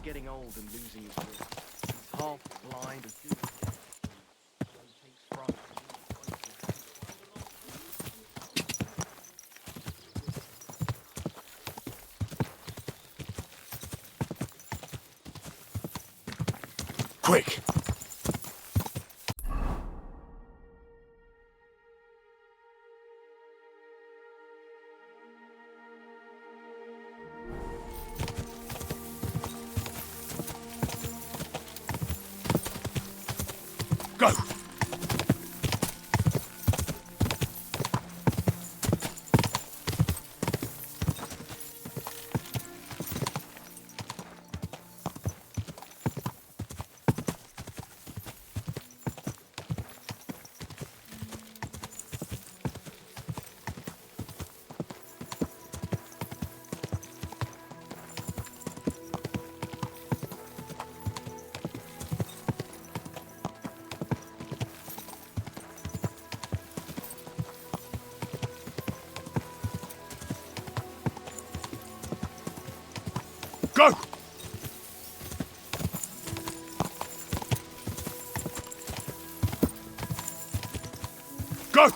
getting old and losing his grip. He's half blind. Quick! Go! Go! Go!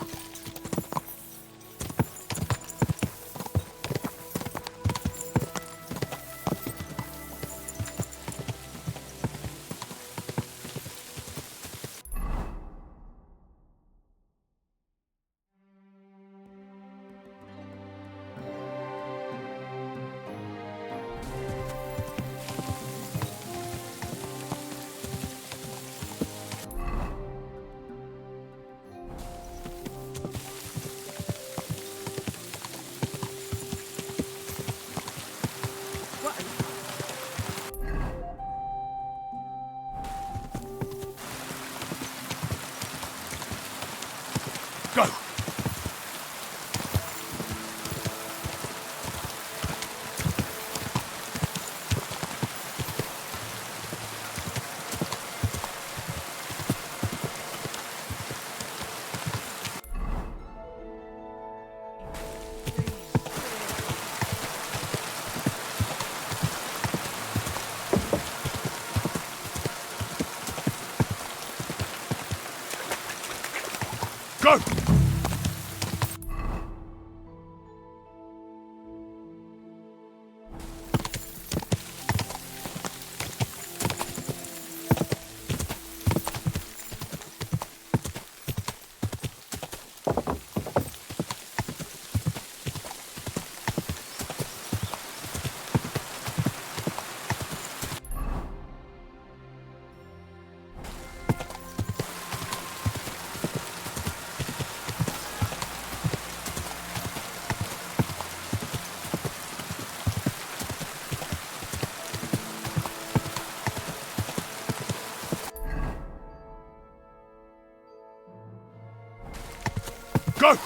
Go! Go! Go!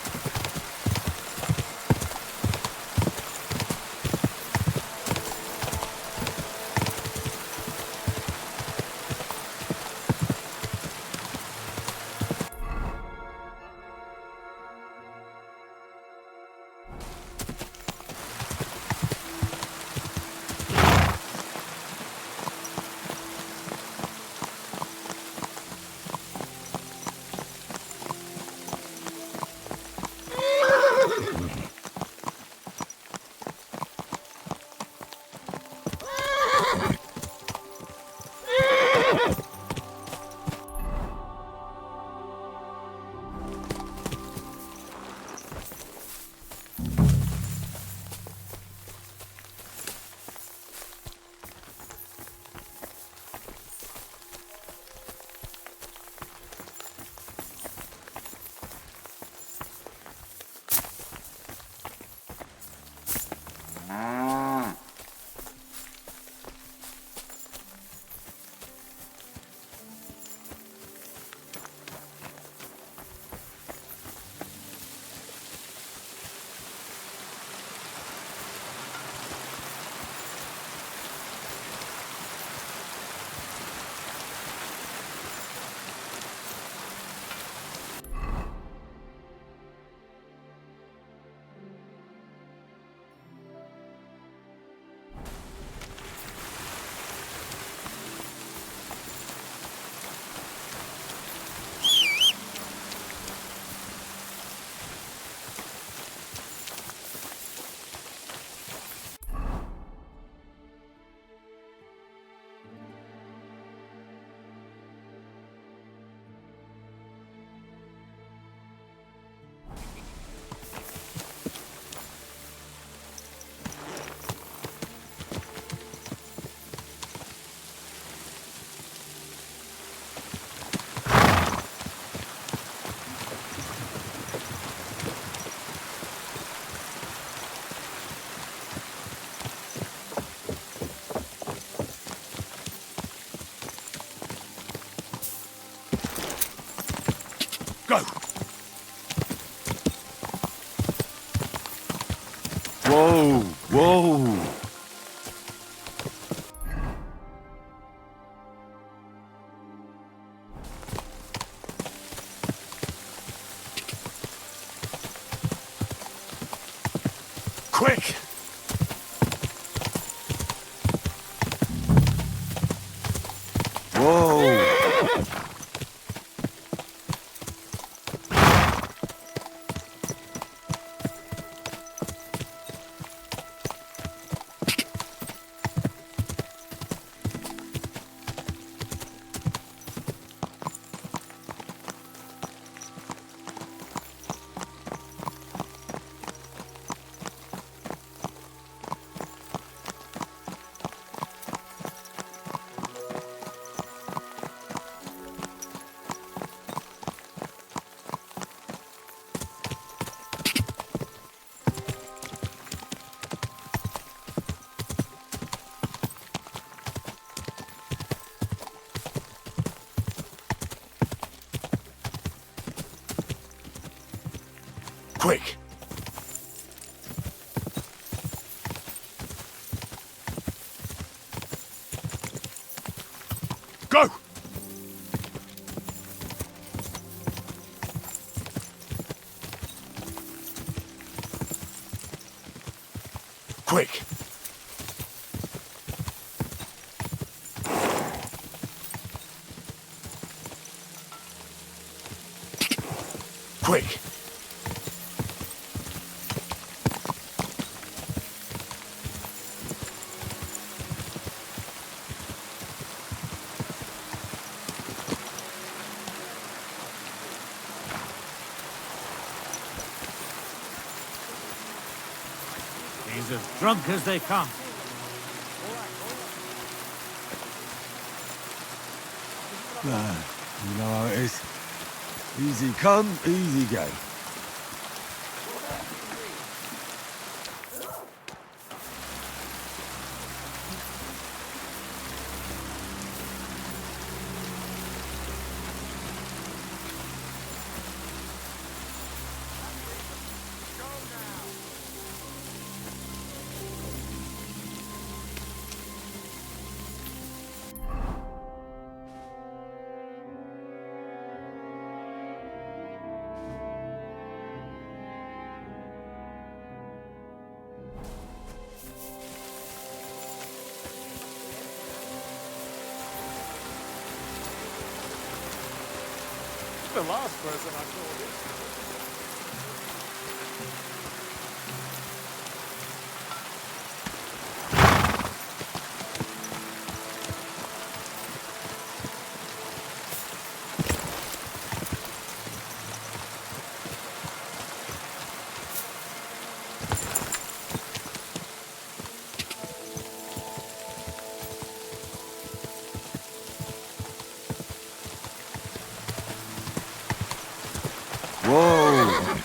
Whoa, whoa. Quick! Whoa. Quick! Go! Quick! Quick! He's as drunk as they come. Nah, you know how it is. Easy come, easy go. The last person I saw this. Whoa.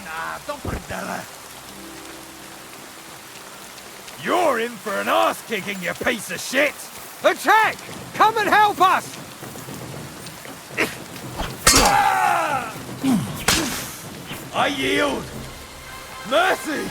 Nah, don't put that. You're in for an ass kicking, you piece of shit! Attack! Come and help us! I yield! Mercy!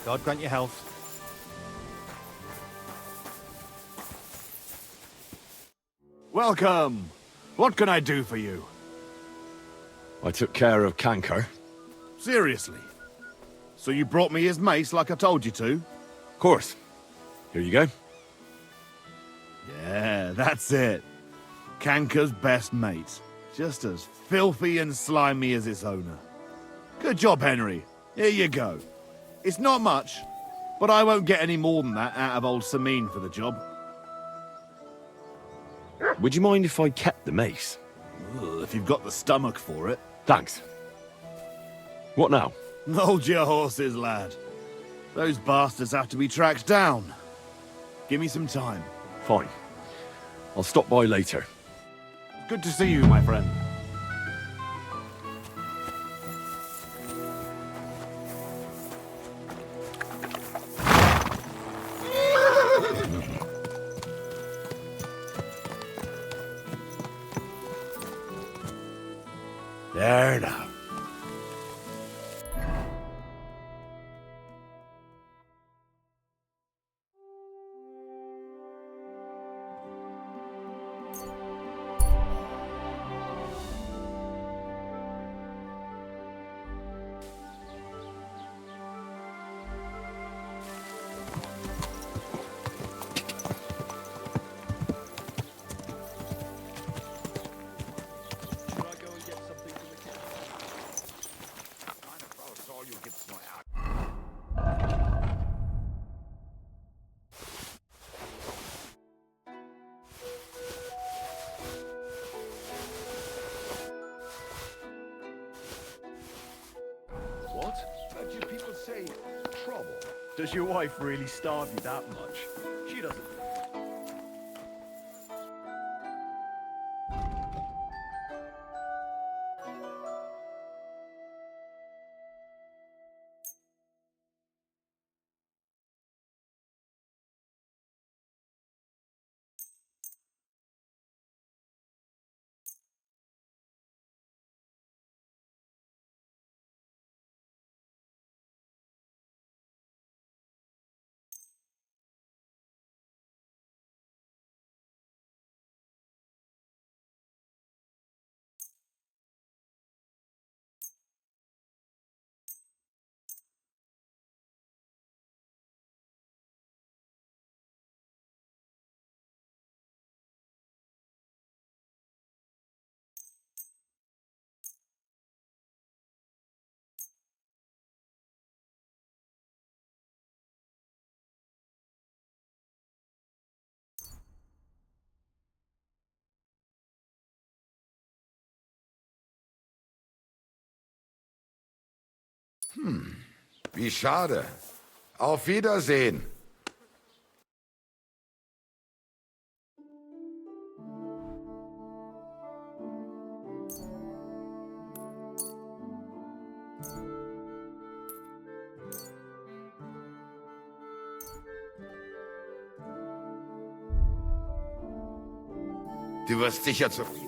God grant you health. Welcome! What can I do for you? I took care of Canker. Seriously? So you brought me his mace like I told you to? Of course. Here you go. Yeah, that's it. Canker's best mate. Just as filthy and slimy as its owner. Good job, Henry. Here you go. It's not much, but I won't get any more than that out of old Samine for the job. Would you mind if I kept the mace? Ugh, if you've got the stomach for it. Thanks. What now? Hold your horses, lad. Those bastards have to be tracked down. Give me some time. Fine. I'll stop by later. Good to see you, my friend. There now. Should I go and get something from the kitchen? What? Heard you people say trouble. Does your wife really starve you that much? She doesn't. Wie schade. Auf Wiedersehen. Du wirst sicher zufrieden.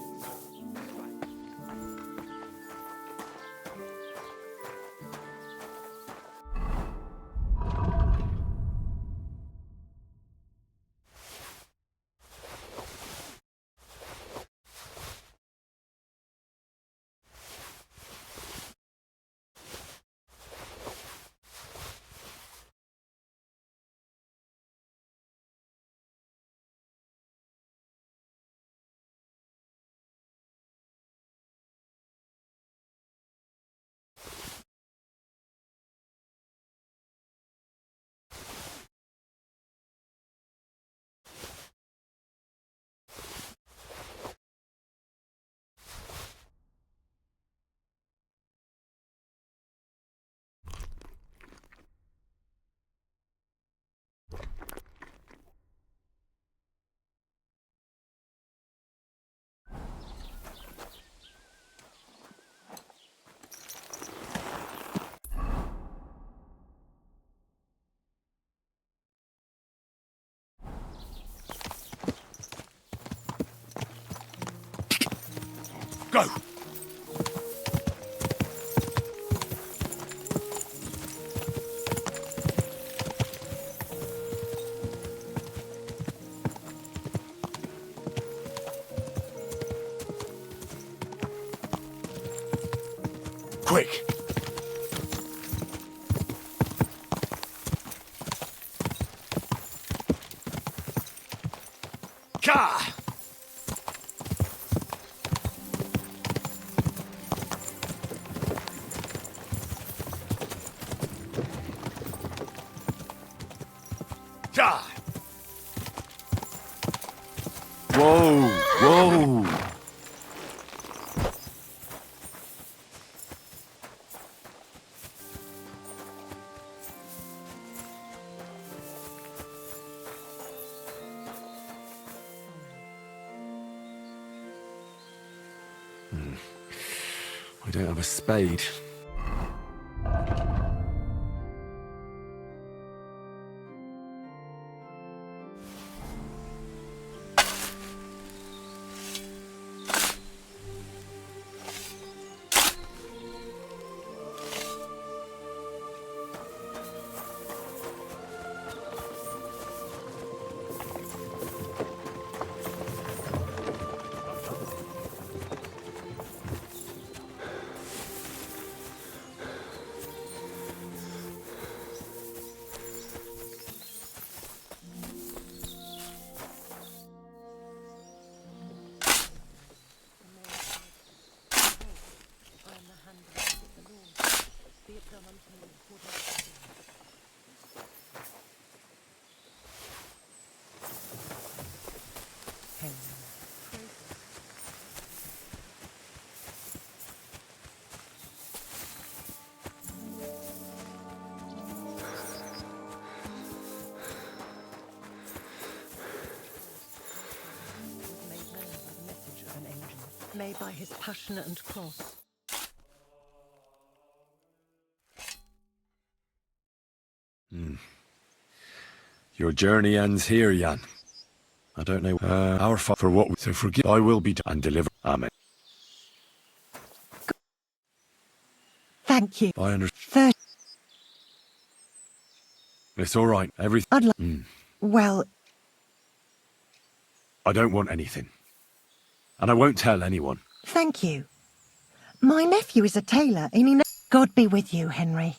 Go! quick. Ka! Ja! Whoa! Whoa! I don't have a spade. Made by his passion and cross. Your journey ends here, Jan. I don't know our for what we so forgive. I will be and deliver. Amen. Thank you. I understand. It's all right. Everything. I'd like. Well, I don't want anything, and I won't tell anyone. thank you. My nephew is a tailor, and he knows. God be with you, Henry.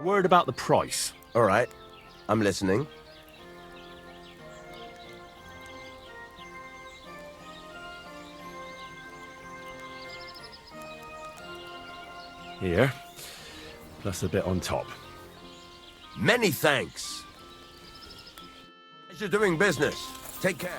Word about the price. All right, I'm listening. Here, plus a bit on top. Many thanks. As you're doing business, take care.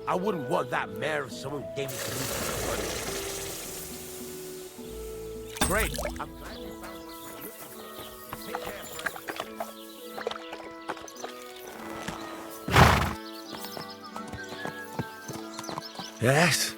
I wouldn't want that mare if someone gave me some. Great. I'm glad you found what you're looking for. Take care, friend. Yes?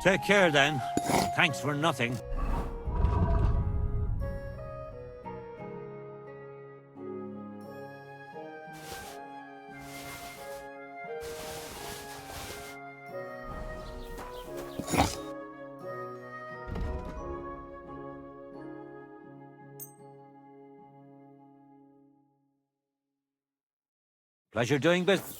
Take care then. Thanks for nothing. Pleasure doing business.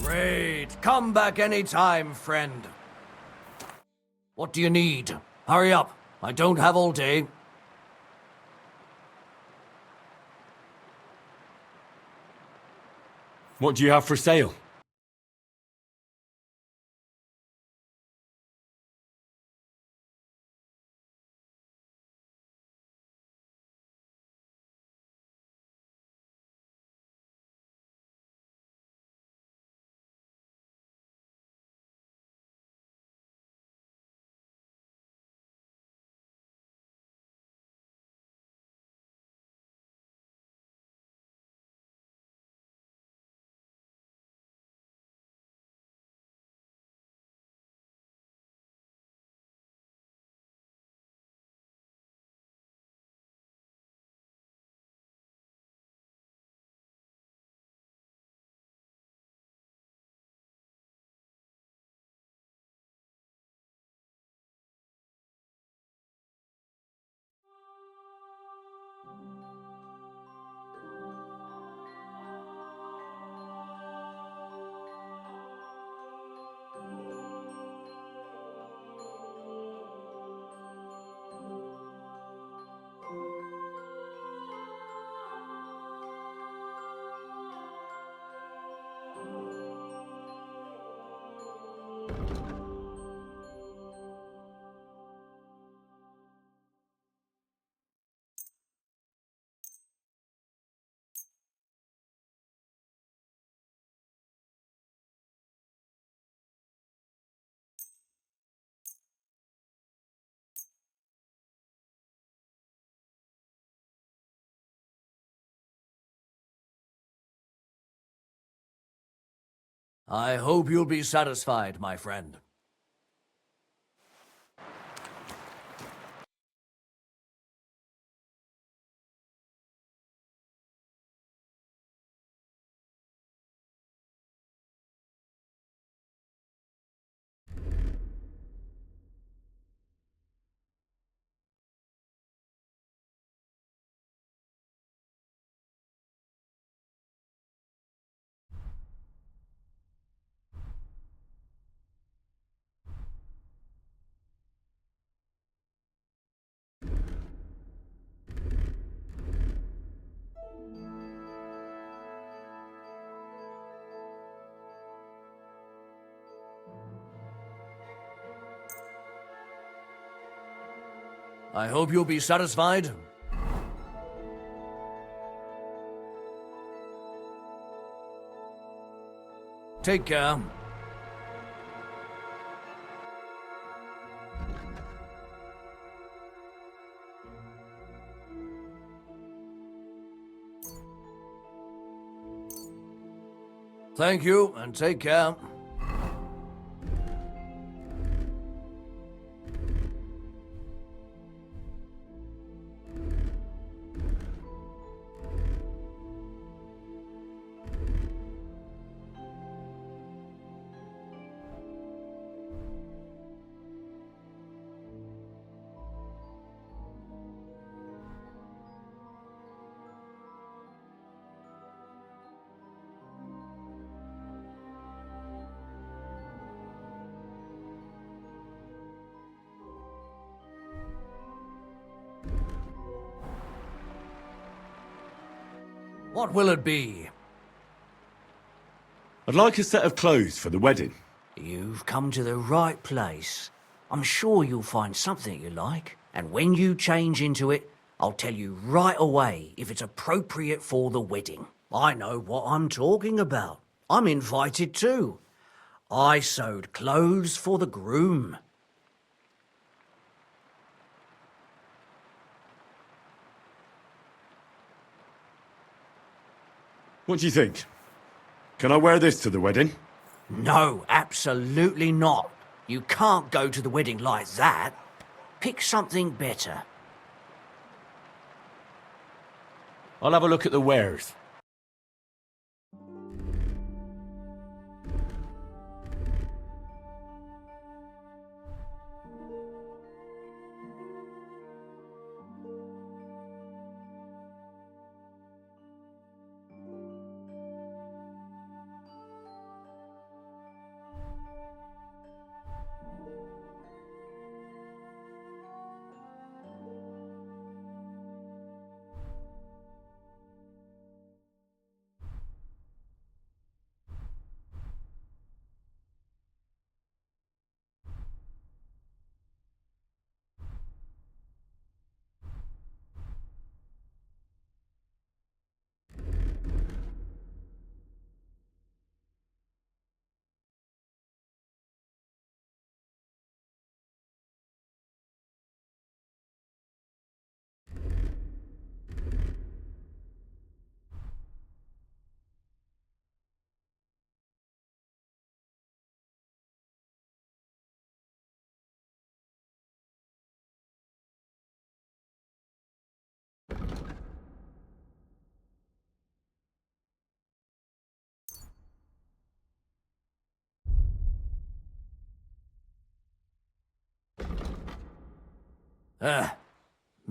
Great. Come back anytime, friend. What do you need? Hurry up. I don't have all day. What do you have for sale? I hope you'll be satisfied, my friend. I hope you'll be satisfied. Take care. Thank you, and take care. What will it be? I'd like a set of clothes for the wedding. You've come to the right place. I'm sure you'll find something you like, and when you change into it, I'll tell you right away if it's appropriate for the wedding. I know what I'm talking about. I'm invited too. I sewed clothes for the groom. What do you think? Can I wear this to the wedding? No, absolutely not. You can't go to the wedding like that. Pick something better. I'll have a look at the wares.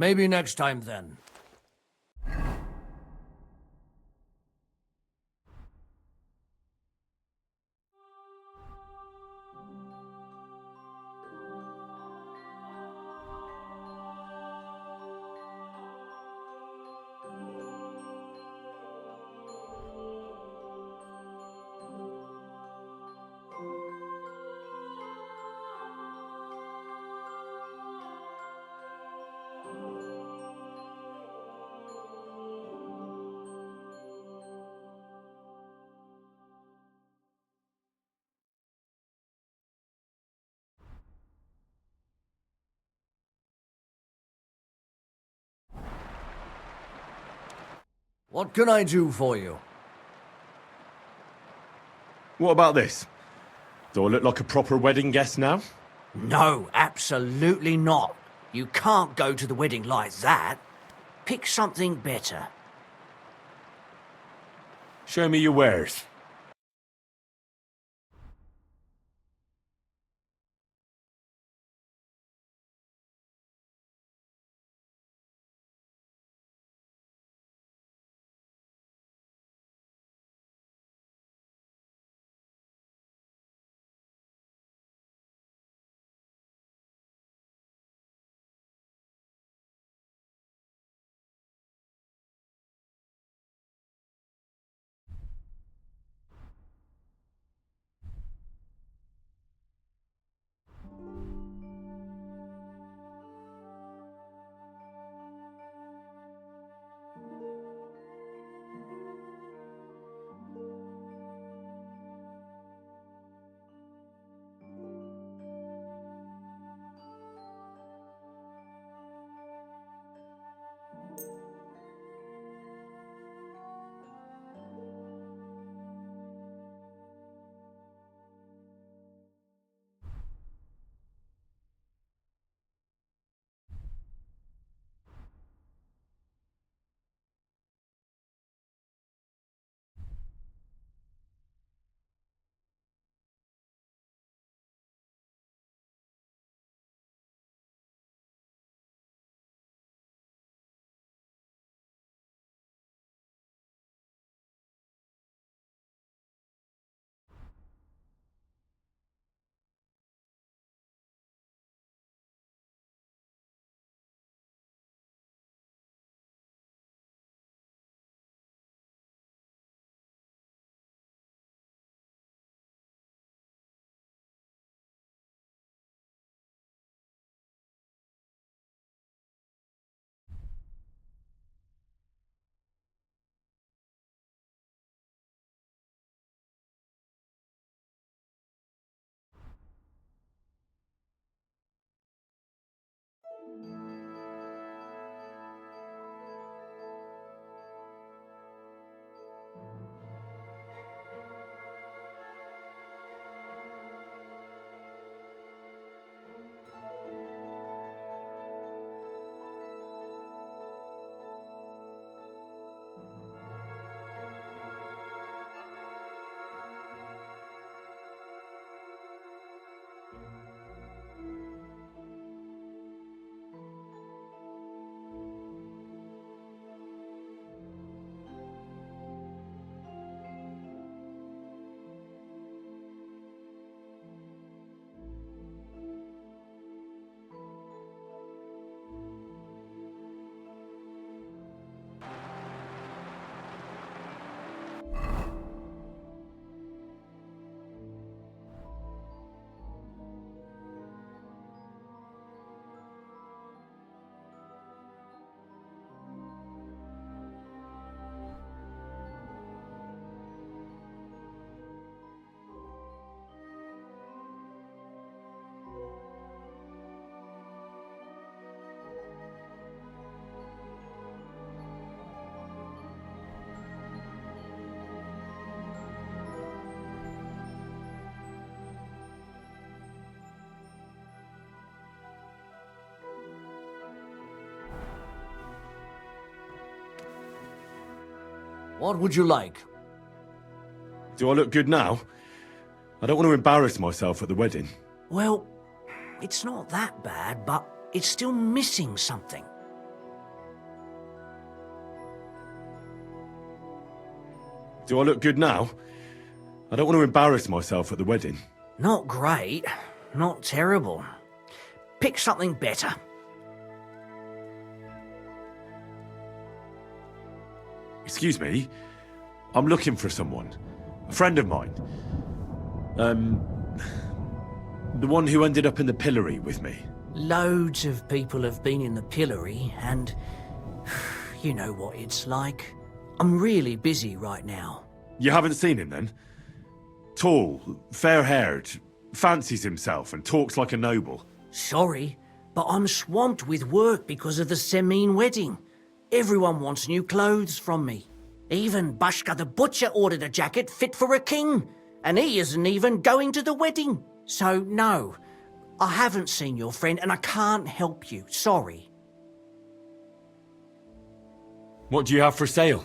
Maybe next time then. What can I do for you? What about this? Do I look like a proper wedding guest now? No, absolutely not. You can't go to the wedding like that. Pick something better. Show me your wares. What would you like? Do I look good now? I don't want to embarrass myself at the wedding. Well, it's not that bad, but it's still missing something. Do I look good now? I don't want to embarrass myself at the wedding. Not great, not terrible. Pick something better. Excuse me? I'm looking for someone. A friend of mine. The one who ended up in the pillory with me. Loads of people have been in the pillory, and you know what it's like. I'm really busy right now. You haven't seen him then? Tall, fair-haired, fancies himself and talks like a noble. Sorry, but I'm swamped with work because of the Semine wedding. Everyone wants new clothes from me. Even Bashka the butcher ordered a jacket fit for a king, and he isn't even going to the wedding. So no, I haven't seen your friend and I can't help you, sorry. What do you have for sale?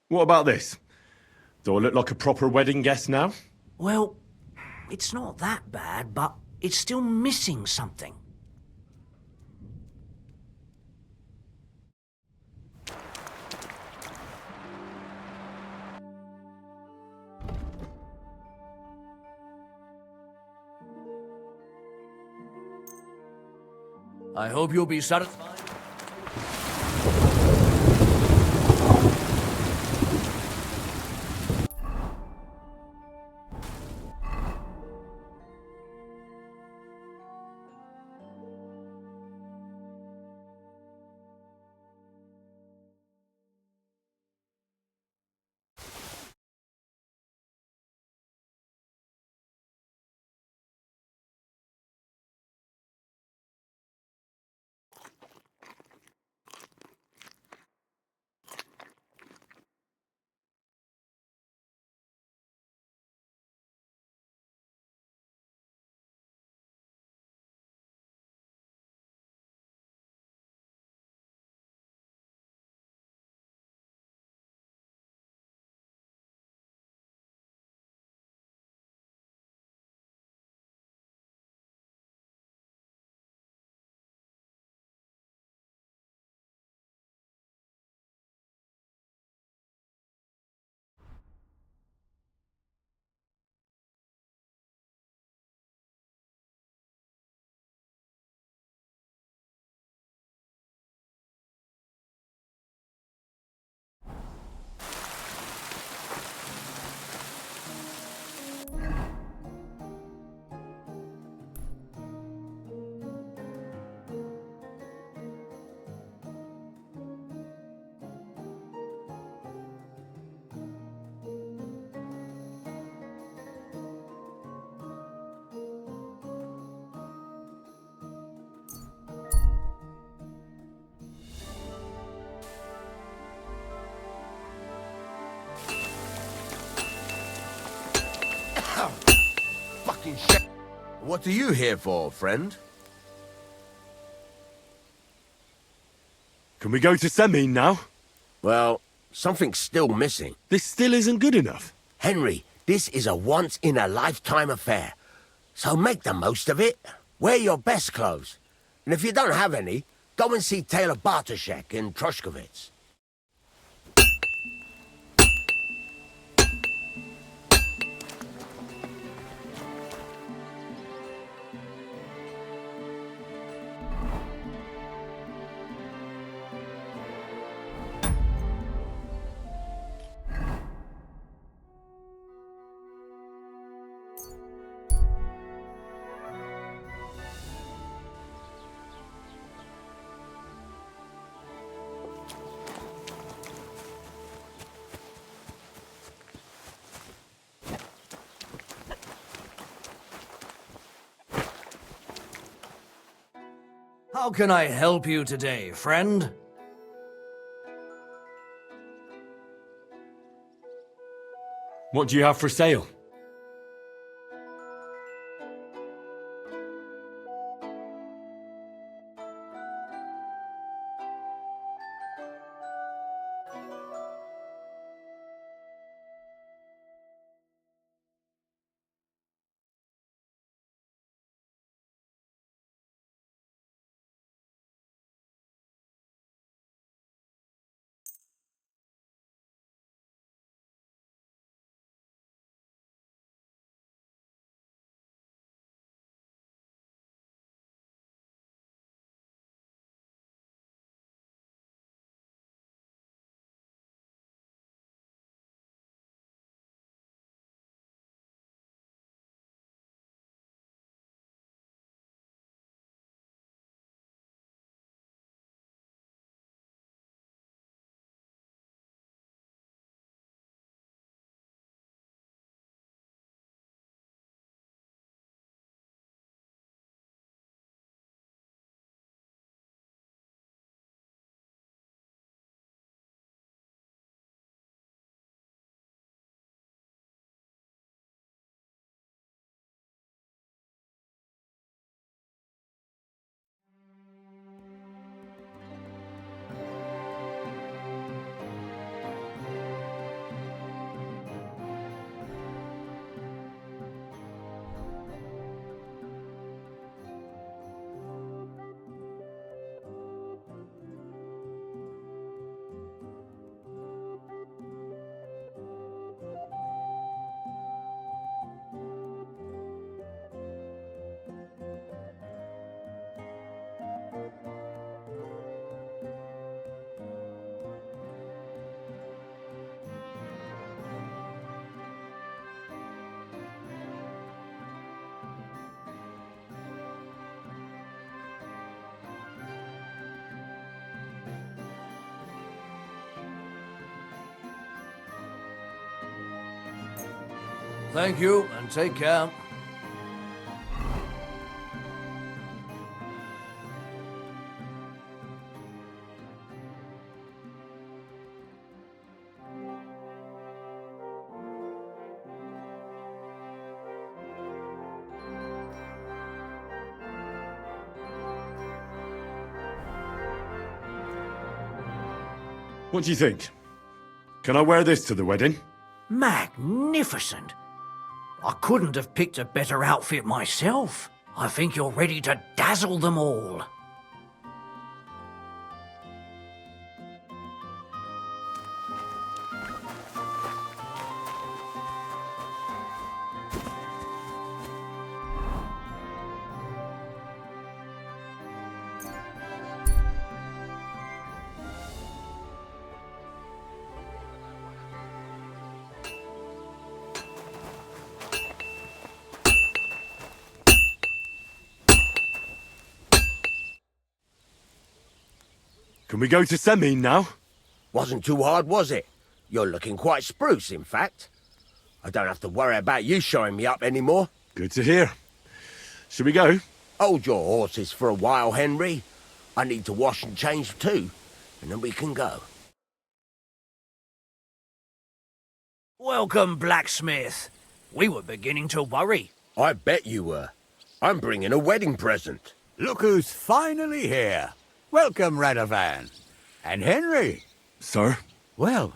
What about this? Do I look like a proper wedding guest now? Well, it's not that bad, but it's still missing something. I hope you'll be satisfied. Fucking shit. What are you here for, friend? Can we go to Semin now? Well, something's still missing. This still isn't good enough. Henry, this is a once-in-a-lifetime affair. So make the most of it. Wear your best clothes. And if you don't have any, go and see Taylor Bartoszek in Troshkovitz. How can I help you today, friend? What do you have for sale? Thank you, and take care. What do you think? Can I wear this to the wedding? Magnificent. I couldn't have picked a better outfit myself. I think you're ready to dazzle them all. Can we go to Semin now? Wasn't too hard, was it? You're looking quite spruce, in fact. I don't have to worry about you showing me up anymore. Good to hear. Should we go? Hold your horses for a while, Henry. I need to wash and change too, and then we can go. Welcome, blacksmith. We were beginning to worry. I bet you were. I'm bringing a wedding present. Look who's finally here. Welcome, Radovan. And Henry. Sir? Well,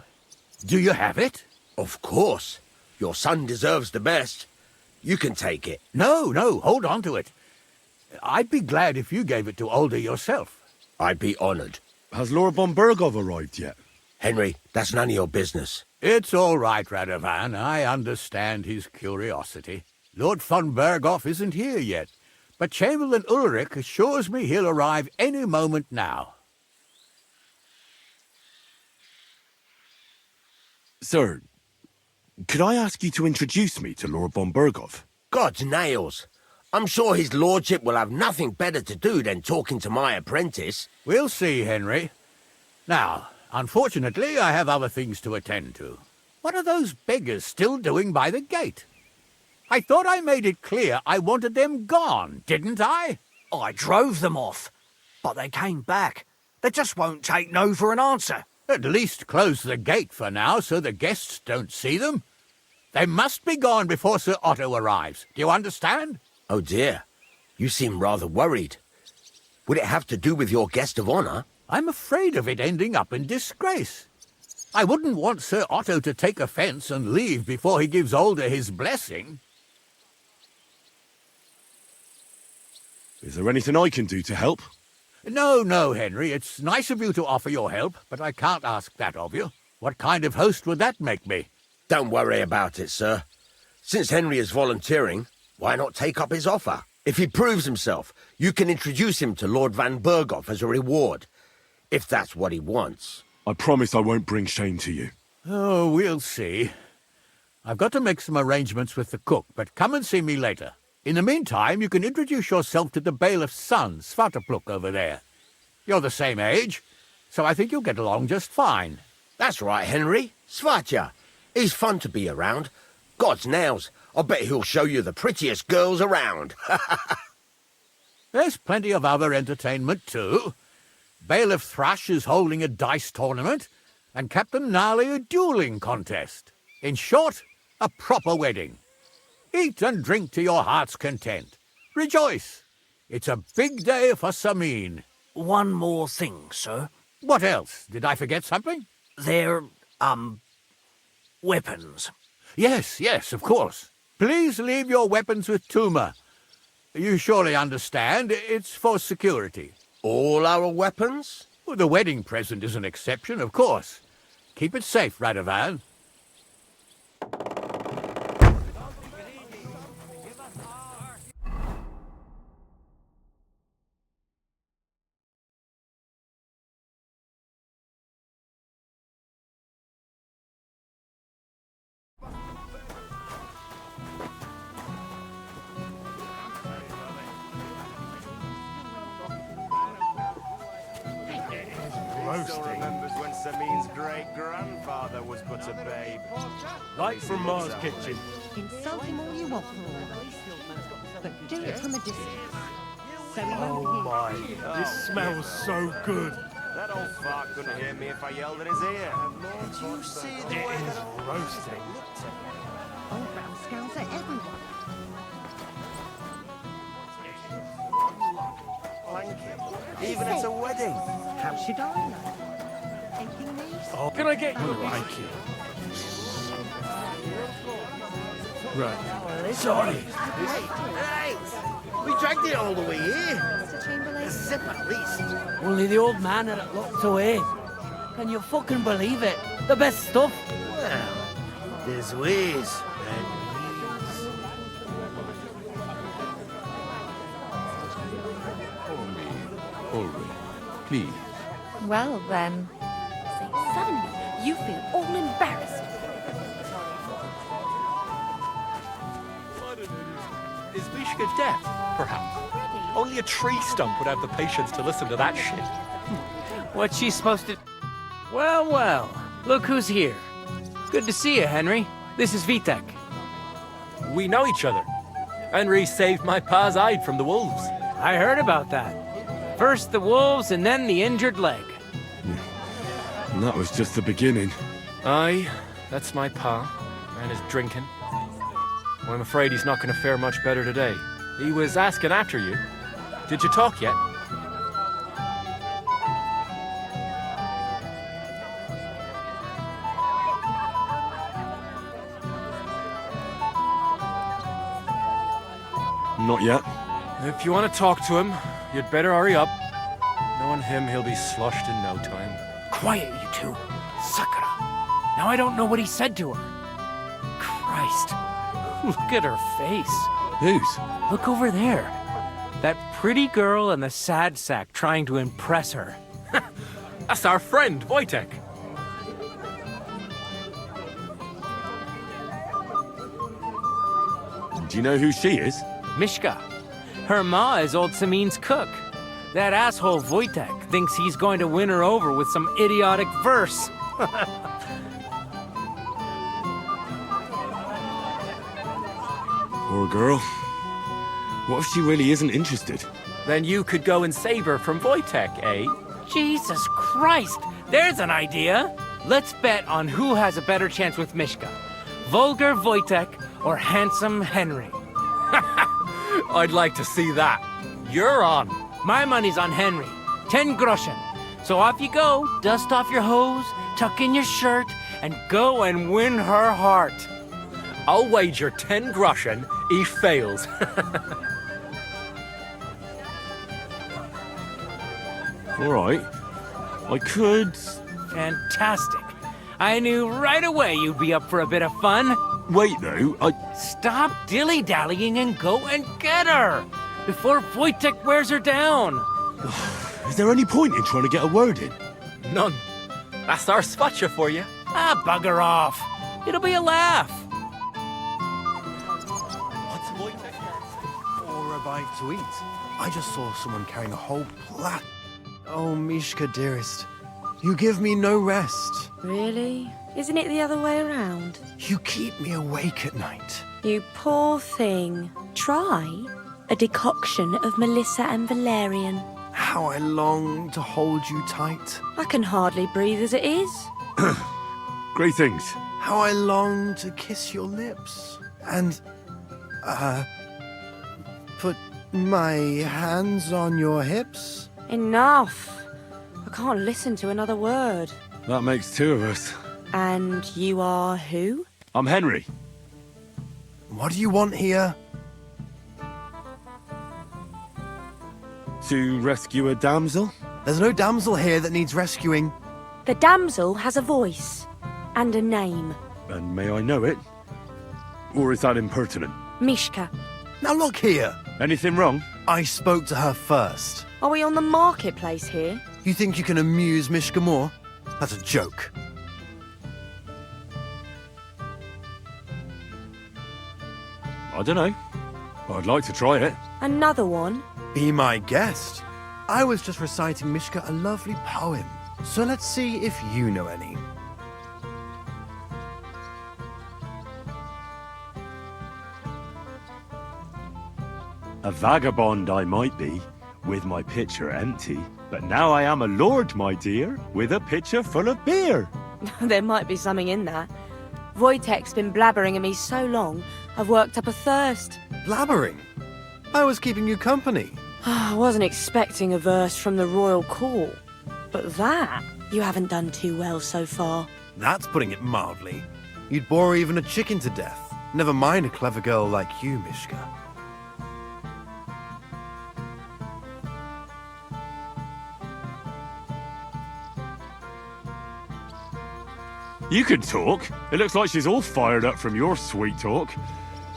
do you have it? Of course. Your son deserves the best. You can take it. No, hold on to it. I'd be glad if you gave it to Older yourself. I'd be honored. Has Lord von Bergov arrived yet? Henry, that's none of your business. It's all right, Radovan. I understand his curiosity. Lord von Berghoff isn't here yet, but Chamberlain Ulrich assures me he'll arrive any moment now. Sir, could I ask you to introduce me to Lord von Bergov? God's nails. I'm sure his lordship will have nothing better to do than talking to my apprentice. We'll see, Henry. Now, unfortunately, I have other things to attend to. What are those beggars still doing by the gate? I thought I made it clear I wanted them gone, didn't I? I drove them off, but they came back. They just won't take no for an answer. At least close the gate for now so the guests don't see them. They must be gone before Sir Otto arrives. Do you understand? Oh dear, you seem rather worried. Would it have to do with your guest of honor? I'm afraid of it ending up in disgrace. I wouldn't want Sir Otto to take offence and leave before he gives Older his blessing. Is there anything I can do to help? No, Henry. It's nice of you to offer your help, but I can't ask that of you. What kind of host would that make me? Don't worry about it, sir. Since Henry is volunteering, why not take up his offer? If he proves himself, you can introduce him to Lord Van Berghoff as a reward, if that's what he wants. I promise I won't bring shame to you. Oh, we'll see. I've got to make some arrangements with the cook, but come and see me later. In the meantime, you can introduce yourself to the bailiff's son, Svatopluk, over there. You're the same age, so I think you'll get along just fine. That's right, Henry. Svatja. He's fun to be around. God's nails, I bet he'll show you the prettiest girls around. There's plenty of other entertainment, too. Bailiff Thrush is holding a dice tournament, and Captain Gnarly a dueling contest. In short, a proper wedding. Eat and drink to your heart's content. Rejoice. It's a big day for Samin. One more thing, sir. What else? Did I forget something? They're, weapons. Yes, of course. Please leave your weapons with Tuma. You surely understand, it's for security. All our weapons? Well, the wedding present is an exception, of course. Keep it safe, Radovan. Still remembers when Samin's great-grandfather was but a babe. Right from Ma's kitchen. Insult him all you want for all that. But do it from a distance. So he won't Oh hear. my, this smells so good. That old fart couldn't hear me if I yelled in his ear. Did you see the way it is roasting? Old brown scowls at everyone. Even at a wedding. How should I know? Aching knees? Oh, can I get you? I like it. Right. Sorry. Hey, we dragged it all the way here. A sip at least. Only the old man had it locked away. Can you fucking believe it? The best stuff. Well, there's ways and means. Please. Well then. Suddenly, you feel all embarrassed. Is Mishka deaf, perhaps? Only a tree stump would have the patience to listen to that shit. What's she supposed to... Well, well. Look who's here. Good to see you, Henry. This is Vitek. We know each other. Henry saved my pa's hide from the wolves. I heard about that. First the wolves and then the injured leg. And that was just the beginning. Aye, that's my pa, and his drinking. Well, I'm afraid he's not going to fare much better today. He was asking after you. Did you talk yet? Not yet. If you want to talk to him, you'd better hurry up. Knowing him, he'll be sloshed in no time. Quiet, you two. Sakura. Now I don't know what he said to her. Christ. Look at her face. Whose? Look over there. That pretty girl in the sad sack trying to impress her. That's our friend, Wojtek. Do you know who she is? Mishka. Her ma is old Samin's cook. That asshole Wojtek thinks he's going to win her over with some idiotic verse. Poor girl. What if she really isn't interested? Then you could go and save her from Wojtek, eh? Jesus Christ! There's an idea! Let's bet on who has a better chance with Mishka. Vulgar Wojtek or handsome Henry. I'd like to see that. You're on. My money's on Henry. 10 groschen. So off you go, dust off your hose, tuck in your shirt, and go and win her heart. I'll wager 10 groschen he fails. All right. I could... Fantastic. I knew right away you'd be up for a bit of fun. Wait, though. Stop dilly-dallying and go and get her! Before Wojtek wears her down! Is there any point in trying to get a word in? None. That's our spotcha for you. Ah, bugger off. It'll be a laugh. What's Wojtek? Or a bite to eat. I just saw someone carrying a whole plat. Oh, Mishka, dearest. You give me no rest. Really? Isn't it the other way around? You keep me awake at night. You poor thing. Try a decoction of Melissa and Valerian. How I long to hold you tight. I can hardly breathe as it is. Great things. How I long to kiss your lips. And, put my hands on your hips. Enough. I can't listen to another word. That makes two of us. And you are who? I'm Henry. What do you want here? To rescue a damsel? There's no damsel here that needs rescuing. The damsel has a voice and a name. And may I know it? Or is that impertinent? Mishka. Now look here. Anything wrong? I spoke to her first. Are we on the marketplace here? You think you can amuse Mishka more? That's a joke. I don't know. I'd like to try it. Another one? Be my guest. I was just reciting Mishka a lovely poem. So let's see if you know any. A vagabond I might be, with my pitcher empty, but now I am a lord, my dear, with a pitcher full of beer. There might be something in that. Wojtek's been blabbering at me so long, I've worked up a thirst. Blabbering? I was keeping you company. I wasn't expecting a verse from the royal court. But that, you haven't done too well so far. That's putting it mildly. You'd bore even a chicken to death. Never mind a clever girl like you, Mishka. You can talk. It looks like she's all fired up from your sweet talk.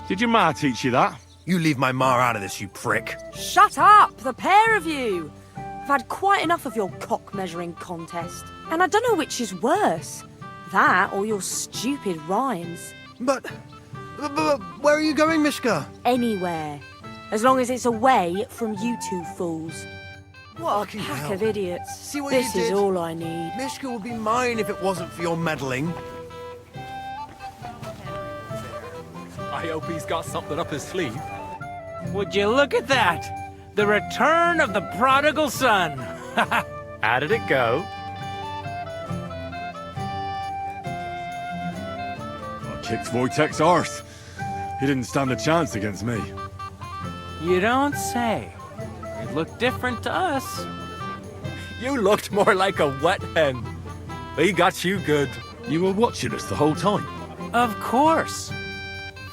Did your ma teach you that? You leave my ma out of this, you prick. Shut up, the pair of you! I've had quite enough of your cock-measuring contest. And I don't know which is worse. That or your stupid rhymes. But where are you going, Mishka? Anywhere. As long as it's away from you two fools. What a Fucking pack hell. of idiots. See what This you is did? all I need. Mishka would be mine if it wasn't for your meddling. I hope he's got something up his sleeve. Would you look at that? The return of the prodigal son. How did it go? I kicked Wojtek's arse. He didn't stand a chance against me. You don't say. It looked different to us. You looked more like a wet hen. He got you good. You were watching us the whole time. Of course.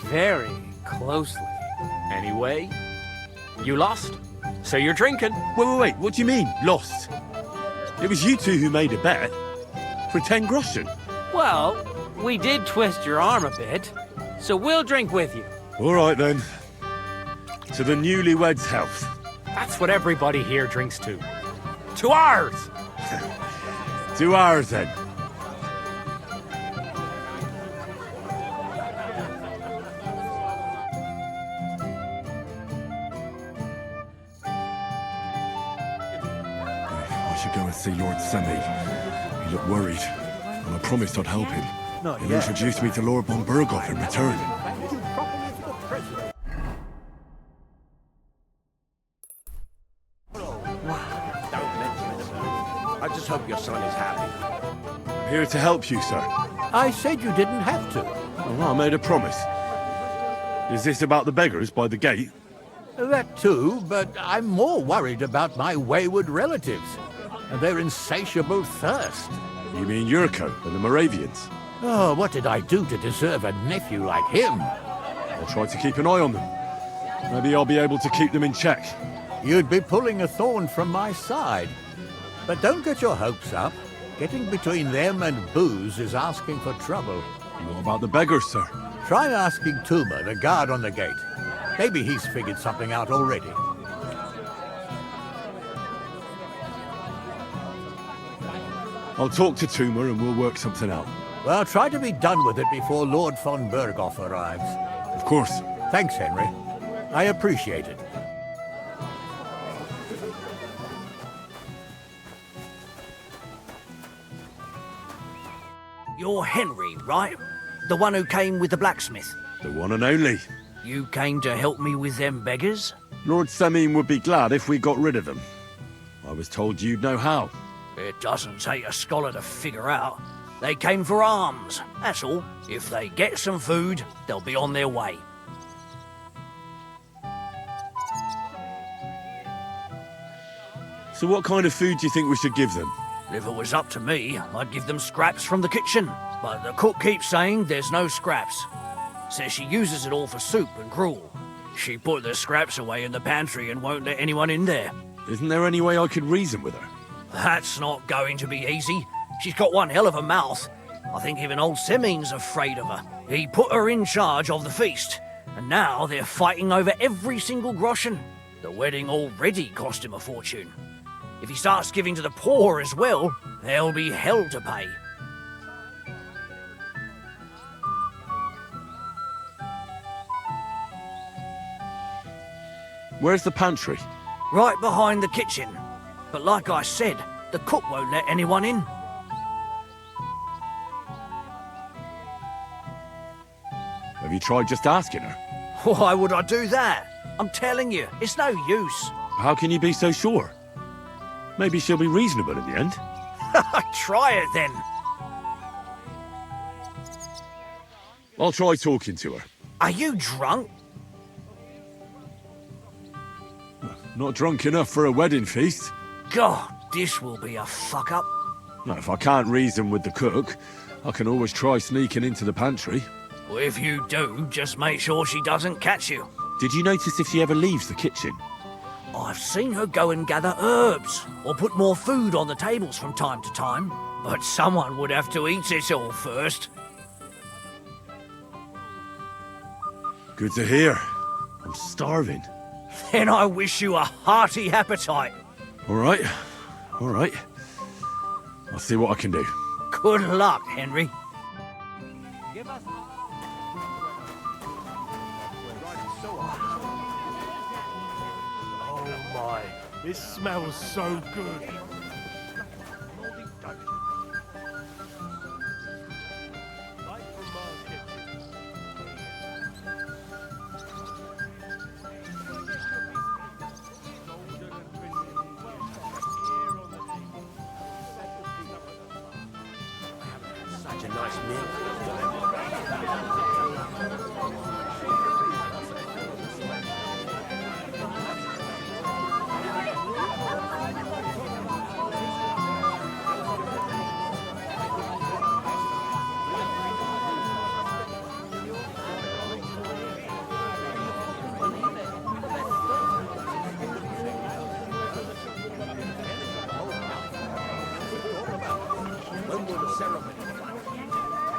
Very closely. Anyway, you lost. So you're drinking. Wait, what do you mean, lost? It was you two who made a bet. For 10 groschen. Well, we did twist your arm a bit, so we'll drink with you. All right, then. To the newlyweds' health. That's what everybody here drinks to. To ours! To ours, then. I should go and see Lord Semi. He looked worried, and I promised I'd help him. Not He'll yet. introduce me to Lord von Burghoff in return. I just hope your son is happy. I'm here to help you, sir. I said you didn't have to. Oh, I made a promise. Is this about the beggars by the gate? That too, but I'm more worried about my wayward relatives and their insatiable thirst. You mean Yurko and the Moravians? Oh, what did I do to deserve a nephew like him? I'll try to keep an eye on them. Maybe I'll be able to keep them in check. You'd be pulling a thorn from my side. But don't get your hopes up. Getting between them and booze is asking for trouble. What about the beggars, sir? Try asking Tuma, the guard on the gate. Maybe he's figured something out already. I'll talk to Tuma and we'll work something out. Well, try to be done with it before Lord von Burghoff arrives. Of course. Thanks, Henry. I appreciate it. You're Henry, right? The one who came with the blacksmith. The one and only. You came to help me with them beggars? Lord Semin would be glad if we got rid of them. I was told you'd know how. It doesn't take a scholar to figure out. They came for alms, that's all. If they get some food, they'll be on their way. So what kind of food do you think we should give them? If it was up to me, I'd give them scraps from the kitchen. But the cook keeps saying there's no scraps. Says she uses it all for soup and gruel. She put the scraps away in the pantry and won't let anyone in there. Isn't there any way I could reason with her? That's not going to be easy. She's got one hell of a mouth. I think even old Semin's afraid of her. He put her in charge of the feast, and now they're fighting over every single groschen. The wedding already cost him a fortune. If he starts giving to the poor as well, there'll be hell to pay. Where's the pantry? Right behind the kitchen. But like I said, The cook won't let anyone in. Have you tried just asking her? Why would I do that? I'm telling you, it's no use. How can you be so sure? Maybe she'll be reasonable in the end. Try it then. I'll try talking to her. Are you drunk? Not drunk enough for a wedding feast. God, this will be a fuck-up. Now, if I can't reason with the cook, I can always try sneaking into the pantry. Well, if you do, just make sure she doesn't catch you. Did you notice if she ever leaves the kitchen? I've seen her go and gather herbs, or put more food on the tables from time to time. But someone would have to eat it all first. Good to hear. I'm starving. Then I wish you a hearty appetite. All right. All right. I'll see what I can do. Good luck, Henry. Oh my, this smells so good. Such a nice meal.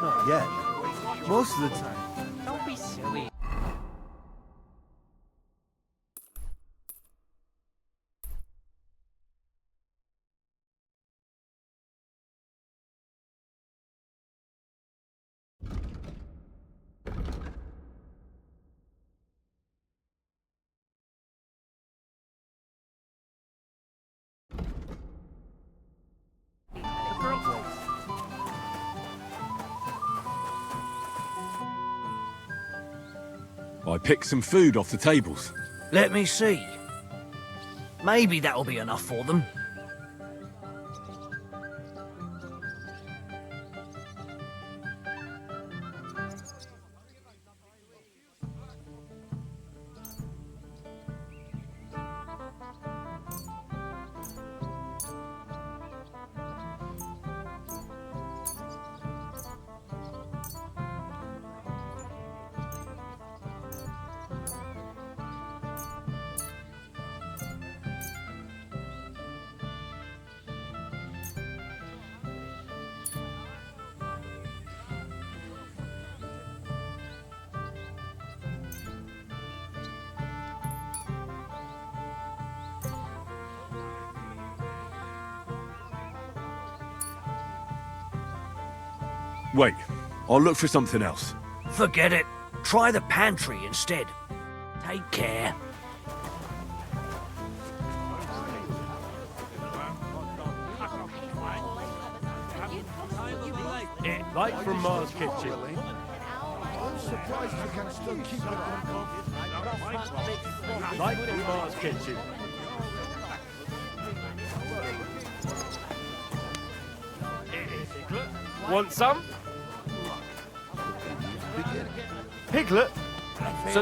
Not yet. Most of the time. Don't be silly. I picked some food off the tables. Let me see. Maybe that'll be enough for them. Wait, I'll look for something else. Forget it. Try the pantry instead. Take care. Like from Mars Kitchen. I'm surprised you can still keep it on. Like from Mars Kitchen. Want some? Piglet? So...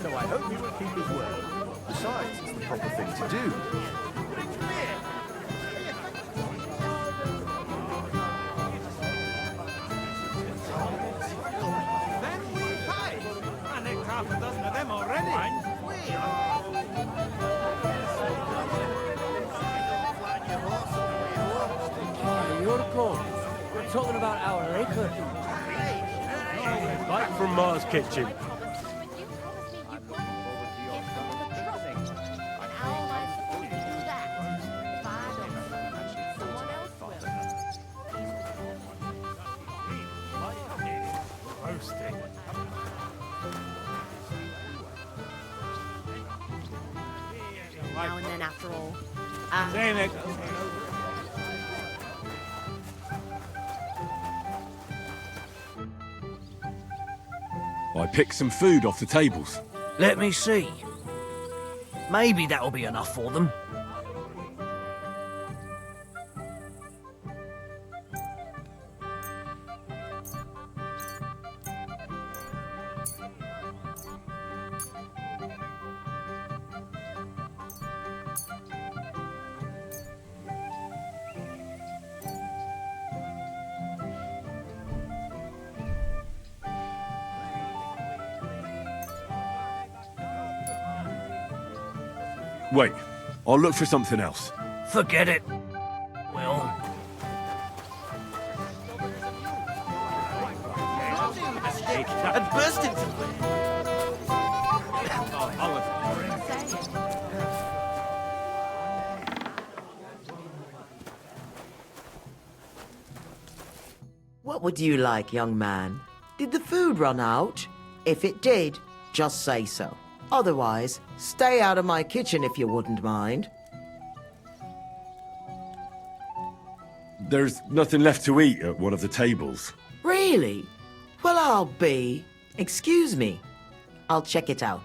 So I hope he will keep his word. Besides, it's the proper thing to do. Then we pay! I nicked half a dozen of them already. Oh, Yurko, we're talking about our liquor. Like from Mars Kitchen. now and then after all. Damn it. I picked some food off the tables. Let me see. Maybe that'll be enough for them. Wait, I'll look for something else. Forget it. Well, And burst into What would you like, young man? Did the food run out? If it did, just say so. Otherwise, stay out of my kitchen if you wouldn't mind. There's nothing left to eat at one of the tables. Really? Well, I'll be. Excuse me. I'll check it out.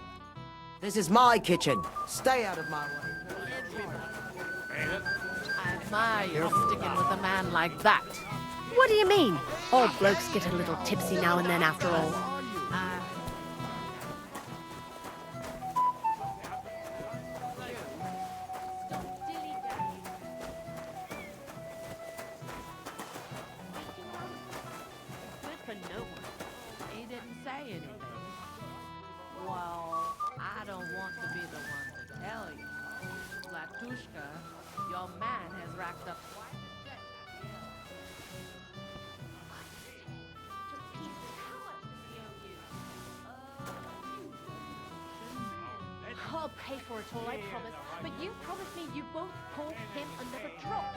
This is my kitchen. Stay out of my way. I admire you sticking with a man like that. What do you mean? All blokes get a little tipsy now and then after all. Good for no one. He didn't say anything. Well, I don't want to be the one to tell you. Latushka, your man has racked up quite a debt. I'll pay for it all, I promise. But you promised me you won't pour him another drop.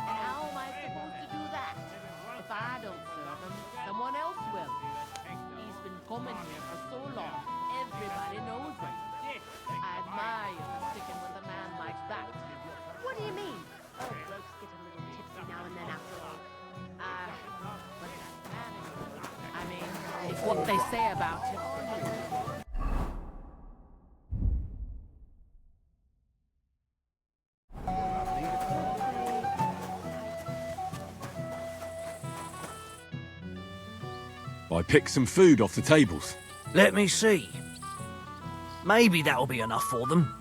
And how am I supposed to do that? If I don't serve him, someone else will. He's been coming here for so long. Everybody knows him. I admire you for sticking with a man like that. What do you mean? All blokes get a little tipsy now and then after all. But that man, I mean, it's what they say about him. I picked some food off the tables. let me see. Maybe that'll be enough for them.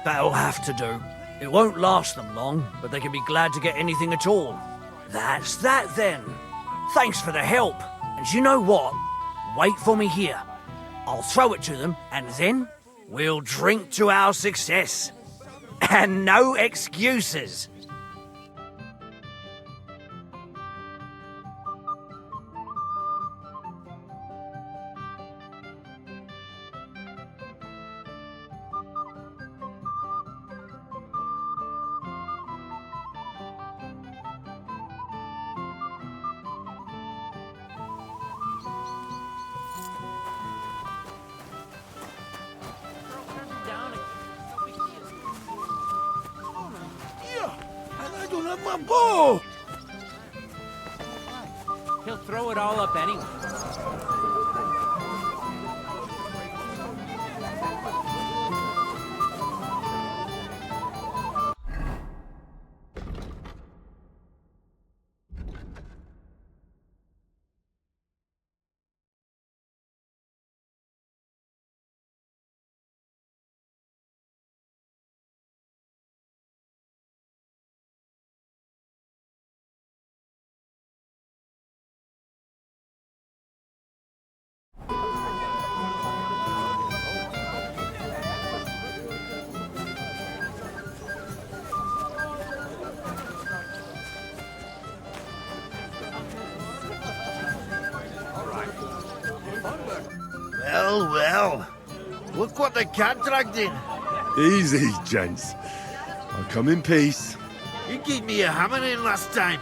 That'll have to do. It won't last them long, but they can be glad to get anything at all. That's that then. Thanks for the help. And you know what? Wait for me here. I'll throw it to them, and then we'll drink to our success. And no excuses. My bow! He'll throw it all up anyway. Well, well. Look what the cat dragged in. Easy, gents. I come in peace. You gave me a hammer in last time.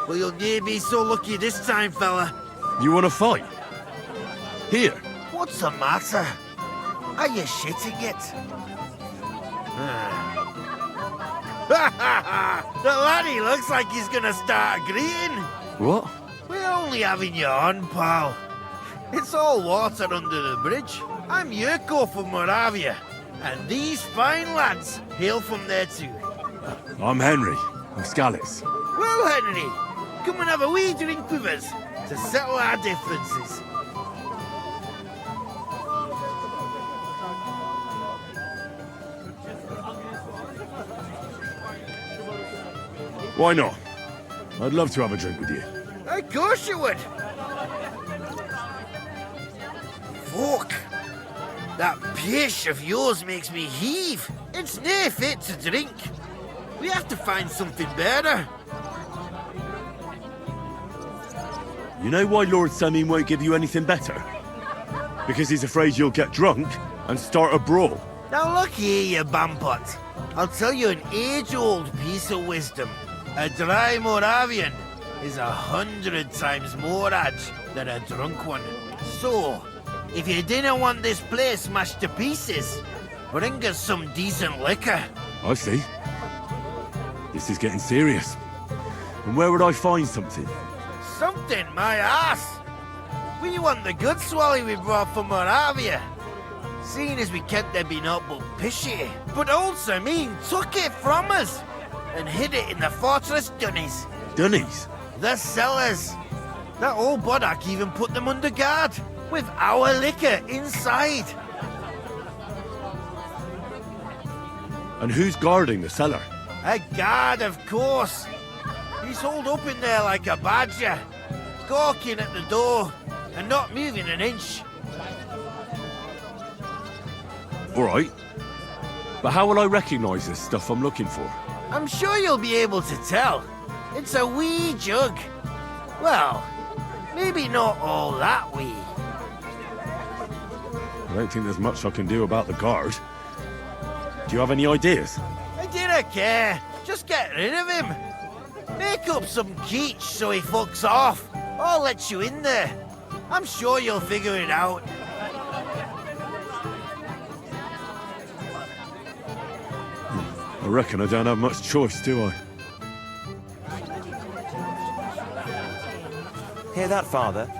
Well, you'll near be so lucky this time, fella. You want to fight? Here. What's the matter? Are you shitting it? The laddie looks like he's gonna start agreeing. What? We're only having you on, pal. It's all water under the bridge. I'm Yurko from Moravia, and these fine lads hail from there too. I'm Henry, of Skalitz. Well, Henry, come and have a wee drink with us to settle our differences. Why not? I'd love to have a drink with you. Of course you would. Fuck. That pish of yours makes me heave. It's nae fit to drink. We have to find something better. You know why Lord Samin won't give you anything better? Because he's afraid you'll get drunk and start a brawl. Now look here, you bampot. I'll tell you an age-old piece of wisdom. A dry Moravian is 100 times more edge than a drunk one. So, if you didn't want this place smashed to pieces, bring us some decent liquor. I see. This is getting serious. And where would I find something? Something, my ass! We want the good swally we brought from Moravia. Seeing as we kept there being up but pishy. But old Samin took it from us and hid it in the fortress dunnies. Dunnies? The cellars. That old boddock even put them under guard, with our liquor inside. And who's guarding the cellar? A guard, of course. He's holed up in there like a badger, gawking at the door and not moving an inch. All right. But how will I recognize this stuff I'm looking for? I'm sure you'll be able to tell. It's a wee jug. Well, maybe not all that wee. I don't think there's much I can do about the guard. Do you have any ideas? I dinna care. Just get rid of him. Make up some keech so he fucks off. I'll let you in there. I'm sure you'll figure it out. I reckon I don't have much choice, do I? Hear that, Father?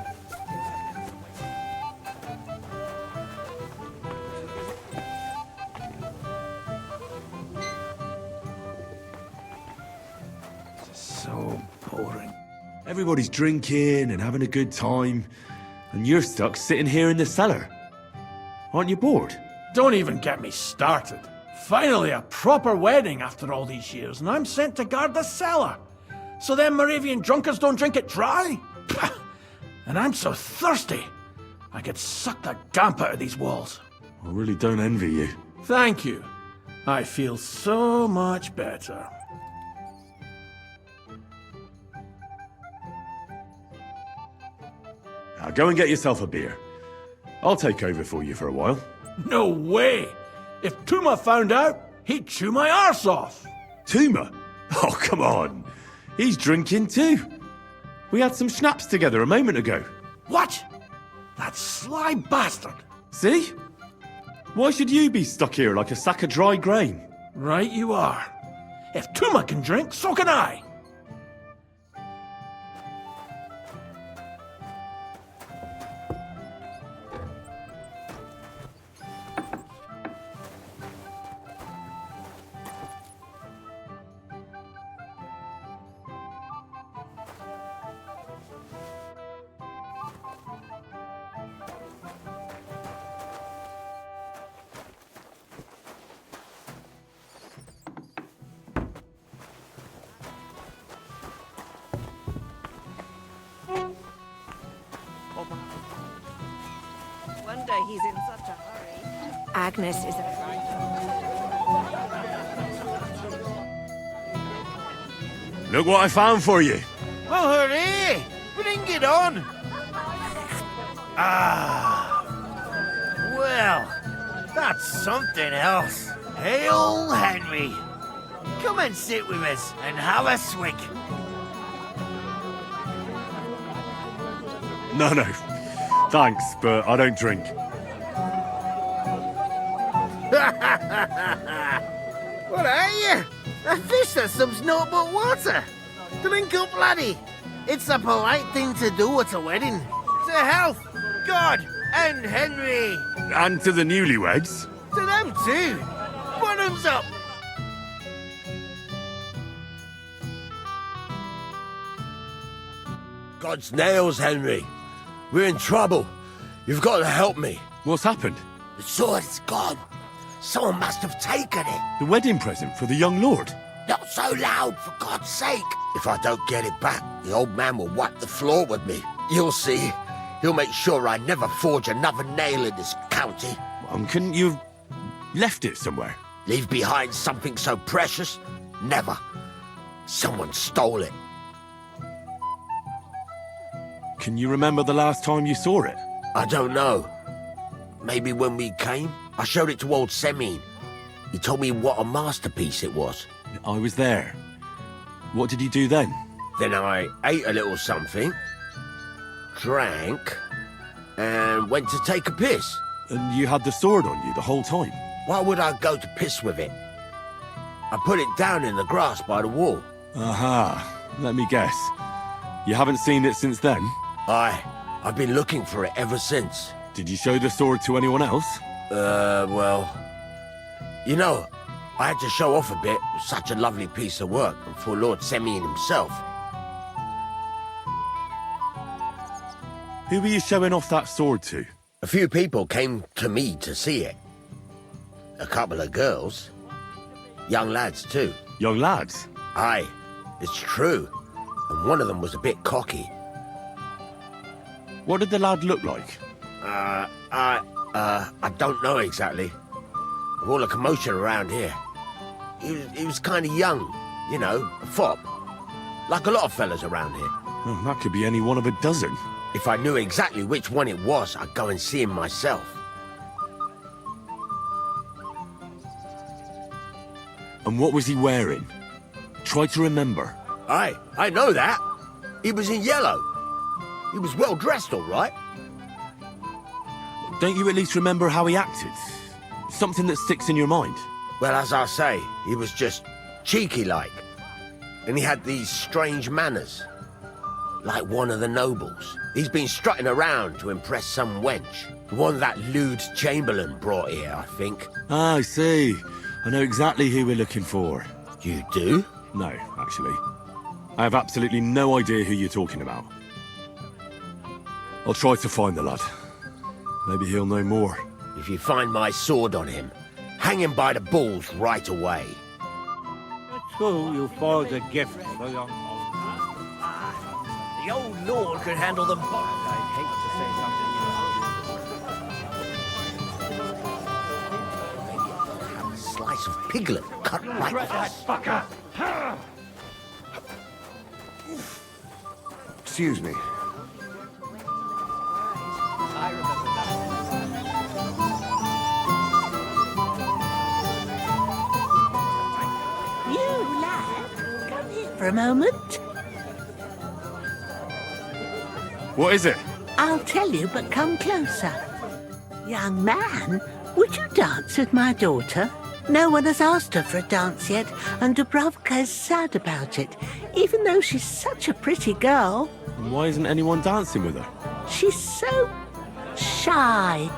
So boring. Everybody's drinking and having a good time, and you're stuck sitting here in the cellar. Aren't you bored? Don't even get me started. Finally, a proper wedding after all these years, and I'm sent to guard the cellar. So them Moravian drunkards don't drink it dry? Pah! And I'm so thirsty, I could suck the damp out of these walls. I really don't envy you. Thank you. I feel so much better. Now go and get yourself a beer. I'll take over for you for a while. No way! If Tuma found out, he'd chew my arse off. Tuma? Oh, come on. He's drinking too. We had some schnapps together a moment ago. What? That sly bastard. See? Why should you be stuck here like a sack of dry grain? Right you are. If Tuma can drink, so can I. Wonder he's in such a hurry. Agnes is a... Look what I found for you. Well, hooray! Bring it on! Ah, Well, that's something else. Hail Henry. Come and sit with us and have a swig. No, no. Thanks, but I don't drink. What are you? A fish that swims naught but water. Drink up, laddie. It's a polite thing to do at a wedding. To health, God, and Henry. And to the newlyweds. To them too. Bottoms up. God's nails, Henry. We're in trouble. You've got to help me. What's happened? The sword's gone. Someone must have taken it. The wedding present for the young lord? Not so loud, for God's sake. If I don't get it back, the old man will wipe the floor with me. You'll see. He'll make sure I never forge another nail in this county. Couldn't you have left it somewhere? Leave behind something so precious? Never. Someone stole it. Can you remember the last time you saw it? I don't know. Maybe when we came? I showed it to old Semine. He told me what a masterpiece it was. I was there. What did you do then? Then I ate a little something, drank, and went to take a piss. And you had the sword on you the whole time? Why would I go to piss with it? I put it down in the grass by the wall. Aha. Let me guess. You haven't seen it since then? I've been looking for it ever since. Did you show the sword to anyone else? Well... You know, I had to show off a bit. It was such a lovely piece of work, and for Lord Semine himself. Who were you showing off that sword to? A few people came to me to see it. A couple of girls. Young lads, too. Young lads? Aye, it's true. And one of them was a bit cocky. What did the lad look like? I don't know exactly. Of all the commotion around here. He was kind of young, you know, a fop. Like a lot of fellas around here. Oh, that could be any one of a dozen. If I knew exactly which one it was, I'd go and see him myself. And what was he wearing? Try to remember. Aye, I know that. He was in yellow. He was well dressed, all right. Don't you at least remember how he acted? Something that sticks in your mind? Well, as I say, he was just cheeky-like. And he had these strange manners. Like one of the nobles. He's been strutting around to impress some wench. The one that lewd Chamberlain brought here, I think. Ah, I see. I know exactly who we're looking for. You do? No, actually. I have absolutely no idea who you're talking about. I'll try to find the lad. Maybe he'll know more. If you find my sword on him, hang him by the balls right away. So you forge a gift for your... The old lord could handle them both. I'd hate to say something. Have a slice of piglet cut right off. That fucker! Excuse me. I remember You lad, come here for a moment. What is it? I'll tell you, but come closer. Young man, would you dance with my daughter? No one has asked her for a dance yet, and Dubravka is sad about it, even though she's such a pretty girl. And why isn't anyone dancing with her? She's so shy.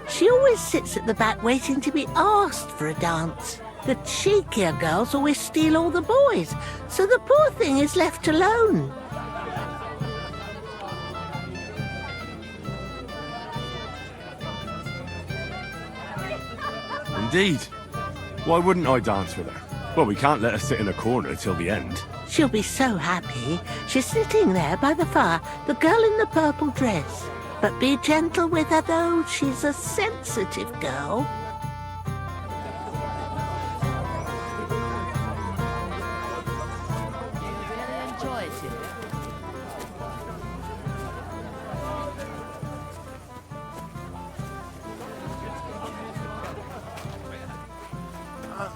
She always sits at the back waiting to be asked for a dance. The cheekier girls always steal all the boys, so the poor thing is left alone. Indeed. Why wouldn't I dance with her? Well, we can't let her sit in a corner till the end. She'll be so happy. She's sitting there by the fire, the girl in the purple dress. But be gentle with her, though. She's a sensitive girl.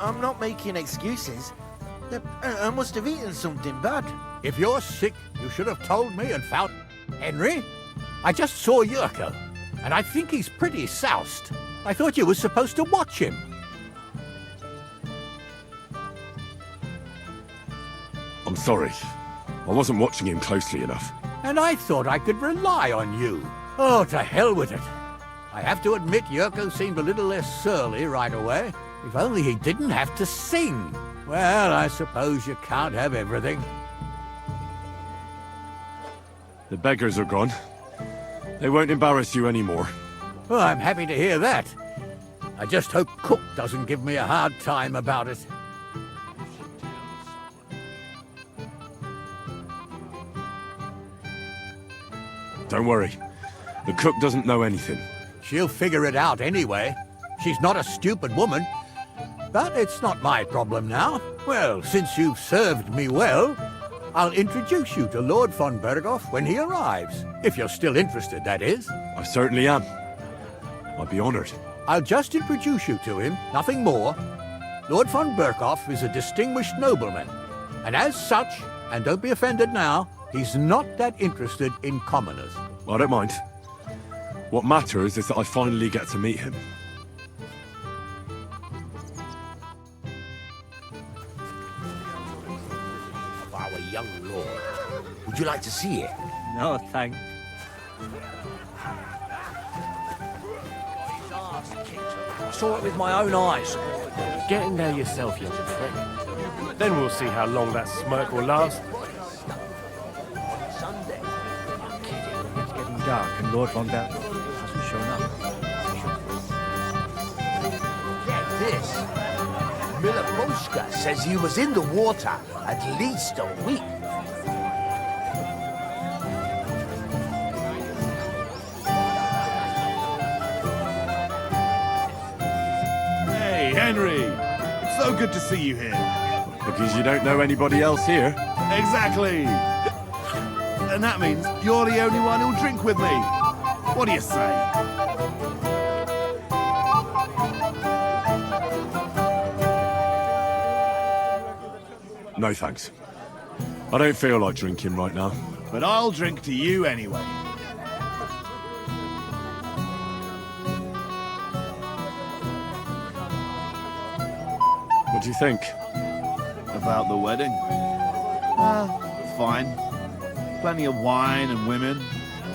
I'm not making excuses. I must have eaten something bad. If you're sick, you should have told me and found Henry. I just saw Yurko, and I think he's pretty soused. I thought you were supposed to watch him. I'm sorry. I wasn't watching him closely enough. And I thought I could rely on you. Oh, to hell with it. I have to admit Yurko seemed a little less surly right away. If only he didn't have to sing. Well, I suppose you can't have everything. The beggars are gone. They won't embarrass you anymore. Well, I'm happy to hear that. I just hope Cook doesn't give me a hard time about it. Don't worry. The cook doesn't know anything. She'll figure it out anyway. She's not a stupid woman. But it's not my problem now. Well, since you've served me well, I'll introduce you to Lord von Berghoff when he arrives. If you're still interested, that is. I certainly am. I'd be honored. I'll just introduce you to him, nothing more. Lord von Berghoff is a distinguished nobleman. And as such, and don't be offended now, he's not that interested in commoners. I don't mind. What matters is that I finally get to meet him. Of our young lord. Would you like to see it? No, thanks. I saw it with my own eyes. Get in there yourself, you prick. Then we'll see how long that smirk will last. It's getting dark and Lord von Bell hasn't shown up. Get this. Miloboshka says he was in the water at least a week. Hey, Henry! It's so good to see you here. Because you don't know anybody else here. Exactly! And that means you're the only one who'll drink with me. What do you say? No thanks. I don't feel like drinking right now. But I'll drink to you anyway. What do you think? About the wedding? Fine. Plenty of wine and women.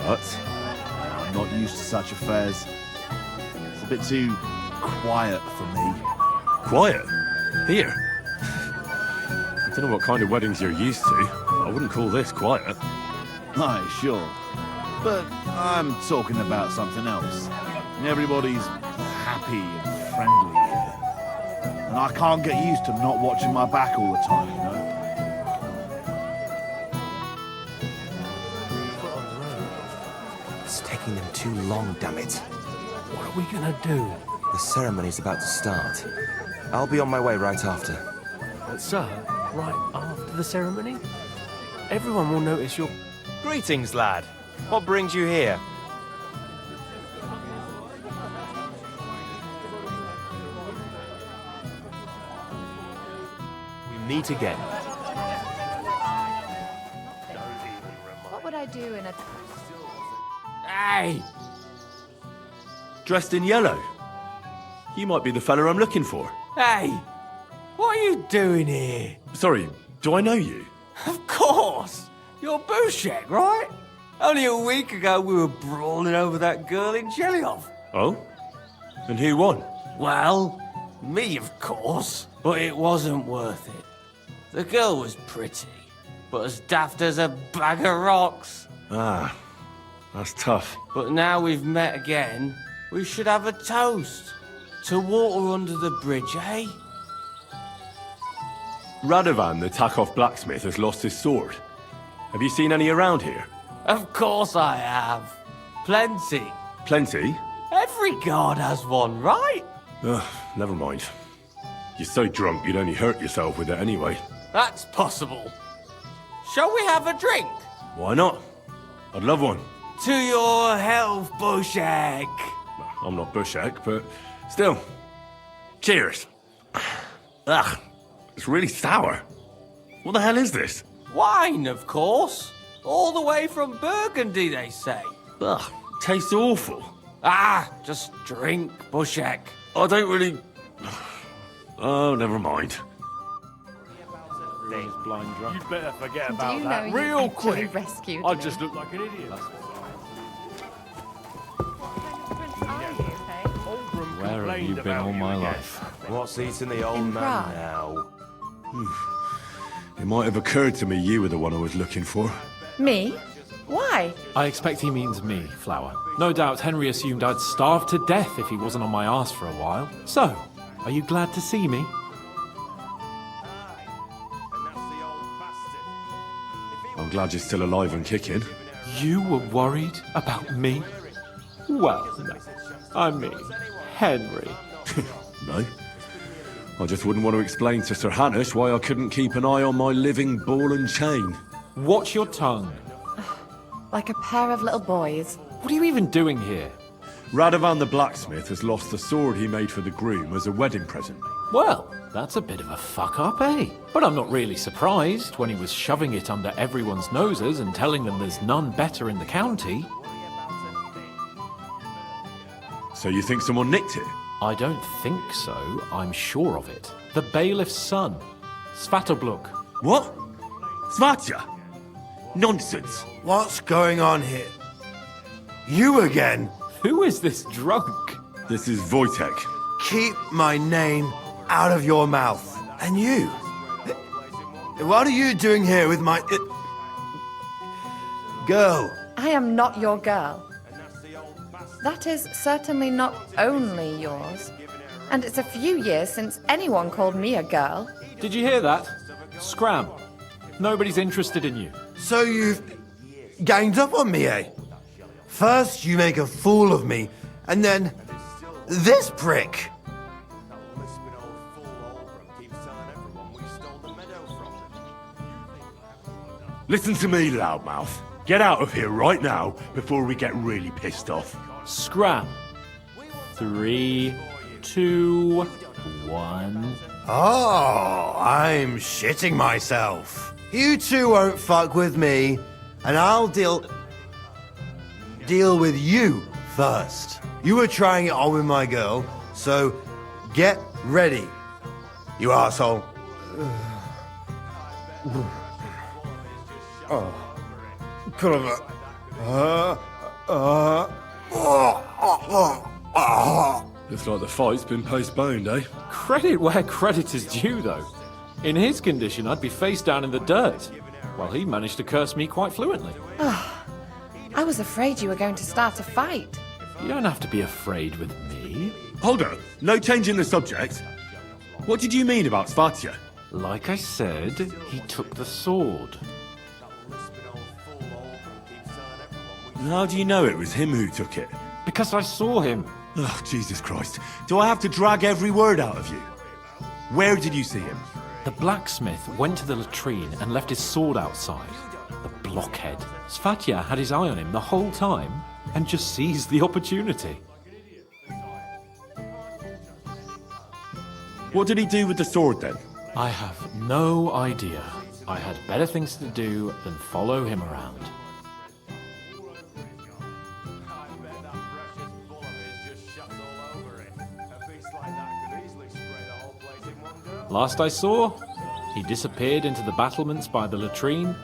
But I'm not used to such affairs. It's a bit too quiet for me. Quiet? Here? I don't know what kind of weddings you're used to. I wouldn't call this quiet. Aye, sure. But I'm talking about something else. Everybody's happy and friendly here. And I can't get used to not watching my back all the time, you know? It's taking them too long, damn it. What are we gonna do? The ceremony's about to start. I'll be on my way right after. Sir, right after the ceremony? Everyone will notice your... Greetings, lad. What brings you here? We meet again. What would I do in a... Hey! Dressed in yellow. You might be the fella I'm looking for. Hey! What are you doing here? Sorry, do I know you? Of course! You're Bushek, right? Only a week ago we were brawling over that girl in Jellyhoff. Oh? And who won? Well, me, of course. But it wasn't worth it. The girl was pretty, but as daft as a bag of rocks. Ah, that's tough. But now we've met again, we should have a toast. To water under the bridge, eh? Radovan, the Takov blacksmith, has lost his sword. Have you seen any around here? Of course I have. Plenty. Plenty? Every guard has one, right? Ugh, never mind. You're so drunk you'd only hurt yourself with it anyway. That's possible. Shall we have a drink? Why not? I'd love one. To your health, Bushek. I'm not Bushek, but still. Cheers. Ugh, it's really sour. What the hell is this? Wine, of course. All the way from Burgundy, they say. Ugh, tastes awful. Ah, just drink, Bushek. I don't really... Oh, never mind. Blind drunk. You'd better forget Do about you know that you real actually quick. rescued I me? just look like an idiot. Where have you been all my life? What's eating the old In man Prague. now? It might have occurred to me you were the one I was looking for. Me? Why? I expect he means me, Flower. No doubt Henry assumed I'd starve to death if he wasn't on my arse for a while. So, are you glad to see me? I'm glad you're still alive and kicking. You were worried about me? Well, no. I mean, Henry. No. I just wouldn't want to explain to Sir Hanush why I couldn't keep an eye on my living ball and chain. Watch your tongue. Like a pair of little boys. What are you even doing here? Radovan the blacksmith has lost the sword he made for the groom as a wedding present. Well, that's a bit of a fuck up, eh? But I'm not really surprised when he was shoving it under everyone's noses and telling them there's none better in the county. So you think someone nicked it? I don't think so. I'm sure of it. The bailiff's son, Svatobluk. What? Svatya? Nonsense. What's going on here? You again? Who is this drunk? This is Wojtek. Keep my name out of your mouth. And you? What are you doing here with my... girl? I am not your girl. That is certainly not only yours. And it's a few years since anyone called me a girl. Did you hear that? Scram. Nobody's interested in you. So you've ganged up on me, eh? First you make a fool of me, and then this prick. Listen to me, loudmouth. Get out of here right now before we get really pissed off. Scram. 3, 2, 1. Oh, I'm shitting myself. You two won't fuck with me, and I'll deal with you first. You were trying it on with my girl, so get ready, you asshole. Looks like the fight's been postponed, eh? Credit where credit is due, though. In his condition, I'd be face down in the dirt, while he managed to curse me quite fluently. I was afraid you were going to start a fight. You don't have to be afraid with me. Hold on, no change in the subject. What did you mean about Svatya? Like I said, he took the sword. How do you know it was him who took it? Because I saw him. Oh, Jesus Christ. Do I have to drag every word out of you? Where did you see him? The blacksmith went to the latrine and left his sword outside. The blockhead. Svatya had his eye on him the whole time and just seized the opportunity. What did he do with the sword then? I have no idea. I had better things to do than follow him around. Last I saw, he disappeared into the battlements by the latrine,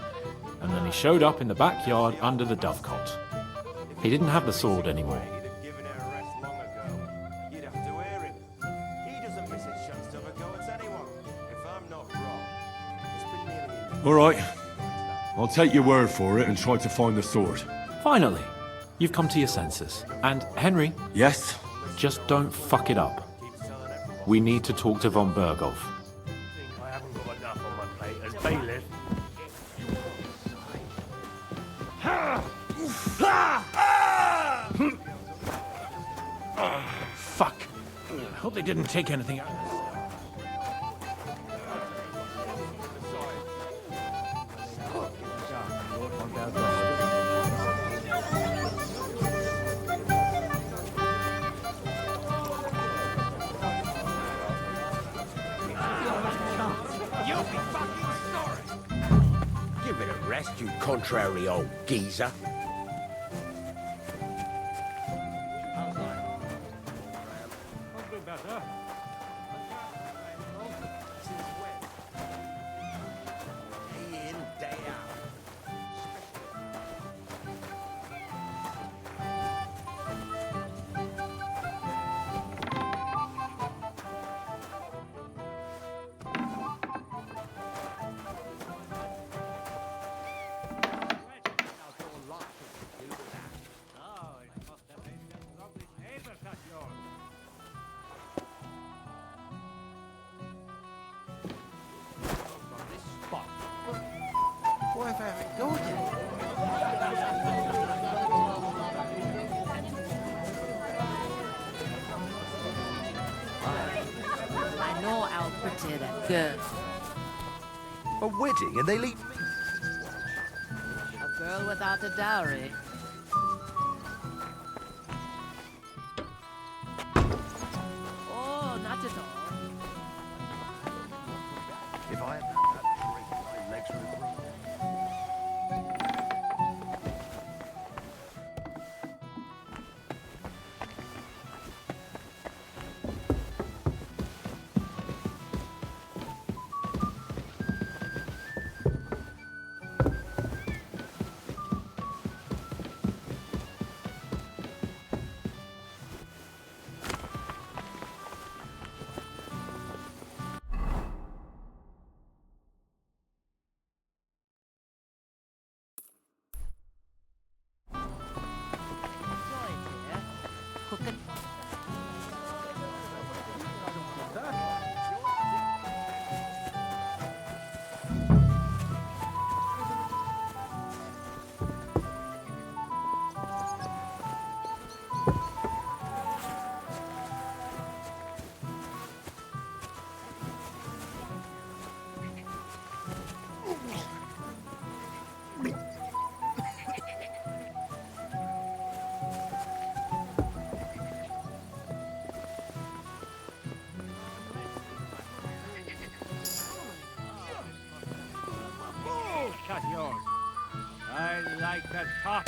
and then he showed up in the backyard under the dovecot. He didn't have the sword anymore. All right. I'll take your word for it and try to find the sword. Finally, you've come to your senses. And Henry, Yes? just don't fuck it up. We need to talk to von Berghoff. I haven't got enough on my plate as bailiff. Fuck. I hope they didn't take anything out. you contrary old geezer. Day in, day out. What have I got it? I know how pretty that girl. A wedding and they leave me? A girl without a dowry. Oh, not at all. If I hadn't had that drink, my legs would have broken. Oh, cut yours. I like that talk.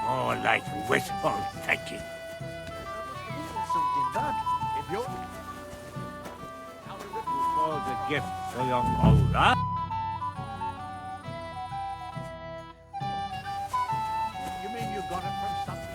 More like wishful thinking. Something bad. If you're... was a gift for young Oda. You mean you got it from something?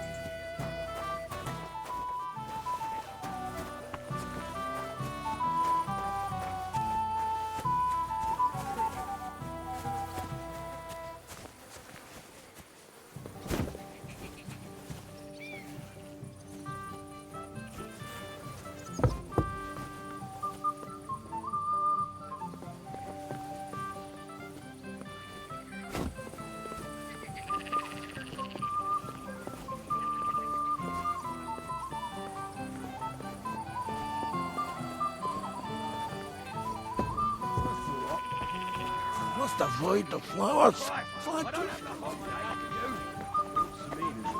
Must avoid the flowers.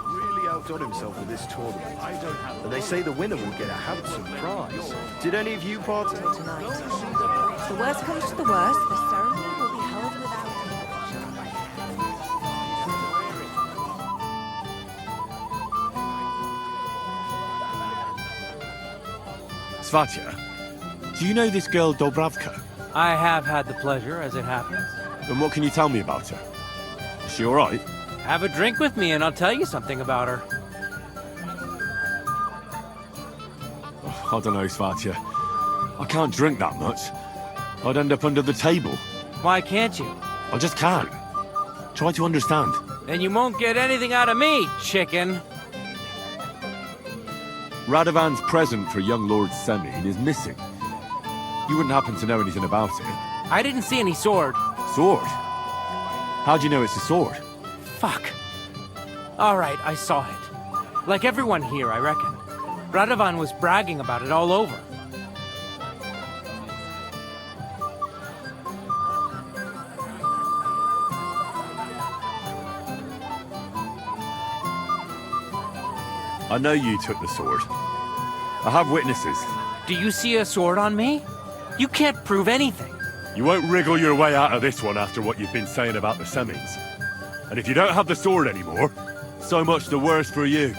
Really outdone himself with this tournament. And they say the winner will get a handsome prize. Did any of you partake tonight? If the worst comes to the worst, the ceremony will be held without Svatya, do you know this girl Dobravka? I have had the pleasure, as it happens. And what can you tell me about her? Is she alright? Have a drink with me and I'll tell you something about her. I don't know, Svatya. I can't drink that much. I'd end up under the table. Why can't you? I just can't. Try to understand. Then you won't get anything out of me, chicken. Radovan's present for young Lord Semyon is missing. You wouldn't happen to know anything about it? I didn't see any sword. Sword? How do you know it's a sword? Fuck. Alright, I saw it. Like everyone here, I reckon. Radovan was bragging about it all over. I know you took the sword. I have witnesses. Do you see a sword on me? You can't prove anything. You won't wriggle your way out of this one after what you've been saying about the Semins. And if you don't have the sword anymore, so much the worse for you.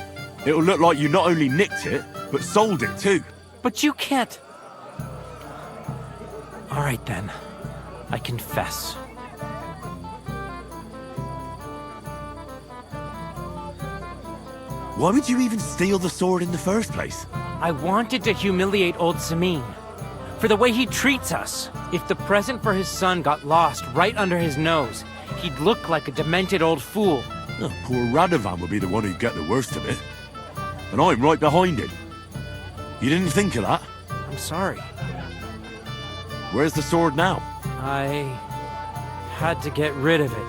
It'll look like you not only nicked it, but sold it too. But you can't. Alright then. I confess. Why would you even steal the sword in the first place? I wanted to humiliate old Samin. For the way he treats us. If the present for his son got lost right under his nose, he'd look like a demented old fool. Oh, poor Radovan would be the one who'd get the worst of it. And I'm right behind him. You didn't think of that? I'm sorry. Where's the sword now? I had to get rid of it.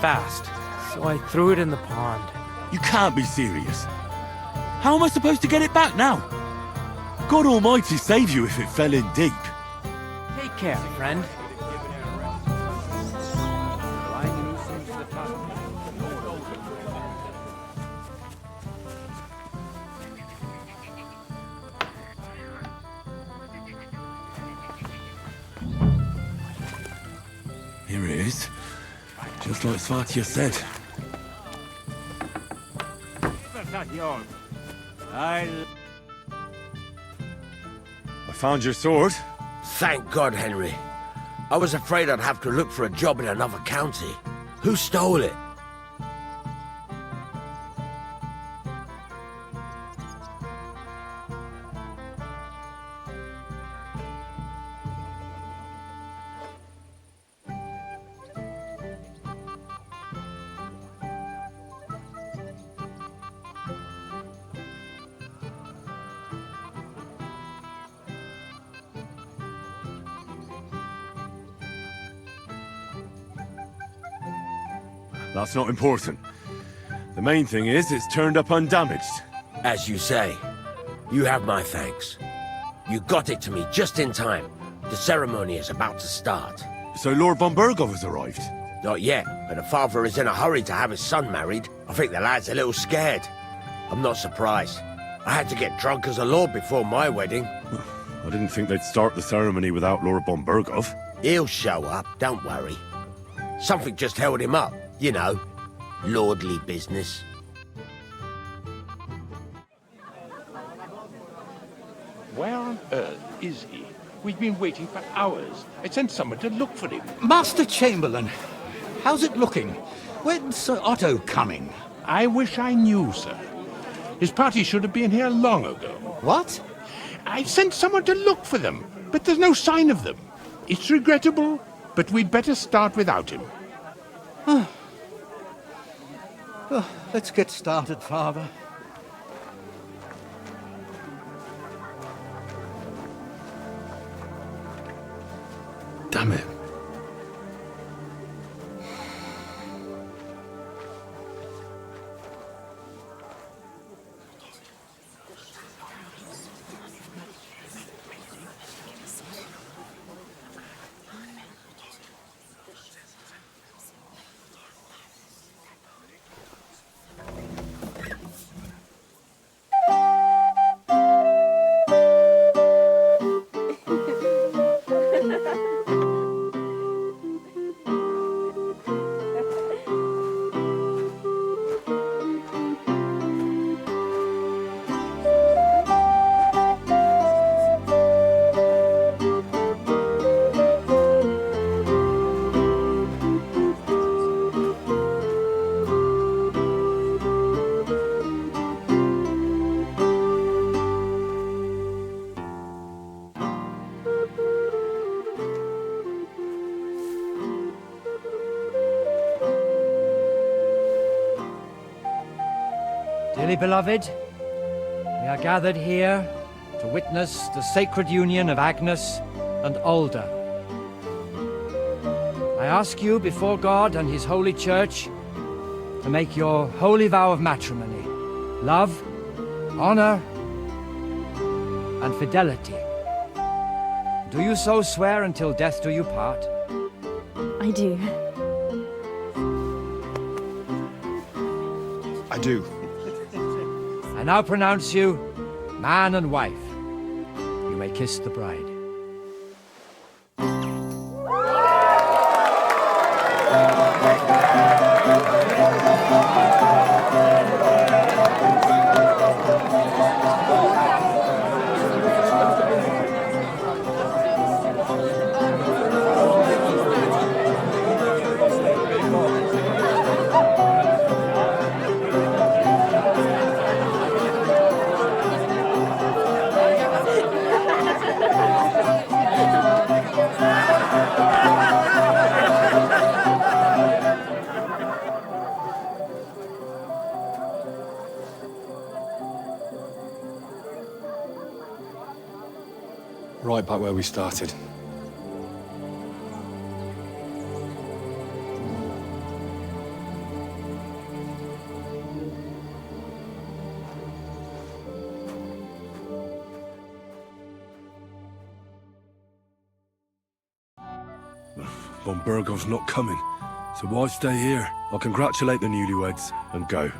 Fast. So I threw it in the pond. You can't be serious. How am I supposed to get it back now? God Almighty save you if it fell in deep. Take care, friend. Here it is. Just like Svatya said. I found your sword. Thank God, Henry. I was afraid I'd have to look for a job in another county. Who stole it? That's not important. The main thing is it's turned up undamaged. As you say, you have my thanks. You got it to me just in time. The ceremony is about to start. So Lord von Burgov has arrived? Not yet, but the father is in a hurry to have his son married. I think the lad's a little scared. I'm not surprised. I had to get drunk as a lord before my wedding. I didn't think they'd start the ceremony without Lord von Burgov. He'll show up, don't worry. Something just held him up, you know. Lordly business. Where on earth is he? We've been waiting for hours. I sent someone to look for him. Master Chamberlain, how's it looking? When's Sir Otto coming? I wish I knew, sir. His party should have been here long ago. What? I sent someone to look for them, but there's no sign of them. It's regrettable, but we'd better start without him. Let's get started, Father. Damn it. Dearly beloved, we are gathered here to witness the sacred union of Agnes and Alda. I ask you before God and His holy church to make your holy vow of matrimony, love, honor, and fidelity. Do you so swear until death do you part? I do. I do. I now pronounce you man and wife. You may kiss the bride. Right back where we started. Von Burgov's not coming, so why stay here? I'll congratulate the newlyweds and go.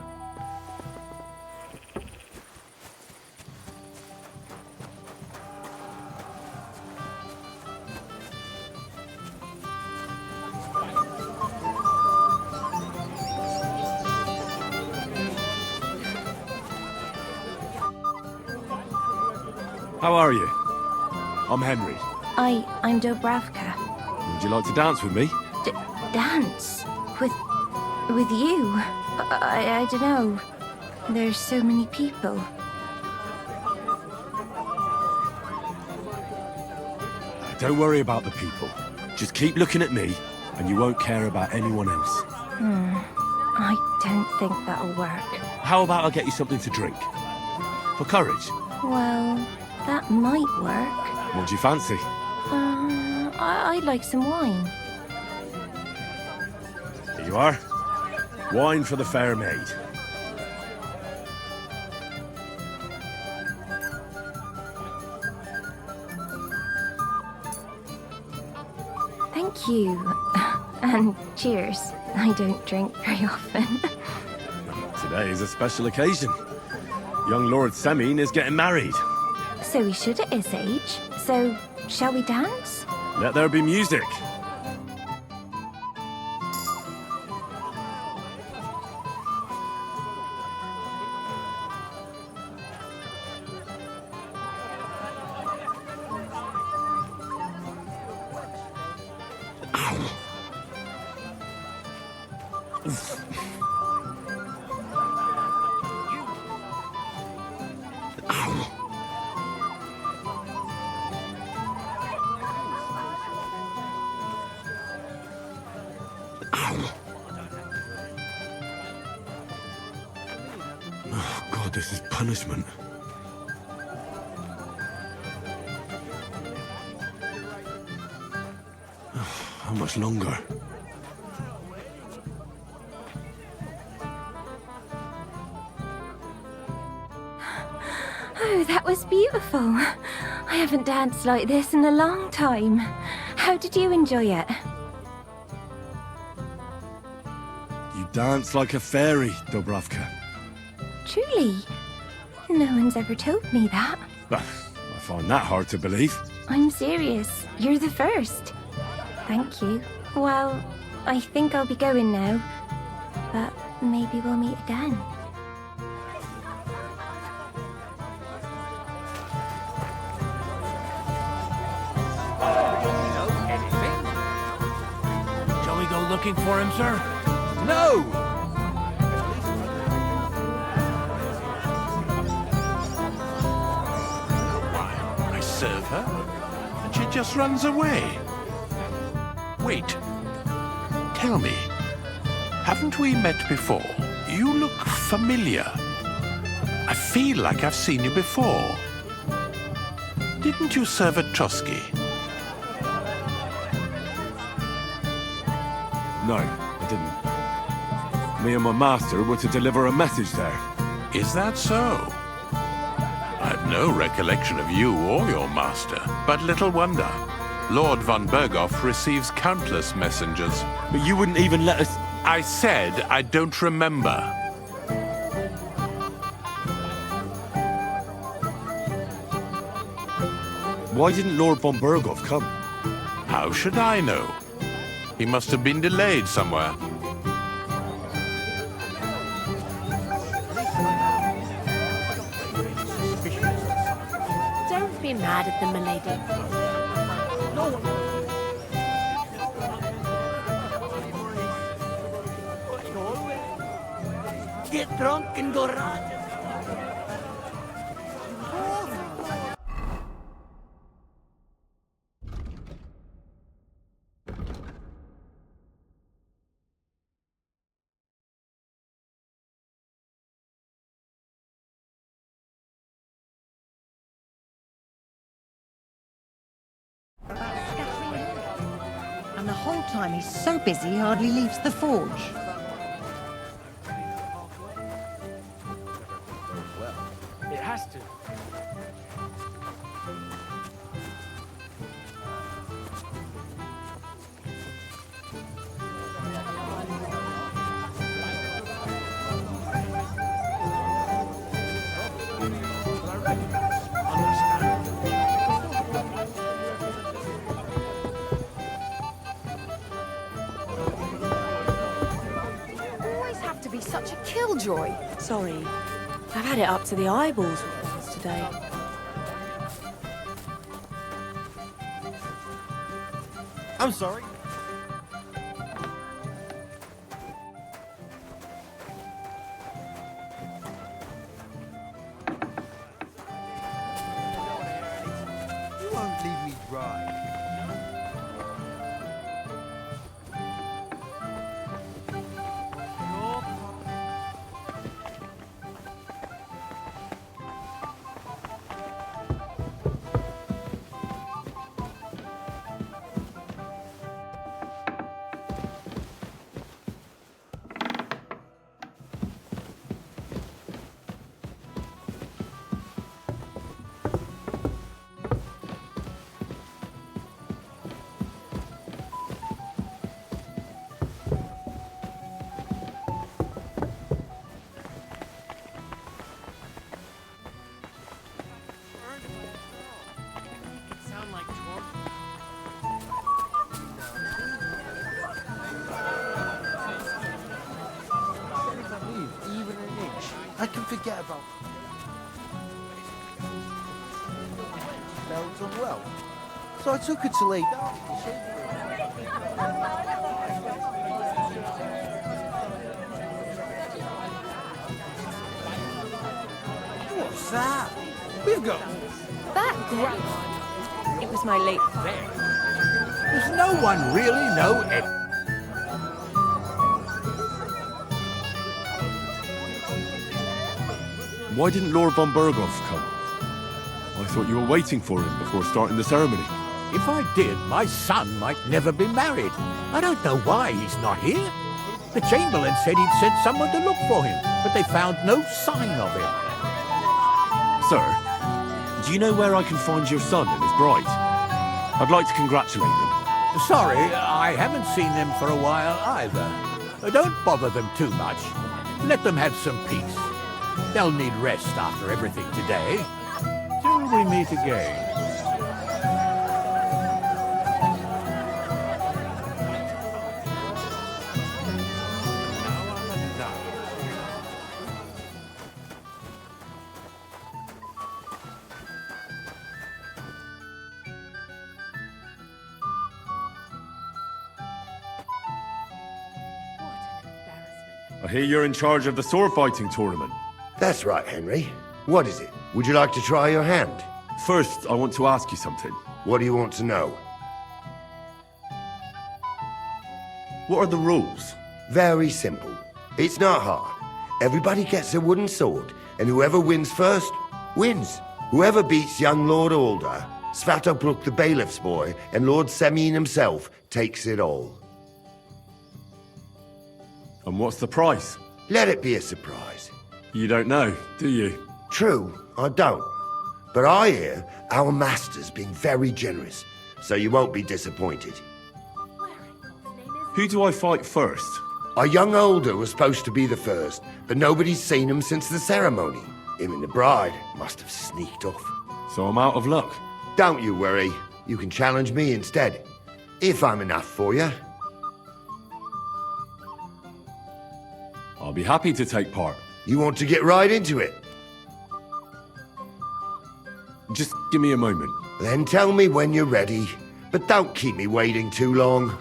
How are you? I'm Henry. I'm Dobravka. Would you like to dance with me? Dance? With you? I don't know. There's so many people. Don't worry about the people. Just keep looking at me, and you won't care about anyone else. I don't think that'll work. How about I get you something to drink? For courage? Well, that might work. What do you fancy? I'd like some wine. Here you are. Wine for the fair maid. Thank you. And cheers. I don't drink very often. Today is a special occasion. Young Lord Semine is getting married. So we should at his age. So, shall we dance? Let there be music. Oh, God, this is punishment. How much longer? Oh, that was beautiful. I haven't danced like this in a long time. How did you enjoy it? You dance like a fairy, Dubravka. Truly? No one's ever told me that. I find that hard to believe. I'm serious. You're the first. Thank you. Well, I think I'll be going now. But maybe we'll meet again. Shall we go looking for him, sir? No! I serve her, and she just runs away. Wait. Tell me, haven't we met before? You look familiar. I feel like I've seen you before. Didn't you serve at Trotsky? No, I didn't. Me and my master were to deliver a message there. Is that so? I've no recollection of you or your master, but little wonder. Lord von Berghoff receives countless messengers. But you wouldn't even let us... I said I don't remember. Why didn't Lord von Berghoff come? How should I know? He must have been delayed somewhere. Don't be mad at them, milady. Get drunk and go run. And the whole time he's so busy he hardly leaves the forge. It has to. Always have to be such a killjoy. Sorry. I've had it up to the eyeballs with things today. I'm sorry. You won't leave me dry. Sound like torture. If I move even an inch, I can forget about Mel's unwell. So I took her to lay down in the shade. What's that? We've got That grunt. It was my late friend. Does no one really know it? Why didn't Lord von Burgos come? I thought you were waiting for him before starting the ceremony. If I did, my son might never be married. I don't know why he's not here. The Chamberlain said he'd sent someone to look for him, but they found no sign of him. Sir, do you know where I can find your son and his bride? I'd like to congratulate them. Sorry, I haven't seen them for a while either. Don't bother them too much. Let them have some peace. They'll need rest after everything today. Till we meet again. I hear you're in charge of the sword fighting tournament. That's right, Henry. What is it? Would you like to try your hand? First, I want to ask you something. What do you want to know? What are the rules? Very simple. It's not hard. Everybody gets a wooden sword, and whoever wins first, wins. Whoever beats young Lord Alder, Svatopluk the bailiff's boy, and Lord Semyon himself takes it all. And what's the price? Let it be a surprise. You don't know, do you? True, I don't. But I hear our master's being very generous, so you won't be disappointed. Who do I fight first? Our young Alder was supposed to be the first, but nobody's seen him since the ceremony. Him and the bride must have sneaked off. So I'm out of luck. Don't you worry. You can challenge me instead. If I'm enough for you. I'll be happy to take part. You want to get right into it? Just give me a moment. Then tell me when you're ready, but don't keep me waiting too long.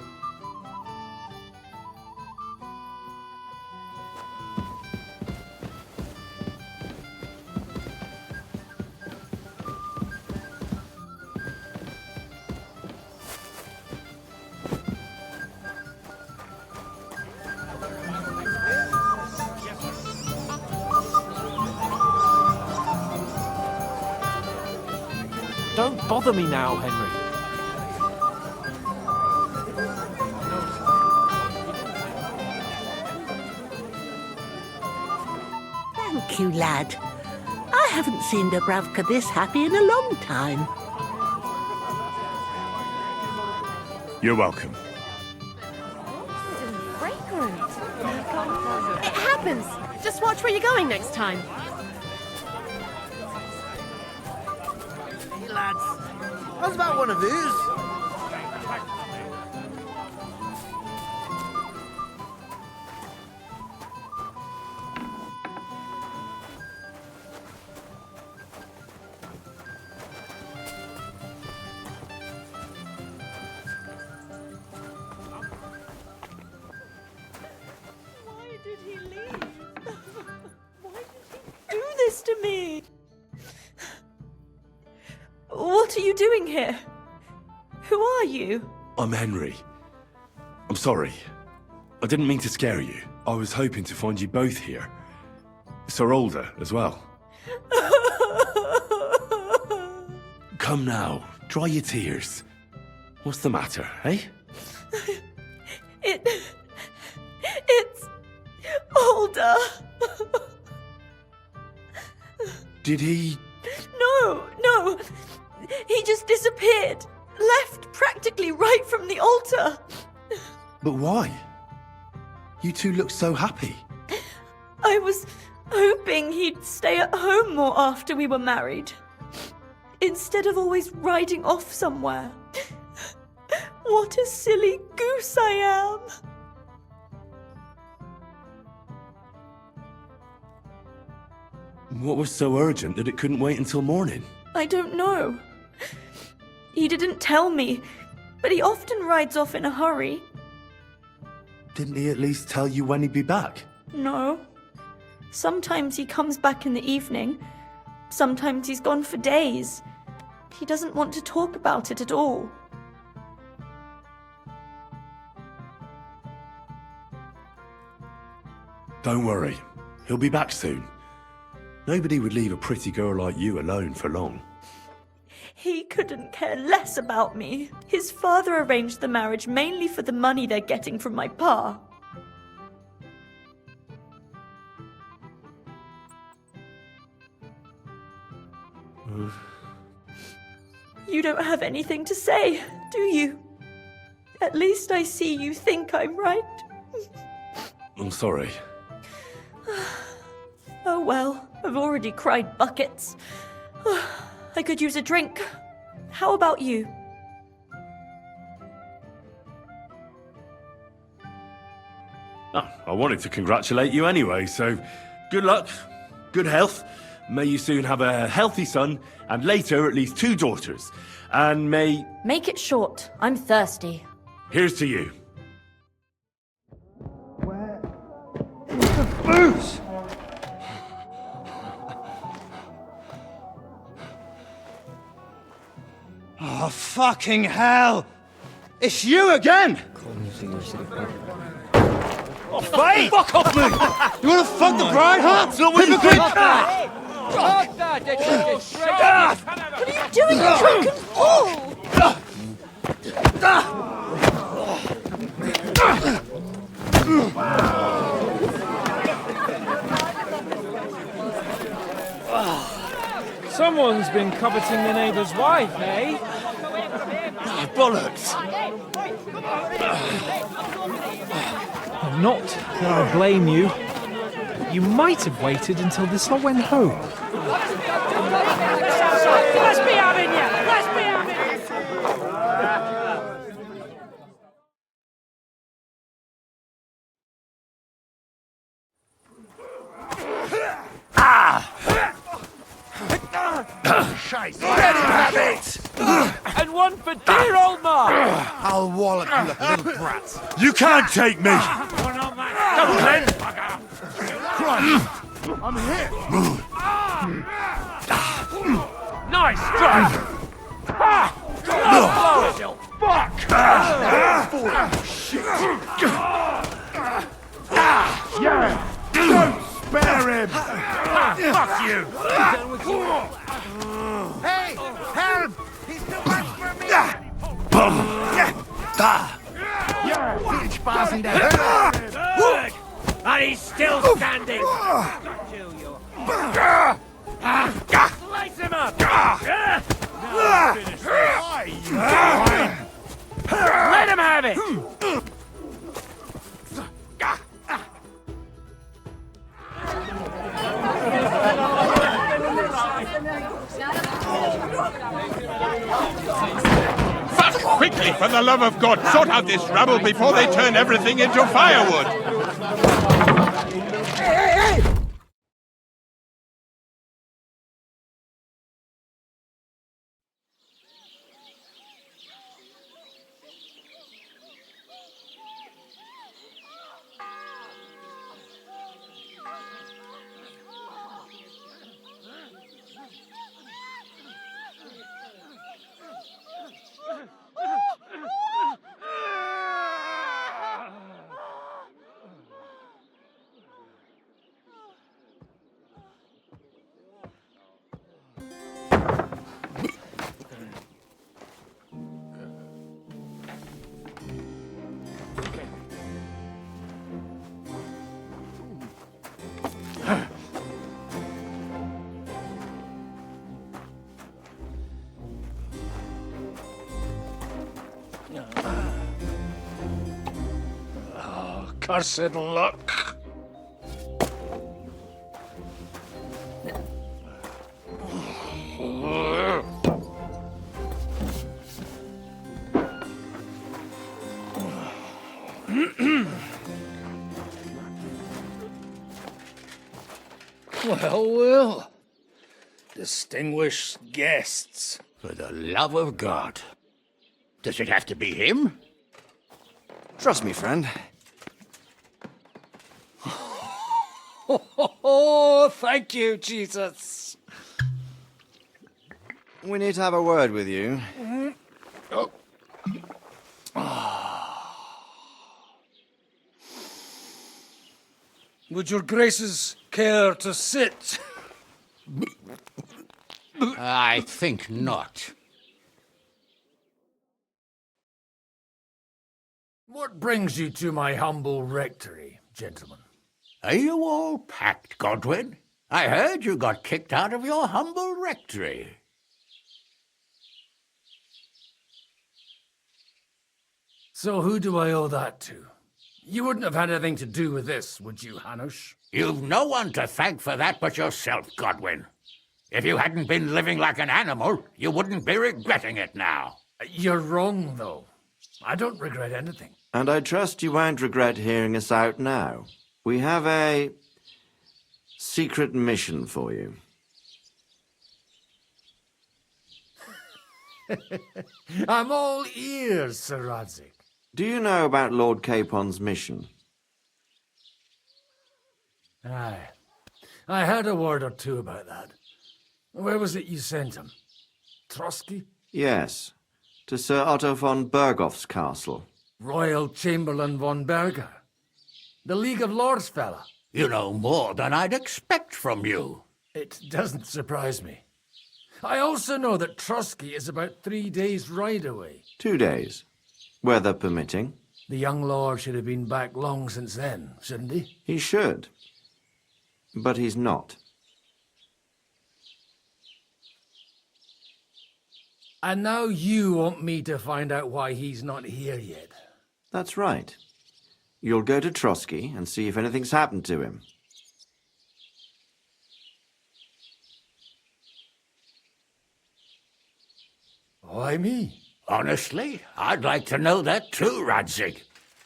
Don't bother me now, Henry. Thank you, lad. I haven't seen Dubravka this happy in a long time. You're welcome. Fragrant. It happens. Just watch where you're going next time. Hey, lads. How's about one of these? Why did he leave? Why did he do this to me? What are you doing here? Who are you? I'm Henry. I'm sorry. I didn't mean to scare you. I was hoping to find you both here. Sir Alder as well. Come now, dry your tears. What's the matter, eh? It's Alder. Did he... No. He just disappeared. Left practically right from the altar. But why? You two look so happy. I was hoping he'd stay at home more after we were married. Instead of always riding off somewhere. What a silly goose I am. What was so urgent that it couldn't wait until morning? I don't know. He didn't tell me, but he often rides off in a hurry. Didn't he at least tell you when he'd be back? No. Sometimes he comes back in the evening. Sometimes he's gone for days. He doesn't want to talk about it at all. Don't worry. He'll be back soon. Nobody would leave a pretty girl like you alone for long. He couldn't care less about me. His father arranged the marriage mainly for the money they're getting from my pa. You don't have anything to say, do you? At least I see you think I'm right. I'm sorry. Oh well, I've already cried buckets. I could use a drink. How about you? Oh, I wanted to congratulate you anyway, so good luck, good health. May you soon have a healthy son, and later at least 2 daughters. And may... Make it short. I'm thirsty. Here's to you. Booze! Oh, fucking hell! It's you again! Oh, Hey! fuck off me! You wanna fuck the bride, huh? It's not what you think! What are you doing, you drunken fool? Someone's been coveting the neighbour's wife, eh? Bollocks! Not that I blame you. You might have waited until this lot went home. Let's be having you! Let's be having you! Scheiße! Let him have it! And one for dear old Mark! I'll wallop you like a little brat. You can't take me! Come on, Glenn! Christ! I'm hit! Nice strike! Fuck! Shit! Yeah! Don't spare him! Fuck you! Hey! Help! He's too much for me! Viel Spaß in der Hölle! And he's still standing! Slice him up! Let him have it! Quickly, for the love of God, sort out this rabble before they turn everything into firewood! Hey! Cursed luck. Well. Distinguished guests. For the love of God. Does it have to be him? Trust me, friend. Oh, thank you, Jesus. We need to have a word with you. Oh. Would your graces care to sit? I think not. What brings you to my humble rectory, gentlemen? Are you all packed, Godwin? I heard you got kicked out of your humble rectory. So who do I owe that to? You wouldn't have had anything to do with this, would you, Hanush? You've no one to thank for that but yourself, Godwin. If you hadn't been living like an animal, you wouldn't be regretting it now. You're wrong, though. I don't regret anything. And I trust you won't regret hearing us out now. We have a secret mission for you. I'm all ears, Sir Radzik. Do you know about Lord Capon's mission? Aye. I heard a word or two about that. Where was it you sent him? Trotsky? Yes, to Sir Otto von Bergoff's castle. Royal Chamberlain von Berger. The League of Lords fella. You know more than I'd expect from you. It doesn't surprise me. I also know that Trotsky is about 3 days' ride away. 2 days, weather permitting. The young lord should have been back long since then, shouldn't he? He should. But he's not. And now you want me to find out why he's not here yet. That's right. You'll go to Trotsky and see if anything's happened to him. Why me? Honestly, I'd like to know that too, Radzik.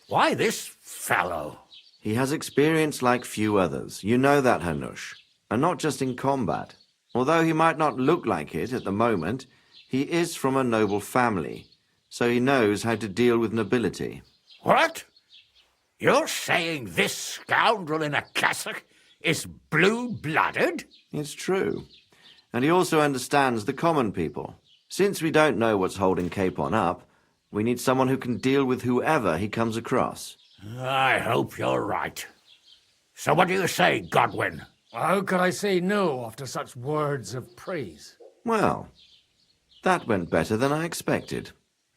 Why this fellow? He has experience like few others. You know that, Hanush. And not just in combat. Although he might not look like it at the moment, he is from a noble family, so he knows how to deal with nobility. What? You're saying this scoundrel in a cassock is blue-blooded? It's true. And he also understands the common people. Since we don't know what's holding Capon up, we need someone who can deal with whoever he comes across. I hope you're right. So what do you say, Godwin? How could I say no after such words of praise? Well, that went better than I expected.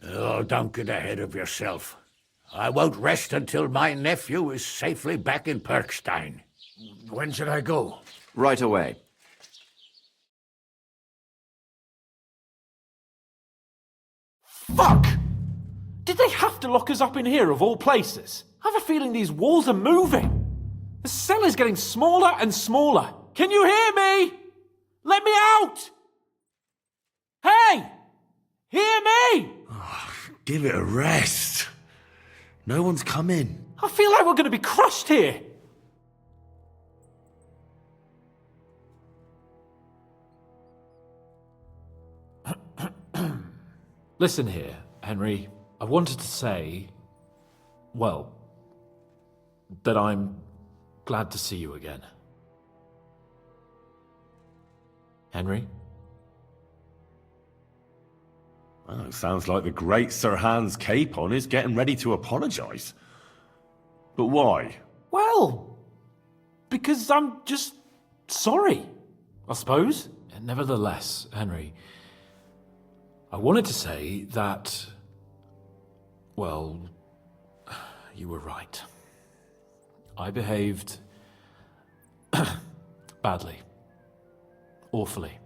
Oh, don't get ahead of yourself. I won't rest until my nephew is safely back in Perkstein. When should I go? Right away. Fuck! Did they have to lock us up in here of all places? I have a feeling these walls are moving. The cell is getting smaller and smaller. Can you hear me? Let me out! Hey! Hear me! Give it a rest. No one's coming. I feel like we're going to be crushed here. Listen here, Henry. I wanted to say, well, that I'm glad to see you again. Henry? Oh, it sounds like the great Sir Hans Capon is getting ready to apologise. But why? Well, because I'm just sorry, I suppose. Nevertheless, Henry, I wanted to say that, well, you were right. I behaved badly. Awfully.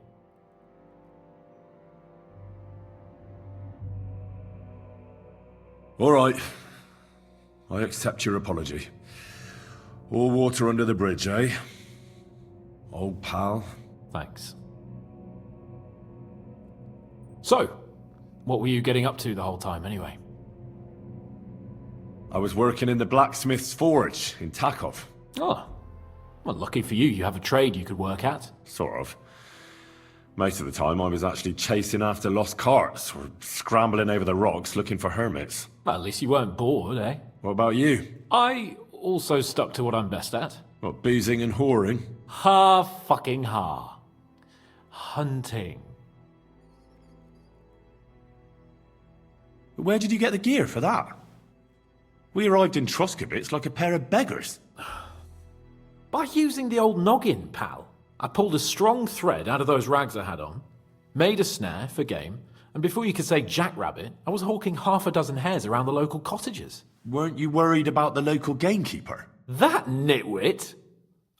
All right. I accept your apology. All water under the bridge, eh? Old pal. Thanks. So, what were you getting up to the whole time, anyway? I was working in the blacksmith's forge in Takov. Oh. Well, lucky for you, you have a trade you could work at. Sort of. Most of the time I was actually chasing after lost carts or scrambling over the rocks looking for hermits. Well, at least you weren't bored, eh? What about you? I also stuck to what I'm best at. What, boozing and whoring? Ha-fucking-ha. Hunting. Where did you get the gear for that? We arrived in Troskowitz like a pair of beggars. By using the old noggin, pal. I pulled a strong thread out of those rags I had on, made a snare for game, and before you could say jackrabbit, I was hawking half a dozen hares around the local cottages. Weren't you worried about the local gamekeeper? That nitwit!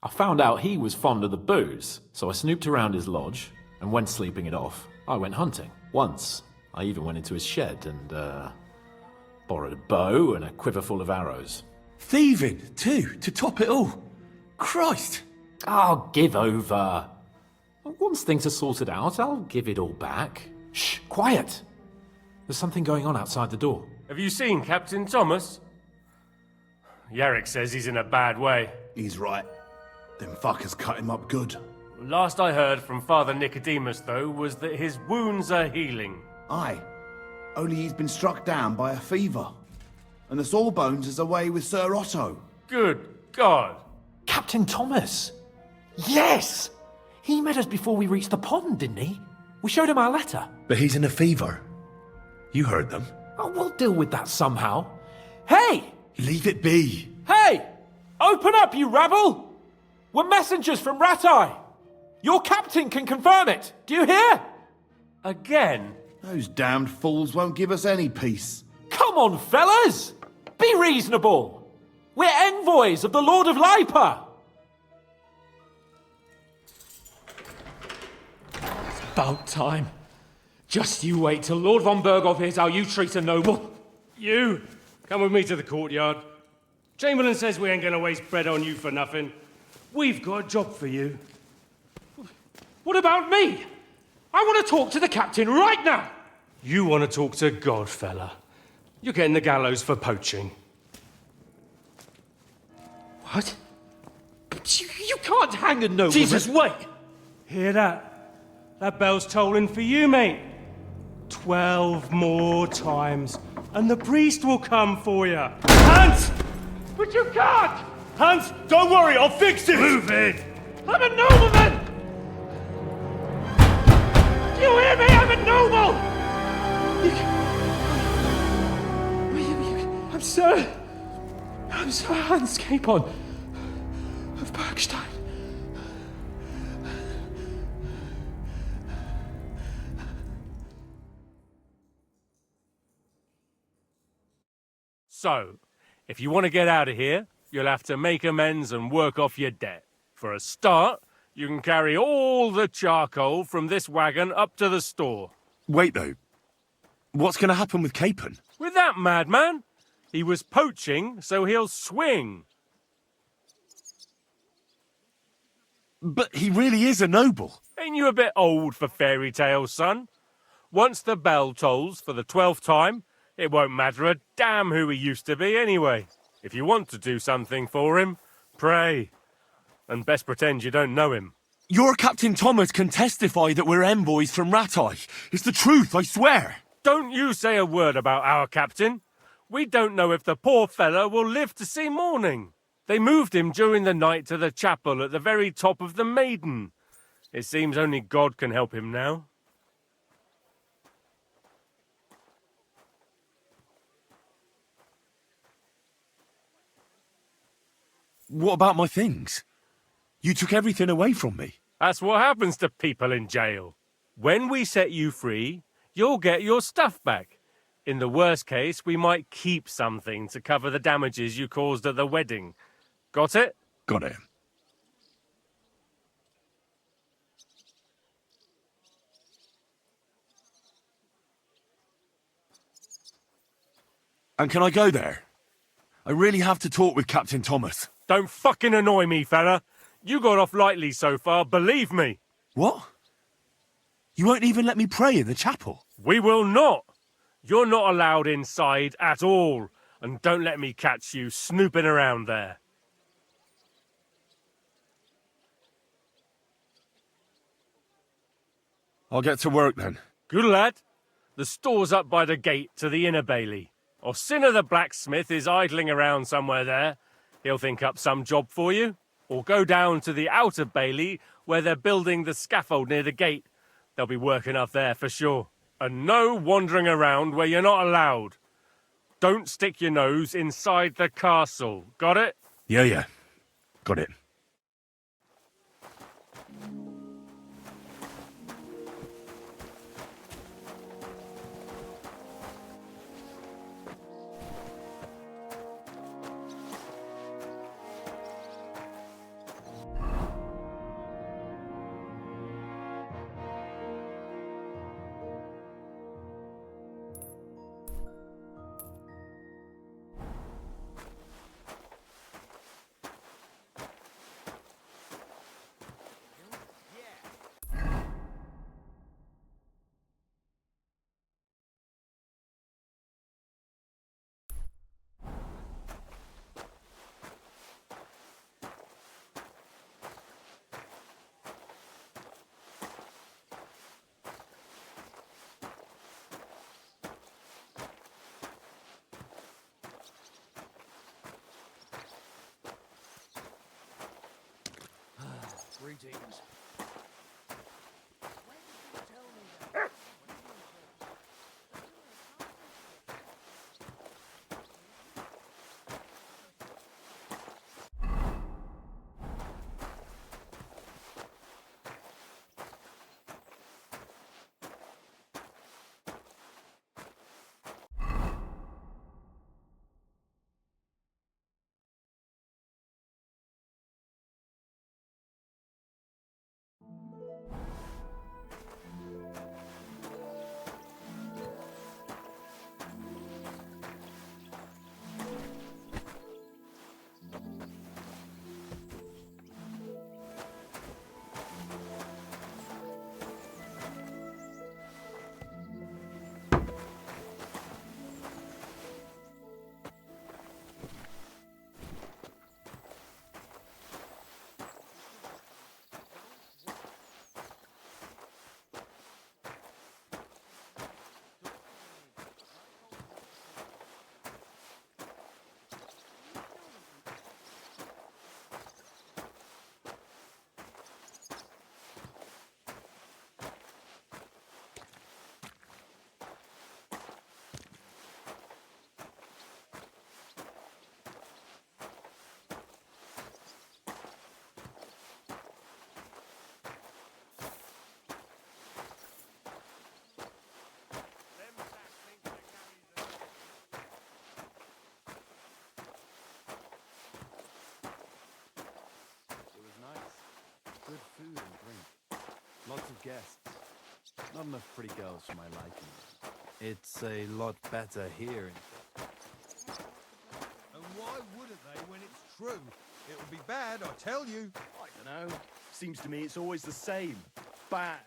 I found out he was fond of the booze, so I snooped around his lodge, and when sleeping it off, I went hunting. Once, I even went into his shed and, borrowed a bow and a quiver full of arrows. Thieving, too, to top it all. Christ! Oh, give over. Once things are sorted out, I'll give it all back. Shh, quiet! There's something going on outside the door. Have you seen Captain Thomas? Yarrick says he's in a bad way. He's right. Them fuckers cut him up good. Last I heard from Father Nicodemus, though, was that his wounds are healing. Aye. Only he's been struck down by a fever. And the Sawbones is away with Sir Otto. Good God. Captain Thomas! Yes! He met us before we reached the pond, didn't he? We showed him our letter. But he's in a fever. You heard them. Oh, we'll deal with that somehow. Hey! Leave it be. Hey! Open up, you rabble! We're messengers from Ratai. Your captain can confirm it. Do you hear? Again? Those damned fools won't give us any peace. Come on, fellas! Be reasonable. We're envoys of the Lord of Lipa. It's about time. Just you wait till Lord von Berghoff hears how you treat a noble. You, come with me to the courtyard. Chamberlain says we ain't gonna waste bread on you for nothing. We've got a job for you. What about me? I want to talk to the captain right now. You want to talk to God, fella. You're getting the gallows for poaching. What? But you can't hang a nobleman. Jesus, wait! Hear that? That bell's tolling for you, mate. 12 more times, and the priest will come for you. Hans! But you can't! Hans, don't worry, I'll fix it! Move in! I'm a nobleman! Do you hear me? I'm a noble! I'm Sir Hans Capon of Bergstein. So, if you want to get out of here, you'll have to make amends and work off your debt. For a start, you can carry all the charcoal from this wagon up to the store. Wait, though. What's going to happen with Capon? With that madman? He was poaching, so he'll swing. But he really is a noble. Ain't you a bit old for fairy tales, son? Once the bell tolls for the 12th time, it won't matter a damn who he used to be anyway. If you want to do something for him, pray. And best pretend you don't know him. Your Captain Thomas can testify that we're envoys from Ratai. It's the truth, I swear. Don't you say a word about our captain. We don't know if the poor fellow will live to see morning. They moved him during the night to the chapel at the very top of the Maiden. It seems only God can help him now. What about my things? You took everything away from me. That's what happens to people in jail. When we set you free, you'll get your stuff back. In the worst case, we might keep something to cover the damages you caused at the wedding. Got it? Got it. And can I go there? I really have to talk with Captain Thomas. Don't fucking annoy me, fella. You got off lightly so far, believe me. What? You won't even let me pray in the chapel? We will not. You're not allowed inside at all. And don't let me catch you snooping around there. I'll get to work then. Good lad. The store's up by the gate to the inner bailey. Orsina the blacksmith is idling around somewhere there. He'll think up some job for you. Or go down to the outer bailey where they're building the scaffold near the gate. They'll be working up there for sure. And no wandering around where you're not allowed. Don't stick your nose inside the castle. Got it? Yeah. Got it. Greetings. Good food and drink. Lots of guests. Not enough pretty girls for my liking. It's a lot better here. And why wouldn't they when it's true? It would be bad, I tell you. I don't know. Seems to me it's always the same. Bad.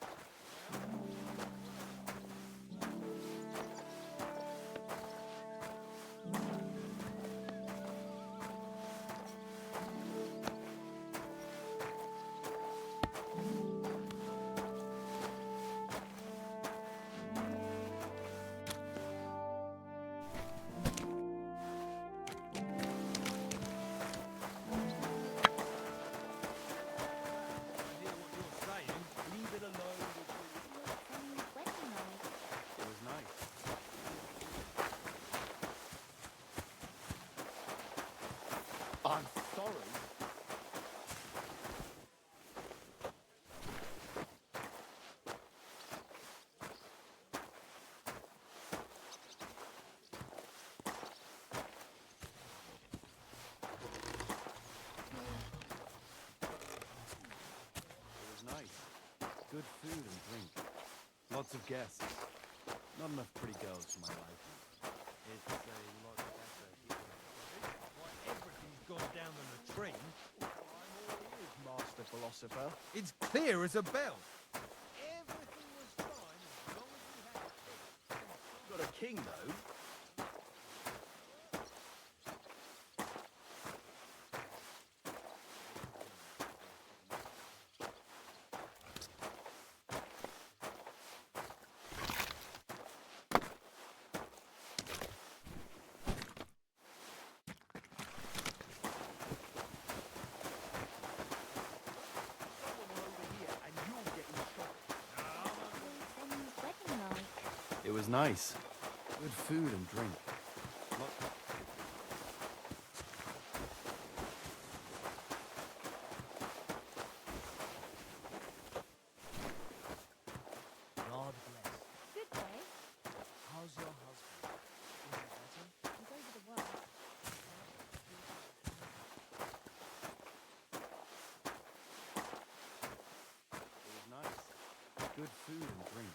I'm sorry. It was nice. Good food and drink. Lots of guests. Not enough pretty girls for my liking. It's a lot better here. Everything's gone down in a tree. I'm all ears, Master Philosopher. It's clear as a bell. Everything was fine as long as we had a king. Got a king, though. It was nice. Good food and drink. God bless. Good day. How's your husband? Is he better? He's over the world. It was nice. Good food and drink.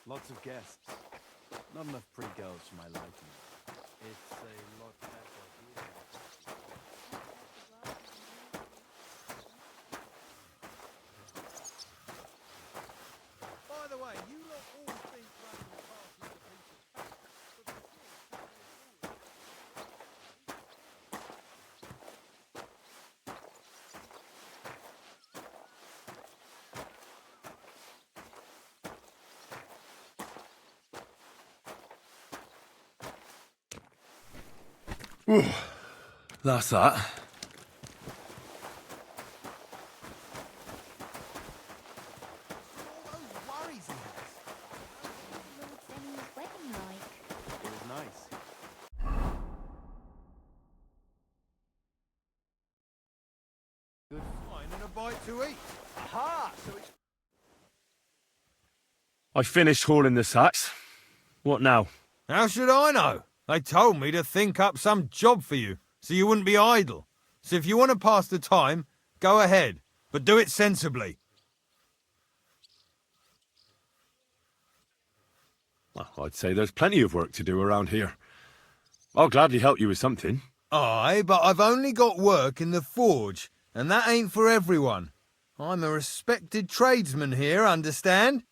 Lots of guests. Not enough pretty girls for my liking. It's a lot better here. By the way, you lot all think running the party is a piece of cake, but before That's that. Good wine and a bite to eat. Aha! So it's I finished hauling the sacks. What now? How should I know? They told me to think up some job for you, so you wouldn't be idle. So if you want to pass the time, go ahead, but do it sensibly. Well, I'd say there's plenty of work to do around here. I'll gladly help you with something. Aye, but I've only got work in the forge, and that ain't for everyone. I'm a respected tradesman here, understand?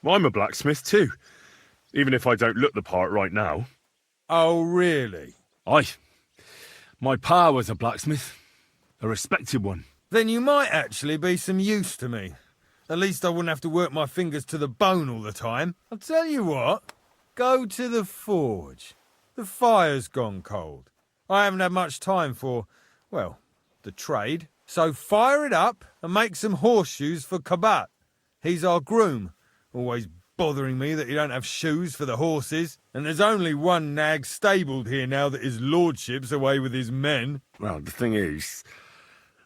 I'm a blacksmith too, even if I don't look the part right now. Oh, really? Aye. My pa was a blacksmith. A respected one. Then you might actually be some use to me. At least I wouldn't have to work my fingers to the bone all the time. I'll tell you what. Go to the forge. The fire's gone cold. I haven't had much time for, well, the trade. So fire it up and make some horseshoes for Kabat. He's our groom. Always bothering me that you don't have shoes for the horses. And there's only one nag stabled here now that his lordship's away with his men. Well, the thing is,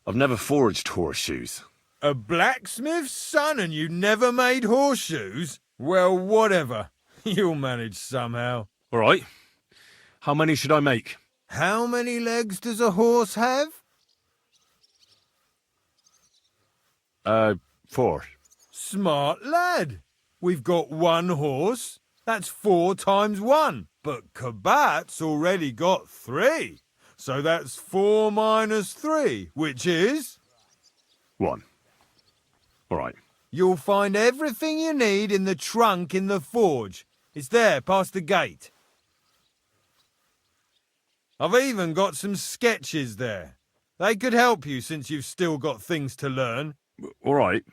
I've never forged horseshoes. A blacksmith's son and you never made horseshoes? Well, whatever. You'll manage somehow. All right. How many should I make? How many legs does a horse have? 4. Smart lad. We've got 1 horse. That's 4 times 1. But Kabat's already got 3. So that's 4 minus 3, which is... 1. All right. You'll find everything you need in the trunk in the forge. It's there, past the gate. I've even got some sketches there. They could help you since you've still got things to learn. All right,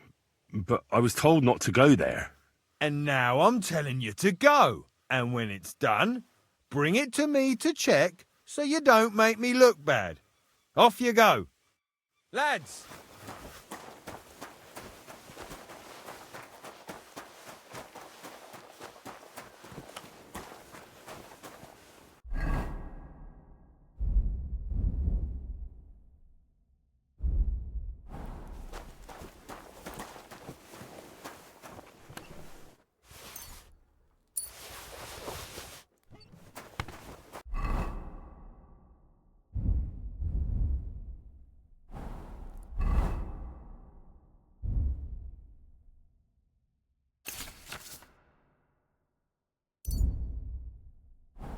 but I was told not to go there. And now I'm telling you to go. And when it's done, bring it to me to check so you don't make me look bad. Off you go. Lads!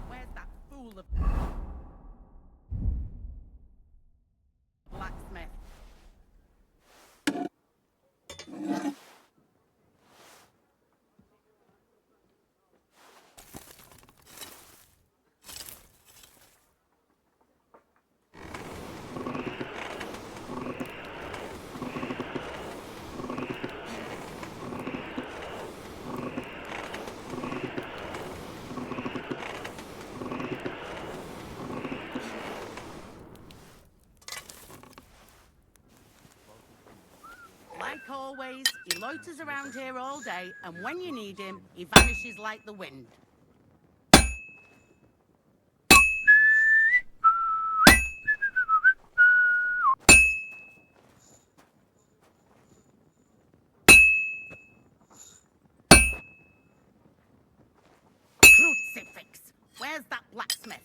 Where's that fool of blacksmith? Like always, he loiters around here all day, and when you need him, he vanishes like the wind. Crucifix! Where's that blacksmith?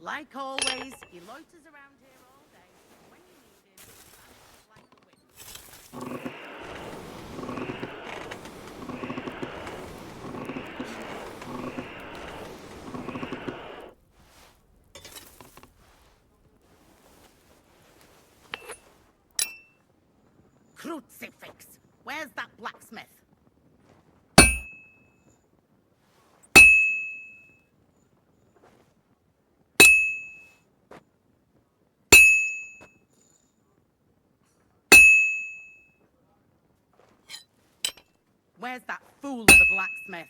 Like always, he loiters around here all day. When you need him, he vanishes like the wind. Crucifix! Where's that blacksmith? Where's that fool of a blacksmith?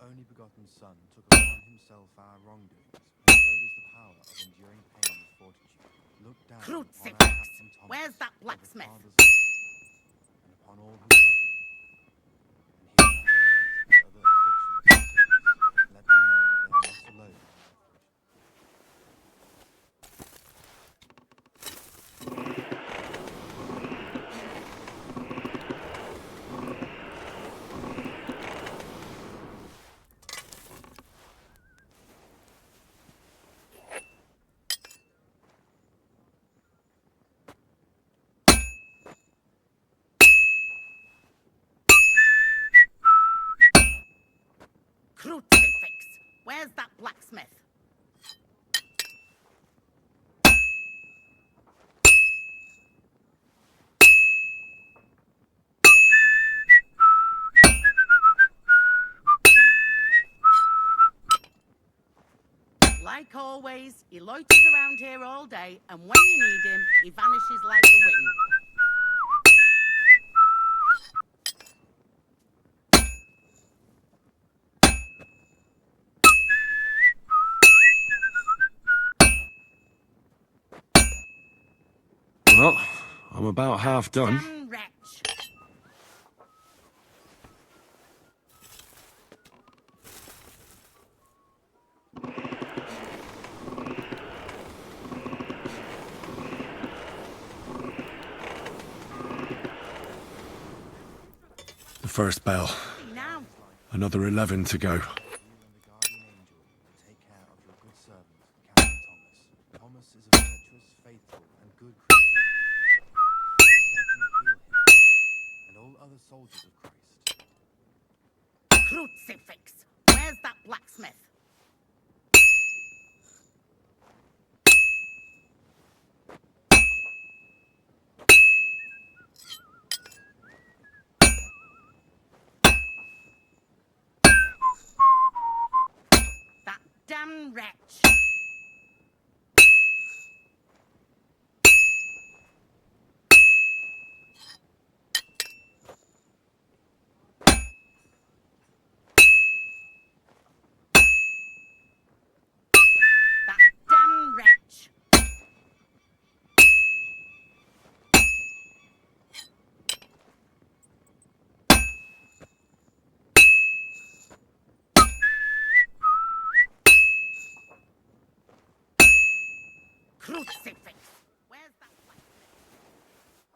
only begotten Son took upon himself our wrongdoings, and showed us the power of enduring pain with fortitude. Look down upon our Crucifix! Captain Thomas, Where's that of the blacksmith? Father's love, and upon all who suffer, and heal their pains and other afflictions and sickness. Let them know that they are not alone in their affliction. Crucifix! Where's that blacksmith? Like always, he loiters around here all day, and when you need him, he vanishes like the wind. Well, I'm about half done. Damn wretch! The first bell. Now, Another 11 to go. You and the guardian angel will take care of your good servant, Captain Thomas. Thomas is a virtuous, faithful, and good Christian. They can heal him, and all other soldiers of Christ. crucifix! Where's that blacksmith? That damn wretch! That damn wretch! Crucifix! Where's that blacksmith?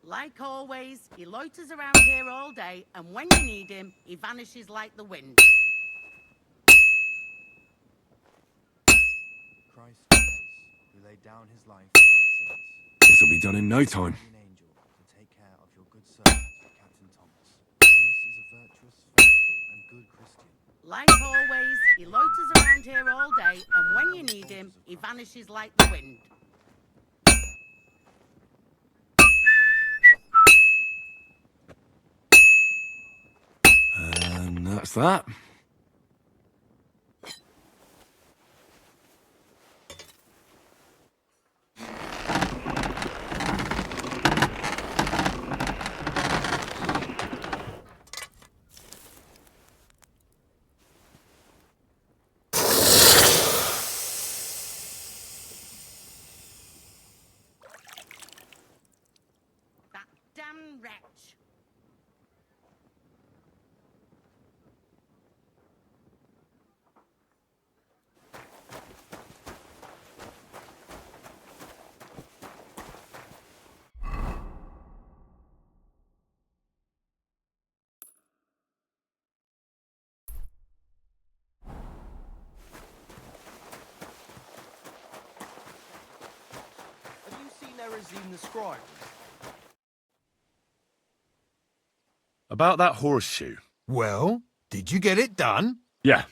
Like always, he loiters around here all day, and when you need him, he vanishes like the wind. Christ Jesus, who laid down his life for our sins. This'll be done in no time. Guardian angel to take care of your good servant, Captain Thomas. Thomas is a virtuous, faithful, and good Christian. Like always, he loiters around here all day, and when you need him, he vanishes like the wind. And that's that. That damn wretch! Have you seen Erazim the scribe? About that horseshoe. Well, did you get it done? Yeah.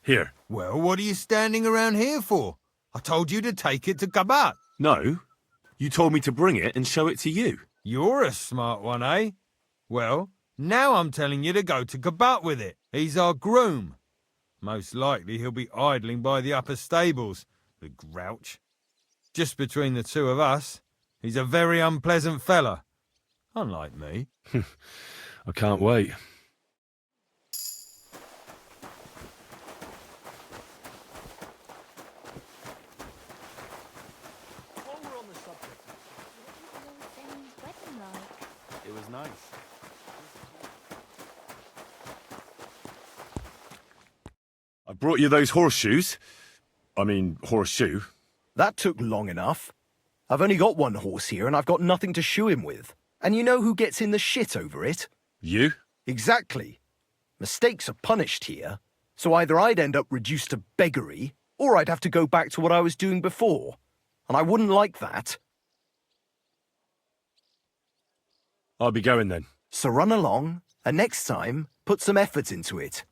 Here. Well, what are you standing around here for? I told you to take it to Gabat. No. You told me to bring it and show it to you. You're a smart one, eh? Well, now I'm telling you to go to Gabat with it. He's our groom. Most likely he'll be idling by the upper stables, the grouch. Just between the two of us, he's a very unpleasant fella. Unlike me. I can't wait. While we're on the subject, what was Lord Denny's wedding like? It was nice. I brought you those horseshoes. I mean, horseshoe. That took long enough. I've only got one horse here and I've got nothing to shoe him with. And you know who gets in the shit over it? You? Exactly. Mistakes are punished here, so either I'd end up reduced to beggary, or I'd have to go back to what I was doing before. And I wouldn't like that. I'll be going then. So run along, and next time, put some effort into it.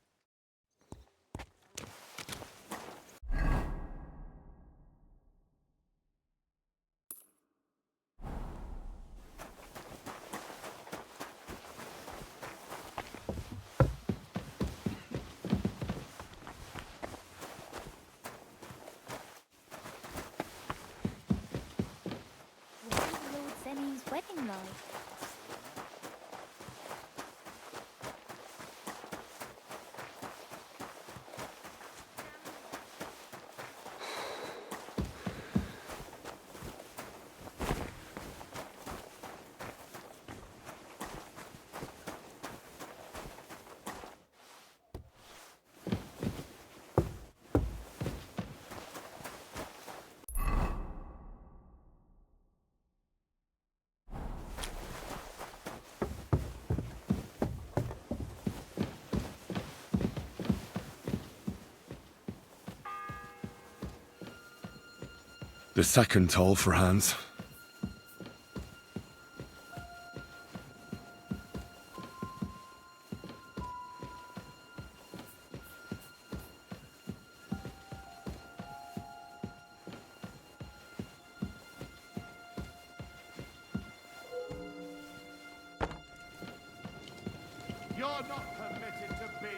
What was Lord Denny's wedding like? The second toll for Hans. You're not permitted to be.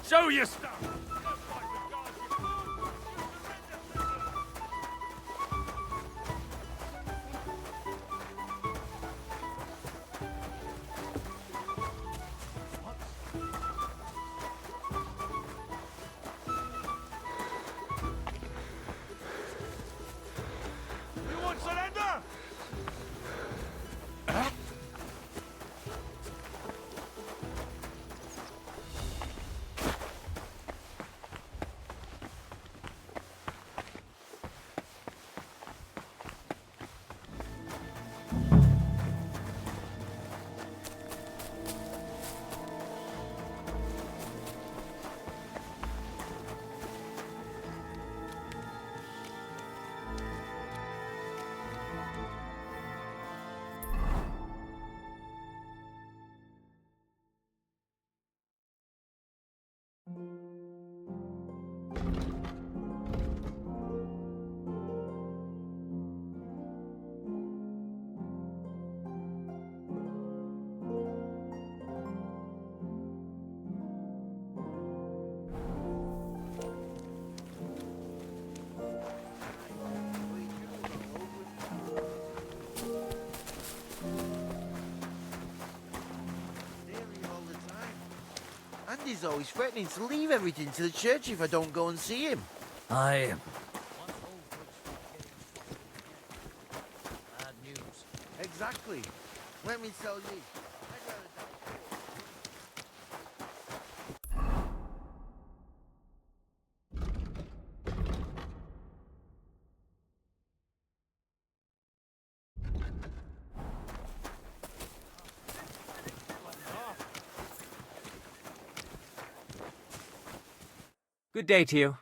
Show your stuff! You won't surrender? Daddy's always threatening to leave everything to the church if I don't go and see him. I... Bad news. Exactly. Let me tell you. I'd rather die. Good day to you.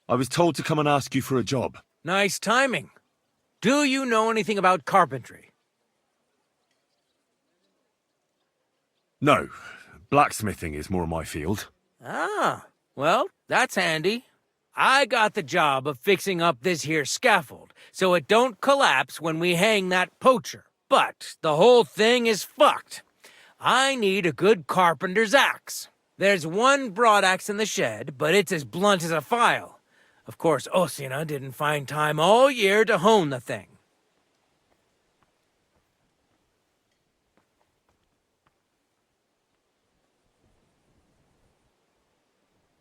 I was told to come and ask you for a job. Nice timing. Do you know anything about carpentry? No, blacksmithing is more my field. Ah, well, that's handy. I got the job of fixing up this here scaffold, so it don't collapse when we hang that poacher. But the whole thing is fucked. I need a good carpenter's axe. There's one broadaxe in the shed, but it's as blunt as a file. Of course, Osina didn't find time all year to hone the thing.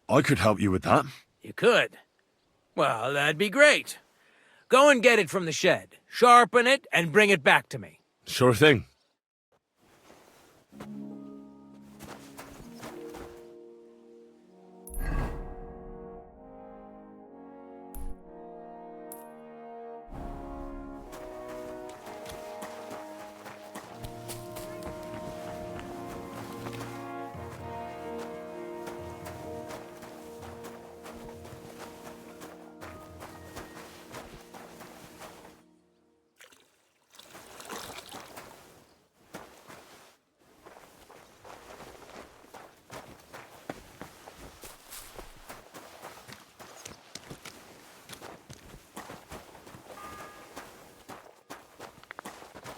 I could help you with that. You could. Well, that'd be great. Go and get it from the shed, sharpen it, and bring it back to me. Sure thing.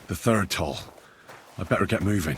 The third toll. I better get moving.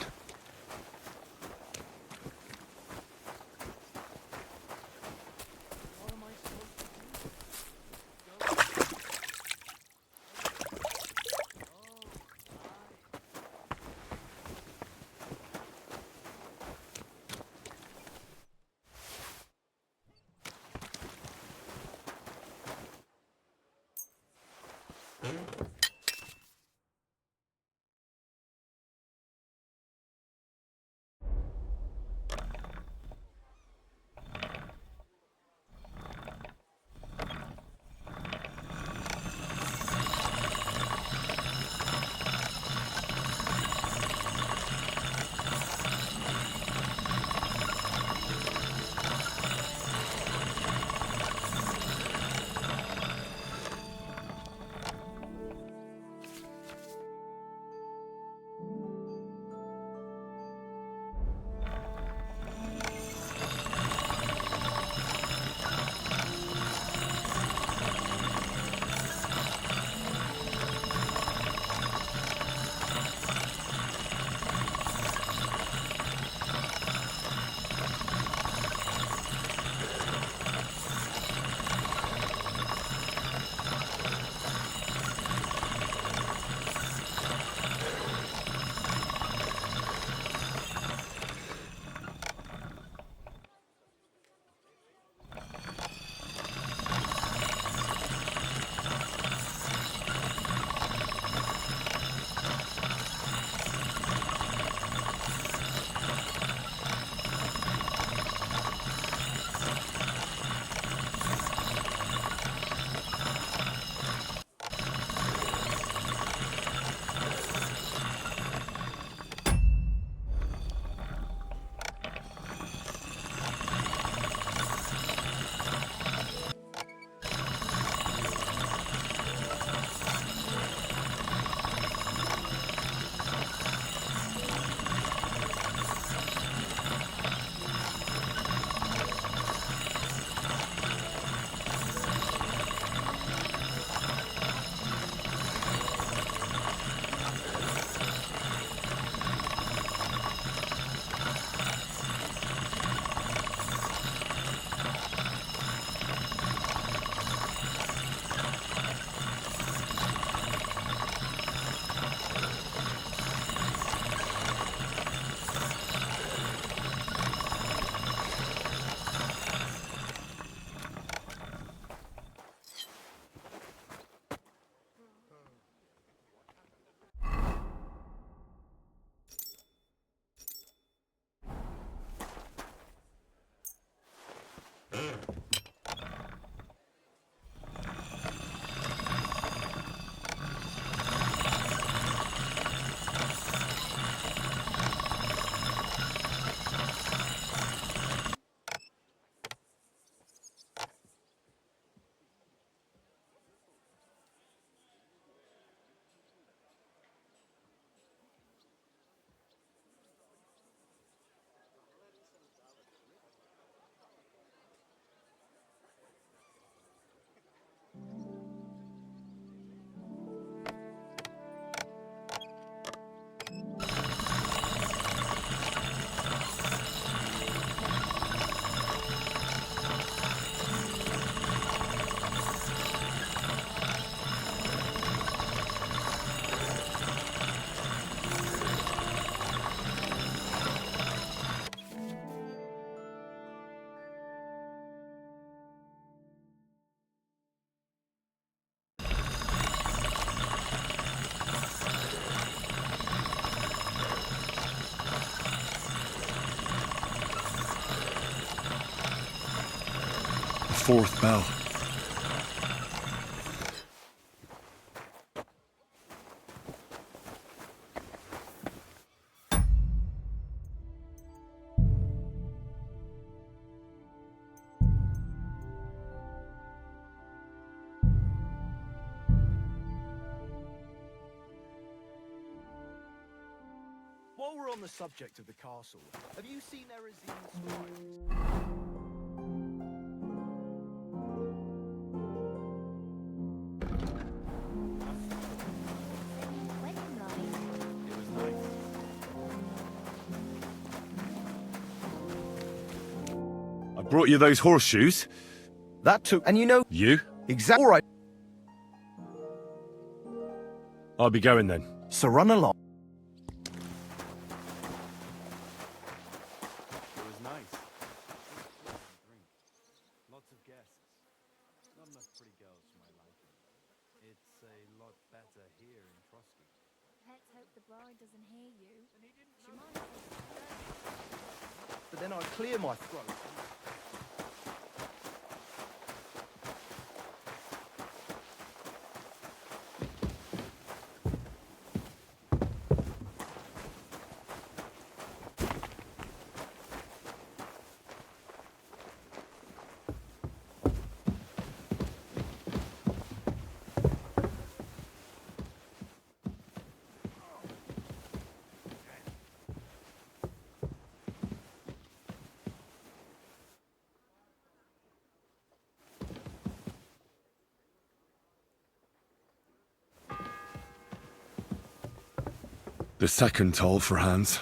Fourth bell. While we're on the subject of the castle, have you seen Erazin's scribes? I brought you those horseshoes. That took, and you know... You? Exactly. All right. I'll be going then. So run along. It was nice. Lots of guests. Not enough pretty girls for my liking. It's a lot better here in Trotsky. Let's hope the bride doesn't hear you. She might. But then I'd clear my throat. The second toll for Hans.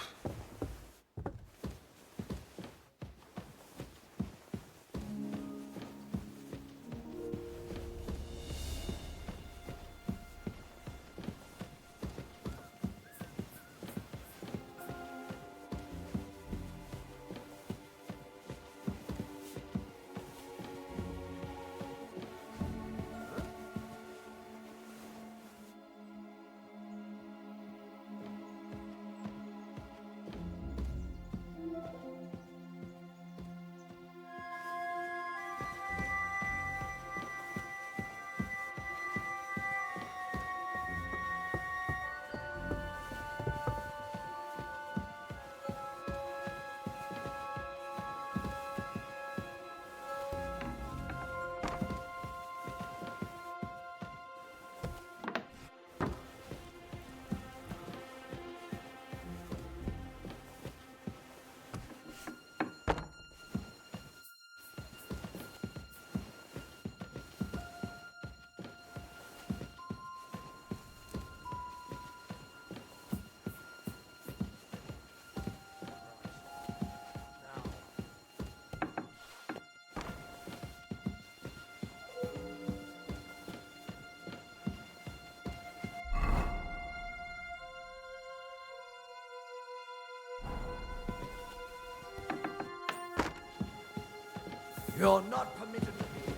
You're not permitted to be here.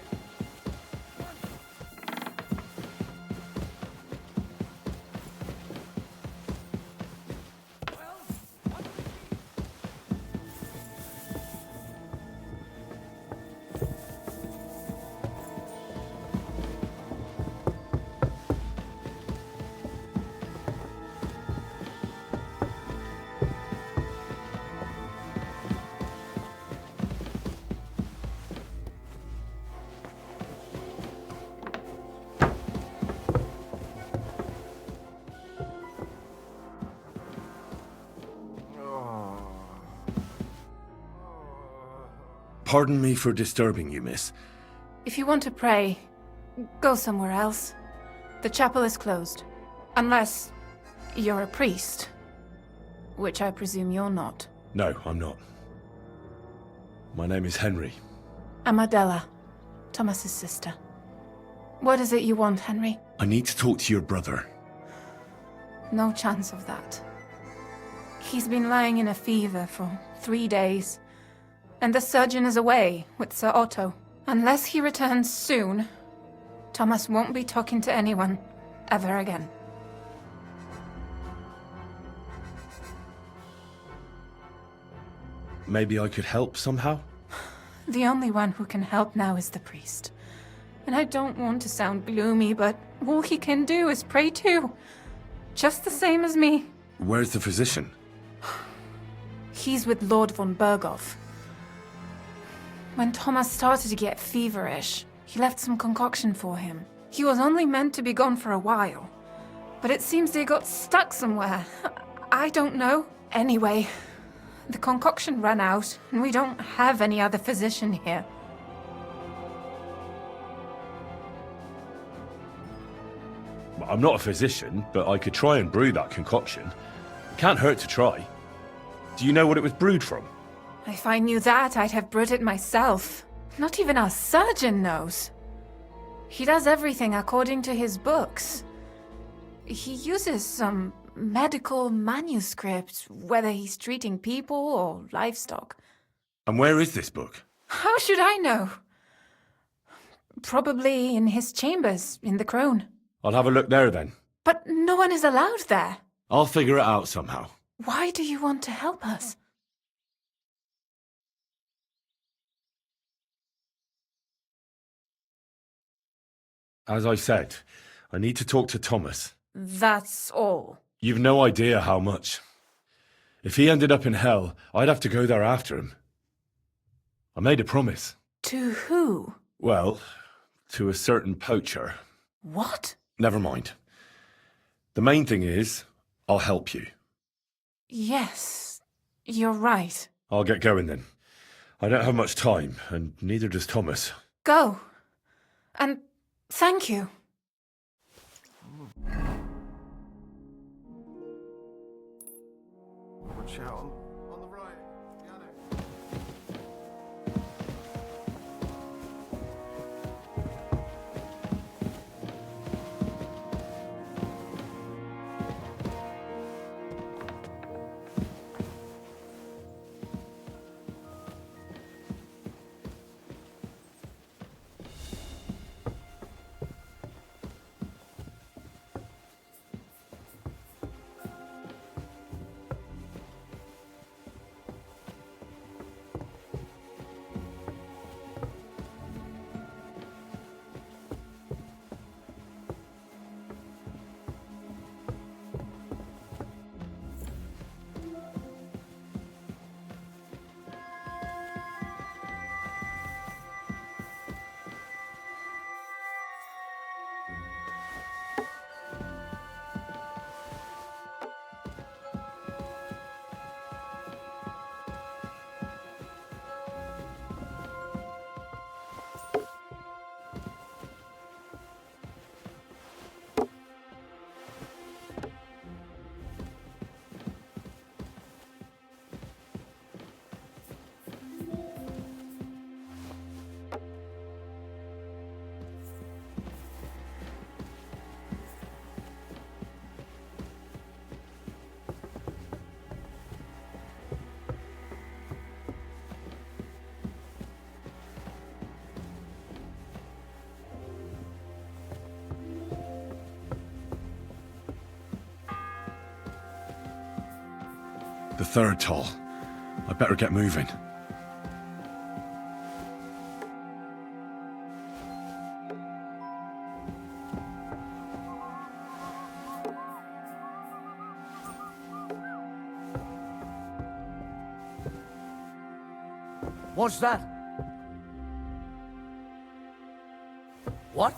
Pardon me for disturbing you, miss. If you want to pray, go somewhere else. The chapel is closed. Unless you're a priest. Which I presume you're not. No, I'm not. My name is Henry. I'm Adela, Thomas's sister. What is it you want, Henry? I need to talk to your brother. No chance of that. He's been lying in a fever for 3 days. And the surgeon is away with Sir Otto. Unless he returns soon, Thomas won't be talking to anyone ever again. Maybe I could help somehow? The only one who can help now is the priest. And I don't want to sound gloomy, but all he can do is pray too. Just the same as me. Where's the physician? He's with Lord von Berghoff. When Thomas started to get feverish, he left some concoction for him. He was only meant to be gone for a while. But it seems they got stuck somewhere. I don't know. Anyway, the concoction ran out, and we don't have any other physician here. I'm not a physician, but I could try and brew that concoction. It can't hurt to try. Do you know what it was brewed from? If I knew that, I'd have brewed it myself. Not even our surgeon knows. He does everything according to his books. He uses some medical manuscript, whether he's treating people or livestock. And where is this book? How should I know? Probably in his chambers, in the Crone. I'll have a look there then. But no one is allowed there. I'll figure it out somehow. Why do you want to help us? As I said, I need to talk to Thomas. That's all. You've no idea how much. If he ended up in hell, I'd have to go there after him. I made a promise. To who? Well, to a certain poacher. What? Never mind. The main thing is, I'll help you. Yes, you're right. I'll get going then. I don't have much time, and neither does Thomas. Go. And thank you. Watch out. On the right. The third toll. I better get moving. What's that? What?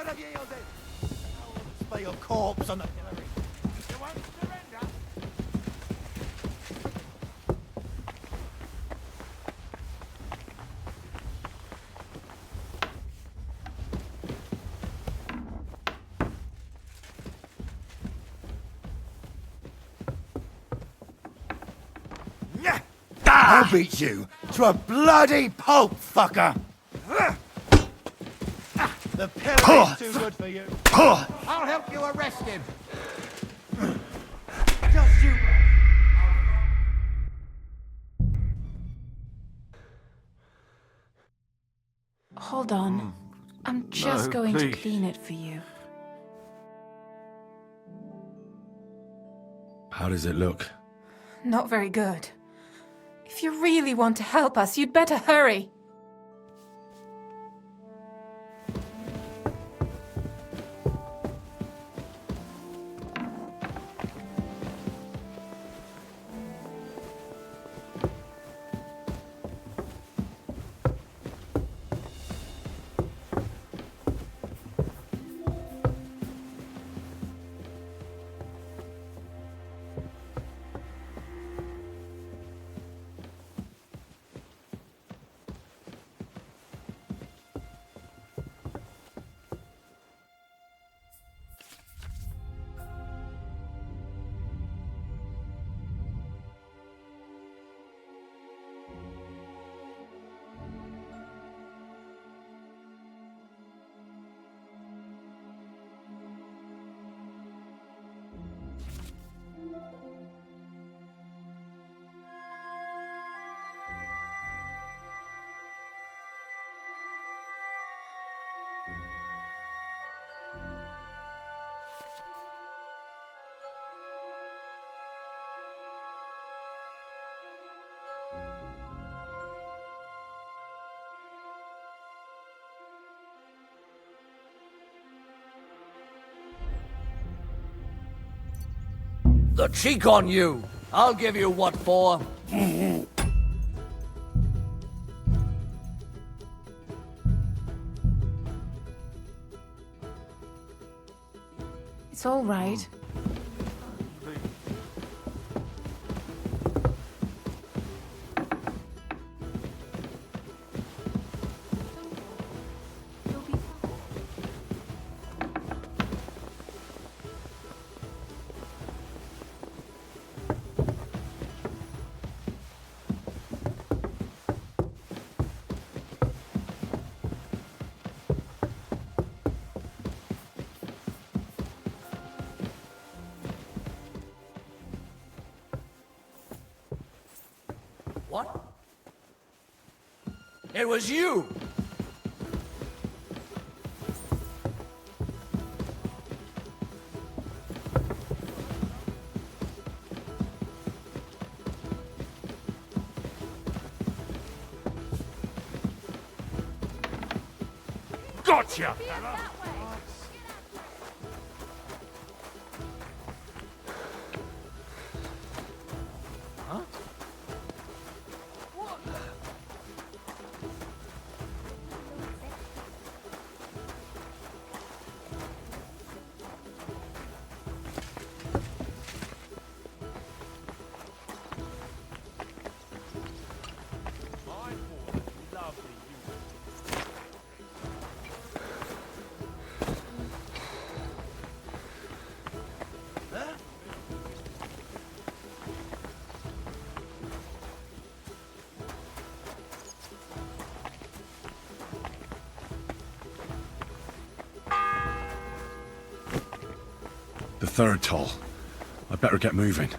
should have yielded. Now lay your corpse on the pillory. You won't surrender? I'll beat you to a bloody pulp, fucker! The pillory's too good for you. I'll help you arrest him. Just you... Hold on. I'm just going please. to clean it for you. How does it look? Not very good. If you really want to help us, you'd better hurry. The cheek on you! I'll give you what for. It's all right. What? It was you! Gotcha! The third toll. I'd better get moving.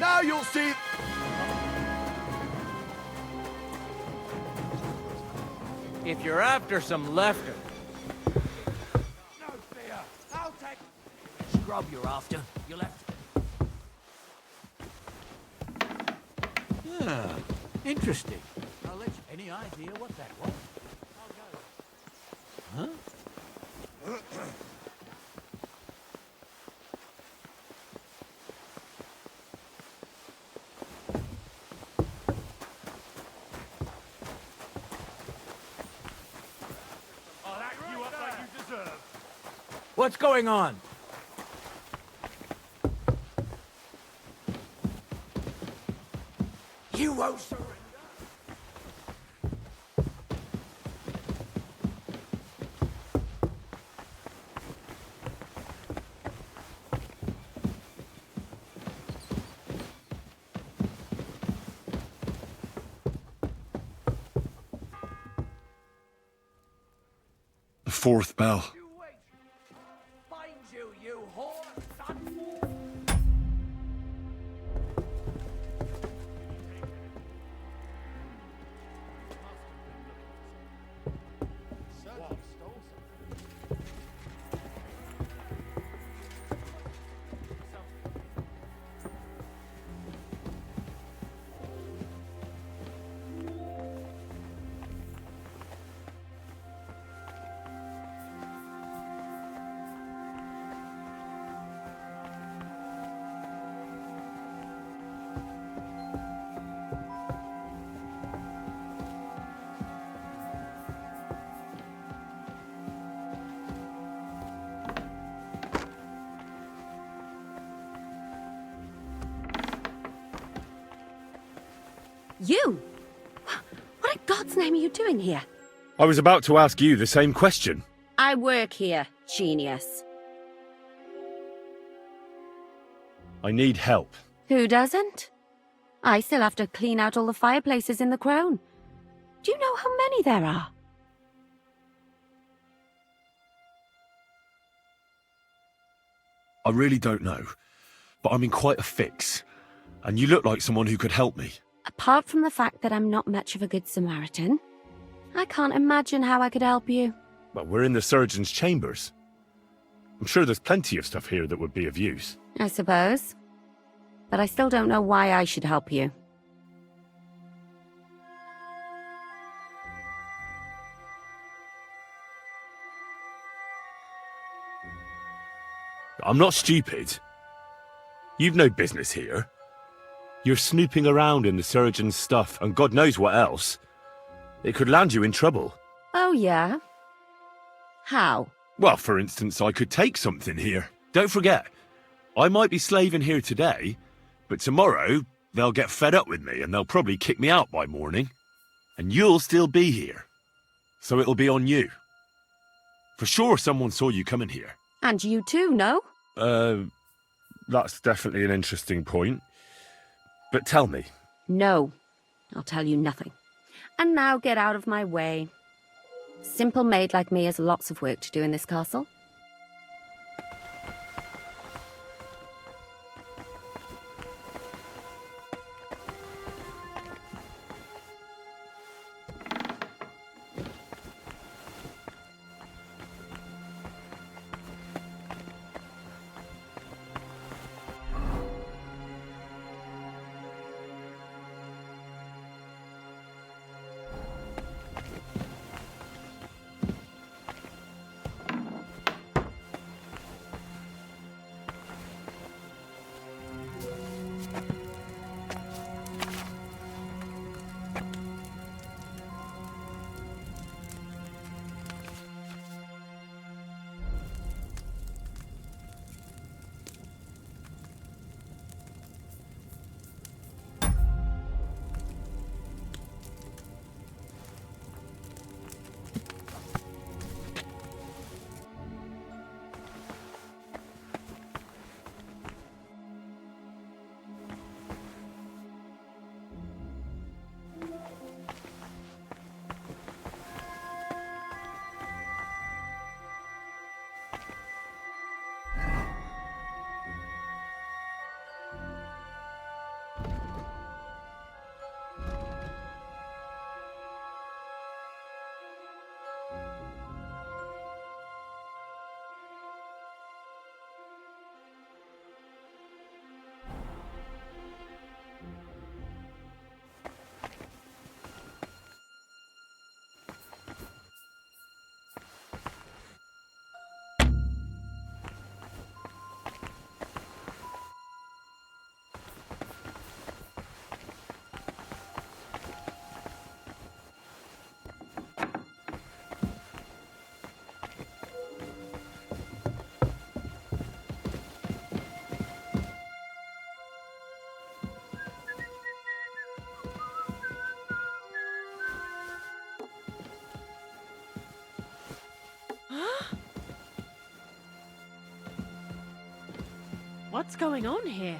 Now you'll see... If you're after some lefter, No fear. I'll take... Scrub you're after. You left. Ah, interesting. I'll let you any idea what that was? Huh? what's going on? You won't surrender. The fourth bell. Find you, you whore, son. You? What in God's name are you doing here? I was about to ask you the same question. I work here, genius. I need help. Who doesn't? I still have to clean out all the fireplaces in the Crown. Do you know how many there are? I really don't know, but I'm in quite a fix, and you look like someone who could help me. Apart from the fact that I'm not much of a good Samaritan, I can't imagine how I could help you. Well, we're in the surgeon's chambers. I'm sure there's plenty of stuff here that would be of use. I suppose. But I still don't know why I should help you. I'm not stupid. You've no business here. You're snooping around in the surgeon's stuff, and God knows what else. It could land you in trouble. Oh, yeah? How? Well, for instance, I could take something here. Don't forget, I might be slaving here today, but tomorrow they'll get fed up with me and they'll probably kick me out by morning. And you'll still be here. So it'll be on you. For sure someone saw you coming here. And you too, no? That's definitely an interesting point. But tell me. No. I'll tell you nothing. And now get out of my way. Simple maid like me has lots of work to do in this castle. What's going on here?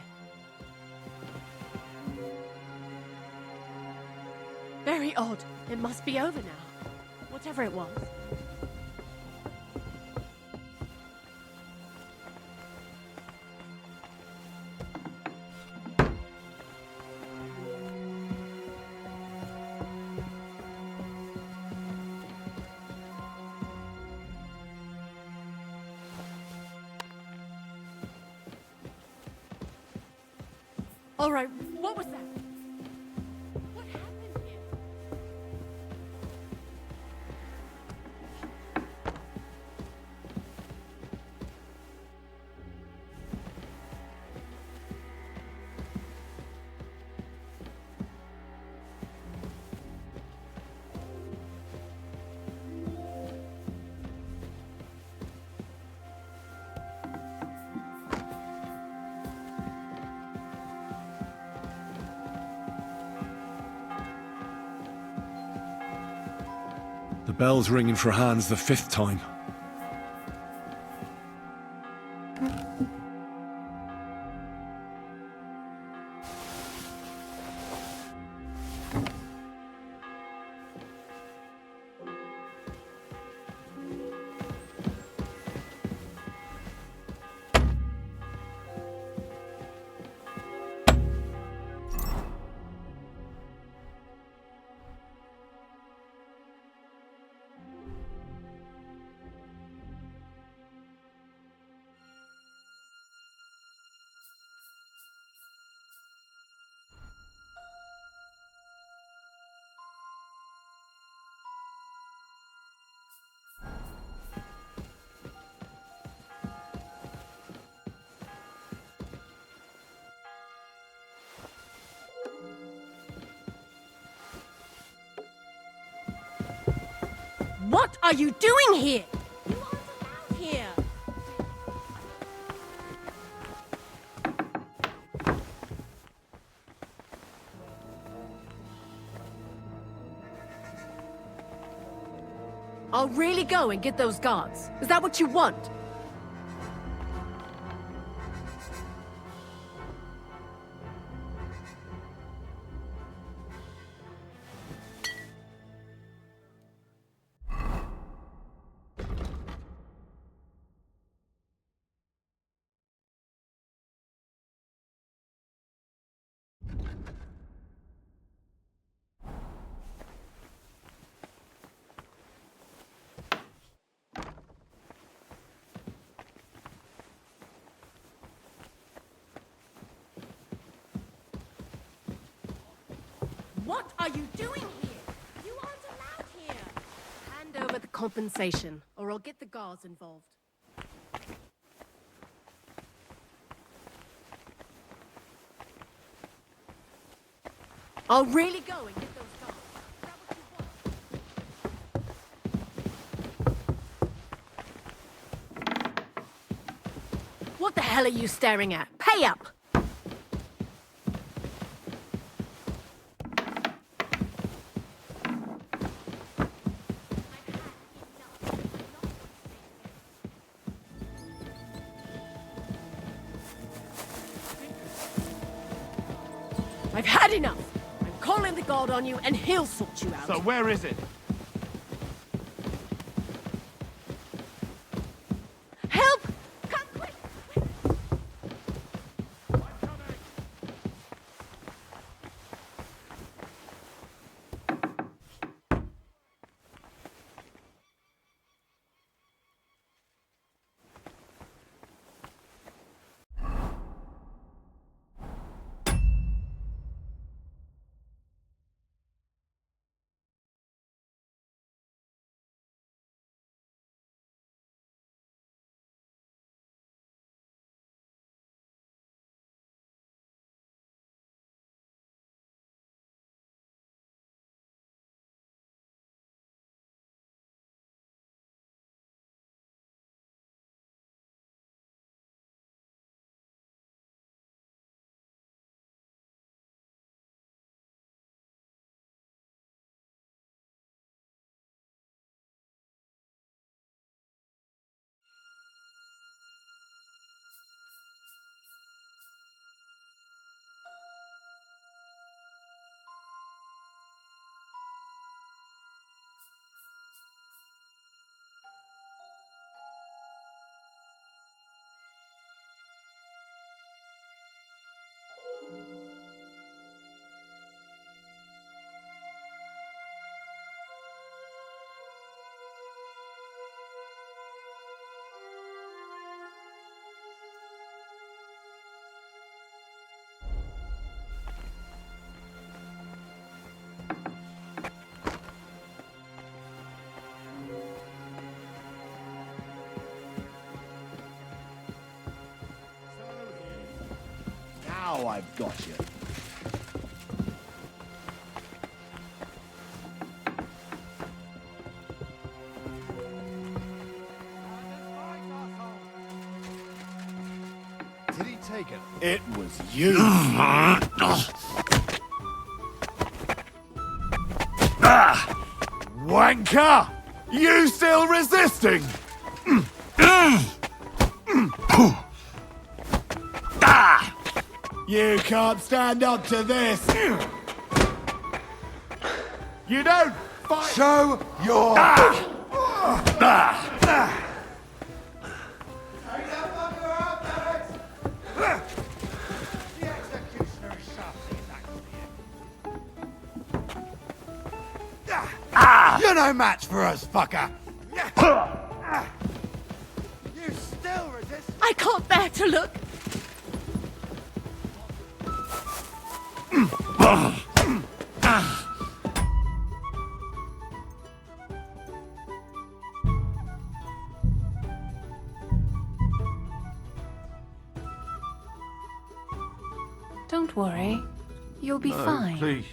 Very odd. It must be over now. Whatever it was. All right, what was that? What happened here? The bell's ringing for Hans the 5th time. What are you doing here? You aren't allowed here. I'll really go and get those guards. Is that what you want? What are you doing here? You aren't allowed here. Hand over the compensation, or I'll get the guards involved. I'll really go and get those guards. What the hell are you staring at? Pay up! I've had enough! I'm calling the guard on you and he'll sort you out. So where is it? Help! Come quick! Now I've got you. Did he take it? It was you. Wanker! You still resisting? You can't stand up to this. You don't fight. Show your. You're no match for us, fucker! You still resist? I can't bear to look. Don't worry. You'll be fine. Please.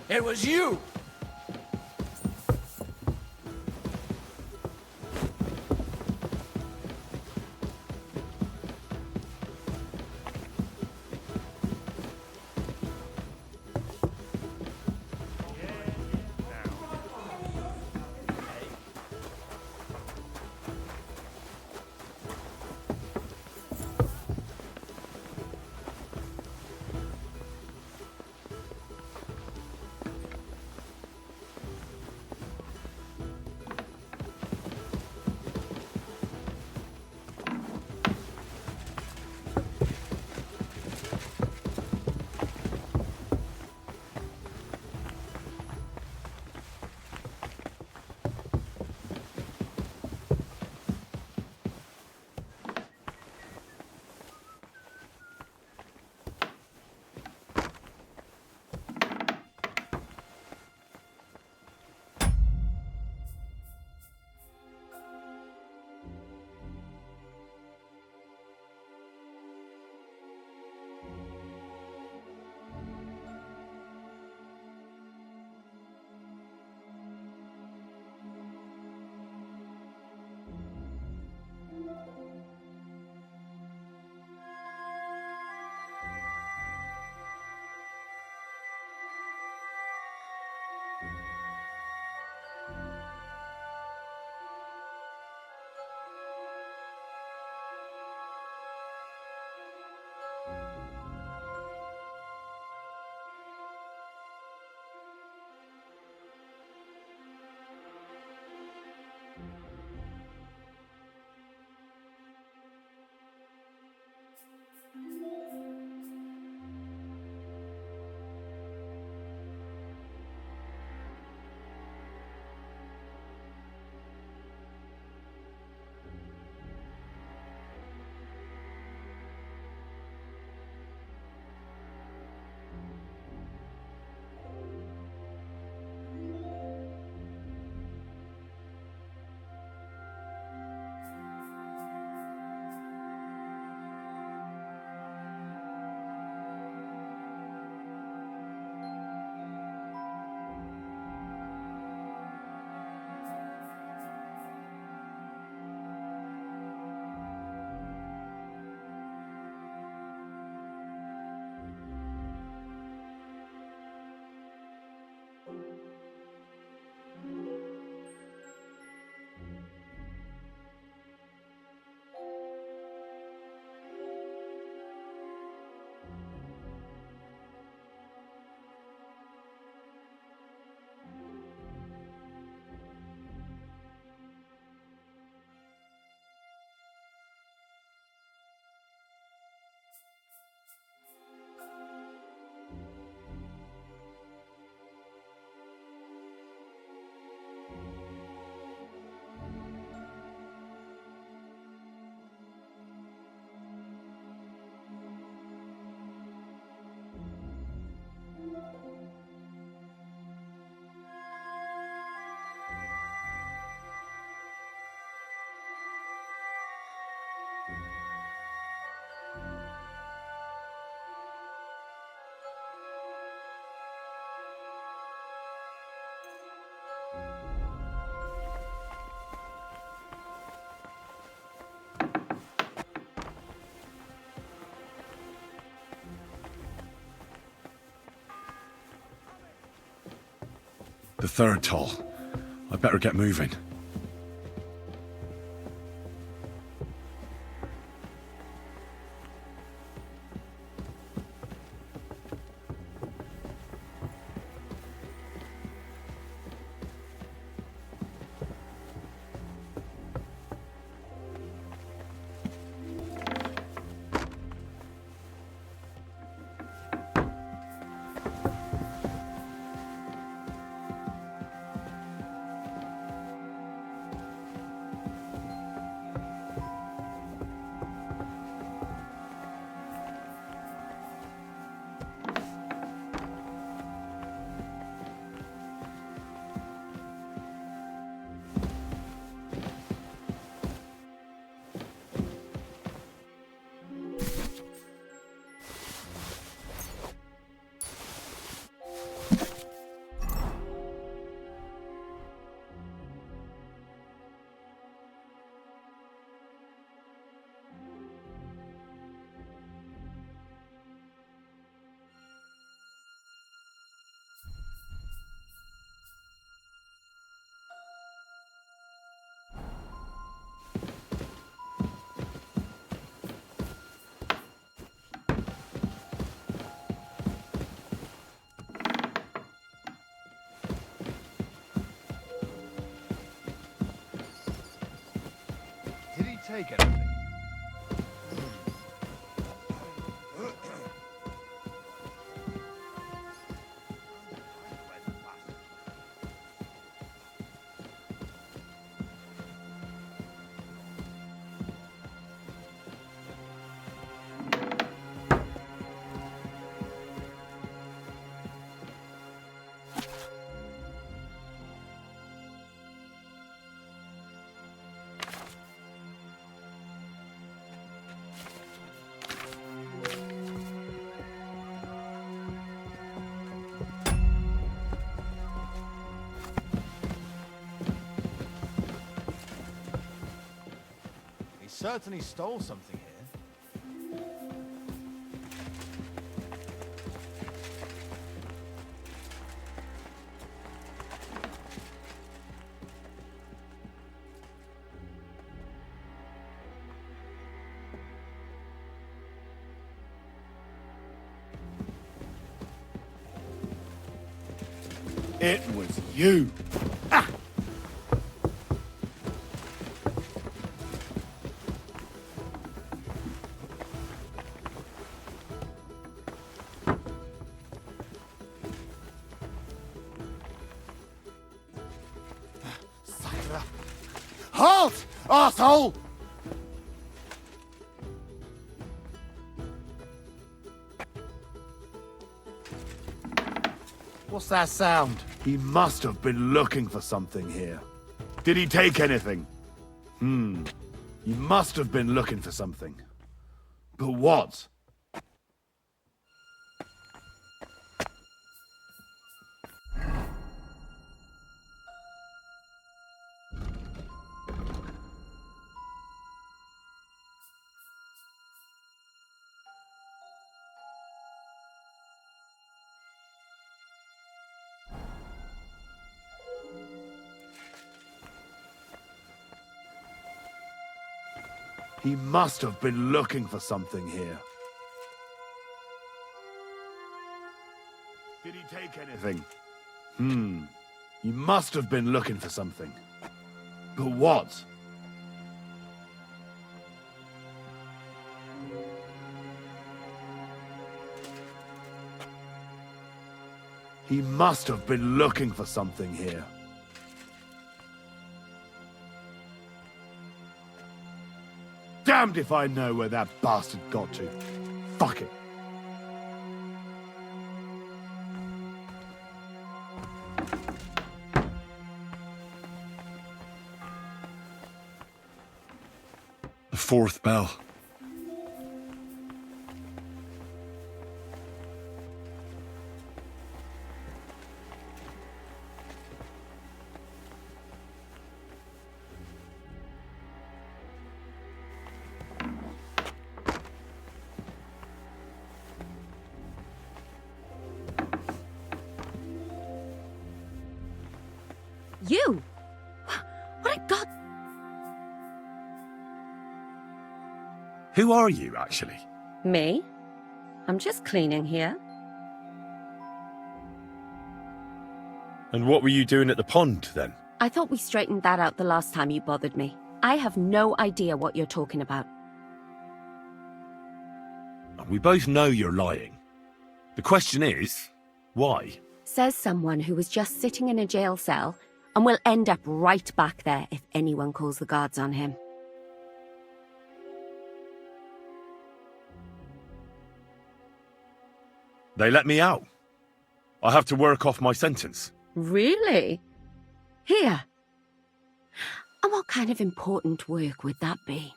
It was you! The third toll. I better get moving. Did he take anything? He certainly stole something here. It was you. Ah! Halt, asshole! What's that sound? He must have been looking for something here. Did he take anything? He must have been looking for something. But what? He must have been looking for something here. Did he take anything? He must have been looking for something. But what? He must have been looking for something here. Damned if I know where that bastard got to. Fuck it. The fourth bell. you? What a god... Who are you, actually? Me? I'm just cleaning here. And what were you doing at the pond, then? I thought we straightened that out the last time you bothered me. I have no idea what you're talking about. We both know you're lying. The question is, why? Says someone who was just sitting in a jail cell and will end up right back there if anyone calls the guards on him. They let me out. I have to work off my sentence. Really? Here. And what kind of important work would that be?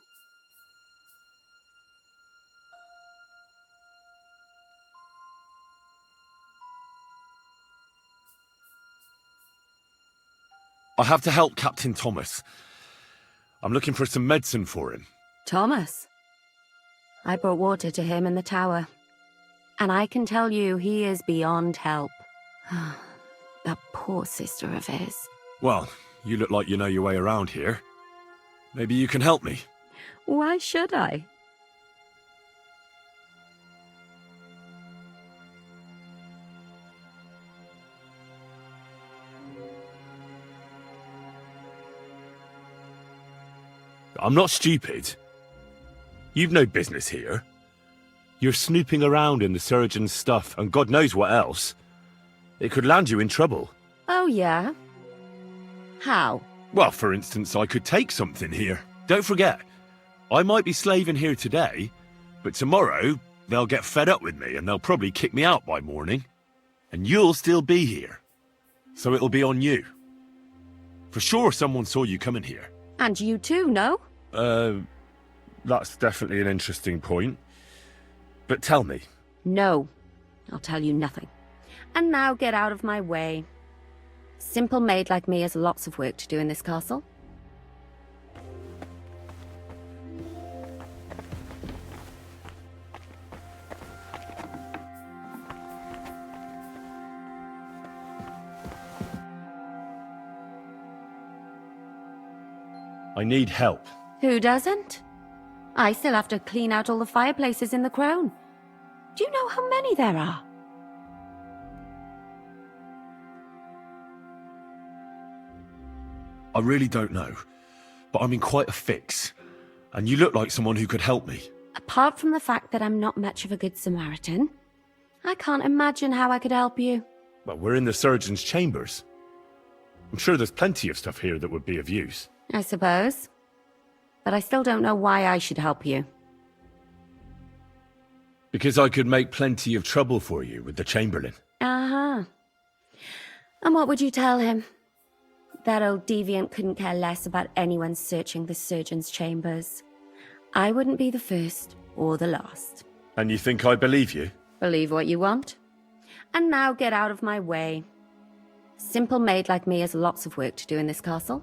I have to help Captain Thomas. I'm looking for some medicine for him. Thomas? I brought water to him in the tower. And I can tell you he is beyond help. That poor sister of his. Well, you look like you know your way around here. Maybe you can help me. Why should I? I'm not stupid. You've no business here. You're snooping around in the surgeon's stuff and God knows what else. It could land you in trouble. Oh, yeah? How? Well, for instance, I could take something here. Don't forget, I might be slaving here today, but tomorrow they'll get fed up with me and they'll probably kick me out by morning. And you'll still be here. So it'll be on you. For sure someone saw you coming here. And you too, no? That's definitely an interesting point. But tell me. No. I'll tell you nothing. And now get out of my way. Simple maid like me has lots of work to do in this castle. I need help. Who doesn't? I still have to clean out all the fireplaces in the crown. Do you know how many there are? I really don't know, but I'm in quite a fix, and you look like someone who could help me. Apart from the fact that I'm not much of a good Samaritan, I can't imagine how I could help you. Well, we're in the surgeon's chambers. I'm sure there's plenty of stuff here that would be of use. I suppose. But I still don't know why I should help you. Because I could make plenty of trouble for you with the Chamberlain. Uh-huh. And what would you tell him? That old deviant couldn't care less about anyone searching the surgeon's chambers. I wouldn't be the first or the last. And you think I believe you? Believe what you want. And now get out of my way. Simple maid like me has lots of work to do in this castle.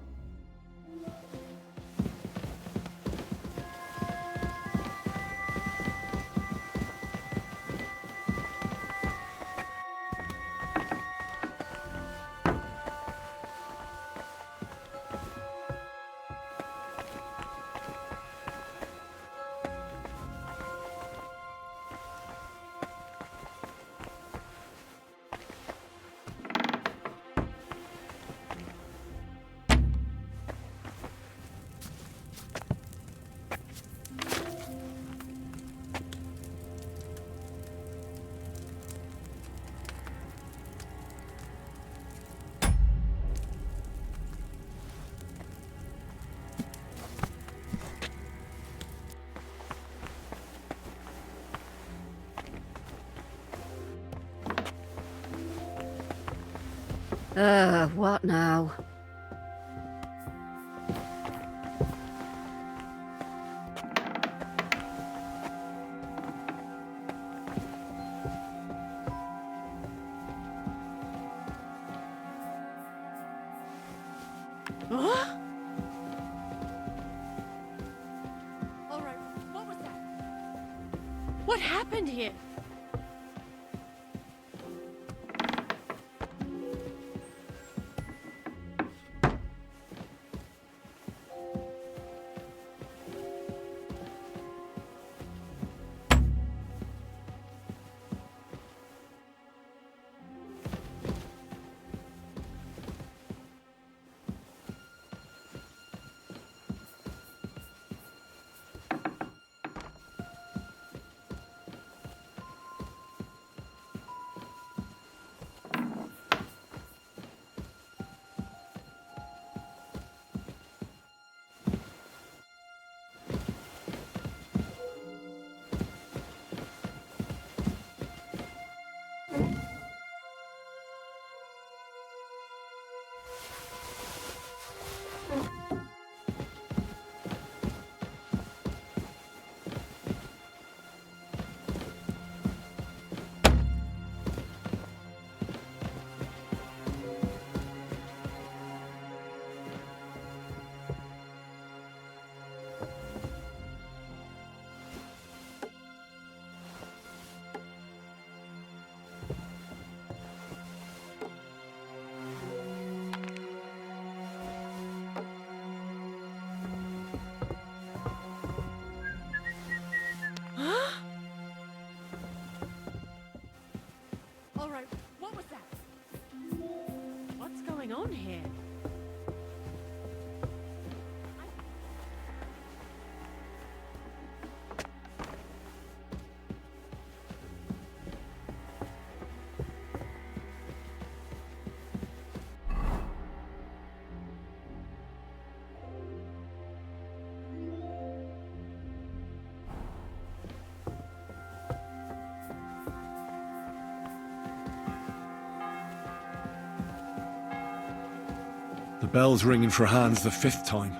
What now? Huh? All right, what was that? What happened here? on here? The bell's ringing for Hans the 5th time.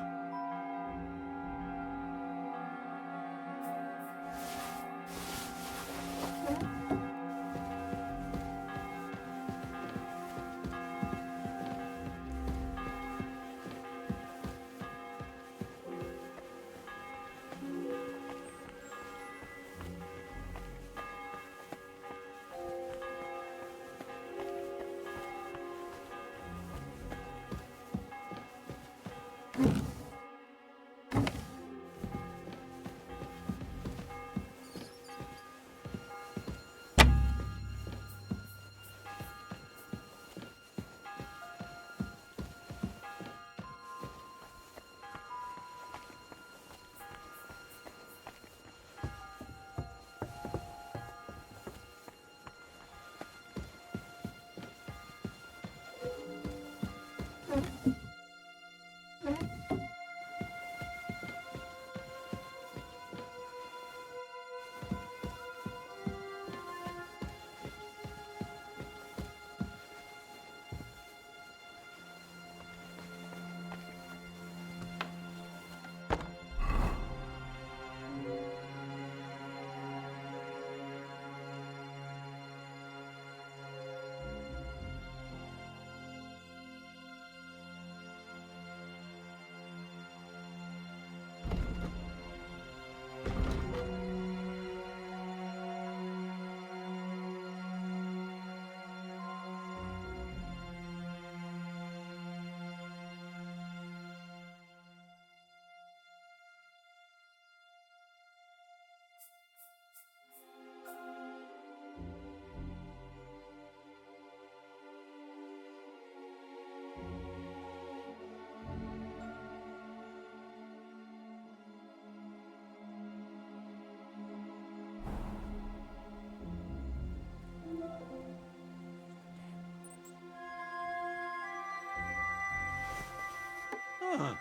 Huh.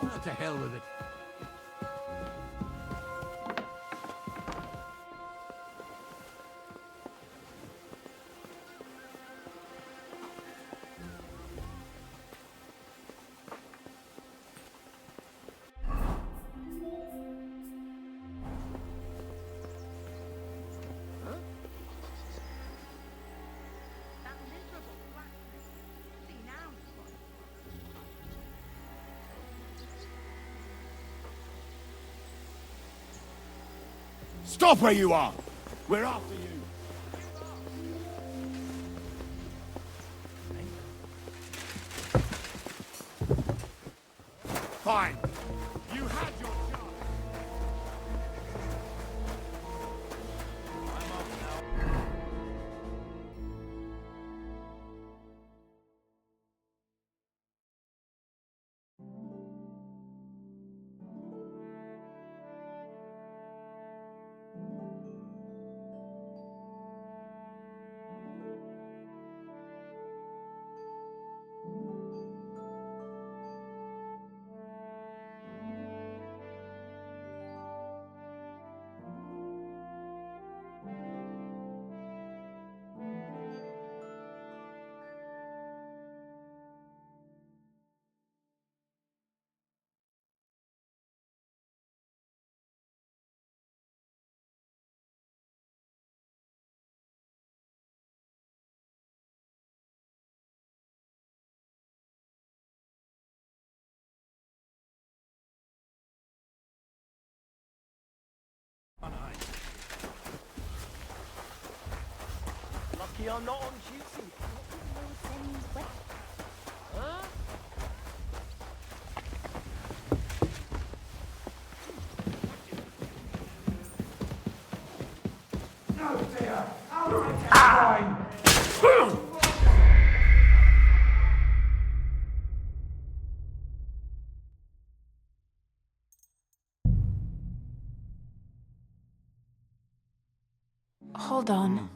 Oh, to hell with it. Stop where you are! We're after you! Fine. You had your chance. I'm off now. Lucky I'm not on duty. Huh? No fear! I'll take it fine! Hold on.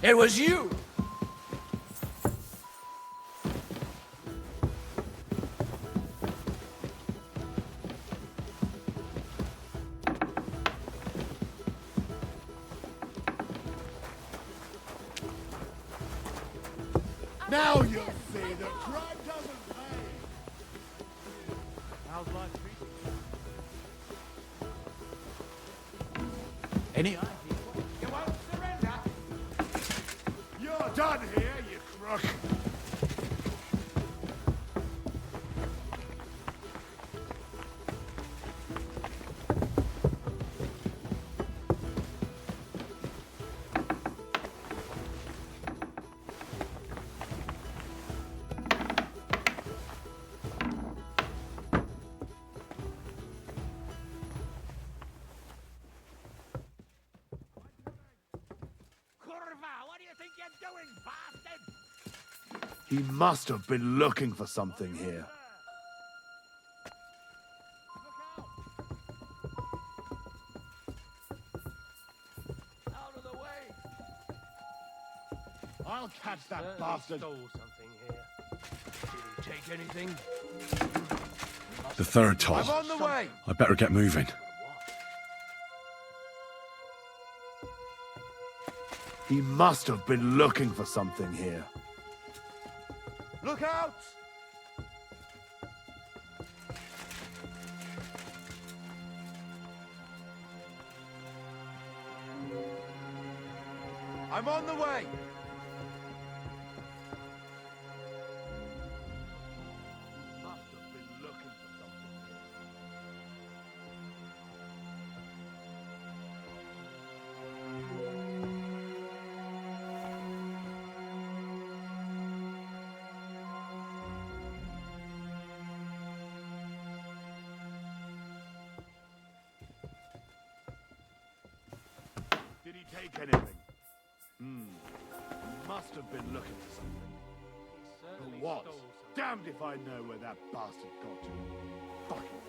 It was you! Now you'll see that crime doesn't pay. How's life treating you? Any idea? You won't surrender? You're done here, you crook. He must have been looking for something here. Out of the way! I'll catch that bastard. Stole something here. Did he take anything? The third time. I'm on the way. I better get moving. He must have been looking for something here. Look out! I'm on the way! Must have been looking for something. Did he take anything? Must have been looking for something. Who was? Damned if I know where that bastard got to. Fucking.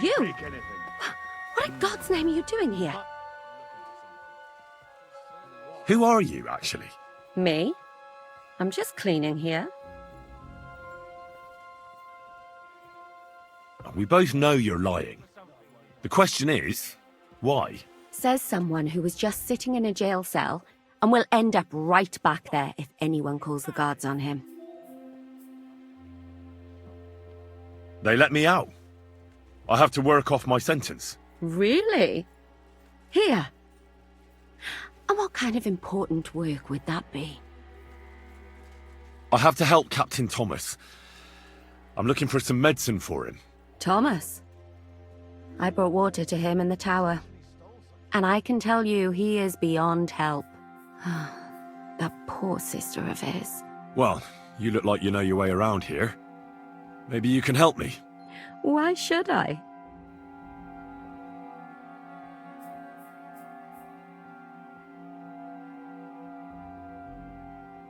You? Take anything? What in God's name are you doing here? Who are you, actually? Me? I'm just cleaning here. We both know you're lying. The question is, why? Says someone who was just sitting in a jail cell and will end up right back there if anyone calls the guards on him. They let me out. I have to work off my sentence. Really? Here. And what kind of important work would that be? I have to help Captain Thomas. I'm looking for some medicine for him. Thomas? I brought water to him in the tower. And I can tell you he is beyond help. That poor sister of his. Well, you look like you know your way around here. Maybe you can help me. Why should I?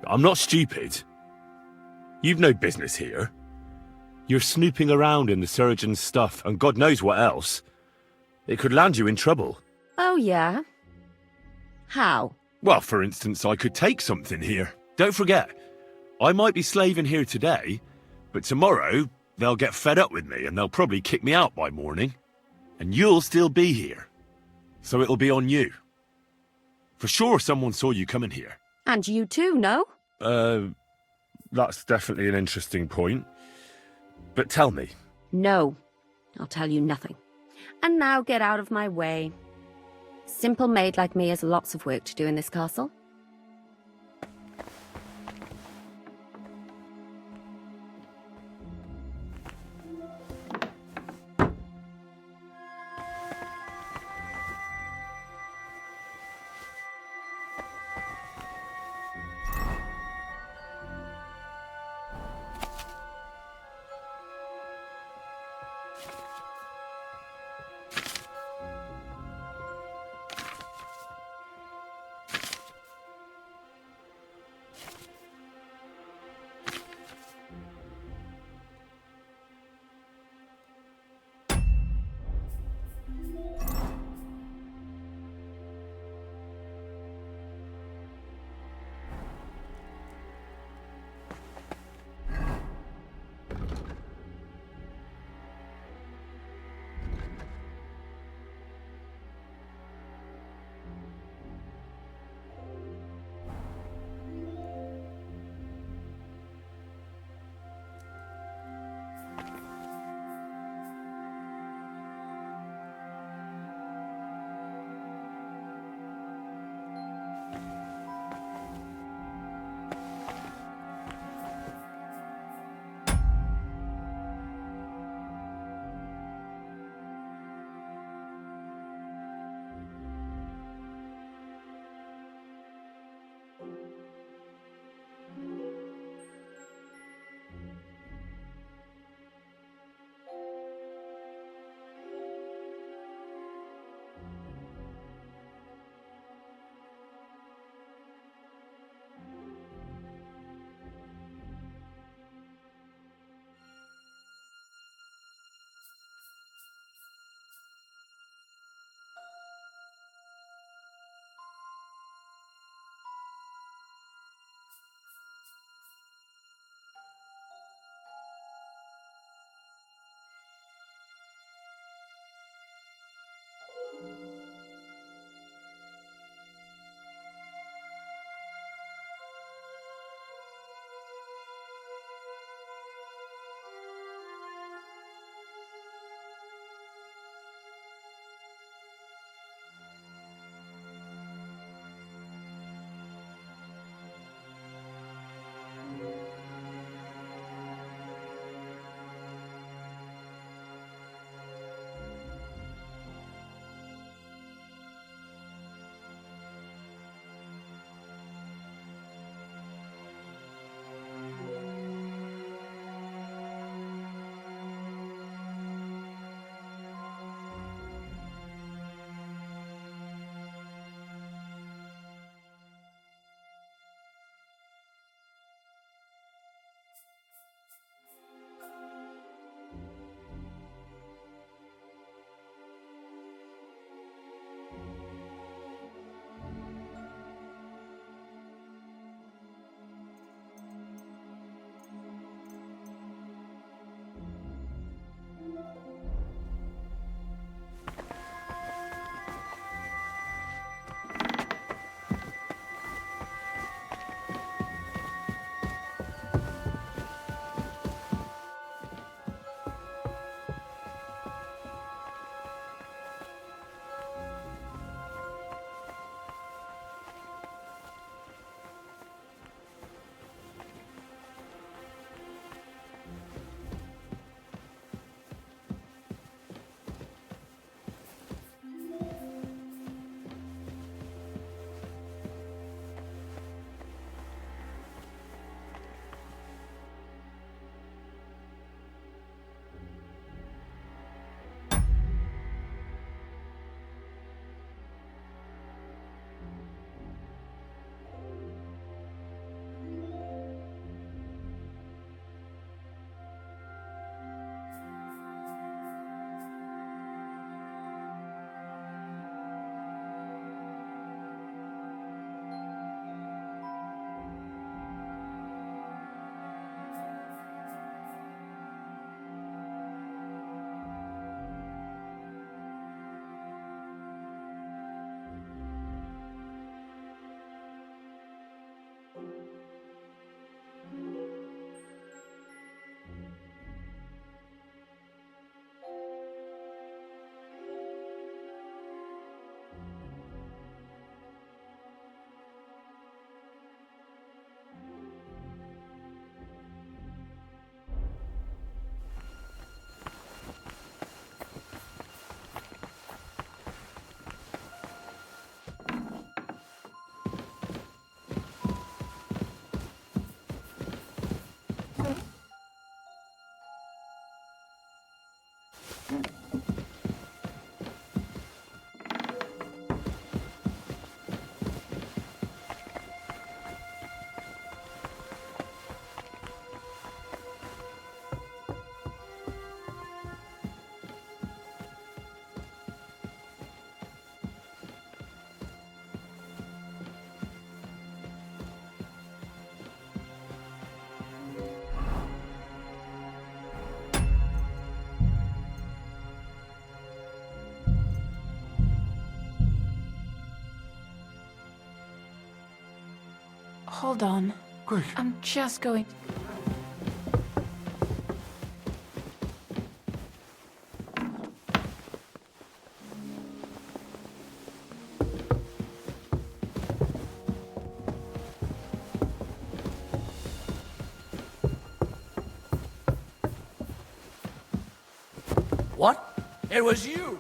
I'm not stupid. You've no business here. You're snooping around in the surgeon's stuff, and God knows what else. It could land you in trouble. Oh, yeah? How? Well, for instance, I could take something here. Don't forget, I might be slaving here today, but tomorrow they'll get fed up with me and they'll probably kick me out by morning. And you'll still be here. So it'll be on you. For sure someone saw you coming here. And you too, no? That's definitely an interesting point. But tell me. No. I'll tell you nothing. And now get out of my way. Simple maid like me has lots of work to do in this castle. Hold on. Quick. I'm just going. What? It was you!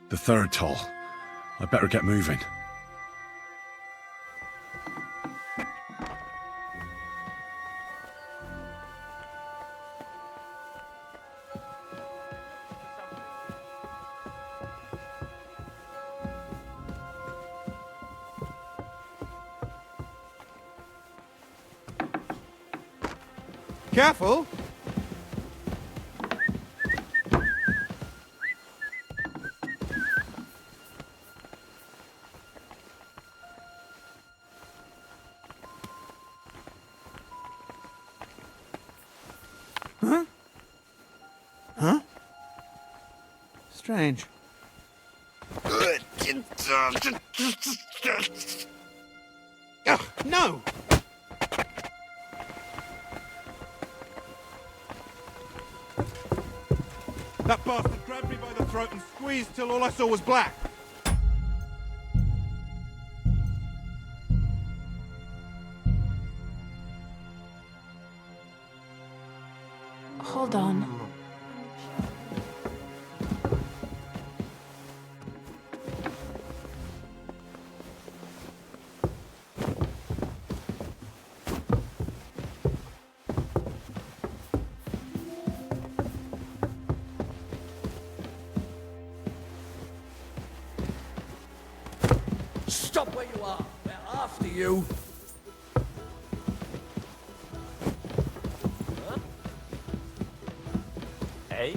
The third toll. I better get moving. Careful! Huh? Huh? Strange. Ugh, no! That bastard grabbed me by the throat and squeezed till all I saw was black. Hold on. Stop where you are. We're after you. Huh? Hey?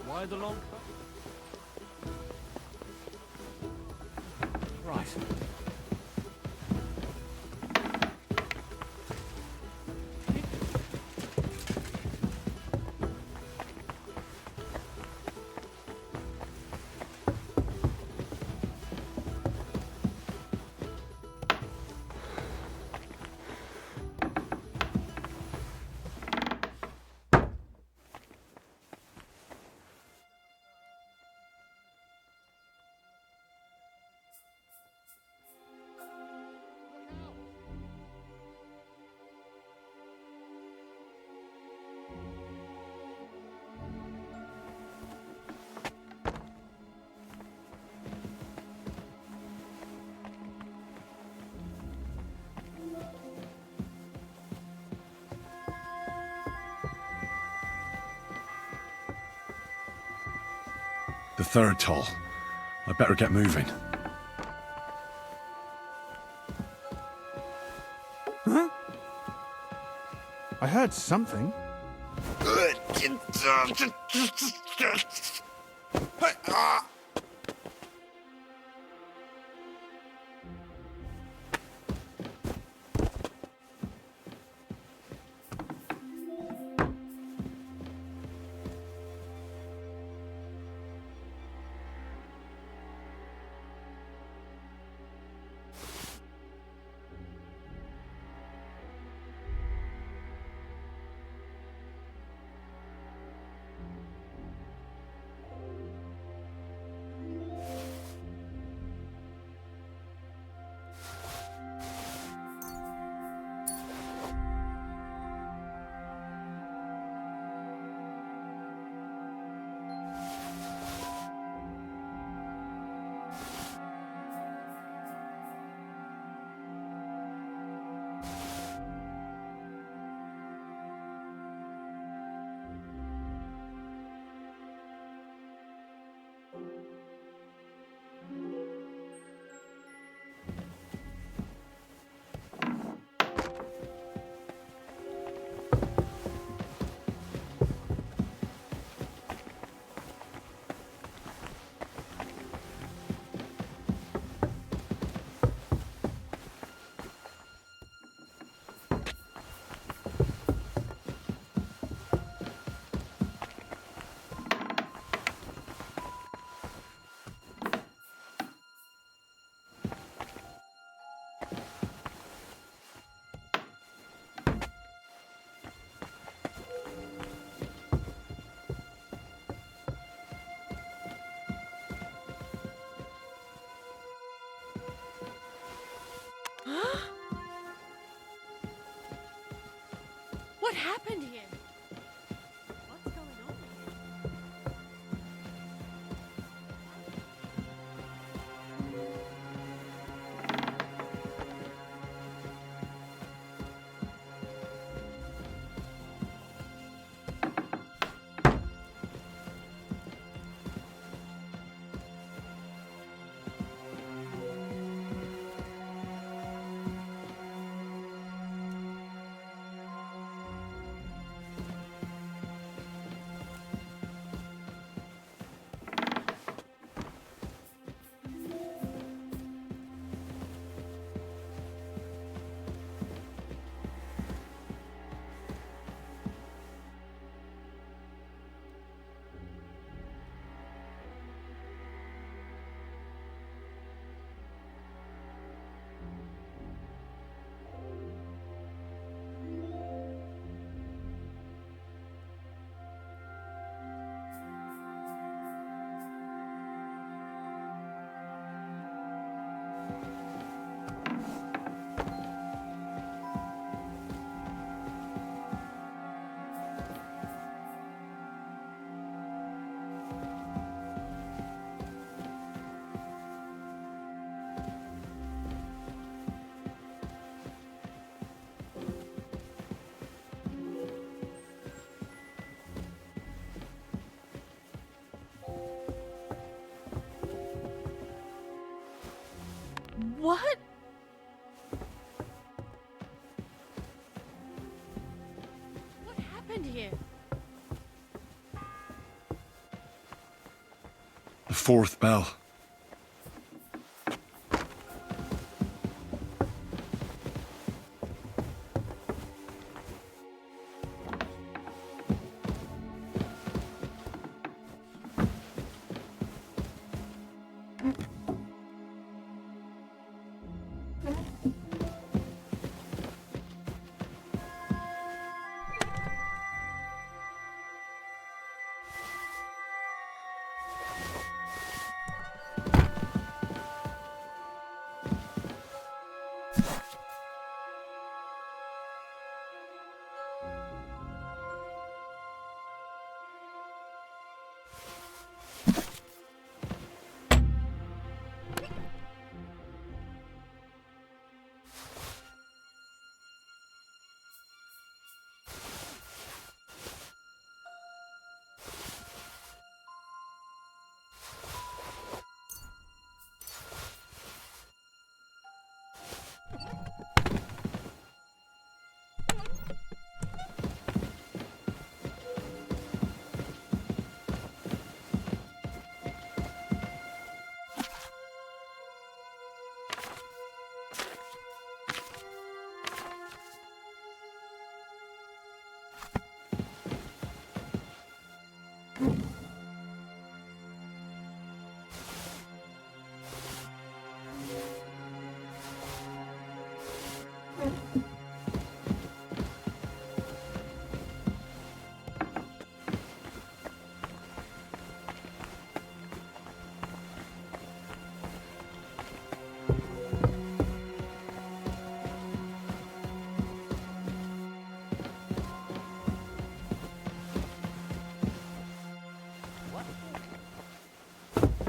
Why the long cut? Right. The third toll. I better get moving. Huh? I heard something. What happened here? What's going on What? What happened here? The fourth bell.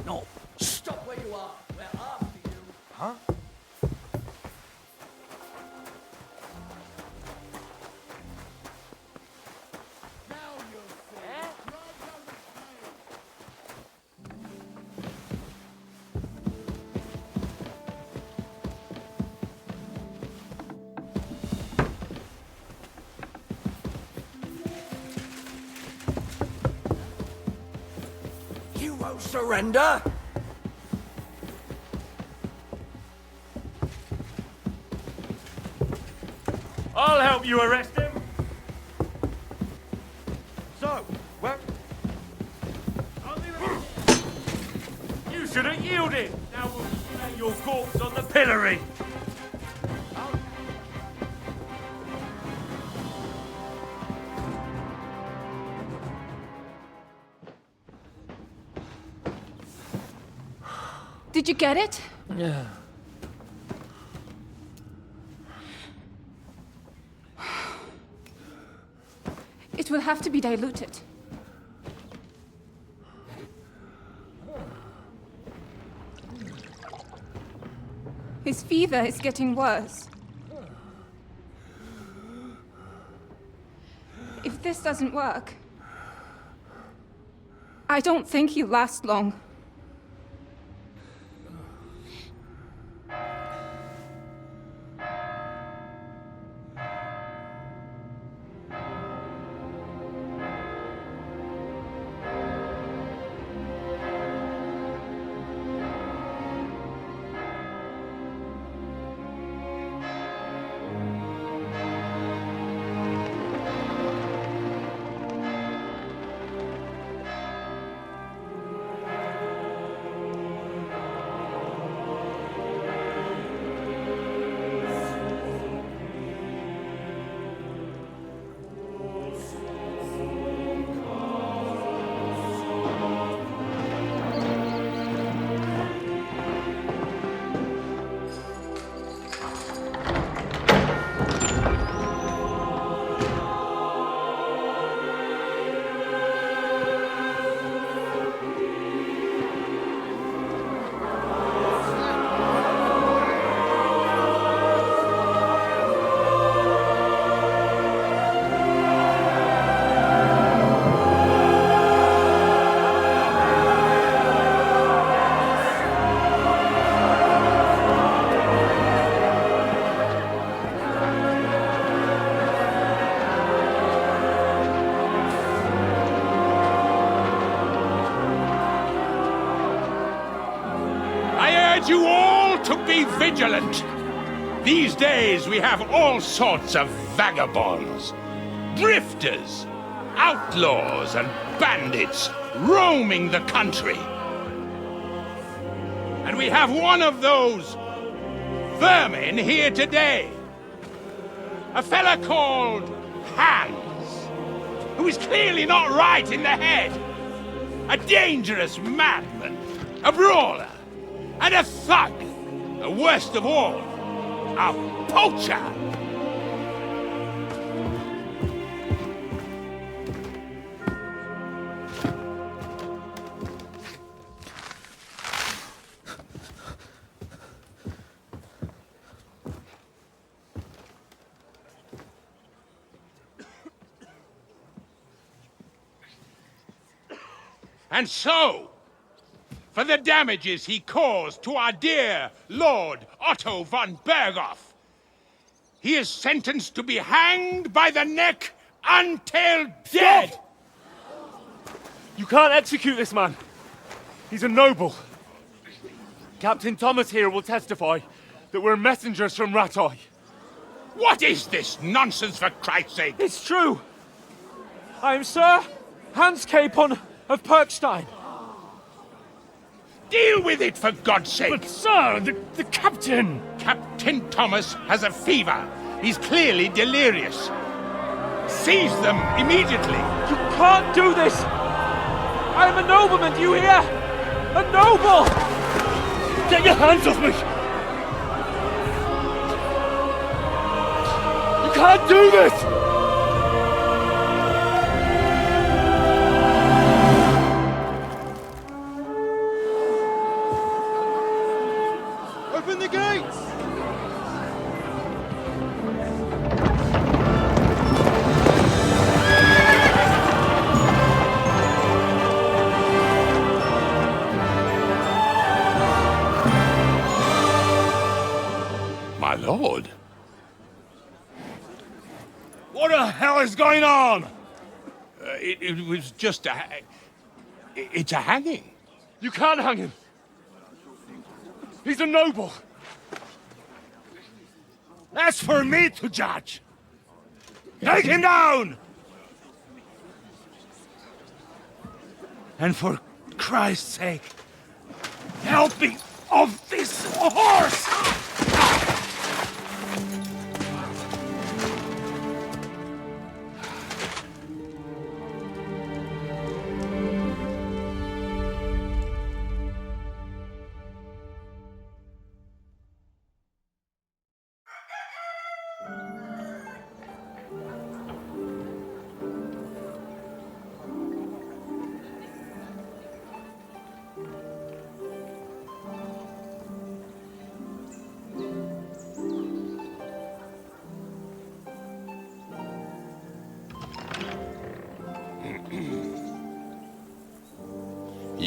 No, stop where you are. We're after you. Huh? You won't surrender? I'll help you arrest him. So, where... You should have yielded. Now we'll lay your corpse on the pillory. Did you get it? Yeah. It will have to be diluted. His fever is getting worse. If this doesn't work, I don't think he'll last long. You all to be vigilant. These days we have all sorts of vagabonds, drifters, outlaws and bandits roaming the country. And we have one of those vermin here today. A fella called Hans, who is clearly not right in the head. A dangerous madman, a brawler, and a thug, the worst of all, a poacher. And so, for the damages he caused to our dear Lord Otto von Berghoff, he is sentenced to be hanged by the neck until dead! You can't execute this man. He's a noble. Captain Thomas here will testify that we're messengers from Rattay. What is this nonsense, for Christ's sake? It's true. I am Sir Hans Capon of Perkstein. Deal with it, for God's sake! But, sir, the captain... Captain Thomas has a fever. He's clearly delirious. Seize them immediately. You can't do this! I am a nobleman, do you hear? A noble! Get your hands off me! You can't do this! Open the gates! My lord? What the hell is going on? It was just a... It's a hanging. You can't hang him. He's a noble. That's for me to judge. Take him down! And for Christ's sake, help me off this horse!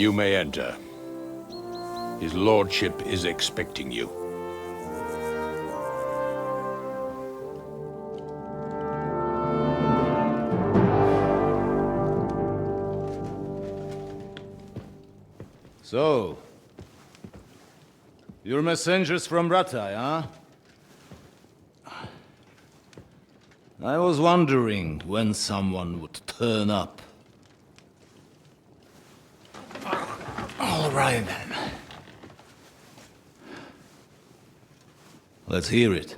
You may enter. His lordship is expecting you. So, you're messengers from Ratai, huh? I was wondering when someone would turn up. All right, then. Let's hear it.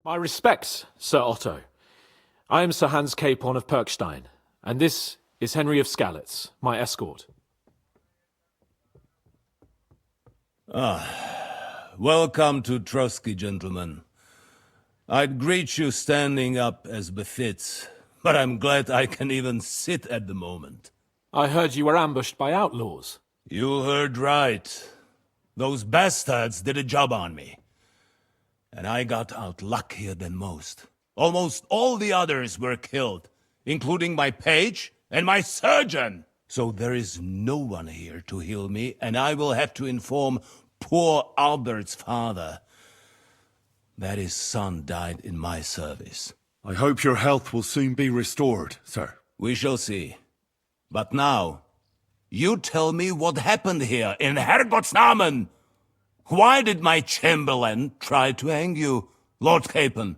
My respects, Sir Otto. I am Sir Hans Capon of Perkstein, and this is Henry of Skalitz, my escort. Welcome to Trotsky, gentlemen. I'd greet you standing up as befits, but I'm glad I can even sit at the moment. I heard you were ambushed by outlaws. You heard right. Those bastards did a job on me. And I got out luckier than most. Almost all the others were killed, including my page and my surgeon. So there is no one here to heal me, and I will have to inform poor Albert's father that his son died in my service. I hope your health will soon be restored, sir. We shall see. But now, you tell me what happened here in Herrgottsnamen. Why did my chamberlain try to hang you, Lord Capon?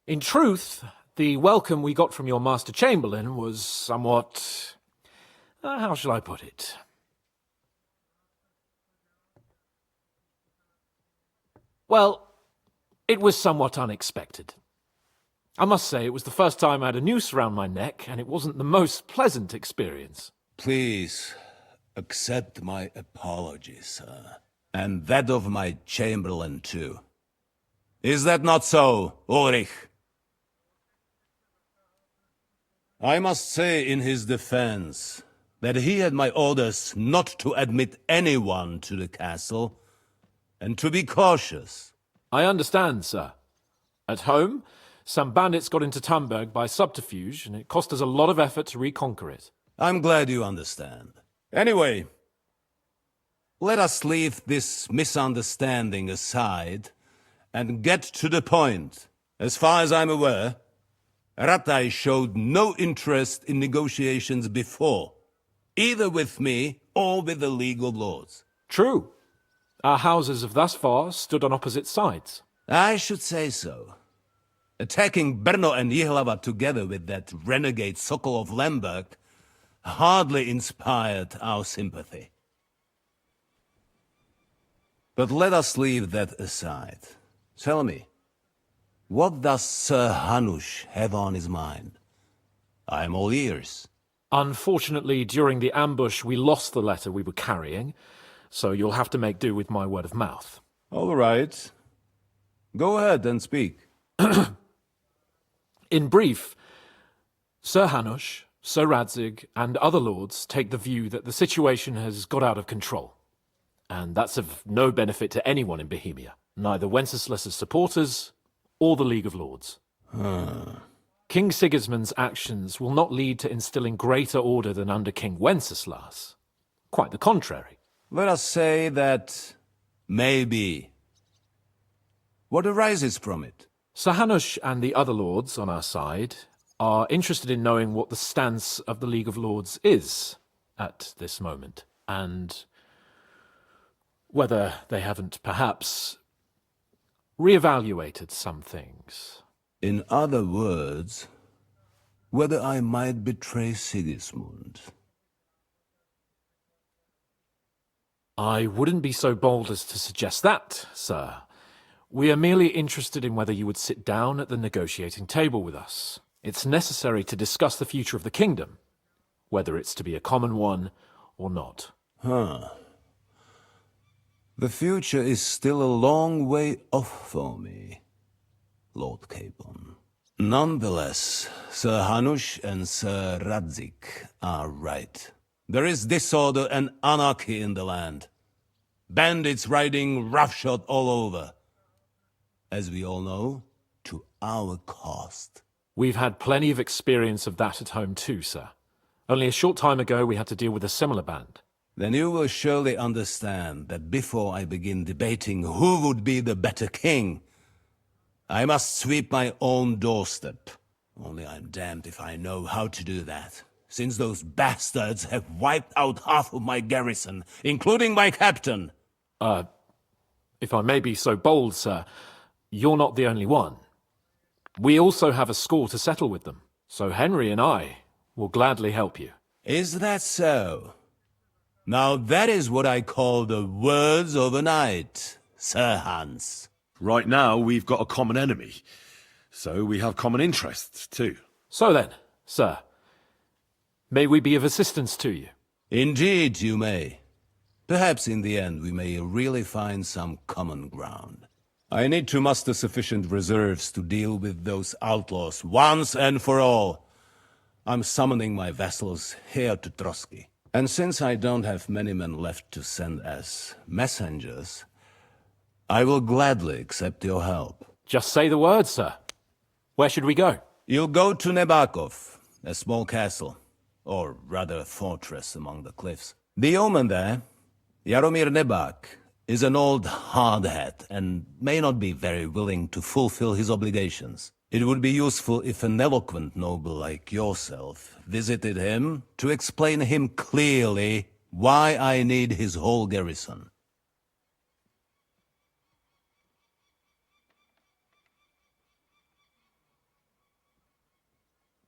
In truth, the welcome we got from your Master Chamberlain was somewhat... how shall I put it? Well, it was somewhat unexpected. I must say, it was the first time I had a noose around my neck, and it wasn't the most pleasant experience. Please, accept my apologies, sir. And that of my chamberlain, too. Is that not so, Ulrich? I must say in his defense that he had my orders not to admit anyone to the castle, and to be cautious. I understand, sir. At home, some bandits got into Tamberg by subterfuge, and it cost us a lot of effort to reconquer it. I'm glad you understand. Anyway, let us leave this misunderstanding aside and get to the point. As far as I'm aware, Ratai showed no interest in negotiations before, either with me or with the League of Lords. True. Our houses have thus far stood on opposite sides. I should say so. Attacking Brno and Jihlava together with that renegade Sokol of Lemberg hardly inspired our sympathy. But let us leave that aside. Tell me, what does Sir Hanush have on his mind? I am all ears. Unfortunately, during the ambush, we lost the letter we were carrying, so you'll have to make do with my word of mouth. All right. Go ahead and speak. In brief, Sir Hanush, Sir Radzig, and other lords take the view that the situation has got out of control. And that's of no benefit to anyone in Bohemia, neither Wenceslas's supporters or the League of Lords. King Sigismund's actions will not lead to instilling greater order than under King Wenceslas. Quite the contrary. Let us say that maybe. What arises from it? Sir Hanush and the other lords on our side are interested in knowing what the stance of the League of Lords is at this moment, and whether they haven't perhaps reevaluated some things. In other words, whether I might betray Sigismund. I wouldn't be so bold as to suggest that, sir. We are merely interested in whether you would sit down at the negotiating table with us. It's necessary to discuss the future of the kingdom, whether it's to be a common one or not. The future is still a long way off for me, Lord Capon. Nonetheless, Sir Hanush and Sir Radzig are right. There is disorder and anarchy in the land. Bandits riding roughshod all over. as we all know, to our cost. We've had plenty of experience of that at home too, sir. Only a short time ago we had to deal with a similar band. Then you will surely understand that before I begin debating who would be the better king, I must sweep my own doorstep. Only I'm damned if I know how to do that, since those bastards have wiped out half of my garrison, including my captain. If I may be so bold, sir, you're not the only one. We also have a score to settle with them, so Henry and I will gladly help you. Is that so? Now that is what I call the words of a knight, Sir Hans. Right now, we've got a common enemy, so we have common interests too. So then, sir, may we be of assistance to you? Indeed you may. Perhaps in the end we may really find some common ground. I need to muster sufficient reserves to deal with those outlaws once and for all. I'm summoning my vassals here to Trotsky. And since I don't have many men left to send as messengers, I will gladly accept your help. Just say the word, sir. Where should we go? You'll go to Nebakov, a small castle, or rather a fortress among the cliffs. The yeoman there, Jaromir Nebak, is an old hardhat and may not be very willing to fulfill his obligations. It would be useful if an eloquent noble like yourself visited him to explain him clearly why I need his whole garrison.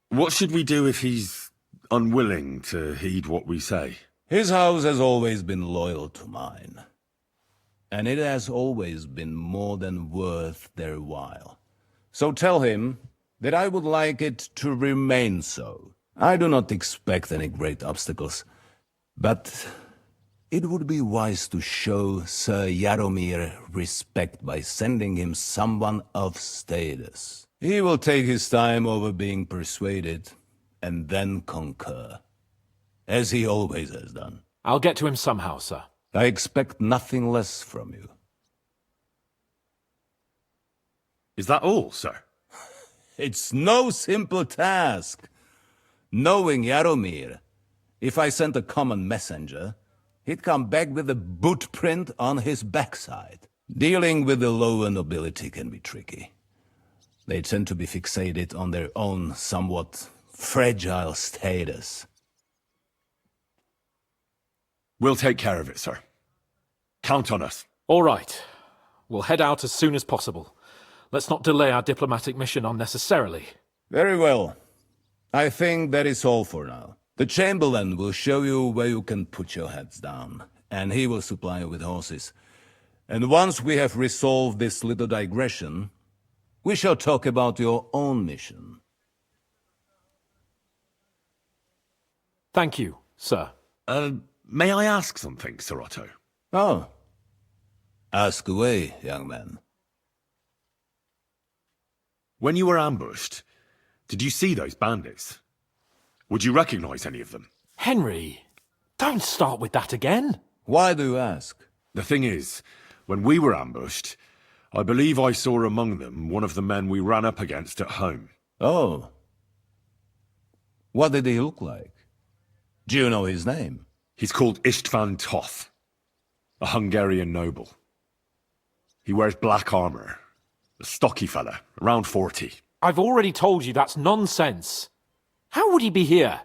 What should we do if he's unwilling to heed what we say? His house has always been loyal to mine, and it has always been more than worth their while. So tell him that I would like it to remain so. I do not expect any great obstacles, but it would be wise to show Sir Jaromir respect by sending him someone of status. He will take his time over being persuaded, and then concur, as he always has done. I'll get to him somehow, sir. I expect nothing less from you. Is that all, sir? It's no simple task. Knowing Jaromir, if I sent a common messenger, he'd come back with a boot print on his backside. Dealing with the lower nobility can be tricky. They tend to be fixated on their own somewhat fragile status. We'll take care of it, sir. Count on us. All right. We'll head out as soon as possible. Let's not delay our diplomatic mission unnecessarily. Very well. I think that is all for now. The Chamberlain will show you where you can put your heads down, and he will supply you with horses. And once we have resolved this little digression, we shall talk about your own mission. Thank you, sir. May I ask something, Sir Otto? Oh. Ask away, young man. When you were ambushed, did you see those bandits? Would you recognize any of them? Henry, don't start with that again. Why do you ask? The thing is, when we were ambushed, I believe I saw among them one of the men we ran up against at home. Oh. What did he look like? Do you know his name? He's called Istvan Toth, a Hungarian noble. He wears black armor. A stocky fella, around 40. I've already told you that's nonsense. How would he be here?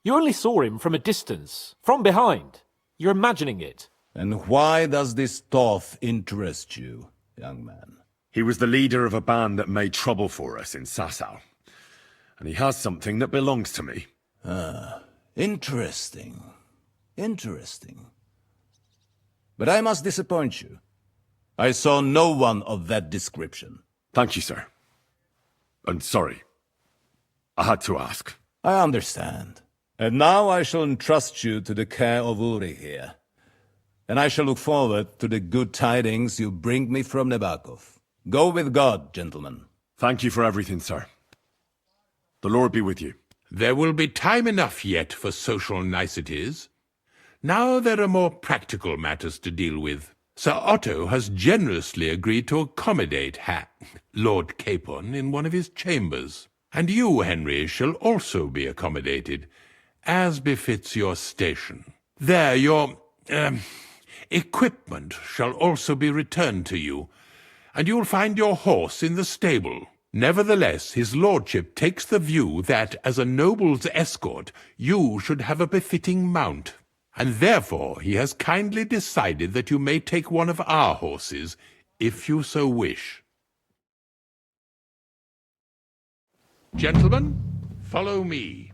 You only saw him from a distance, from behind. You're imagining it. And why does this Toth interest you, young man? He was the leader of a band that made trouble for us in Sasau. And he has something that belongs to me. Ah, interesting. Interesting. But I must disappoint you. I saw no one of that description. Thank you, sir. And sorry. I had to ask. I understand. And now I shall entrust you to the care of Uri here. And I shall look forward to the good tidings you bring me from Nebakov. Go with God, gentlemen. Thank you for everything, sir. The Lord be with you. There will be time enough yet for social niceties. Now there are more practical matters to deal with. Sir Otto has generously agreed to accommodate Lord Capon in one of his chambers. And you, Henry, shall also be accommodated, as befits your station. There, your equipment shall also be returned to you, and you'll find your horse in the stable. Nevertheless, his lordship takes the view that, as a noble's escort, you should have a befitting mount, and therefore he has kindly decided that you may take one of our horses, if you so wish. Gentlemen, follow me.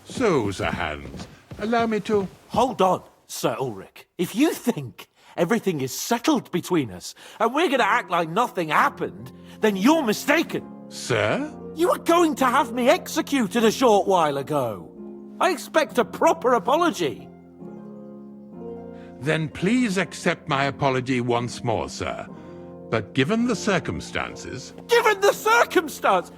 So, Sir Hans, allow me to... Hold on, Sir Ulrich. If you think everything is settled between us, and we're going to act like nothing happened, then you're mistaken. Sir? You were going to have me executed a short while ago. I expect a proper apology. Then please accept my apology once more, sir. But given the circumstances... Given the circumstance?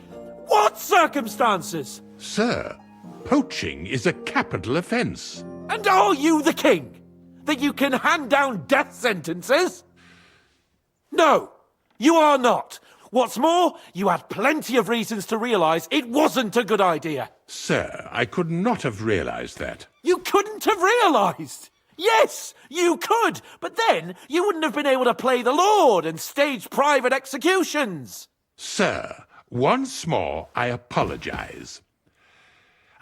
What circumstances? Sir, poaching is a capital offence. And are you the king? That you can hand down death sentences? No, you are not. What's more, you had plenty of reasons to realise it wasn't a good idea. Sir, I could not have realised that. You couldn't have realised? Yes, you could, but then you wouldn't have been able to play the Lord and stage private executions. Sir, once more I apologise.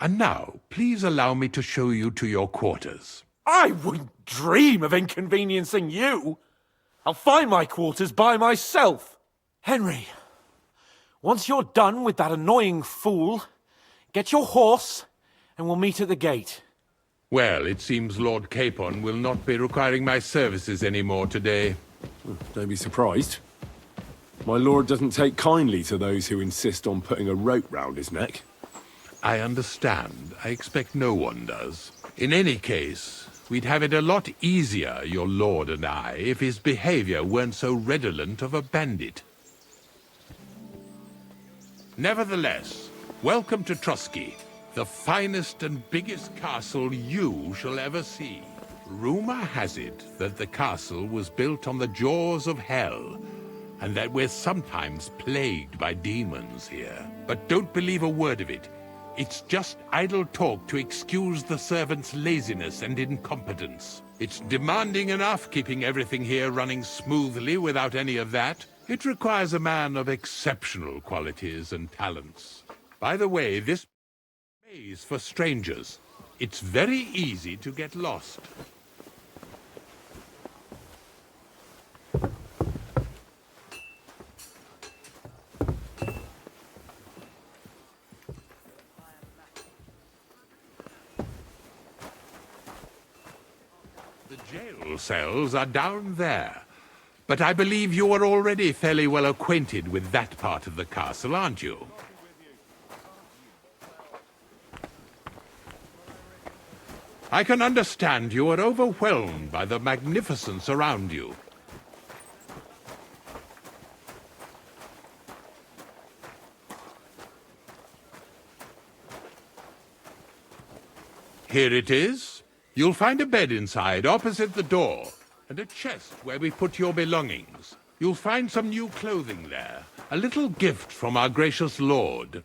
And now, please allow me to show you to your quarters. I wouldn't dream of inconveniencing you. I'll find my quarters by myself. Henry, once you're done with that annoying fool, get your horse and we'll meet at the gate. Well, it seems Lord Capon will not be requiring my services anymore today. Don't be surprised. My lord doesn't take kindly to those who insist on putting a rope round his neck. I understand. I expect no one does. In any case, we'd have it a lot easier, your lord and I, if his behavior weren't so redolent of a bandit. Nevertheless, welcome to Trusky, the finest and biggest castle you shall ever see. Rumor has it that the castle was built on the jaws of hell, and that we're sometimes plagued by demons here. But don't believe a word of it. It's just idle talk to excuse the servants' laziness and incompetence. It's demanding enough keeping everything here running smoothly without any of that. It requires a man of exceptional qualities and talents. By the way, this maze for strangers. It's very easy to get lost. The jail cells are down there. But I believe you are already fairly well acquainted with that part of the castle, aren't you? I can understand you are overwhelmed by the magnificence around you. Here it is. You'll find a bed inside, opposite the door, and a chest where we put your belongings. You'll find some new clothing there, a little gift from our gracious lord,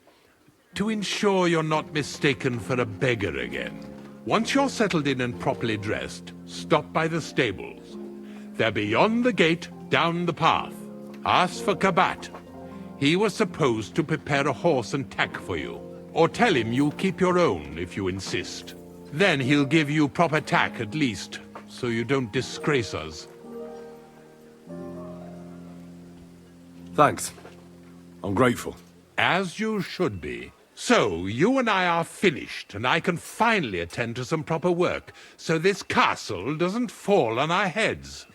to ensure you're not mistaken for a beggar again. Once you're settled in and properly dressed, stop by the stables. They're beyond the gate, down the path. Ask for Kabat. He was supposed to prepare a horse and tack for you. Or tell him you'll keep your own if you insist. Then he'll give you proper tack at least, so you don't disgrace us. Thanks. I'm grateful. As you should be. So, you and I are finished, and I can finally attend to some proper work, so this castle doesn't fall on our heads.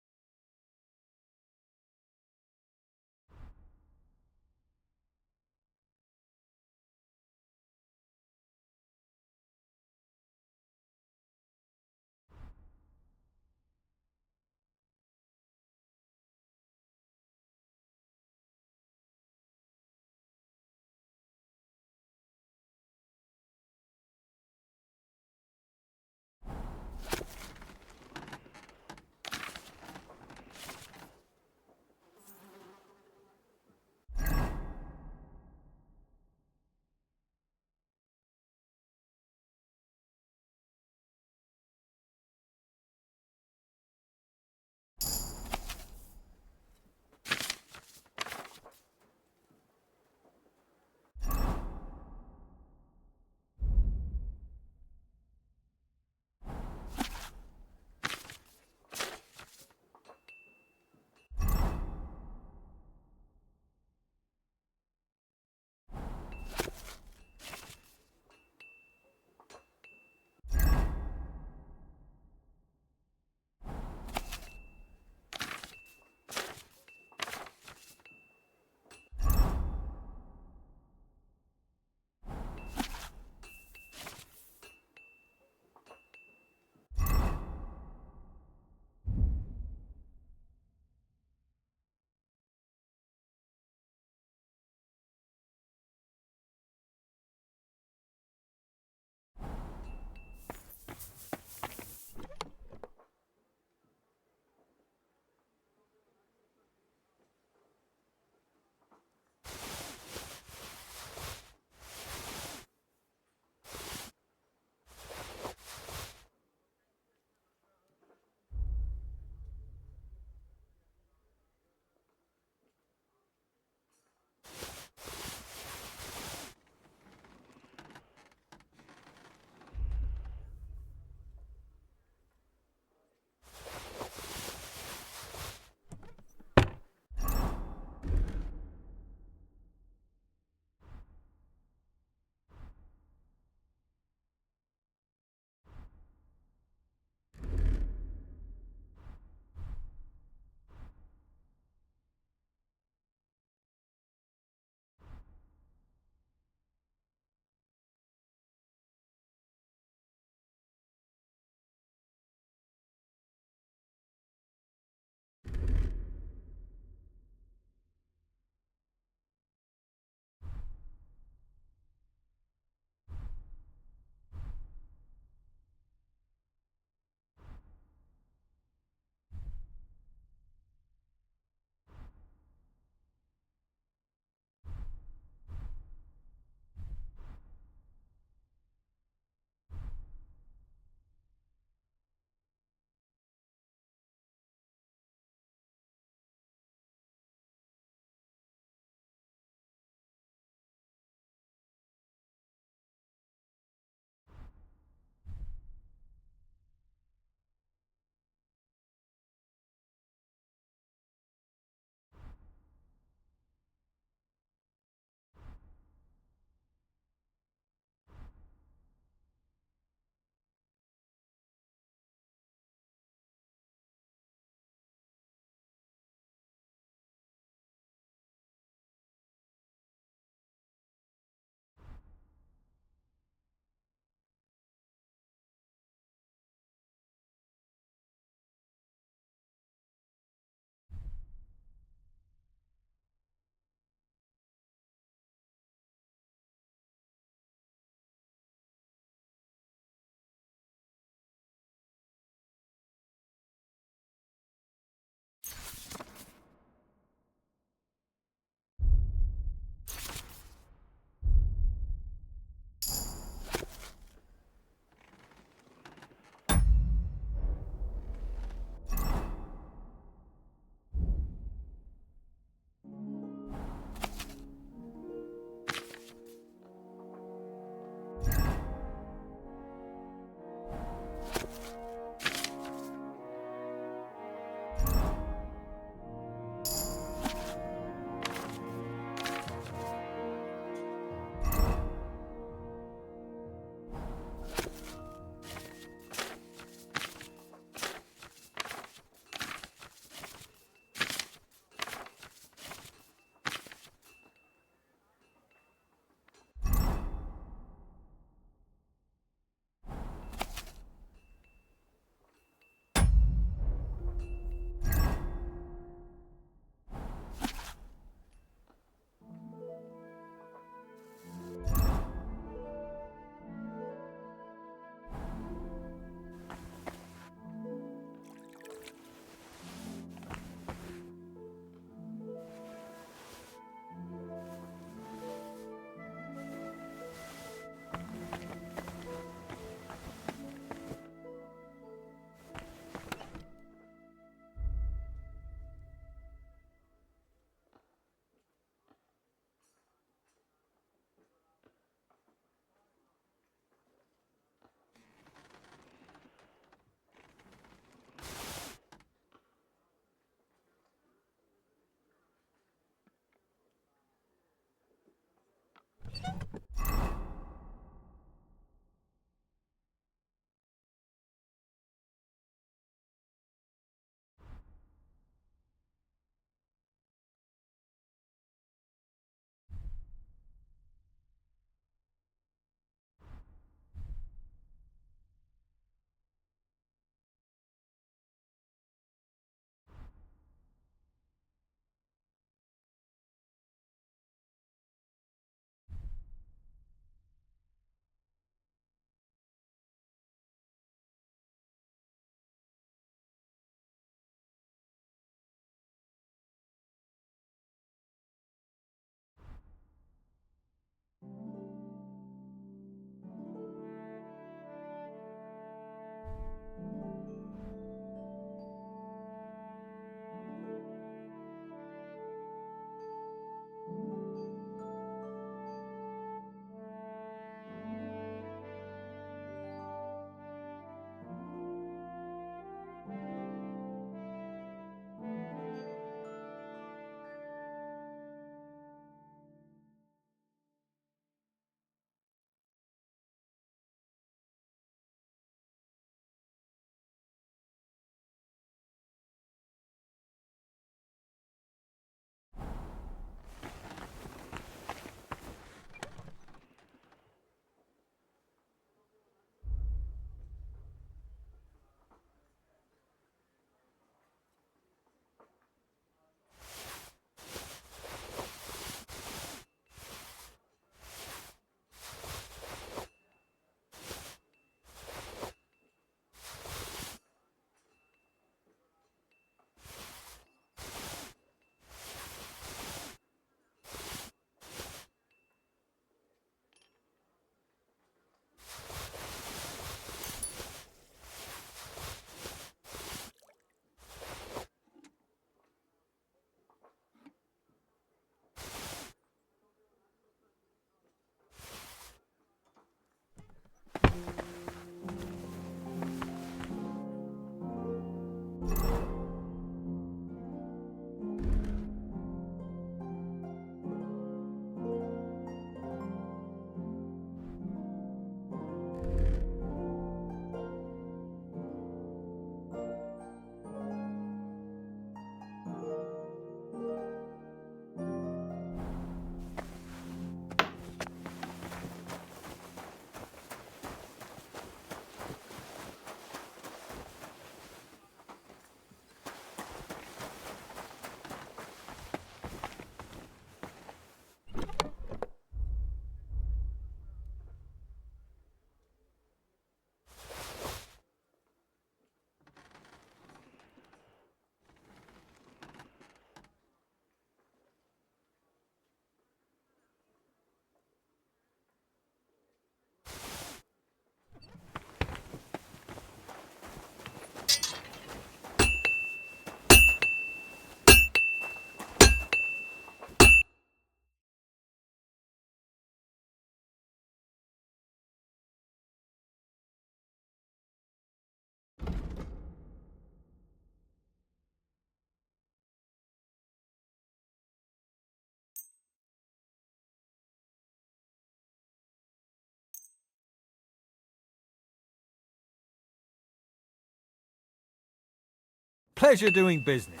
Pleasure doing business.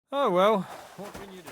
Oh well, what can you do?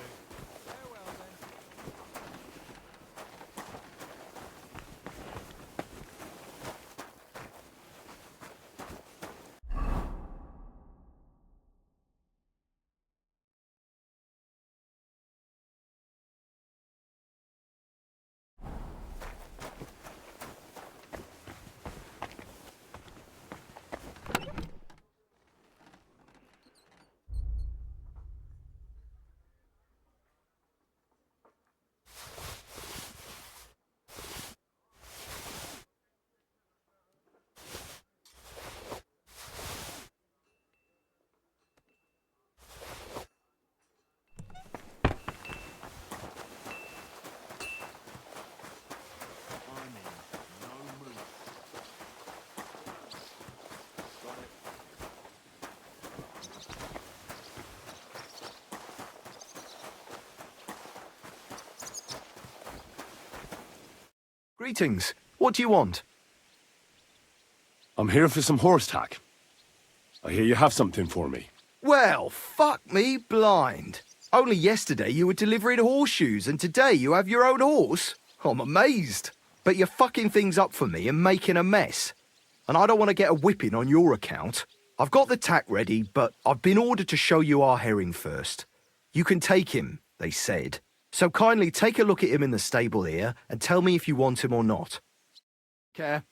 Greetings. What do you want? I'm here for some horse tack. I hear you have something for me. Well, fuck me blind. Only yesterday you were delivering horseshoes and today you have your own horse? I'm amazed. But you're fucking things up for me and making a mess. And I don't want to get a whipping on your account. I've got the tack ready, but I've been ordered to show you our herring first. You can take him, they said. So kindly take a look at him in the stable here and tell me if you want him or not. Care.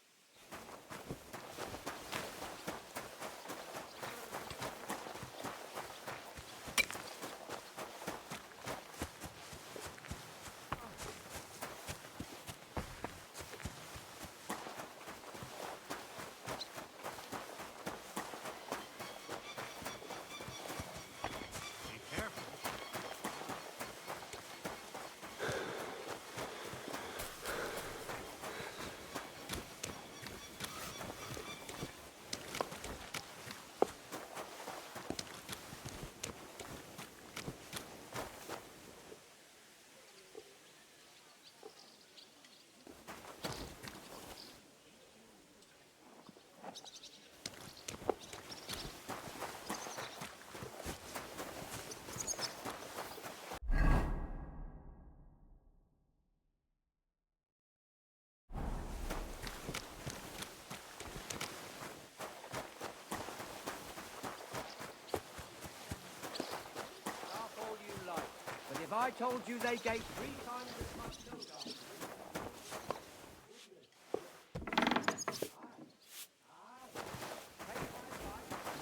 I told you they gave 3 times as much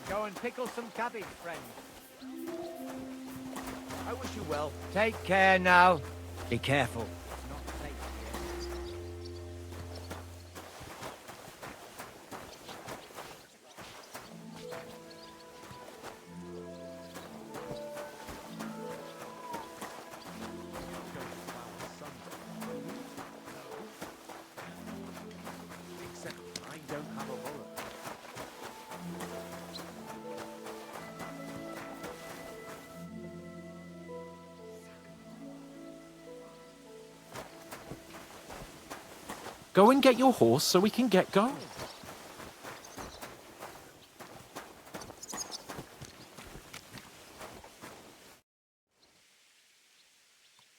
Go and pickle some cabbage, friend. I wish you well. Take care now. Be careful. It's not safe here. Except I don't have a wallet. Go and get your horse so we can get going.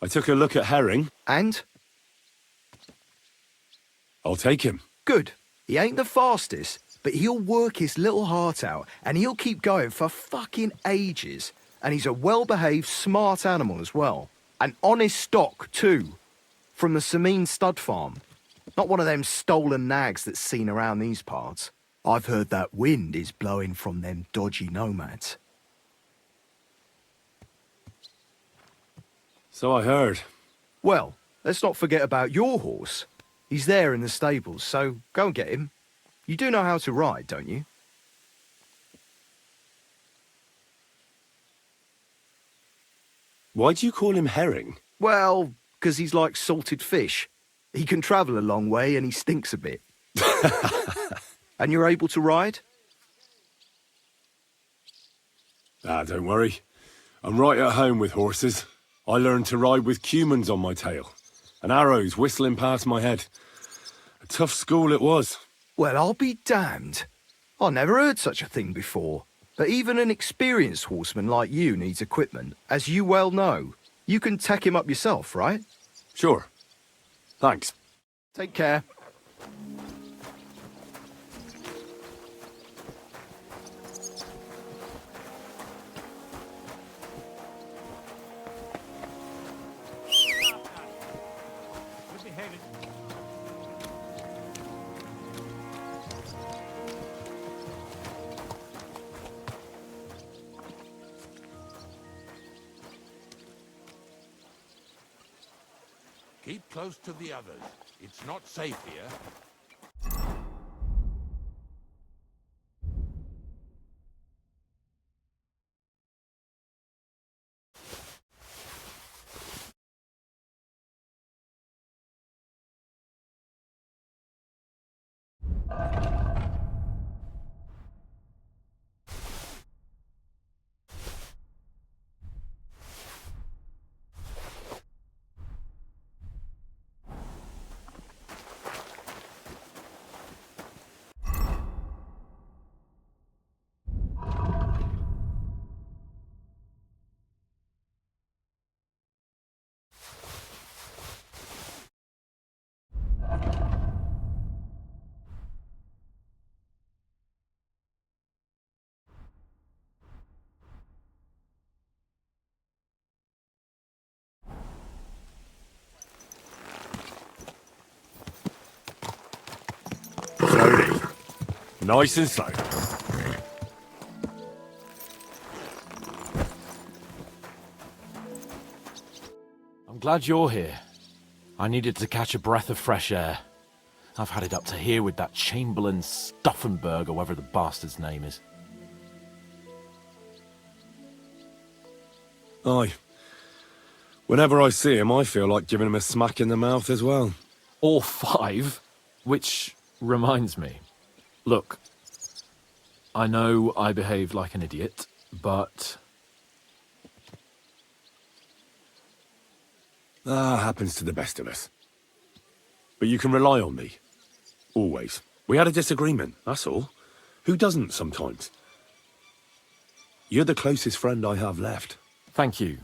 I took a look at Herring. And? I'll take him. Good. He ain't the fastest, but he'll work his little heart out, and he'll keep going for fucking ages. And he's a well-behaved, smart animal as well. An honest stock, too. From the Sameen stud farm. Not one of them stolen nags that's seen around these parts. I've heard that wind is blowing from them dodgy nomads. So I heard. Well, let's not forget about your horse. He's there in the stables, so go and get him. You do know how to ride, don't you? Why do you call him Herring? Well, because he's like salted fish. He can travel a long way and he stinks a bit. And you're able to ride? Ah, don't worry. I'm right at home with horses. I learned to ride with cumans on my tail, and arrows whistling past my head. A tough school it was. Well, I'll be damned. I never heard such a thing before. But even an experienced horseman like you needs equipment, as you well know. You can tack him up yourself, right? Sure. Thanks. Take care. Keep close to the others. It's not safe here. Slowly. Nice and slow. I'm glad you're here. I needed to catch a breath of fresh air. I've had it up to here with that Chamberlain Stuffenberg, or whatever the bastard's name is. Aye. Whenever I see him, I feel like giving him a smack in the mouth as well. Or 5. Which reminds me. Look, I know I behaved like an idiot, but... happens to the best of us. But you can rely on me. Always. We had a disagreement, that's all. Who doesn't sometimes? You're the closest friend I have left. Thank you,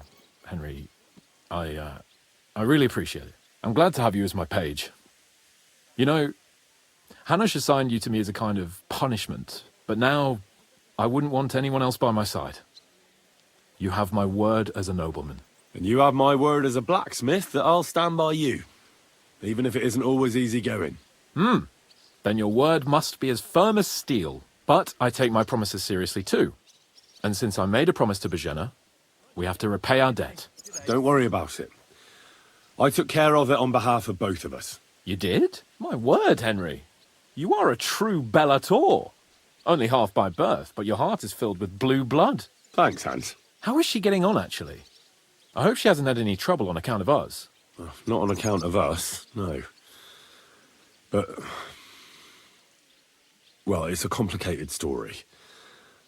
Henry. I really appreciate it. I'm glad to have you as my page. You know, Hanush assigned you to me as a kind of punishment, but now I wouldn't want anyone else by my side. You have my word as a nobleman. And you have my word as a blacksmith that I'll stand by you, even if it isn't always easy going. Then your word must be as firm as steel. But I take my promises seriously too. And since I made a promise to Bajena, we have to repay our debt. Don't worry about it. I took care of it on behalf of both of us. You did? My word, Henry. You are a true Bellator. Only half by birth, but your heart is filled with blue blood. Thanks, Hans. How is she getting on, actually? I hope she hasn't had any trouble on account of us. Not on account of us, no. But... well, it's a complicated story.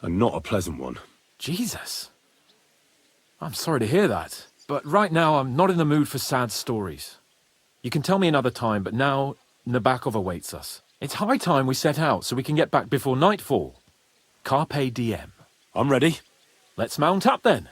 And not a pleasant one. Jesus. I'm sorry to hear that. But right now, I'm not in the mood for sad stories. You can tell me another time, but now Nabokov awaits us. It's high time we set out so we can get back before nightfall. Carpe diem. I'm ready. Let's mount up then.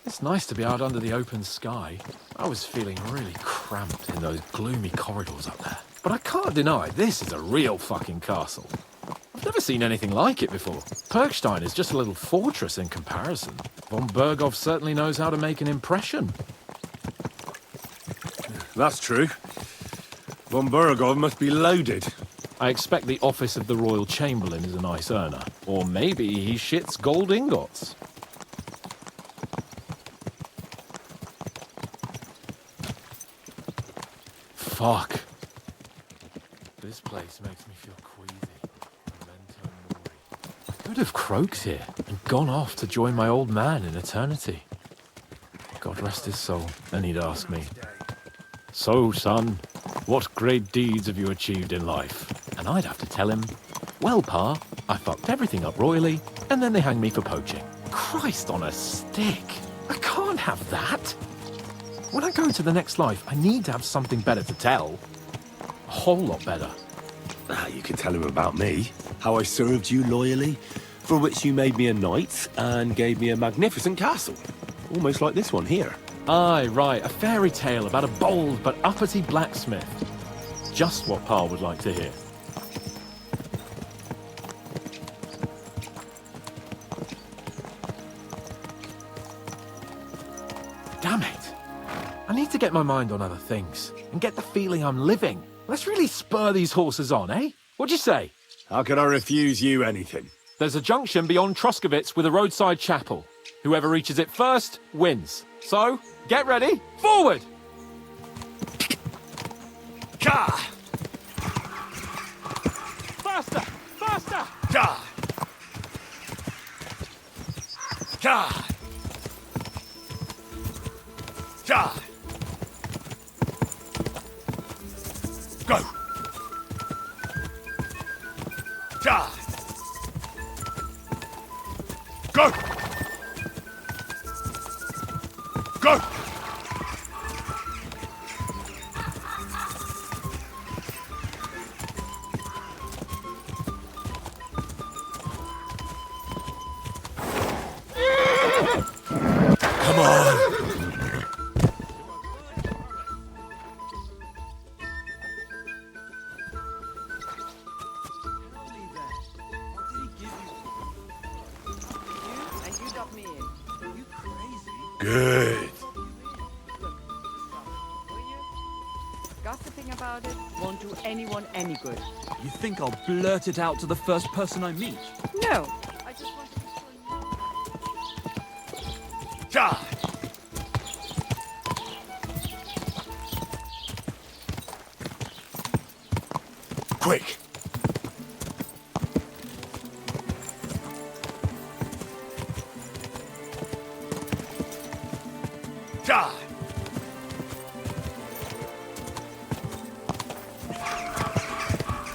It's nice to be out under the open sky. I was feeling really cramped in those gloomy corridors up there. But I can't deny, this is a real fucking castle. I've Never seen anything like it before. Perkstein is just a little fortress in comparison. Von Berghoff certainly knows how to make an impression. That's true. Von Berghoff must be loaded. I expect the office of the Royal Chamberlain is a nice earner. Or maybe he shits gold ingots. Fuck. This place makes me feel queasy. Memento mori. I could have croaked here and gone off to join my old man in eternity. God rest his soul. Then he'd ask me, "So, son, what great deeds have you achieved in life?" And I'd have to tell him, "Well, Pa, I fucked everything up royally, and then they hanged me for poaching." Christ on a stick. I can't have that. When I go to the next life, I need to have something better to tell. A whole lot better. You can tell him about me. How I served you loyally, for which you made me a knight and gave me a magnificent castle. Almost like this one here. Aye, right, a fairy tale about a bold but uppity blacksmith. Just what Pa would like to hear. Damn it. I need to get my mind on other things and get the feeling I'm living. Let's really spur these horses on, eh? What'd you say? How can I refuse you anything? There's a junction beyond Troskovitz with a roadside chapel. Whoever reaches it first wins. So, get ready, forward! Ka! Faster! Faster! Ka! Ka! Ka! Go! Ka! Go! Go! Come on! Good. Gossiping about it won't do anyone any good. You think I'll blurt it out to the first person I meet? No. I just want to be sure you... Charge! Quick! Charge!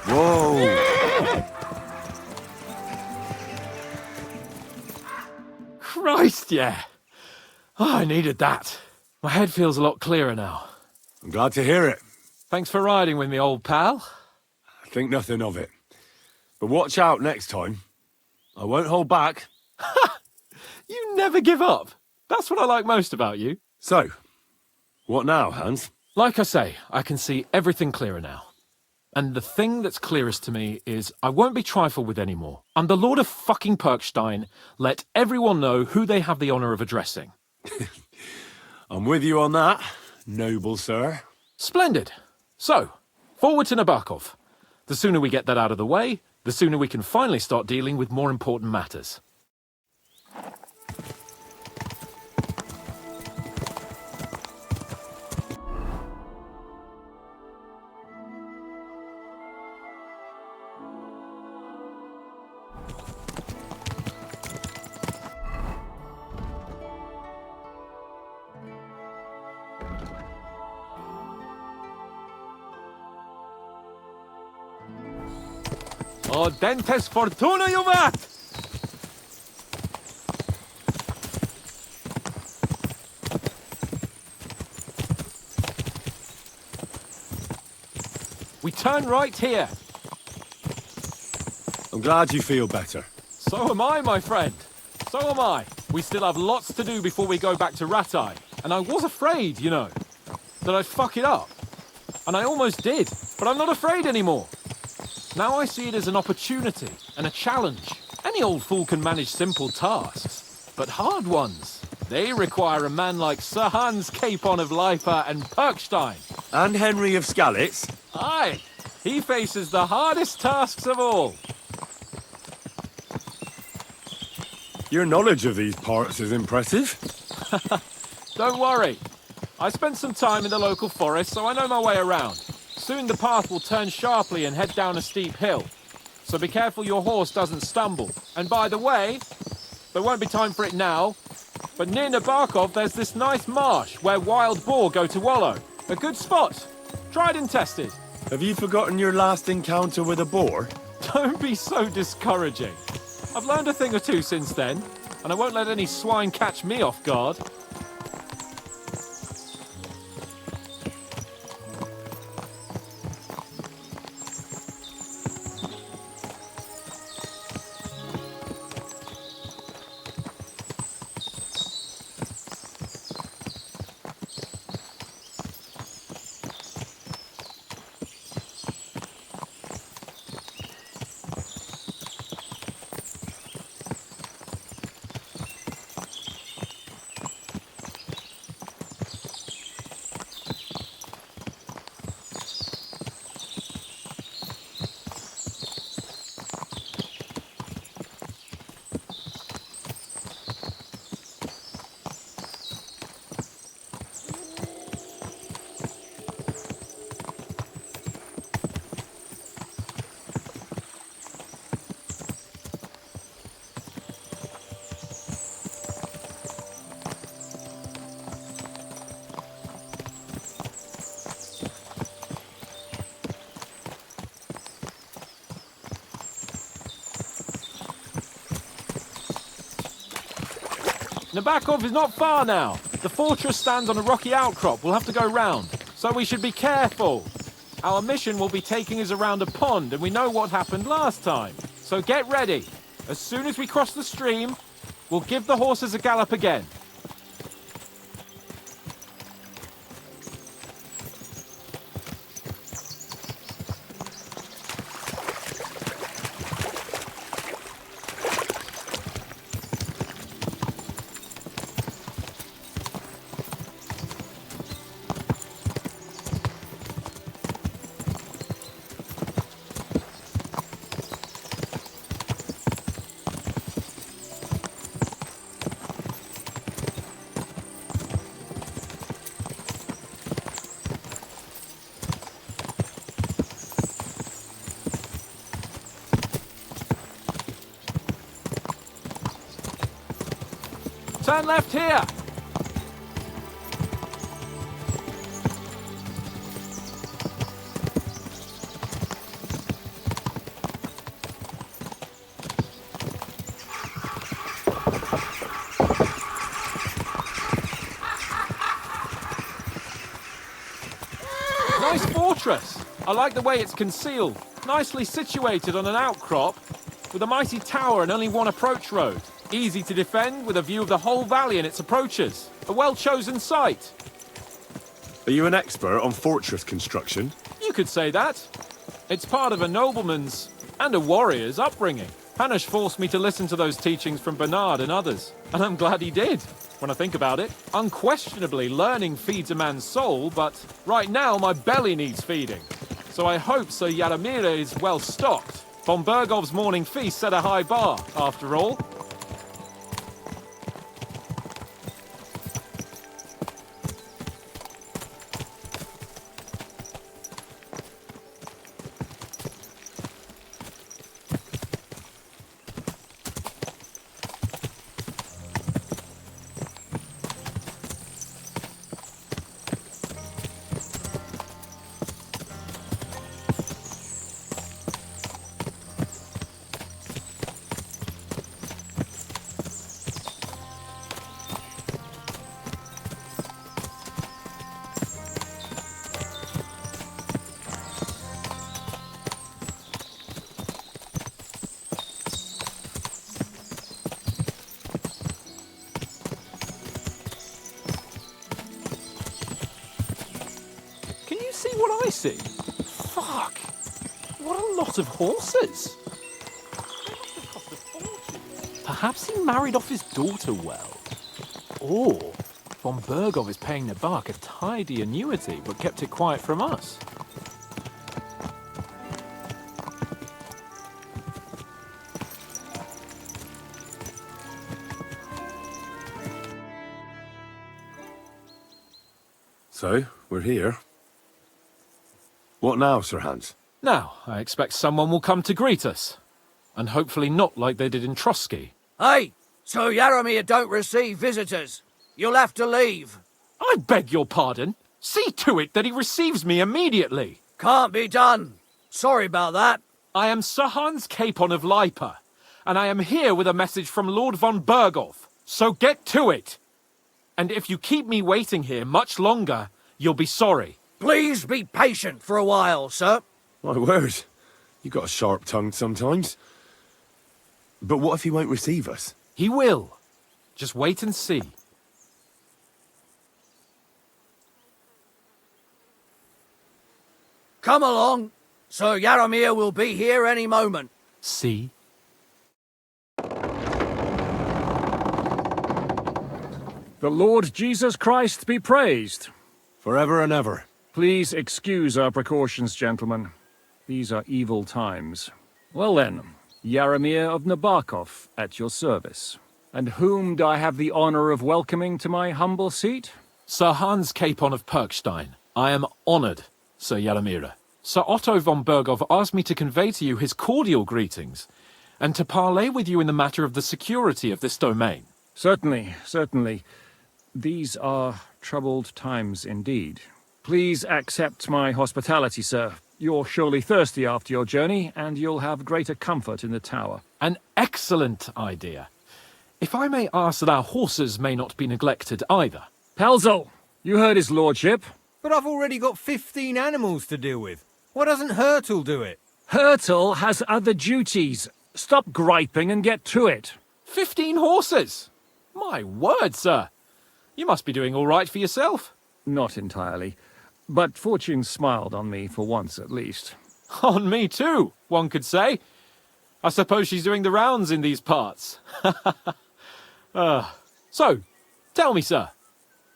Whoa! Christ, yeah. Oh, I needed that. My head feels a lot clearer now. I'm glad to hear it. Thanks for riding with me, old pal. Think nothing of it. But watch out next time. I won't hold back. You never give up. That's what I like most about you. So, what now, Hans? Like I say, I can see everything clearer now. And the thing that's clearest to me is I won't be trifled with anymore. I'm the Lord of fucking Perkstein. Let everyone know who they have the honour of addressing. I'm with you on that, noble sir. Splendid. So, forward to Nabokov. The sooner we get that out of the way, the sooner we can finally start dealing with more important matters. Audentes fortuna juvat! We turn right here. I'm glad you feel better. So am I, my friend. So am I. We still have lots to do before we go back to Ratai. And I was afraid, you know, that I'd fuck it up. And I almost did, but I'm not afraid anymore. Now I see it as an opportunity and a challenge. Any old fool can manage simple tasks, but hard ones, they require a man like Sir Hans Capon of Leipa and Perkstein. And Henry of Skalitz. Aye, he faces the hardest tasks of all. Your knowledge of these parts is impressive. Don't worry. I spent some time in the local forest, so I know my way around. Soon the path will turn sharply and head down a steep hill. So be careful your horse doesn't stumble. And by the way, there won't be time for it now, but near Nabokov there's this nice marsh where wild boar go to wallow. A good spot. Tried and tested. Have you forgotten your last encounter with a boar? Don't be so discouraging. I've learned a thing or two since then, and I won't let any swine catch me off guard. Nabokov is not far now. The fortress stands on a rocky outcrop. We'll have to go round, so we should be careful. Our mission will be taking us around a pond, and we know what happened last time. So get ready. As soon as we cross the stream, we'll give the horses a gallop again. Turn left here! Nice fortress! I like the way it's concealed. Nicely situated on an outcrop, with a mighty tower and only one approach road. Easy to defend, with a view of the whole valley and its approaches. A well-chosen site. Are you an expert on fortress construction? You could say that. It's part of a nobleman's and a warrior's upbringing. Hanush forced me to listen to those teachings from Bernard and others, and I'm glad he did. When I think about it, unquestionably learning feeds a man's soul, but right now my belly needs feeding. So I hope Sir Yaramir is well stocked. Von Bergov's morning feast set a high bar, after all. What I see? Fuck! What a lot of horses! Perhaps he married off his daughter well. Or von Bergov is paying Nabak a tidy annuity, but kept it quiet from us. So, we're here. What now, Sir Hans? Now, I expect someone will come to greet us. And hopefully not like they did in Trotsky. Hey, Sir Yaramir don't receive visitors. You'll have to leave. I beg your pardon. See to it that he receives me immediately. Can't be done. Sorry about that. I am Sir Hans Capon of Lipa, and I am here with a message from Lord von Bergov. So get to it. And if you keep me waiting here much longer, you'll be sorry. Please be patient for a while, sir. My word. You got a sharp tongue sometimes. But what if he won't receive us? He will. Just wait and see. Come along. Sir Yaramir will be here any moment. See? The Lord Jesus Christ be praised. Forever and ever. Please excuse our precautions, gentlemen. These are evil times. Well then, Yaramir of Nabakov, at your service. And whom do I have the honor of welcoming to my humble seat? Sir Hans Capon of Perkstein. I am honored, Sir Yaramir. Sir Otto von Bergov asked me to convey to you his cordial greetings, and to parley with you in the matter of the security of this domain. Certainly, certainly. These are troubled times indeed. Please accept my hospitality, sir. You're surely thirsty after your journey, and you'll have greater comfort in the tower. An excellent idea. If I may ask that our horses may not be neglected either. Pelzel, you heard his lordship. But I've already got 15 animals to deal with. Why doesn't Hurtle do it? Hurtle has other duties. Stop griping and get to it. 15 horses? My word, sir. You must be doing all right for yourself. Not entirely. But fortune smiled on me for once at least. On me too, one could say. I suppose she's doing the rounds in these parts. So, tell me, sir,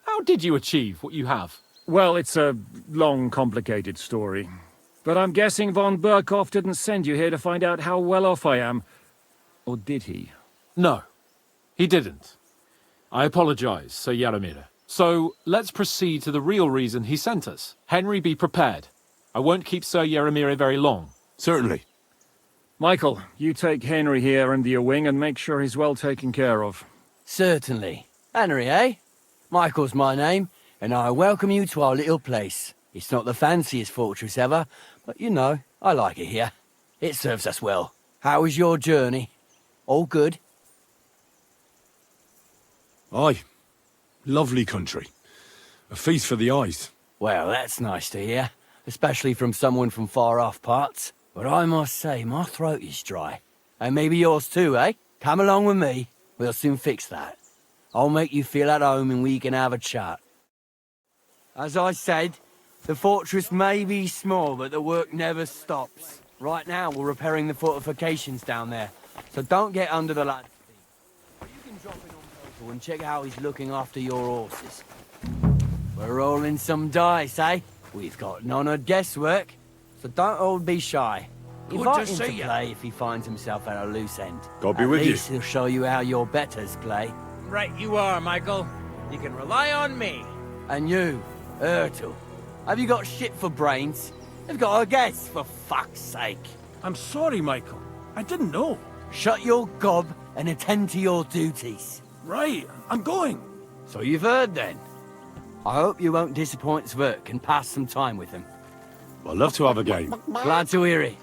how did you achieve what you have? Well, it's a long, complicated story. But I'm guessing von Berkov didn't send you here to find out how well off I am. Or did he? No, he didn't. I apologize, Sir Yaramir. So, let's proceed to the real reason he sent us. Henry, be prepared. I won't keep Sir Yaramir very long. Certainly. Michael, you take Henry here under your wing and make sure he's well taken care of. Certainly. Henry, eh? Michael's my name, and I welcome you to our little place. It's not the fanciest fortress ever, but you know, I like it here. It serves us well. How was your journey? All good? Aye. Lovely country. A feast for the eyes. Well, that's nice to hear, especially from someone from far-off parts. But I must say, my throat is dry. And maybe yours too, eh? Come along with me. We'll soon fix that. I'll make you feel at home and we can have a chat. As I said, the fortress may be small, but the work never stops. Right now, we're repairing the fortifications down there, so don't get under the lad's feet. But you can drop in on Total and check how he's looking after your horses. We're rolling some dice, eh? We've got none of guesswork, so don't be shy. Invite him to play if he finds himself at a loose end. God be with you. At least he'll show you how your betters play. Right you are, Michael. You can rely on me. And you, Ertl, have you got shit for brains? You've got a guess, for fuck's sake. I'm sorry, Michael. I didn't know. Shut your gob and attend to your duties. Right, I'm going. So you've heard then. I hope you won't disappoint Sverk and pass some time with him. I'd love to have a game. Glad to hear it.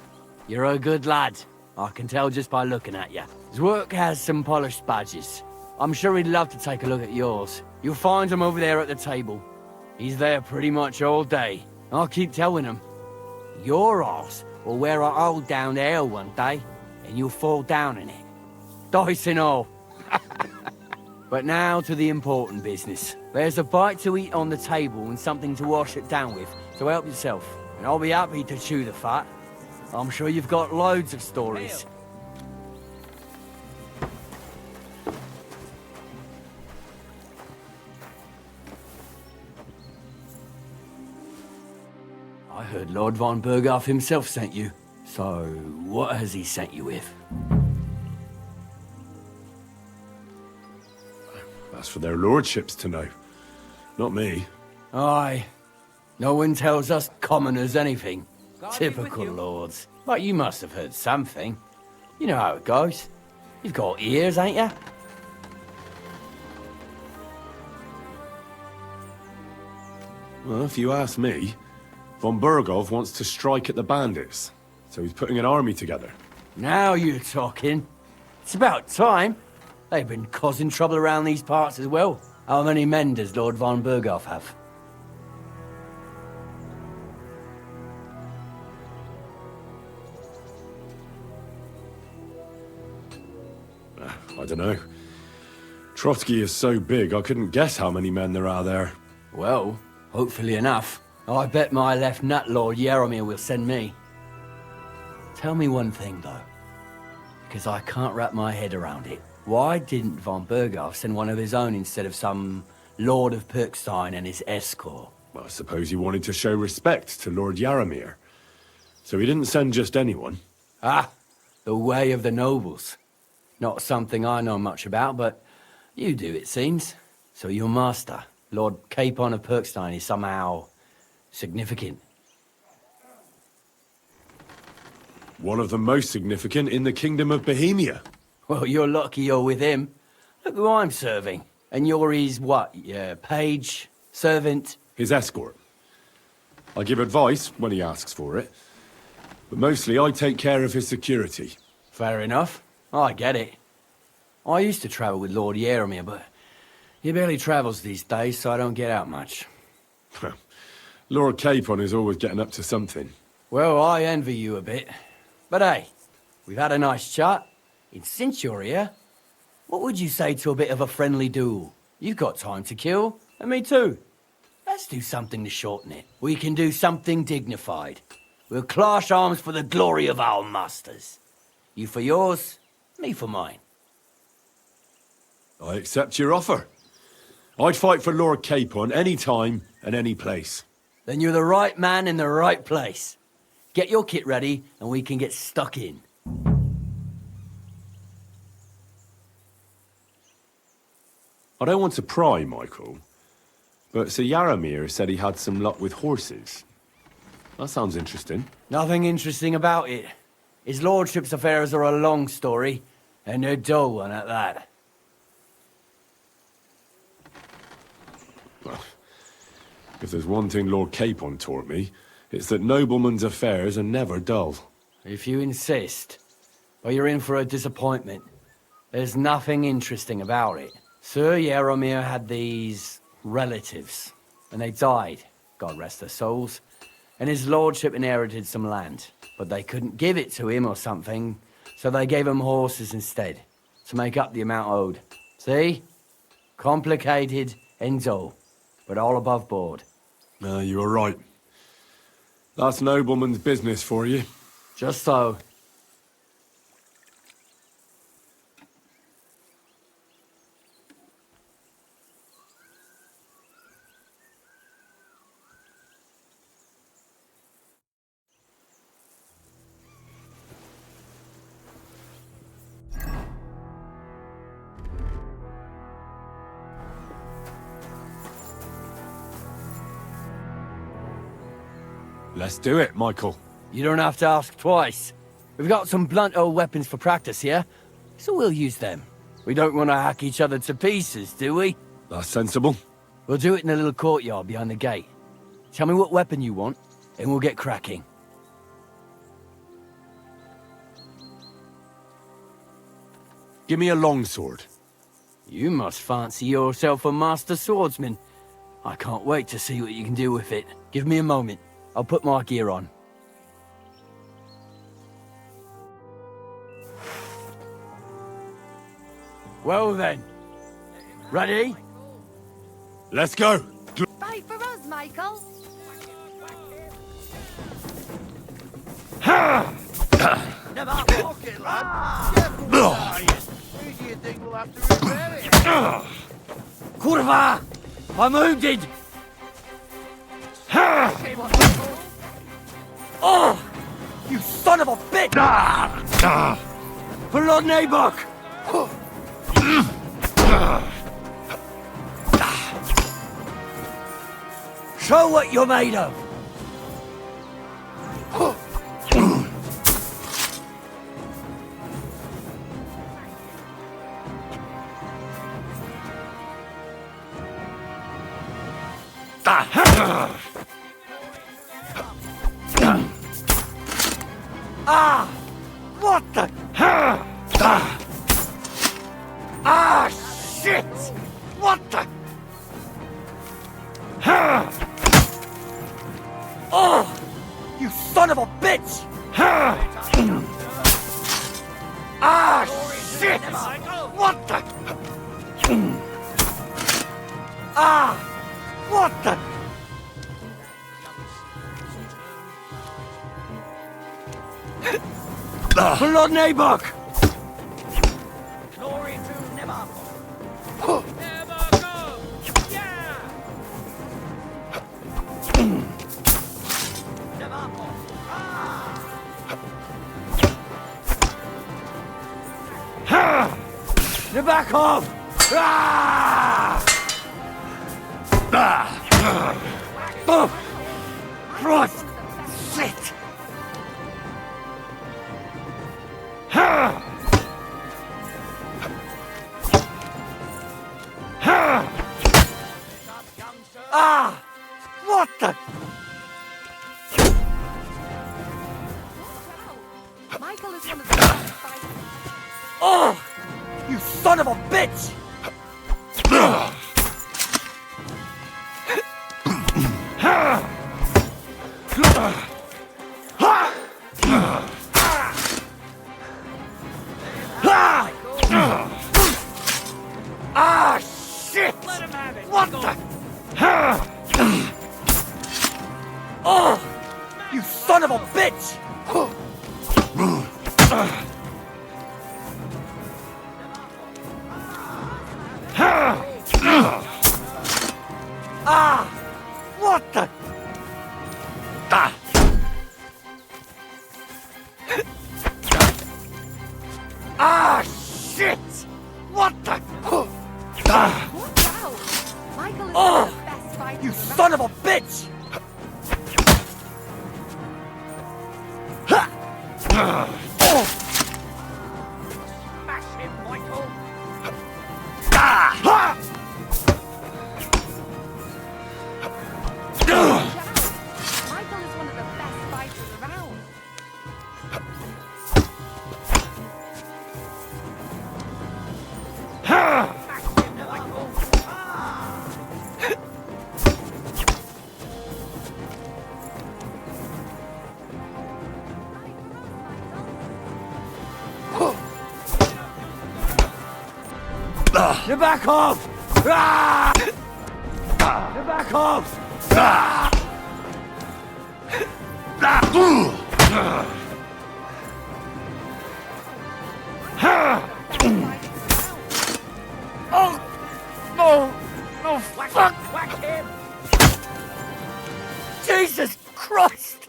You're a good lad. I can tell just by looking at you. Zwerk has some polished badges. I'm sure he'd love to take a look at yours. You'll find him over there at the table. He's there pretty much all day. I'll keep telling him. Your arse will wear a hole down there one day, and you'll fall down in it. Dice and all. But now to the important business. There's a bite to eat on the table and something to wash it down with, so help yourself. And I'll be happy to chew the fat. I'm sure you've got loads of stories. heard Lord von Berghoff himself sent you. So, what has he sent you with? That's for their lordships to know. Not me. Aye. No one tells us commoners anything. Typical lords. But you must have heard something. You know how it goes. You've got ears, ain't ya? Well, if you ask me, von Berghoff wants to strike at the bandits. So he's putting an army together. Now you're talking. It's about time. They've been causing trouble around these parts as well. How many men does Lord von Berghoff have? I don't know. Trotsky is so big, I couldn't guess how many men there are there. Well, hopefully enough. I bet my left nut Lord Yaromir will send me. Tell me one thing, though. Because I can't wrap my head around it. Why didn't von Berghoff send one of his own instead of some Lord of Perkstein and his escort? Well, I suppose he wanted to show respect to Lord Yaromir. So he didn't send just anyone. Ah, the way of the nobles. Not something I know much about, but you do, it seems. So your master, Lord Capon of Perkstein, is somehow significant. One of the most significant in the Kingdom of Bohemia. Well, you're lucky you're with him. Look who I'm serving. And you're his, what, page, servant? His escort. I give advice when he asks for it. But mostly I take care of his security. Fair enough. I get it. I used to travel with Lord Yaromir, but he barely travels these days, so I don't get out much. Lord Capon is always getting up to something. Well, I envy you a bit. But hey, we've had a nice chat. And since you're here, what would you say to a bit of a friendly duel? You've got time to kill, and me too. Let's do something to shorten it. We can do something dignified. We'll clash arms for the glory of our masters. You for yours, me for mine. I accept your offer. I'd fight for Lord Capon any time and any place. Then you're the right man in the right place. Get your kit ready, and we can get stuck in. I don't want to pry, Michael, but Sir Yaromir said he had some luck with horses. That sounds interesting. Nothing interesting about it. His lordship's affairs are a long story, and a dull one at that. Well, if there's one thing Lord Capon taught me, it's that noblemen's affairs are never dull. If you insist. But you're in for a disappointment. There's nothing interesting about it. Sir Yaromir had these relatives, and they died, God rest their souls, and his lordship inherited some land. But they couldn't give it to him or something, so they gave him horses instead, to make up the amount owed. See? Complicated and dull, but all above board. You were right. That's nobleman's business for you. Just so. Let's do it, Michael. You don't have to ask twice. We've got some blunt old weapons for practice here, so we'll use them. We don't want to hack each other to pieces, do we? That's sensible. We'll do it in a little courtyard behind the gate. Tell me what weapon you want, and we'll get cracking. Give me a longsword. You must fancy yourself a master swordsman. I can't wait to see what you can do with it. Give me a moment. I'll put my gear on. Well then. Ready? Let's go! Fight for us, Michael! Never pocket, lad! Careful with that! Who do you think will have to repair it? Kurva! I'm wounded! Oh! You son of a bitch! Blood Nabok! Show what you're made of! Ah! What the? Ah, shit! What the? Oh! You son of a bitch! Ah, shit! What the? Ah! What the? Blood Nabok! Glory to Nemark. Nabokov! Ah! Oh! Christ! Shit! Ah! What the? Michael is one of the best fighters. Oh! You son of a bitch! Ah, shit! What the? Oh! You son of a bitch! Ah! What the? Ah! Ah, shit! What the? Ah! Wow. Michael is Oh! one of the best fighters. You son of a bitch! Oh! Smash him, Michael. Ah! Michael is one of the best fighters around. You're back off! Ah! You're back off! Ah! Oh! No! No, fuck! Whack him. Jesus Christ!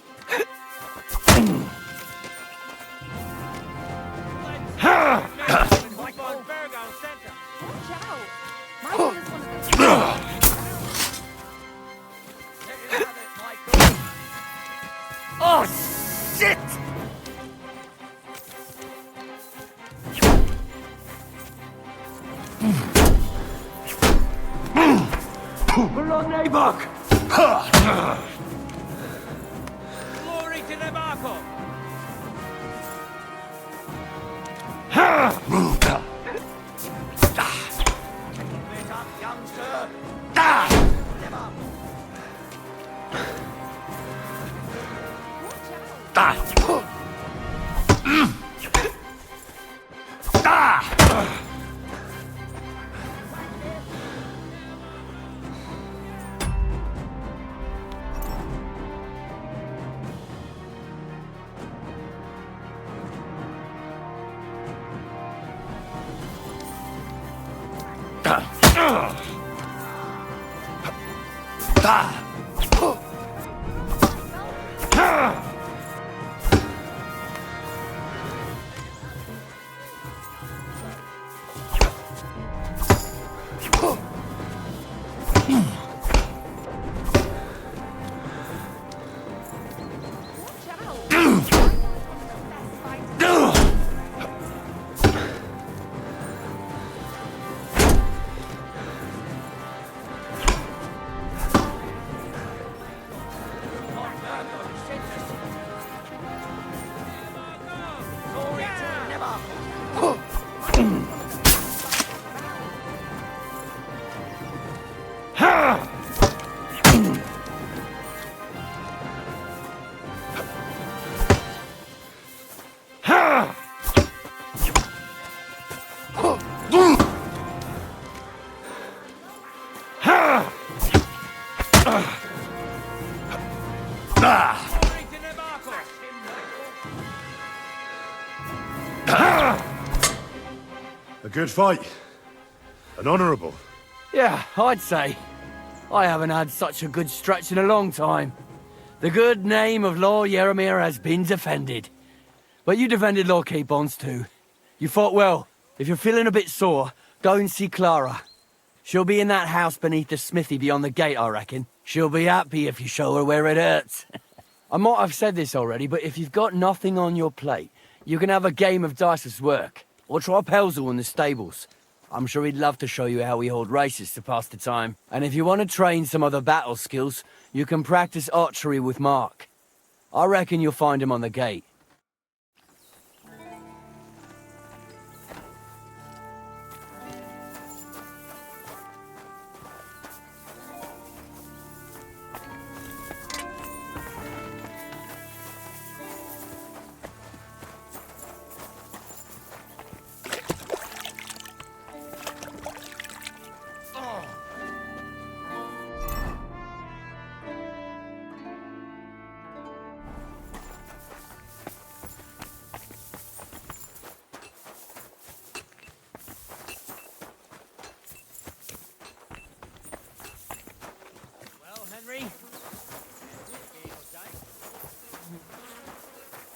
Watch out. Michael is one of the Oh, shit! Blood Nabok! Glory to Nemark. A good fight. An honourable. Yeah, I'd say. I haven't had such a good stretch in a long time. The good name of Lord Yaramir has been defended. But you defended Lord Keybonds too. You fought well. If you're feeling a bit sore, go and see Clara. She'll be in that house beneath the smithy beyond the gate, I reckon. She'll be happy if you show her where it hurts. I might have said this already, but if you've got nothing on your plate, you can have a game of dice's work. Or try Pelzel in the stables. I'm sure he'd love to show you how we hold races to pass the time. And if you want to train some other battle skills, you can practice archery with Mark. I reckon you'll find him on the gate.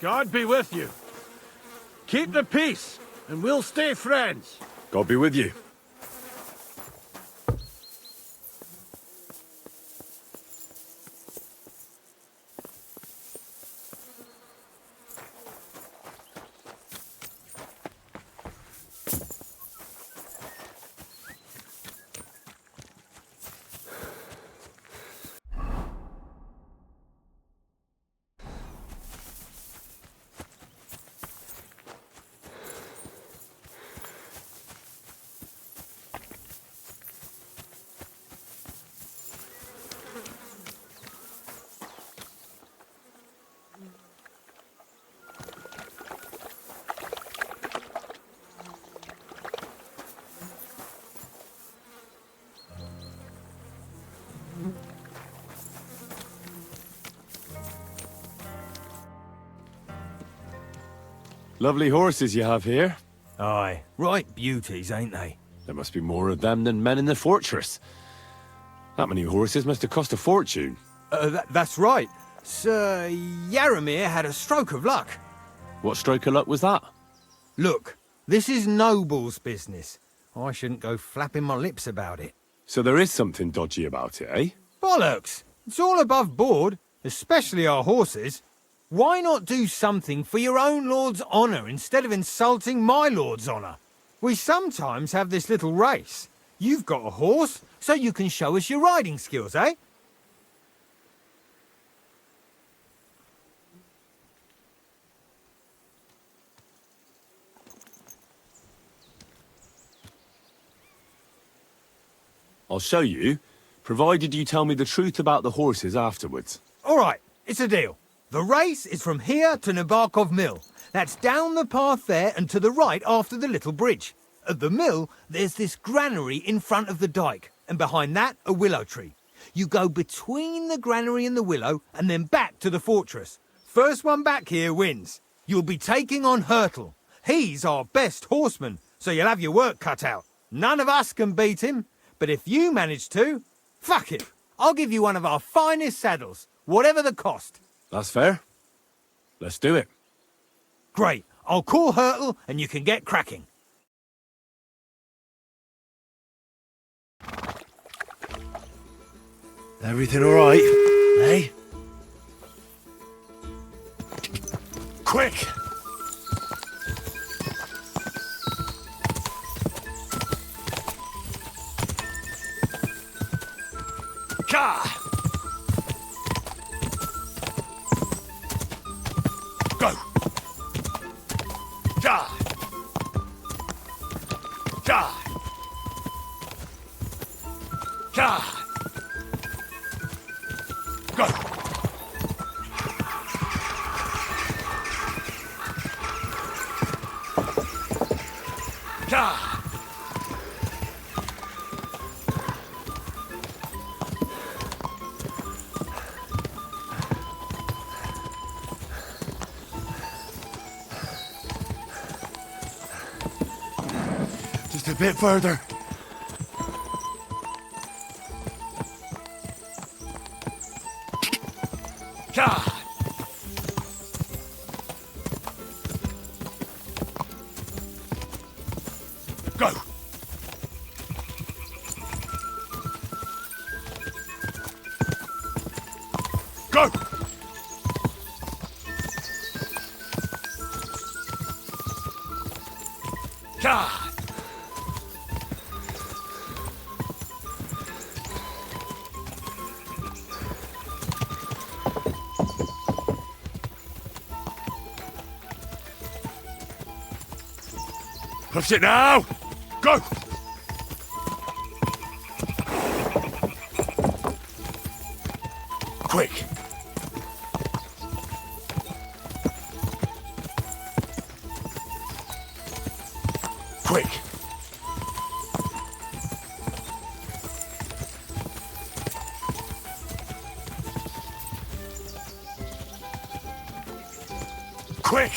God be with you. Keep the peace, and we'll stay friends. God be with you. Lovely horses you have here. Aye, right beauties, ain't they? There must be more of them than men in the fortress. That many horses must have cost a fortune. That's right. Sir Yaramir had a stroke of luck. What stroke of luck was that? Look, this is Noble's business. I shouldn't go flapping my lips about it. So there is something dodgy about it, eh? Bollocks! It's all above board, especially our horses. Why not do something for your own lord's honour instead of insulting my lord's honour? We sometimes have this little race. You've got a horse, so you can show us your riding skills, eh? I'll show you, provided you tell me the truth about the horses afterwards. All right, it's a deal. The race is from here to Nabarkov Mill. That's down the path there and to the right after the little bridge. At the mill, there's this granary in front of the dike, and behind that, a willow tree. You go between the granary and the willow, and then back to the fortress. First one back here wins. You'll be taking on Hurtle. He's our best horseman, so you'll have your work cut out. None of us can beat him, but if you manage to, fuck it. I'll give you one of our finest saddles, whatever the cost. That's fair. Let's do it. Great. I'll call Hurtle and you can get cracking. Everything all right, eh? Quick! Ka! Go! Ja! God! God! Go! God! Just a bit further. God! Go! Go! God! Push it now! Go! Quick! Quick! Quick!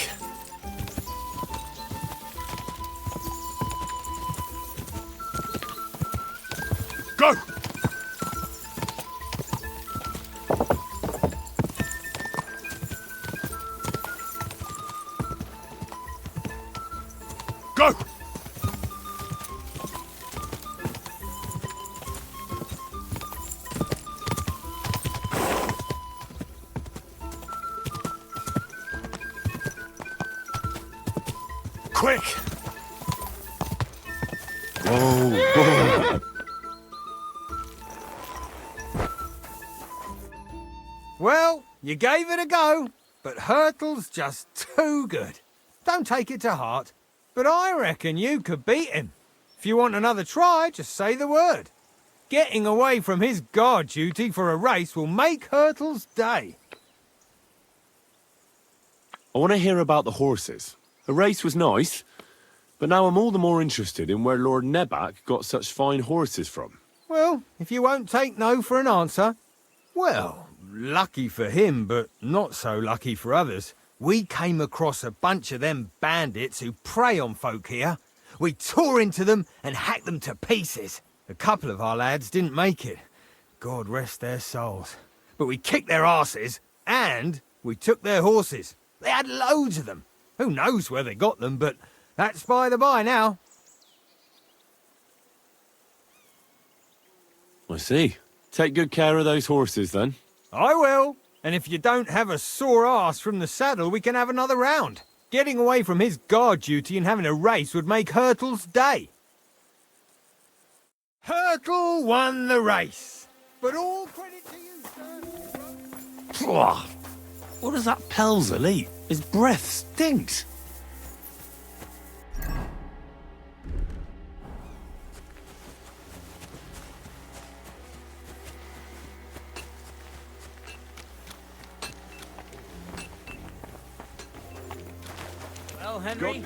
Go! Go! Quick! Whoa! Well, you gave it a go, but Hurtle's just too good. Don't take it to heart, but I reckon you could beat him. If you want another try, just say the word. Getting away from his guard duty for a race will make Hurtle's day. I want to hear about the horses. The race was nice, but now I'm all the more interested in where Lord Neback got such fine horses from. Well, if you won't take no for an answer, well, lucky for him, but not so lucky for others. We came across a bunch of them bandits who prey on folk here. We tore into them and hacked them to pieces. A couple of our lads didn't make it. God rest their souls. But we kicked their arses, and we took their horses. They had loads of them. Who knows where they got them, but that's by the by now. I see. Take good care of those horses, then. I will. And if you don't have a sore arse from the saddle, we can have another round. Getting away from his guard duty and having a race would make Hurtle's day. Hurtle won the race. But all credit to you, sir. What does that Pelzer eat? His breath stinks. Well, Henry?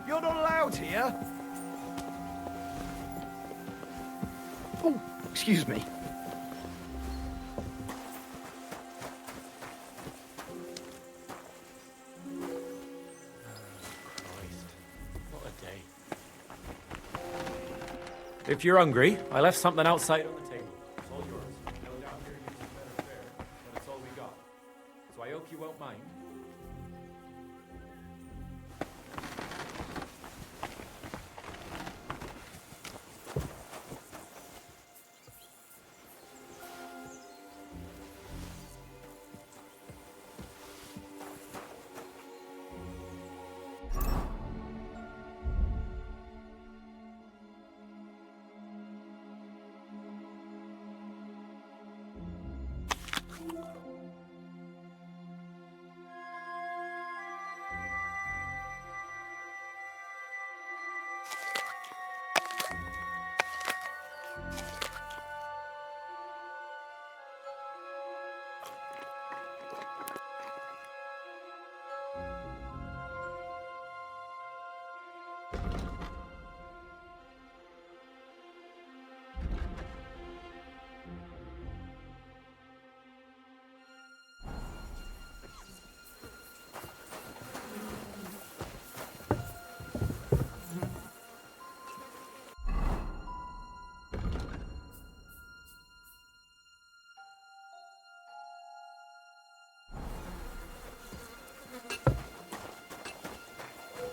You're not allowed here. Oh, excuse me. If you're hungry, I left something outside on the table. It's all yours. No doubt you're using better fare, but it's all we got. So I hope you won't mind.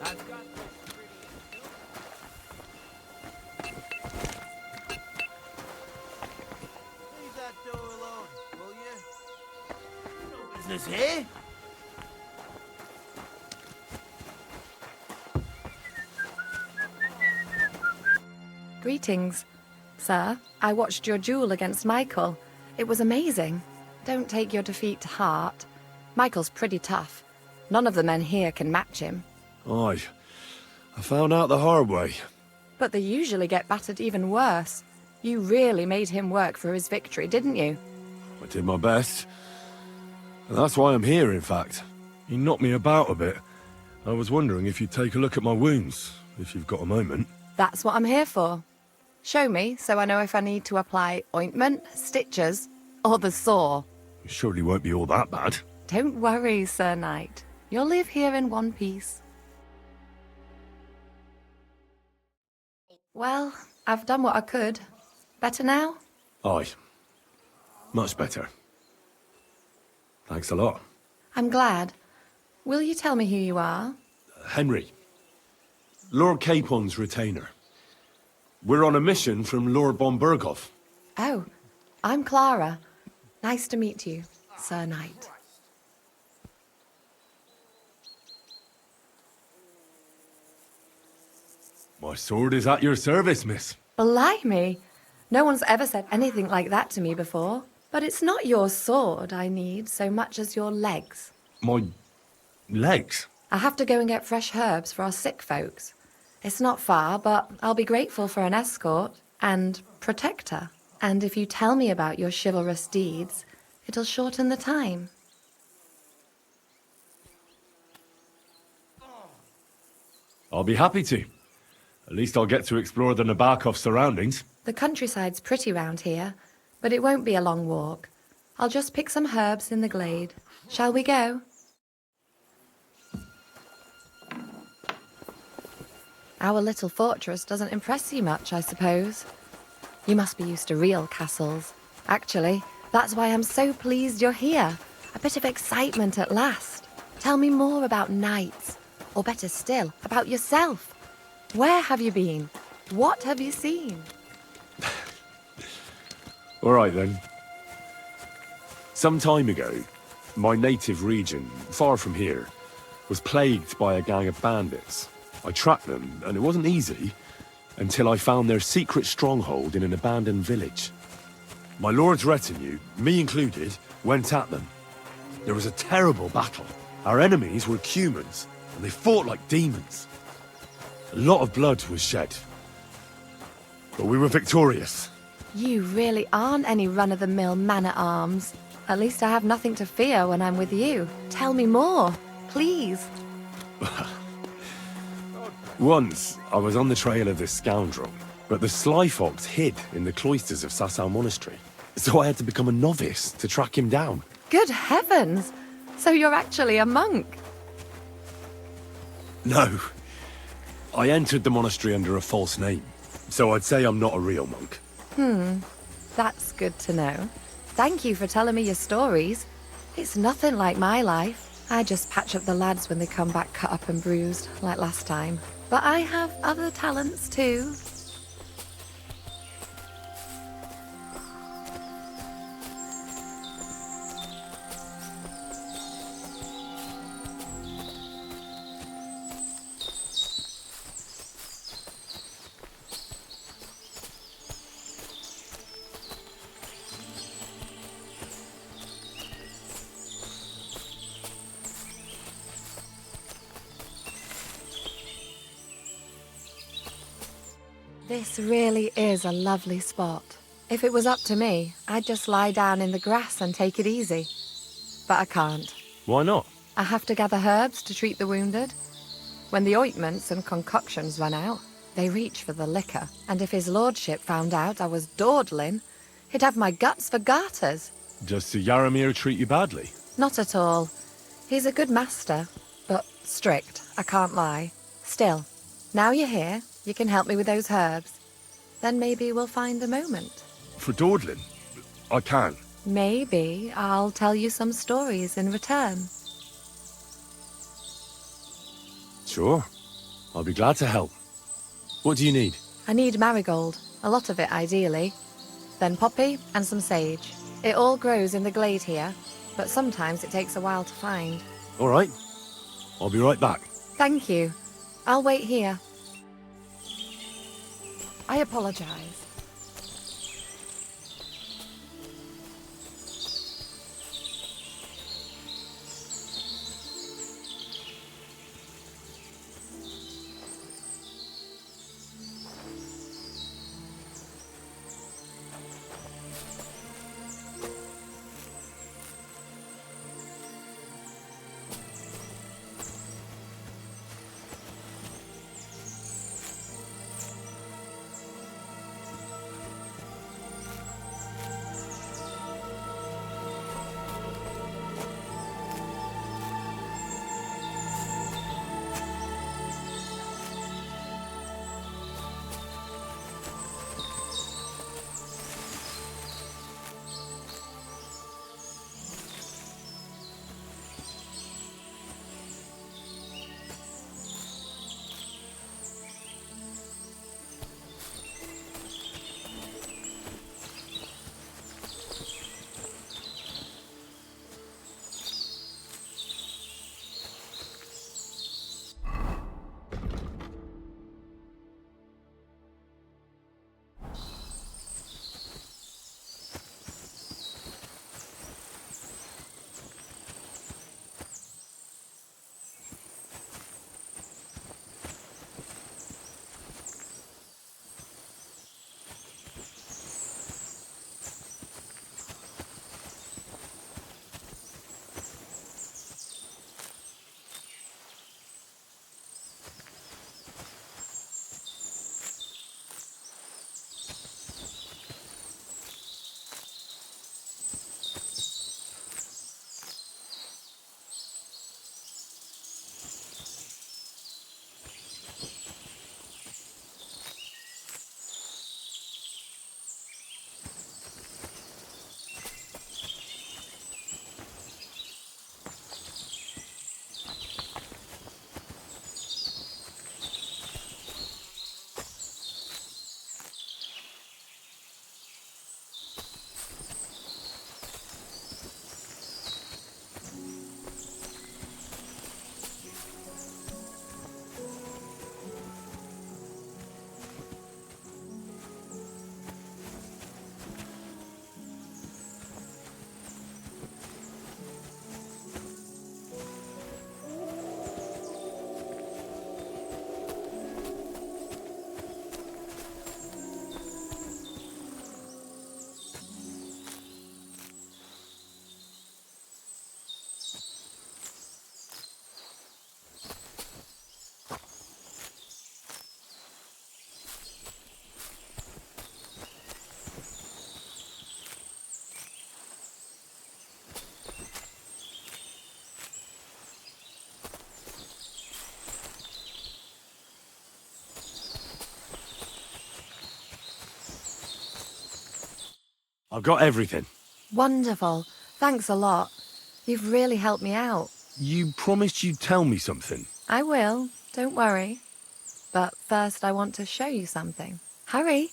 Leave that door alone, will you? No business here. Greetings, sir. I watched your duel against Michael. It was amazing. Don't take your defeat to heart. Michael's pretty tough. None of the men here can match him. Aye. I found out the hard way. But they usually get battered even worse. You really made him work for his victory, didn't you? I did my best. And that's why I'm here, in fact. He knocked me about a bit. I was wondering if you'd take a look at my wounds, if you've got a moment. That's what I'm here for. Show me, so I know if I need to apply ointment, stitches, or the saw. It surely won't be all that bad. Don't worry, Sir Knight. You'll live here in one piece. Well, I've done what I could. Better now? Aye. Much better. Thanks a lot. I'm glad. Will you tell me who you are? Henry. Lord Capon's retainer. We're on a mission from Lord Bombergov. Oh, I'm Clara. Nice to meet you, Sir Knight. My sword is at your service, miss. Blimey! No one's ever said anything like that to me before. But it's not your sword I need so much as your legs. My legs? I have to go and get fresh herbs for our sick folks. It's not far, but I'll be grateful for an escort and protector. And if you tell me about your chivalrous deeds, it'll shorten the time. I'll be happy to. At least I'll get to explore the Nabokov surroundings. The countryside's pretty round here, but it won't be a long walk. I'll just pick some herbs in the glade. Shall we go? Our little fortress doesn't impress you much, I suppose. You must be used to real castles. Actually, that's why I'm so pleased you're here. A bit of excitement at last. Tell me more about knights, or better still, about yourself. Where have you been? What have you seen? All right, then. Some time ago, my native region, far from here, was plagued by a gang of bandits. I tracked them, and it wasn't easy, until I found their secret stronghold in an abandoned village. My lord's retinue, me included, went at them. There was a terrible battle. Our enemies were humans, and they fought like demons. A lot of blood was shed. But we were victorious. You really aren't any run-of-the-mill man-at-arms. At least I have nothing to fear when I'm with you. Tell me more, please. Once, I was on the trail of this scoundrel, but the sly fox hid in the cloisters of Sasau Monastery. So I had to become a novice to track him down. Good heavens! So you're actually a monk? No. I entered the monastery under a false name, so I'd say I'm not a real monk. That's good to know. Thank you for telling me your stories. It's nothing like my life. I just patch up the lads when they come back cut up and bruised, like last time. But I have other talents too. This really is a lovely spot. If it was up to me, I'd just lie down in the grass and take it easy. But I can't. Why not? I have to gather herbs to treat the wounded. When the ointments and concoctions run out, they reach for the liquor. And if his lordship found out I was dawdling, he'd have my guts for garters. Does Sir Yaramir treat you badly? Not at all. He's a good master, but strict, I can't lie. Still, now you're here, you can help me with those herbs. Then maybe we'll find a moment. For dawdling? I can. Maybe I'll tell you some stories in return. Sure. I'll be glad to help. What do you need? I need marigold, a lot of it ideally. Then poppy and some sage. It all grows in the glade here, but sometimes it takes a while to find. All right. I'll be right back. Thank you. I'll wait here. I apologize. I've got everything. Wonderful. Thanks a lot. You've really helped me out. You promised you'd tell me something. I will. Don't worry. But first I want to show you something. Hurry.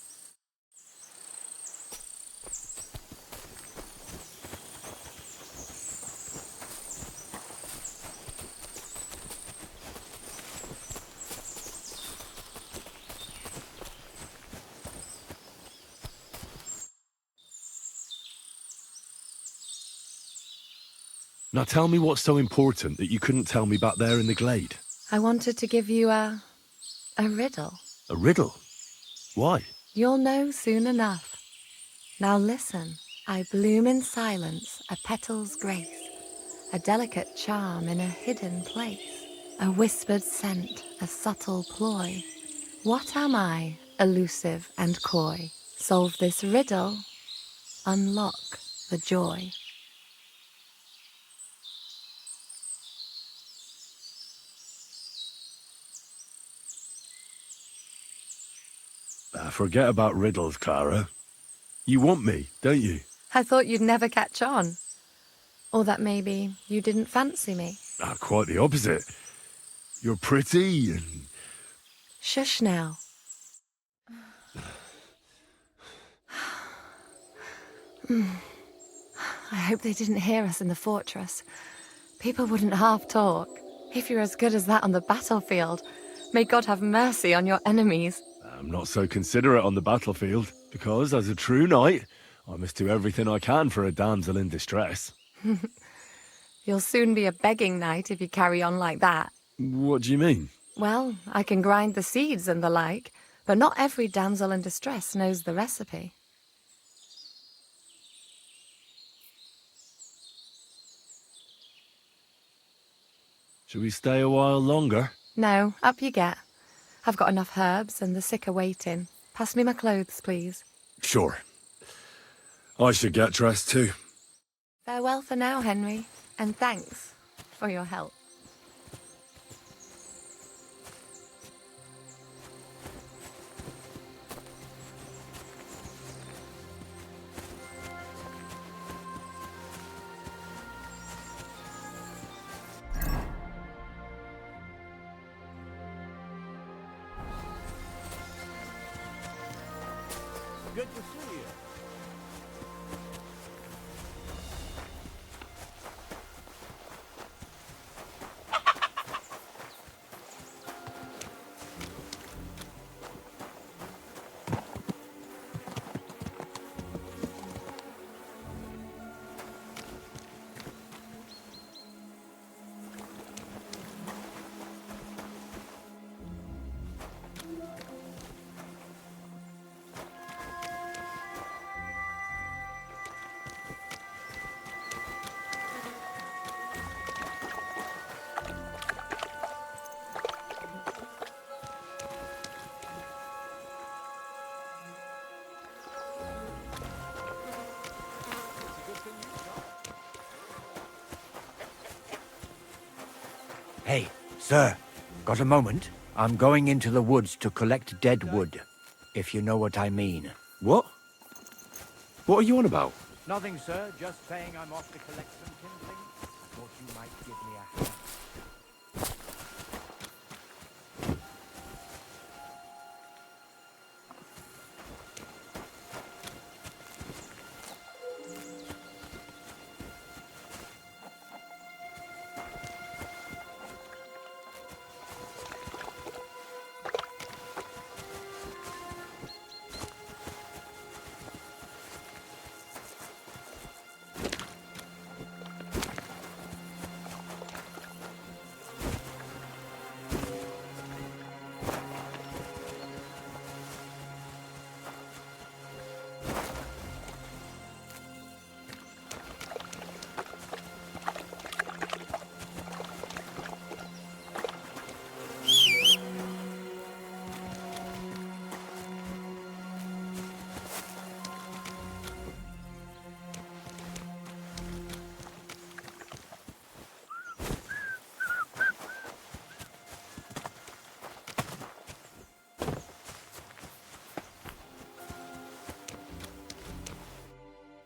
Now tell me what's so important that you couldn't tell me back there in the glade. I wanted to give you a riddle. A riddle? Why? You'll know soon enough. Now listen. I bloom in silence, a petal's grace, a delicate charm in a hidden place, a whispered scent, a subtle ploy. What am I, elusive and coy? Solve this riddle, unlock the joy. Forget about riddles, Clara. You want me, don't you? I thought you'd never catch on. Or that maybe you didn't fancy me. Quite the opposite. You're pretty and Shush now. I hope they didn't hear us in the fortress. People wouldn't half talk. If you're as good as that on the battlefield, may God have mercy on your enemies. I'm not so considerate on the battlefield, because as a true knight, I must do everything I can for a damsel in distress. You'll soon be a begging knight if you carry on like that. What do you mean? Well, I can grind the seeds and the like, but not every damsel in distress knows the recipe. Should we stay a while longer? No, up you get. I've got enough herbs and the sick are waiting. Pass me my clothes, please. Sure. I should get dressed too. Farewell for now, Henry, and thanks for your help. Good to see you. Hey, sir, got a moment? I'm going into the woods to collect dead wood, if you know what I mean. What? What are you on about? Nothing, sir. Just saying I'm off to collect some kindling. Thought you might give me a hand.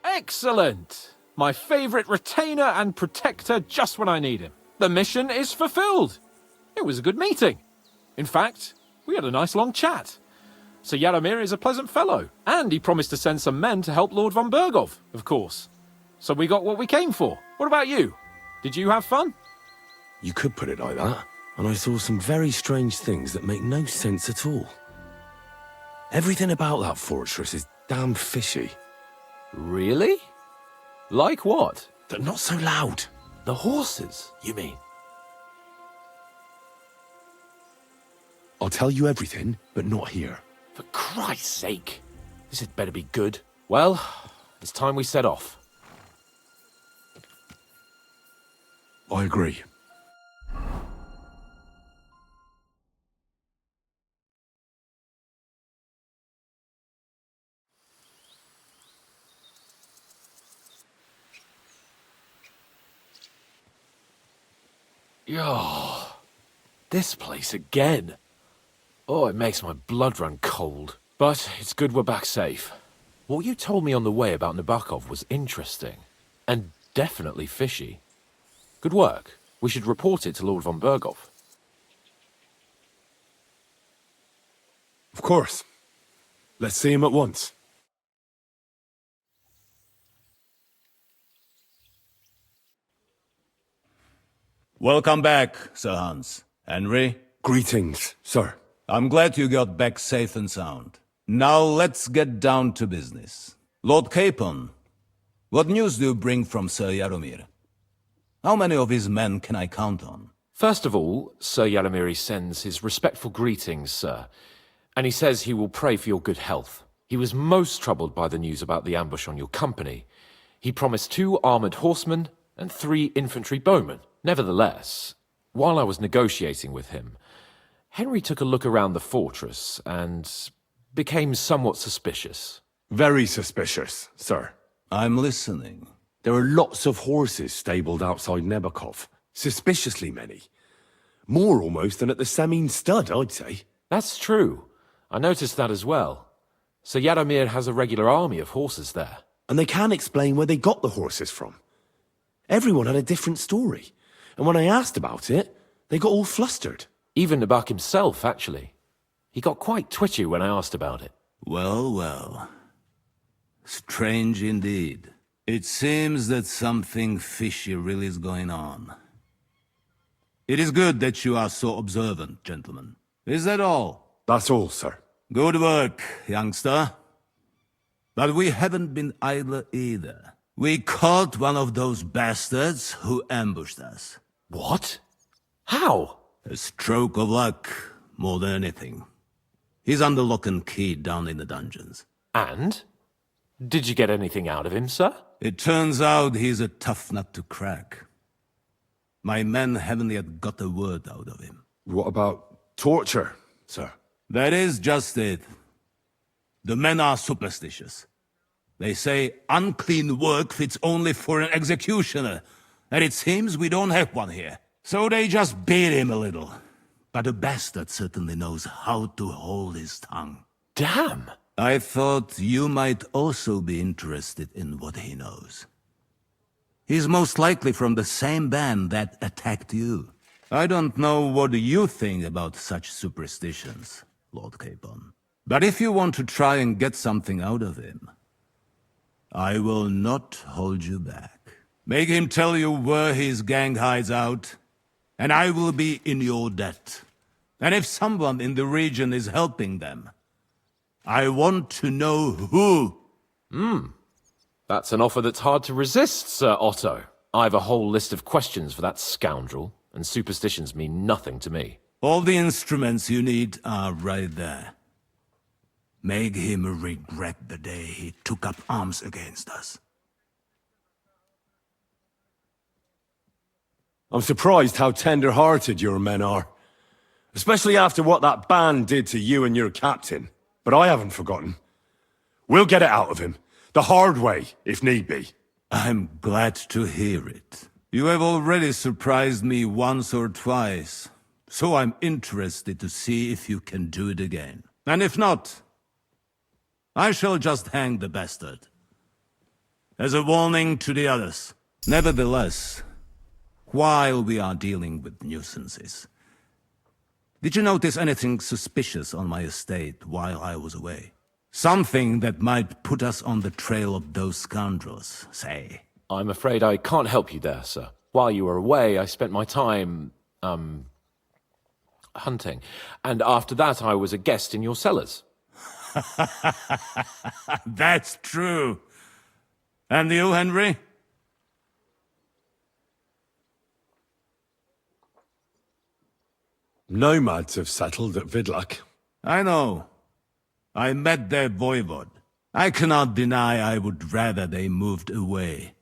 Excellent! My favourite retainer and protector just when I need him. The mission is fulfilled. It was a good meeting. In fact, we had a nice long chat. Sir Yaramir is a pleasant fellow, and he promised to send some men to help Lord von Bergov, of course. So we got what we came for. What about you? Did you have fun? You could put it like that, and I saw some very strange things that make no sense at all. Everything about that fortress is damn fishy. Really? Like what? They're not so loud. The horses, you mean? I'll tell you everything, but not here. For Christ's sake. This had better be good. Well, it's time we set off. I agree. Oh, this place again. Oh, it makes my blood run cold. But it's good we're back safe. What you told me on the way about Nabokov was interesting. And definitely fishy. Good work. We should report it to Lord von Bergov. Of course. Let's see him at once. Welcome back, Sir Hans. Henry? Greetings, sir. I'm glad you got back safe and sound. Now let's get down to business. Lord Capon, what news do you bring from Sir Yaromir? How many of his men can I count on? First of all, Sir Yaromir sends his respectful greetings, sir. And he says he will pray for your good health. He was most troubled by the news about the ambush on your company. He promised 2 armored horsemen and 3 infantry bowmen. Nevertheless, while I was negotiating with him, Henry took a look around the fortress and became somewhat suspicious. Very suspicious, sir. I'm listening. There are lots of horses stabled outside Nebakov. Suspiciously many. More almost than at the Samin stud, I'd say. That's true. I noticed that as well. Sir Yaromir has a regular army of horses there. And they can't explain where they got the horses from. Everyone had a different story. And when I asked about it, they got all flustered. Even Nabak himself, actually. He got quite twitchy when I asked about it. Well, well. Strange indeed. It seems that something fishy really is going on. It is good that you are so observant, gentlemen. Is that all? That's all, sir. Good work, youngster. But we haven't been idle either. We caught one of those bastards who ambushed us. What? How? A stroke of luck, more than anything. He's under lock and key down in the dungeons. And? Did you get anything out of him, sir? It turns out he's a tough nut to crack. My men haven't yet got a word out of him. What about torture, sir? That is just it. The men are superstitious. They say unclean work fits only for an executioner, and it seems we don't have one here. So they just beat him a little. But the bastard certainly knows how to hold his tongue. Damn! I thought you might also be interested in what he knows. He's most likely from the same band that attacked you. I don't know what you think about such superstitions, Lord Capon. But if you want to try and get something out of him, I will not hold you back. Make him tell you where his gang hides out, and I will be in your debt. And if someone in the region is helping them, I want to know who. That's an offer that's hard to resist, Sir Otto. I've a whole list of questions for that scoundrel, and superstitions mean nothing to me. All the instruments you need are right there. Make him regret the day he took up arms against us. I'm surprised how tender-hearted your men are. Especially after what that band did to you and your captain. But I haven't forgotten. We'll get it out of him. The hard way, if need be. I'm glad to hear it. You have already surprised me once or twice, so I'm interested to see if you can do it again. And if not, I shall just hang the bastard. As a warning to the others. Nevertheless, while we are dealing with nuisances, did you notice anything suspicious on my estate while I was away? Something that might put us on the trail of those scoundrels, say. I'm afraid I can't help you there, sir. While you were away, I spent my time, hunting. And after that, I was a guest in your cellars. That's true. And you, Henry? Nomads have settled at Vidlak. I know. I met their voivod. I cannot deny I would rather they moved away.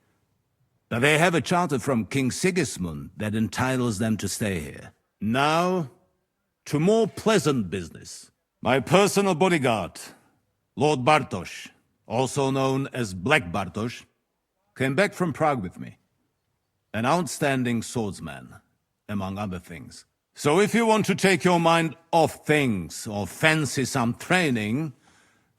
But they have a charter from King Sigismund that entitles them to stay here. Now, to more pleasant business. My personal bodyguard, Lord Bartosz, also known as Black Bartosz, came back from Prague with me. An outstanding swordsman, among other things. So if you want to take your mind off things, or fancy some training,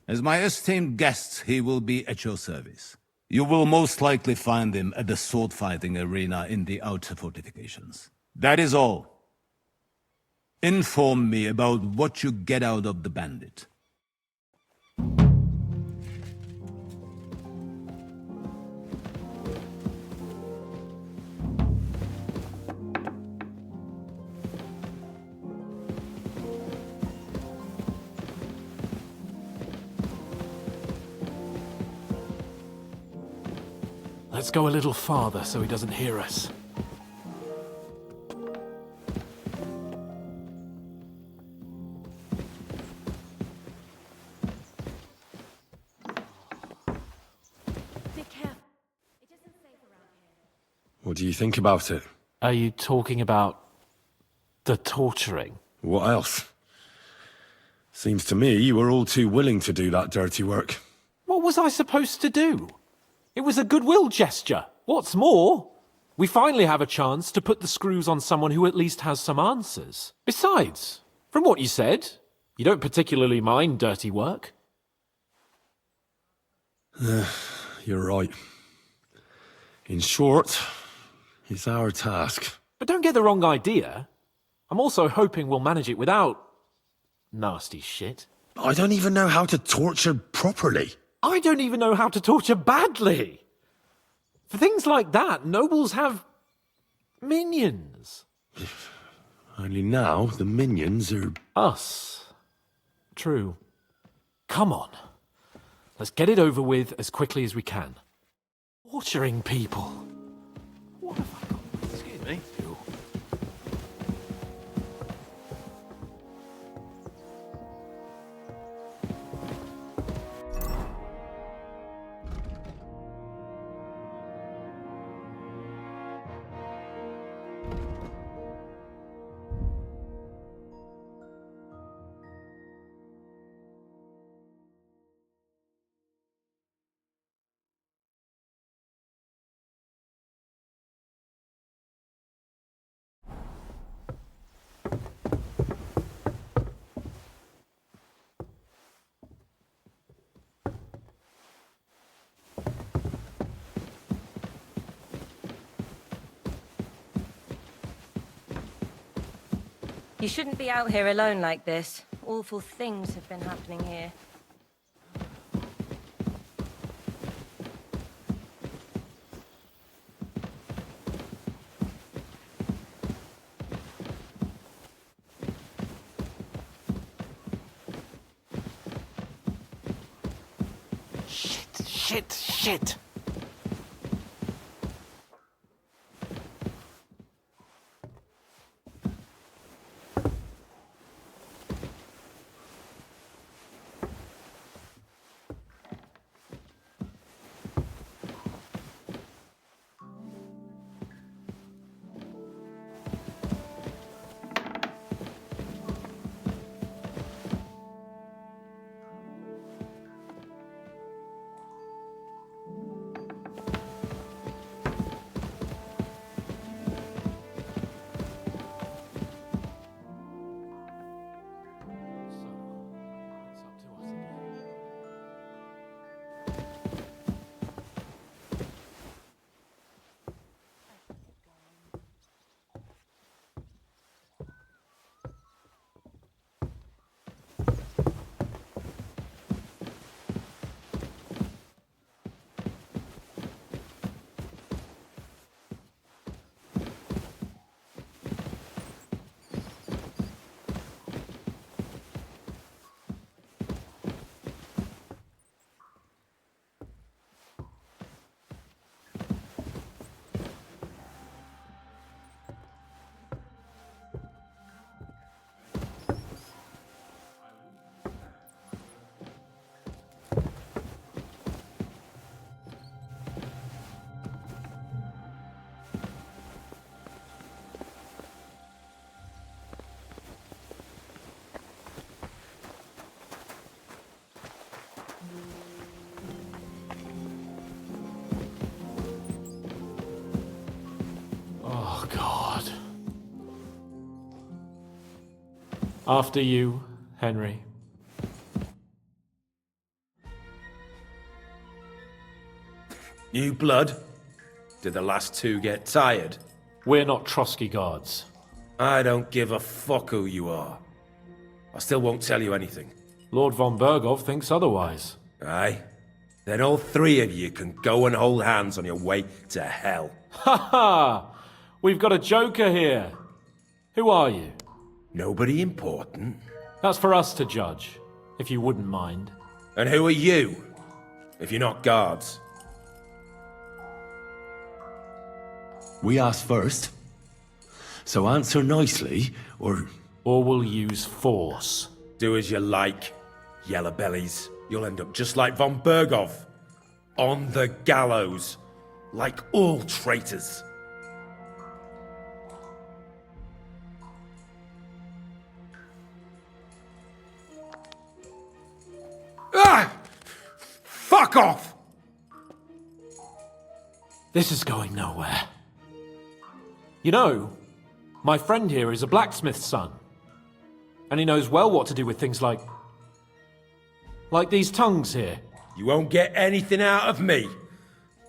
as my esteemed guest, he will be at your service. You will most likely find him at the sword-fighting arena in the outer fortifications. That is all. Inform me about what you get out of the bandit. Let's go a little farther so he doesn't hear us. Be careful. It isn't safe around here. What do you think about it? Are you talking about the torturing? What else? Seems to me you were all too willing to do that dirty work. What was I supposed to do? It was a goodwill gesture. What's more, we finally have a chance to put the screws on someone who at least has some answers. Besides, from what you said, you don't particularly mind dirty work. You're right. In short, it's our task. But don't get the wrong idea. I'm also hoping we'll manage it without nasty shit. I don't even know how to torture properly. I don't even know how to torture badly. For things like that, nobles have minions. Only now the minions are... Us. True. Come on. Let's get it over with as quickly as we can. Torturing people. What have I got? Excuse me. You shouldn't be out here alone like this. Awful things have been happening here. Shit. Oh, God. After you, Henry. New blood? Did the last two get tired? We're not Trotsky guards. I don't give a fuck who you are. I still won't tell you anything. Lord von Bergov thinks otherwise. Aye? Then all three of you can go and hold hands on your way to hell. Ha ha! We've got a joker here. Who are you? Nobody important. That's for us to judge, if you wouldn't mind. And who are you, if you're not guards? We asked first. So answer nicely, or... Or we'll use force. Do as you like, yellow bellies. You'll end up just like von Bergov. On the gallows. Like all traitors. Ah! Fuck off! This is going nowhere. You know, my friend here is a blacksmith's son. And he knows well what to do with things like these tongues here. You won't get anything out of me.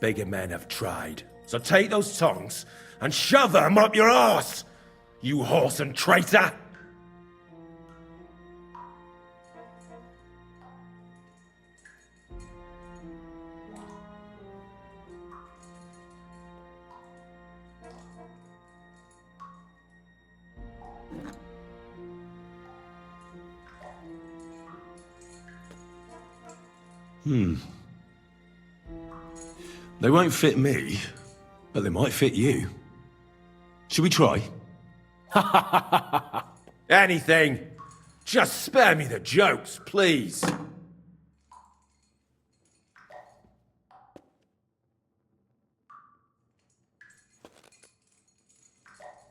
Bigger men have tried. So take those tongs and shove them up your arse, you horse and traitor! They won't fit me, but they might fit you. Should we try? Anything. Just spare me the jokes, please.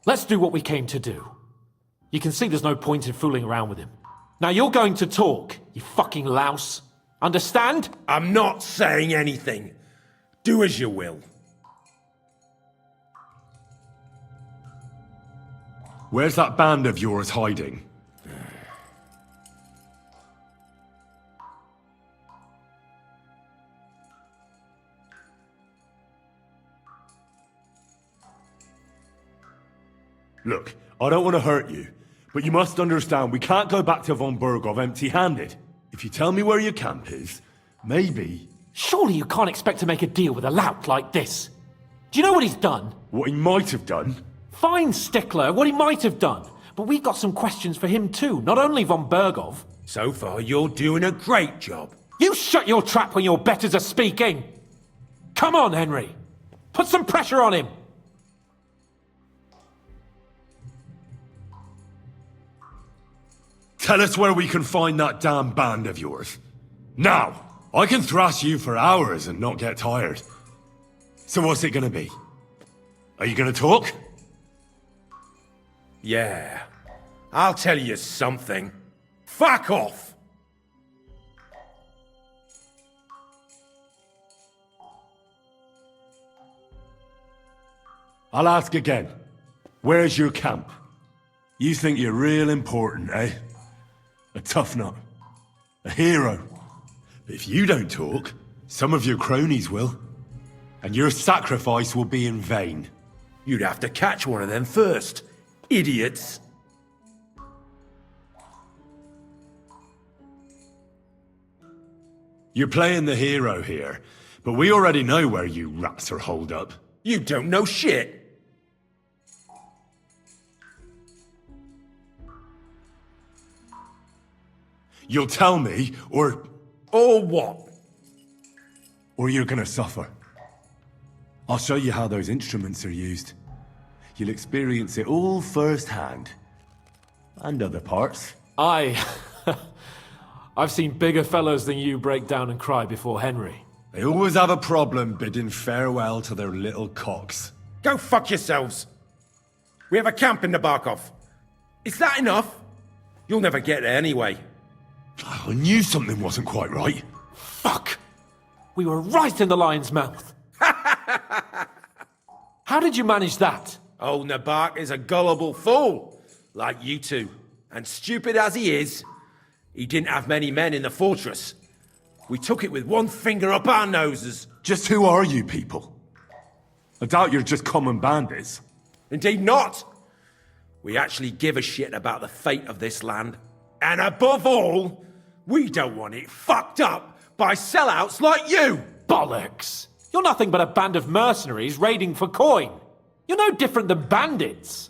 Let's do what we came to do. You can see there's no point in fooling around with him. Now you're going to talk, you fucking louse. Understand? I'm not saying anything. Do as you will. Where's that band of yours hiding? Look, I don't want to hurt you, but you must understand we can't go back to von Bergov empty-handed. If you tell me where your camp is, maybe... Surely you can't expect to make a deal with a lout like this. Do you know what he's done? What he might have done? Fine, Stickler, what he might have done. But we've got some questions for him too, not only von Bergov. So far, you're doing a great job. You shut your trap when your betters are speaking! Come on, Henry! Put some pressure on him! Tell us where we can find that damn band of yours. Now! I can thrash you for hours and not get tired. So what's it gonna be? Are you gonna talk? Yeah. I'll tell you something. Fuck off! I'll ask again. Where's your camp? You think you're real important, eh? A tough nut. A hero. But if you don't talk, some of your cronies will. And your sacrifice will be in vain. You'd have to catch one of them first. Idiots. You're playing the hero here, but we already know where you rats are holed up. You don't know shit. You'll tell me, or... Or what? Or you're gonna suffer. I'll show you how those instruments are used. You'll experience it all firsthand. And other parts. I've seen bigger fellows than you break down and cry before Henry. They always have a problem bidding farewell to their little cocks. Go fuck yourselves. We have a camp in Nabarkov. Is that enough? You'll never get there anyway. I knew something wasn't quite right. Fuck! We were right in the lion's mouth. How did you manage that? Old Nabark is a gullible fool, like you two. And stupid as he is, he didn't have many men in the fortress. We took it with one finger up our noses. Just who are you people? I doubt you're just common bandits. Indeed not. We actually give a shit about the fate of this land. And above all, we don't want it fucked up by sellouts like you! Bollocks! You're nothing but a band of mercenaries raiding for coin. You're no different than bandits.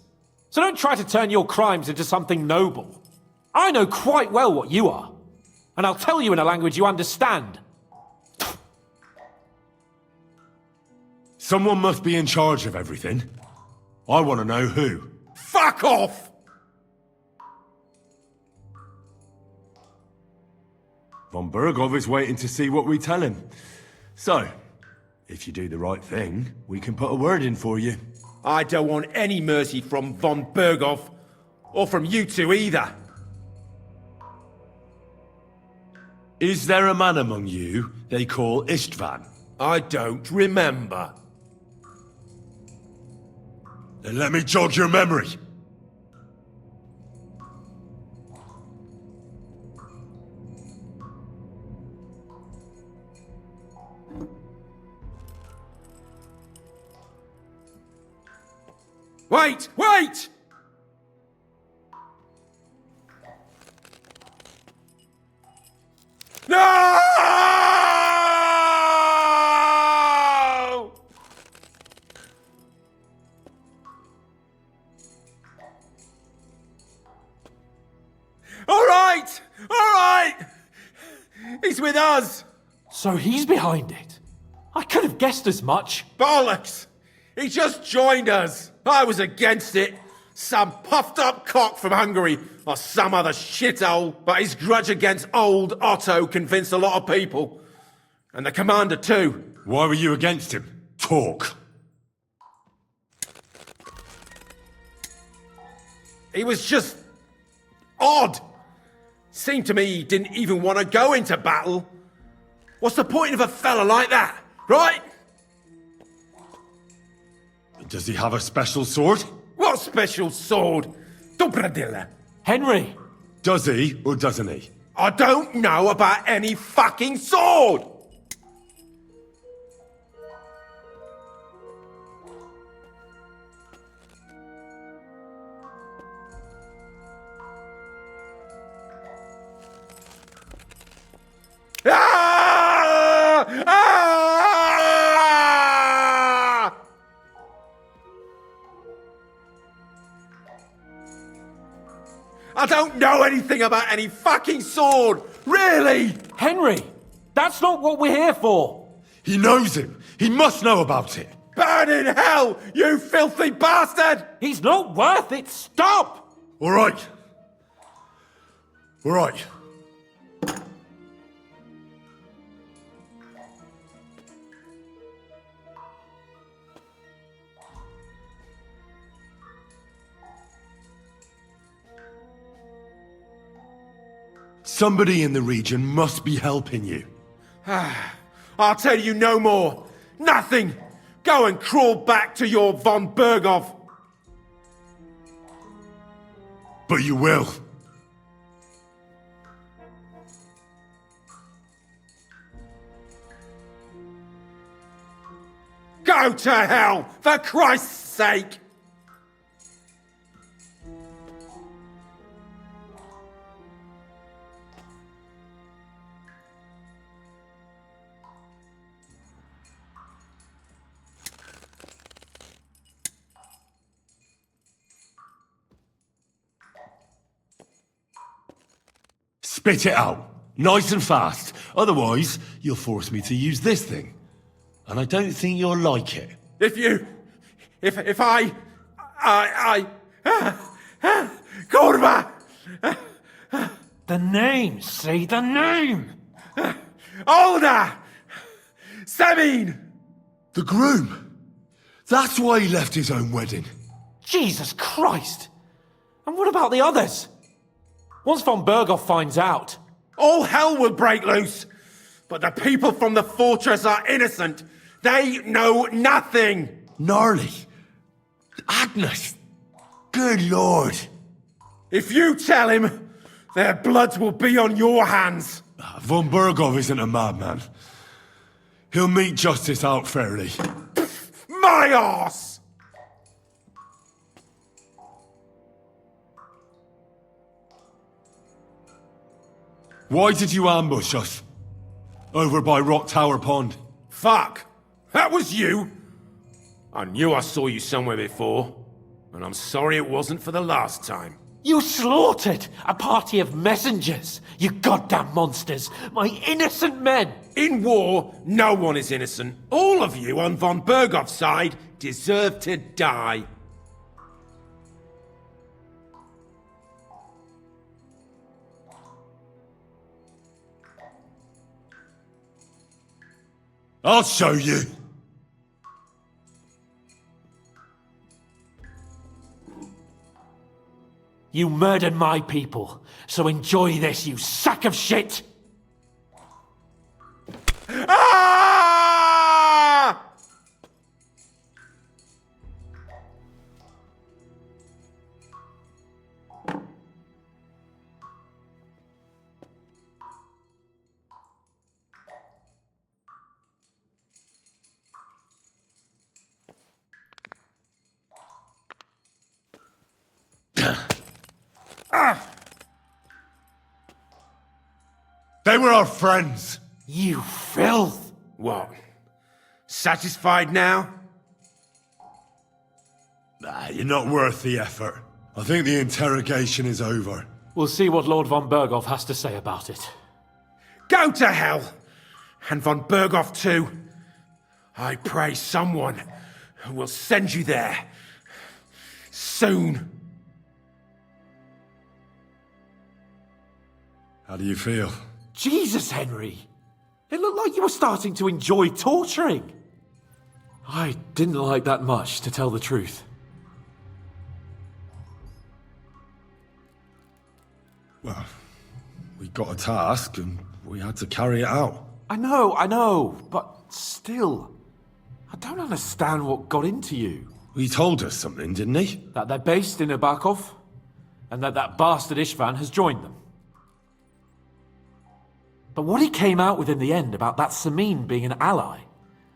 So don't try to turn your crimes into something noble. I know quite well what you are. And I'll tell you in a language you understand. Someone must be in charge of everything. I want to know who. Fuck off! Von Burgov is waiting to see what we tell him. So, if you do the right thing, we can put a word in for you. I don't want any mercy from Von Burgov, or from you two either. Is there a man among you they call Istvan? I don't remember. Then let me jog your memory. Wait! Wait! No! All right! All right! He's with us! So he's behind it? I could have guessed as much. Bollocks! He just joined us! I was against it! Some puffed up cock from Hungary, or some other shithole, but his grudge against old Otto convinced a lot of people. And the commander too. Why were you against him? Talk. He was just odd. Seemed to me he didn't even want to go into battle. What's the point of a fella like that, right? Does he have a special sword? What special sword? Dobradilla. Henry! Does he or doesn't he? I don't know about any fucking sword! Ah! Ah! I don't know anything about any fucking sword! Really! Henry! That's not what we're here for! He knows him! He must know about it! Burn in hell, you filthy bastard! He's not worth it! Stop! Alright. Alright. Somebody in the region must be helping you. I'll tell you no more. Nothing. Go and crawl back to your Von Burgov. But you will. Go to hell, for Christ's sake! Spit it out. Nice and fast. Otherwise, you'll force me to use this thing. And I don't think you'll like it. If I... Kurva! The name, say the name! Olda! Sabine! The groom. That's why he left his own wedding. Jesus Christ! And what about the others? Once Von Burgov finds out... All hell will break loose! But the people from the fortress are innocent! They know nothing! Gnarly. Agnes. Good Lord. If you tell him, their blood will be on your hands! Von Burgov isn't a madman. He'll mete justice out fairly. My arse! Why did you ambush us? Over by Rock Tower Pond. Fuck! That was you! I knew I saw you somewhere before, and I'm sorry it wasn't for the last time. You slaughtered a party of messengers, you goddamn monsters, my innocent men! In war, no one is innocent. All of you on von Bergov's side deserve to die. I'll show you. You murdered my people, so enjoy this, you sack of shit! Ah! They were our friends. You filth! What? Satisfied now? Nah, you're not worth the effort. I think the interrogation is over. We'll see what Lord von Berghoff has to say about it. Go to hell! And von Berghoff too. I pray someone will send you there. Soon. How do you feel? Jesus, Henry! It looked like you were starting to enjoy torturing. I didn't like that much, to tell the truth. Well, we got a task and we had to carry it out. I know, but still. I don't understand what got into you. He told us something, didn't he? That they're based in Nabokov, and that bastard Ishvan has joined them. But what he came out with in the end about that Samin being an ally,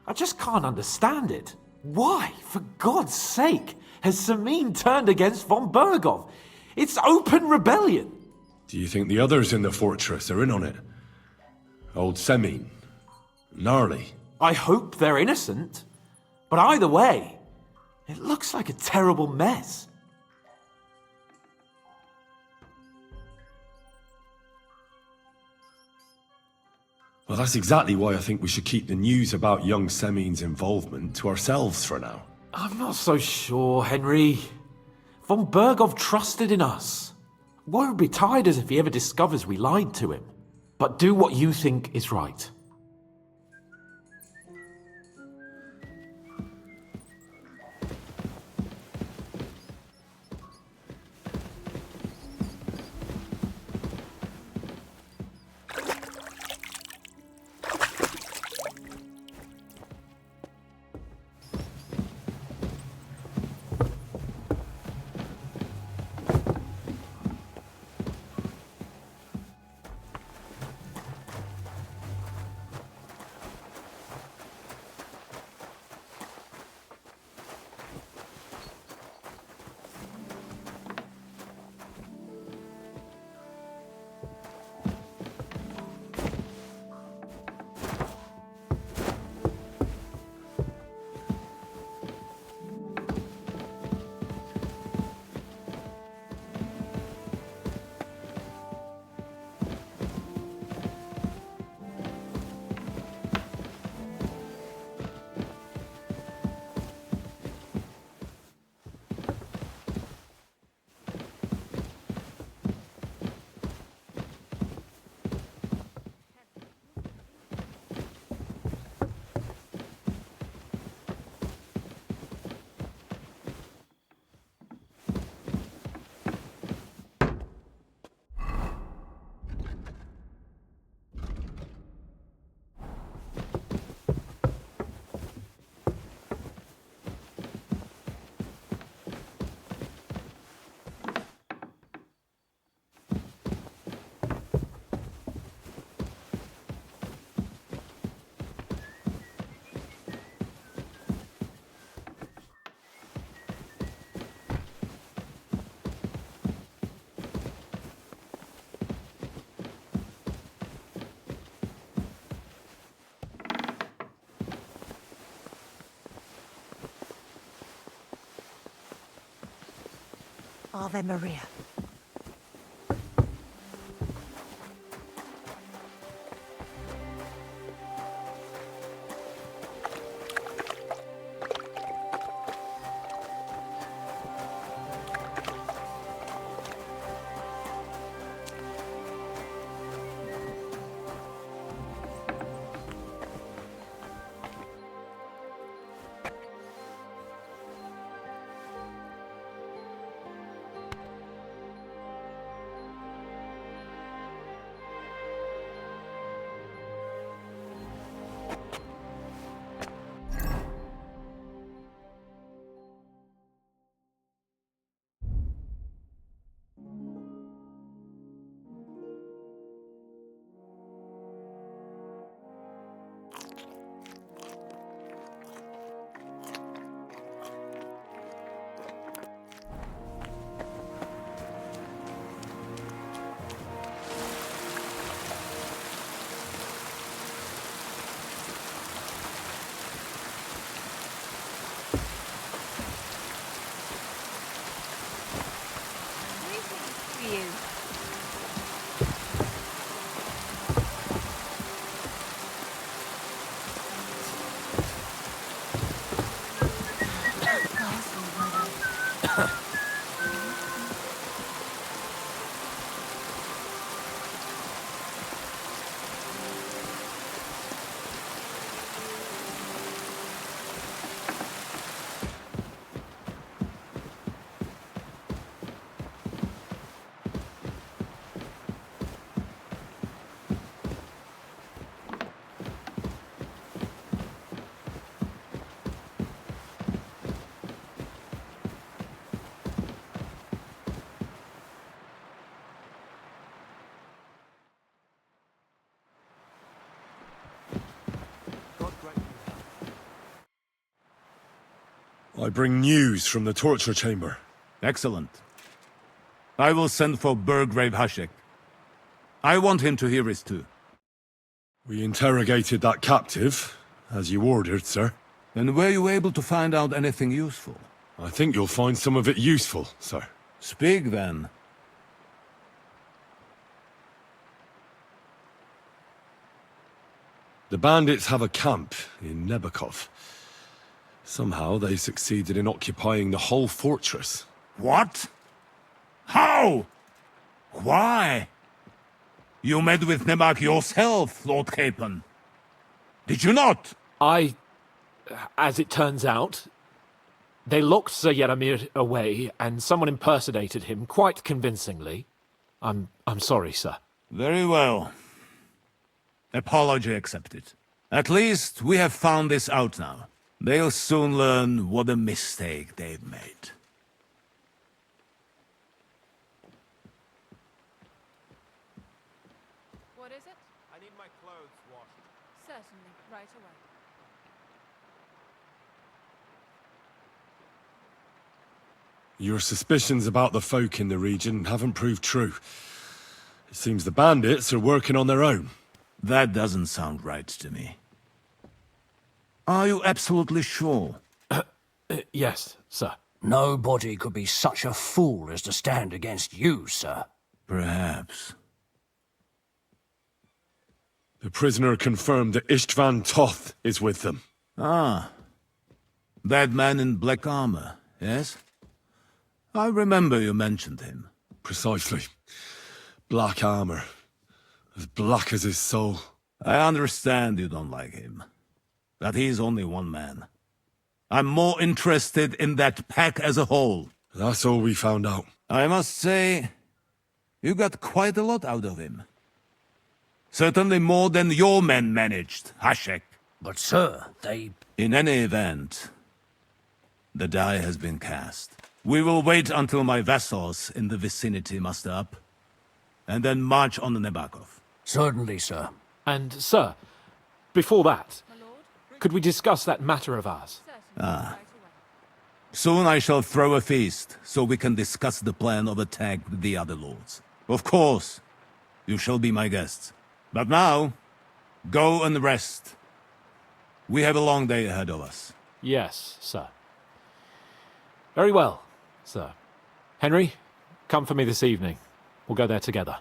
I just can't understand it. Why, for God's sake, has Samin turned against von Berghoff? It's open rebellion. Do you think the others in the fortress are in on it? Old Semin, Gnarly. I hope they're innocent. But either way, it looks like a terrible mess. Well, that's exactly why I think we should keep the news about young Semin's involvement to ourselves for now. I'm not so sure, Henry. Von Berghoff trusted in us. Why would be tired as if he ever discovers we lied to him? But do what you think is right. Ave Maria. I bring news from the torture chamber. Excellent. I will send for Burgrave Hashek. I want him to hear it too. We interrogated that captive, as you ordered, sir. And were you able to find out anything useful? I think you'll find some of it useful, sir. Speak then. The bandits have a camp in Nebakov. Somehow they succeeded in occupying the whole fortress. What? How? Why? You met with Nemak yourself, Lord Capon. Did you not? As it turns out, they locked Sir Yaramir away, and someone impersonated him quite convincingly. I'm sorry, sir. Very well. Apology accepted. At least we have found this out now. They'll soon learn what a mistake they've made. What is it? I need my clothes washed. Certainly, right away. Your suspicions about the folk in the region haven't proved true. It seems the bandits are working on their own. That doesn't sound right to me. Are you absolutely sure? Yes, sir. Nobody could be such a fool as to stand against you, sir. Perhaps. The prisoner confirmed that Istvan Toth is with them. Ah. That man in black armor, yes? I remember you mentioned him. Precisely. Black armor. As black as his soul. I understand you don't like him. But he's only one man. I'm more interested in that pack as a whole. That's all we found out. I must say, you got quite a lot out of him. Certainly more than your men managed, Hashek. But sir, they... In any event, the die has been cast. We will wait until my vassals in the vicinity muster up, and then march on the Nebakov. Certainly, sir. And, sir, before that, could we discuss that matter of ours? Ah. Soon I shall throw a feast, so we can discuss the plan of attack with the other lords. Of course, you shall be my guests. But now, go and rest. We have a long day ahead of us. Yes, sir. Very well, sir. Henry, Come for me this evening. We'll go there together.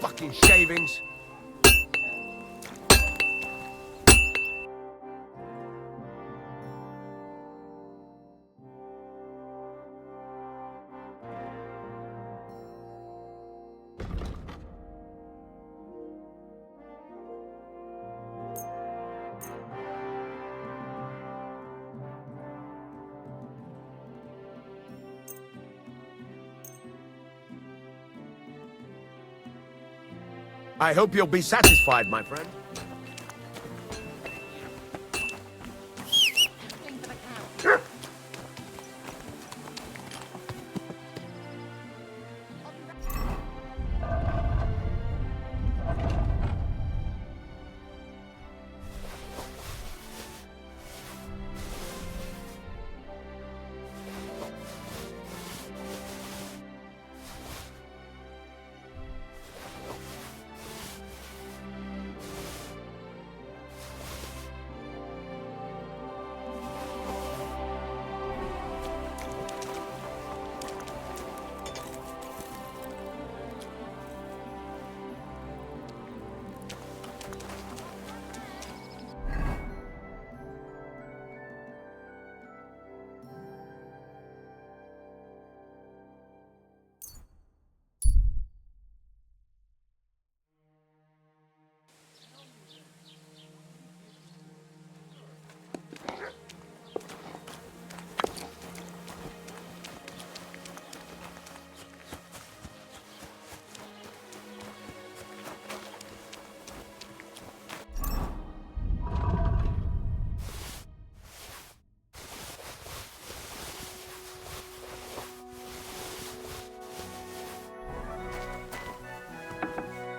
Fucking shavings. I hope you'll be satisfied, my friend.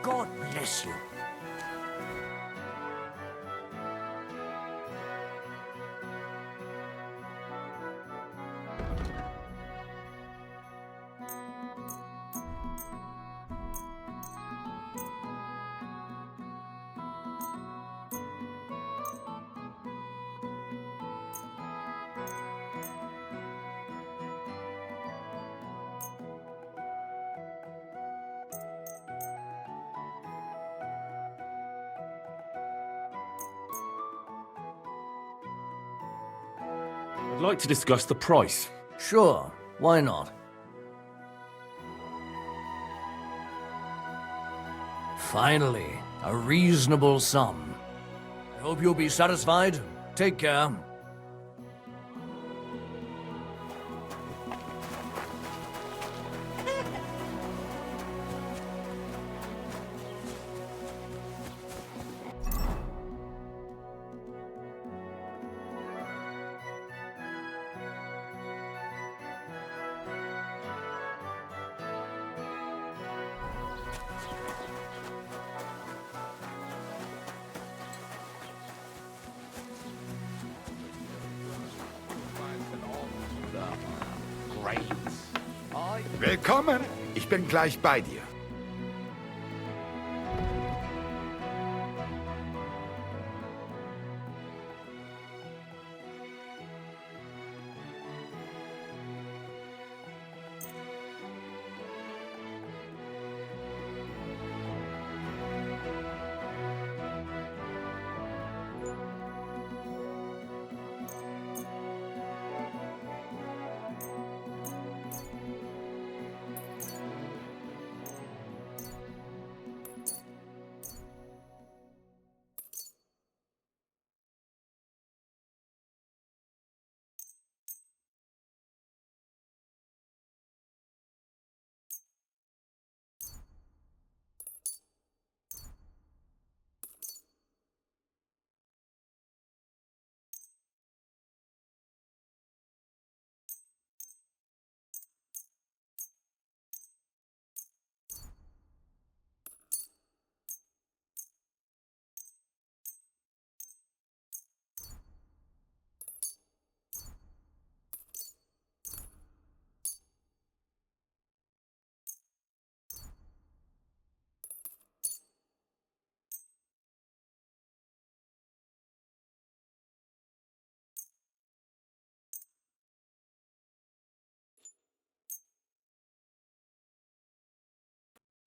God bless you. I'd like to discuss the price. Sure, why not? Finally, a reasonable sum. I hope you'll be satisfied. Take care. Willkommen. Ich bin gleich bei dir.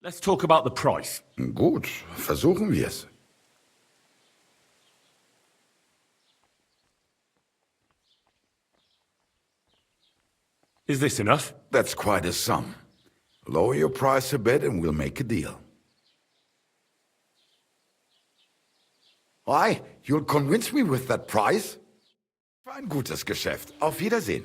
Let's talk about the price. Gut, versuchen wir's. Is this enough? That's quite a sum. Lower your price a bit and we'll make a deal. Why? You'll convince me with that price? War ein gutes Geschäft. Auf Wiedersehen.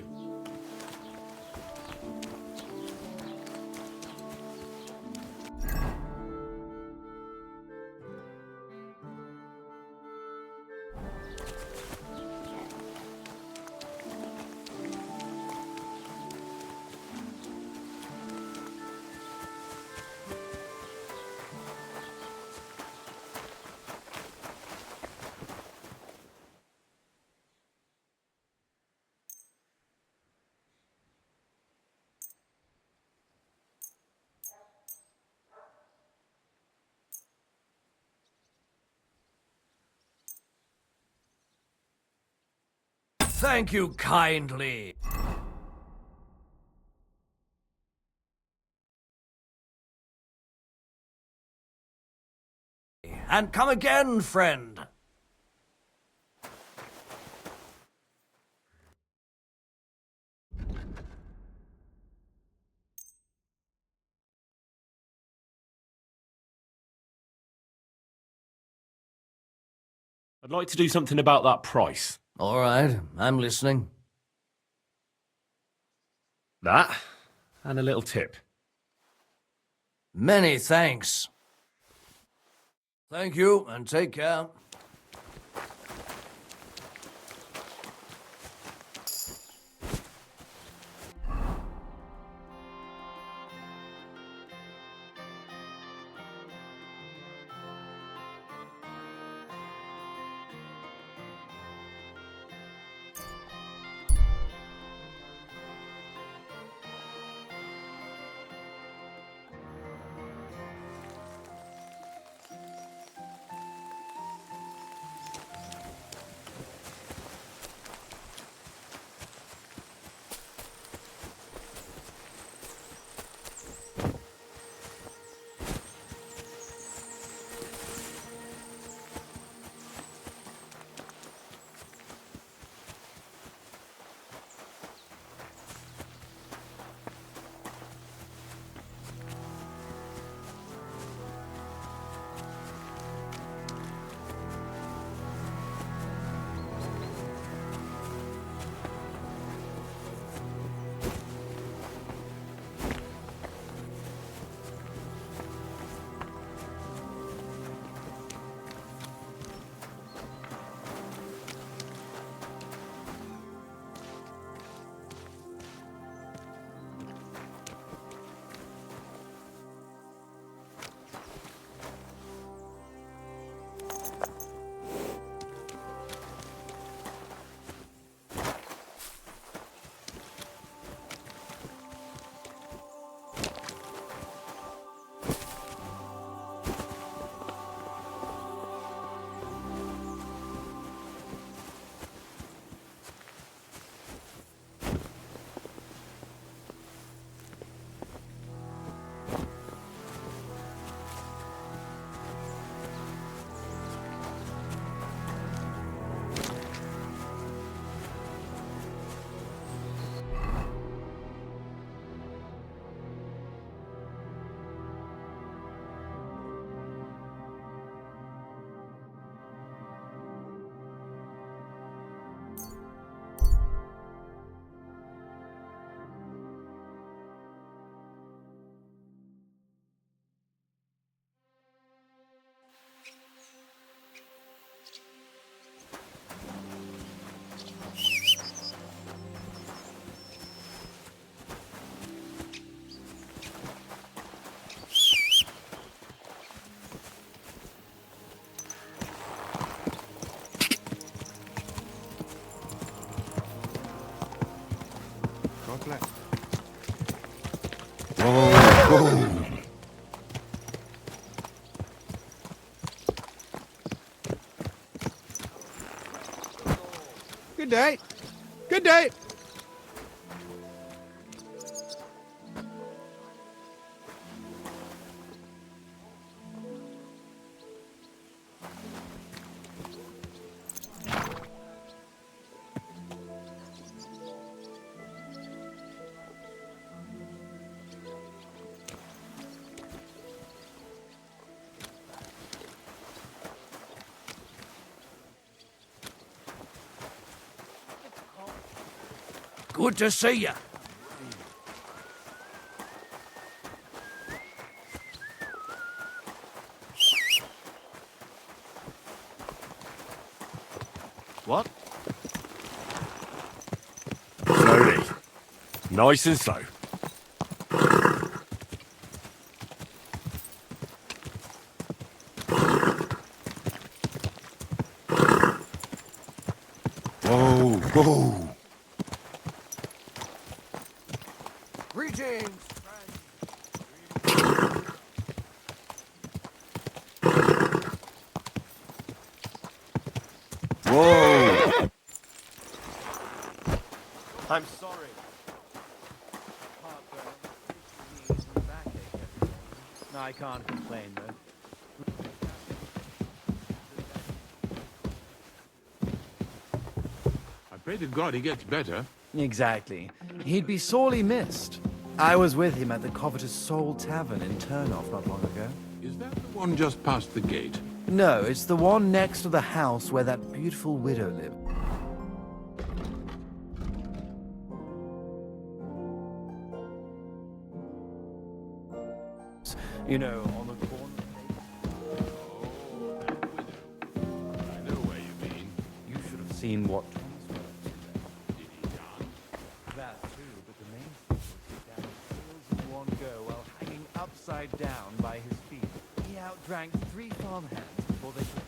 Thank you kindly. And come again, friend. I'd like to do something about that price. All right, I'm listening. That, and a little tip. Many thanks. Thank you, and take care. Boom. Good day. Good day. Good to see you. What? Slowly. Nice and slow. Whoa, whoa. Greetings. Whoa. I'm sorry. No, I can't complain though. I pray to God he gets better. Exactly. He'd be sorely missed. I was with him at the Covetous Soul Tavern in Turnoff not long ago. Is that the one just past the gate? No, it's the one next to the house where that beautiful widow lived. You know, on the corner. Oh, that widow. I know where you mean. You should have seen what Did he dance? that too, but the main thing was he down heels in one go while hanging upside down by his feet. He outdrank 3 farmhands before they could.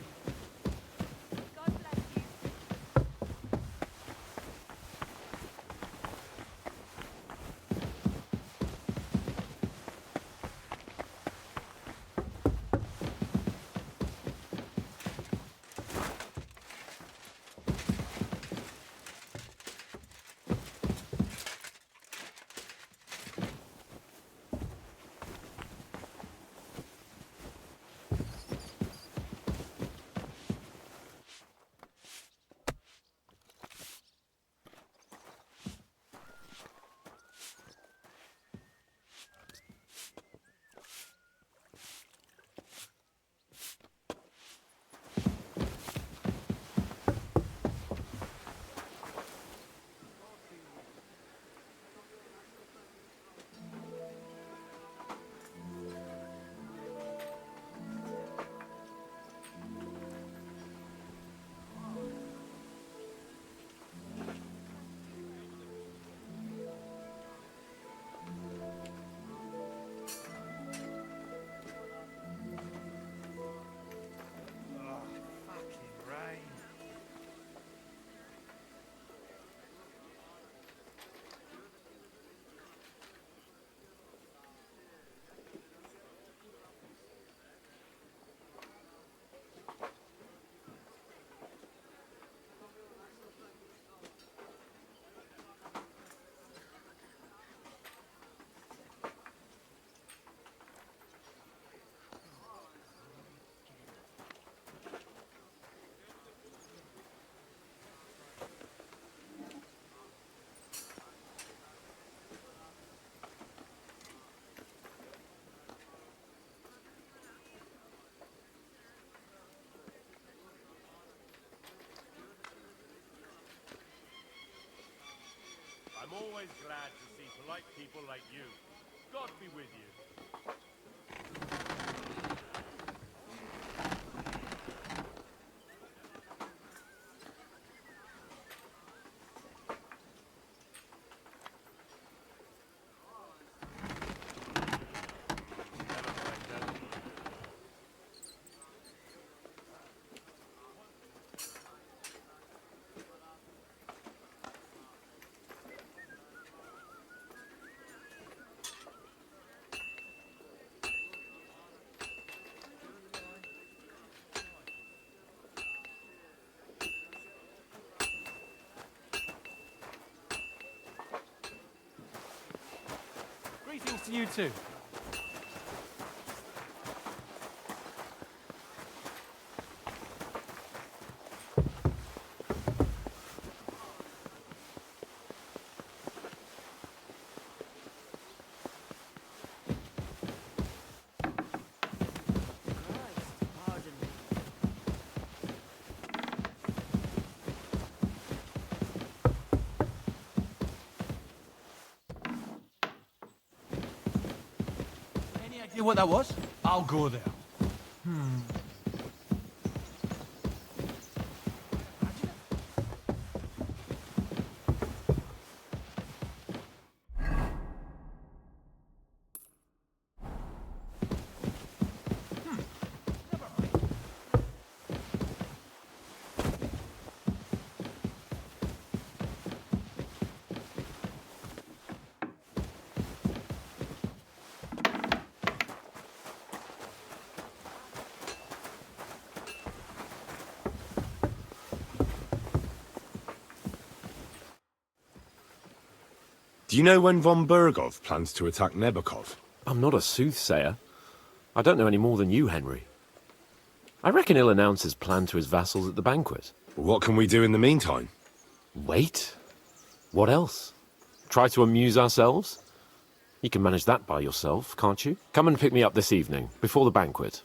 I'm always glad to see polite people like you. God be with you. Greetings to you too. idea what that was? I'll go there. Do you know when von Burgov plans to attack Nebakov? I'm not a soothsayer. I don't know any more than you, Henry. I reckon he'll announce his plan to his vassals at the banquet. What can we do in the meantime? Wait? What else? Try to amuse ourselves? You can manage that by yourself, can't you? Come and pick me up this evening, before the banquet.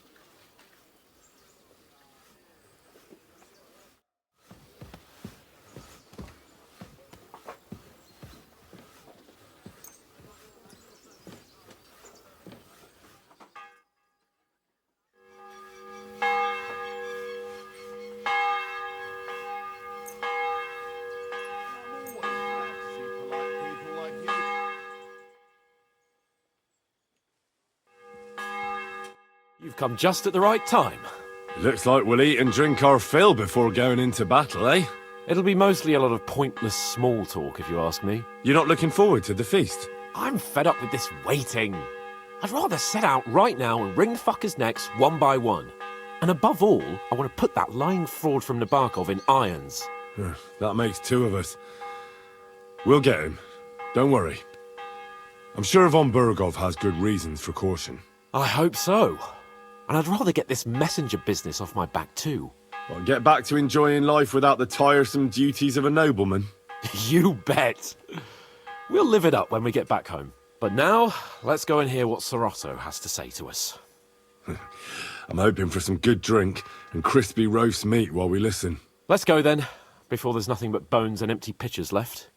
You've come just at the right time. Looks like we'll eat and drink our fill before going into battle, eh? It'll be mostly a lot of pointless small talk, if you ask me. You're not looking forward to the feast? I'm fed up with this waiting. I'd rather set out right now and wring fuckers' necks one by one. And above all, I want to put that lying fraud from Nabokov in irons. That makes two of us. We'll get him. Don't worry. I'm sure von Burgov has good reasons for caution. I hope so. And I'd rather get this messenger business off my back too. Well, get back to enjoying life without the tiresome duties of a nobleman. You bet. We'll live it up when we get back home. But now, let's go and hear what Sir Otto has to say to us. I'm hoping for some good drink and crispy roast meat while we listen. Let's go then, before there's nothing but bones and empty pitchers left.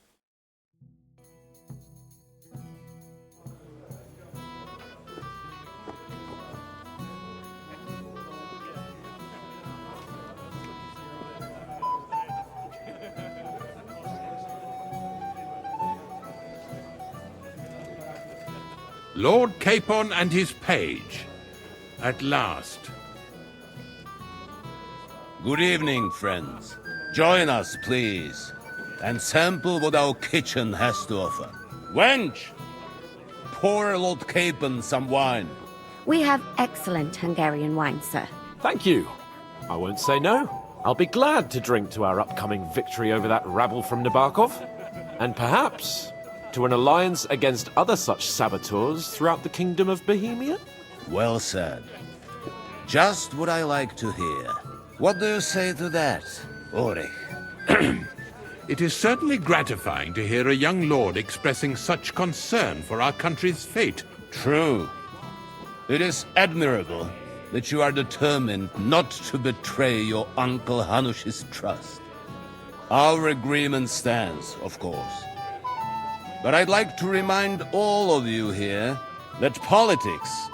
Lord Capon and his page. At last. Good evening, friends. Join us, please, and sample what our kitchen has to offer. Wench, pour Lord Capon some wine. We have excellent Hungarian wine, sir. Thank you. I won't say no. I'll be glad to drink to our upcoming victory over that rabble from Nabokov. And perhaps to an alliance against other such saboteurs throughout the kingdom of Bohemia? Well said. Just what I like to hear. What do you say to that, Ulrich? It is certainly gratifying to hear a young lord expressing such concern for our country's fate. True. It is admirable that you are determined not to betray your Uncle Hanush's trust. Our agreement stands, of course. But I'd like to remind all of you here that politics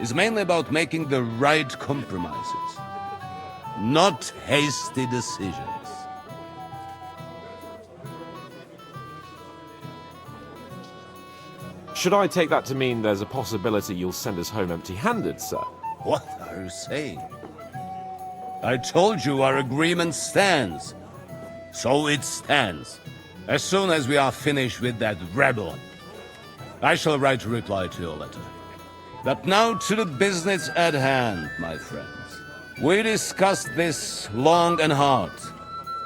is mainly about making the right compromises, not hasty decisions. Should I take that to mean there's a possibility you'll send us home empty-handed, sir? What are you saying? I told you our agreement stands. So it stands. As soon as we are finished with that rebel, I shall write a reply to your letter. But now to the business at hand, my friends. We discussed this long and hard,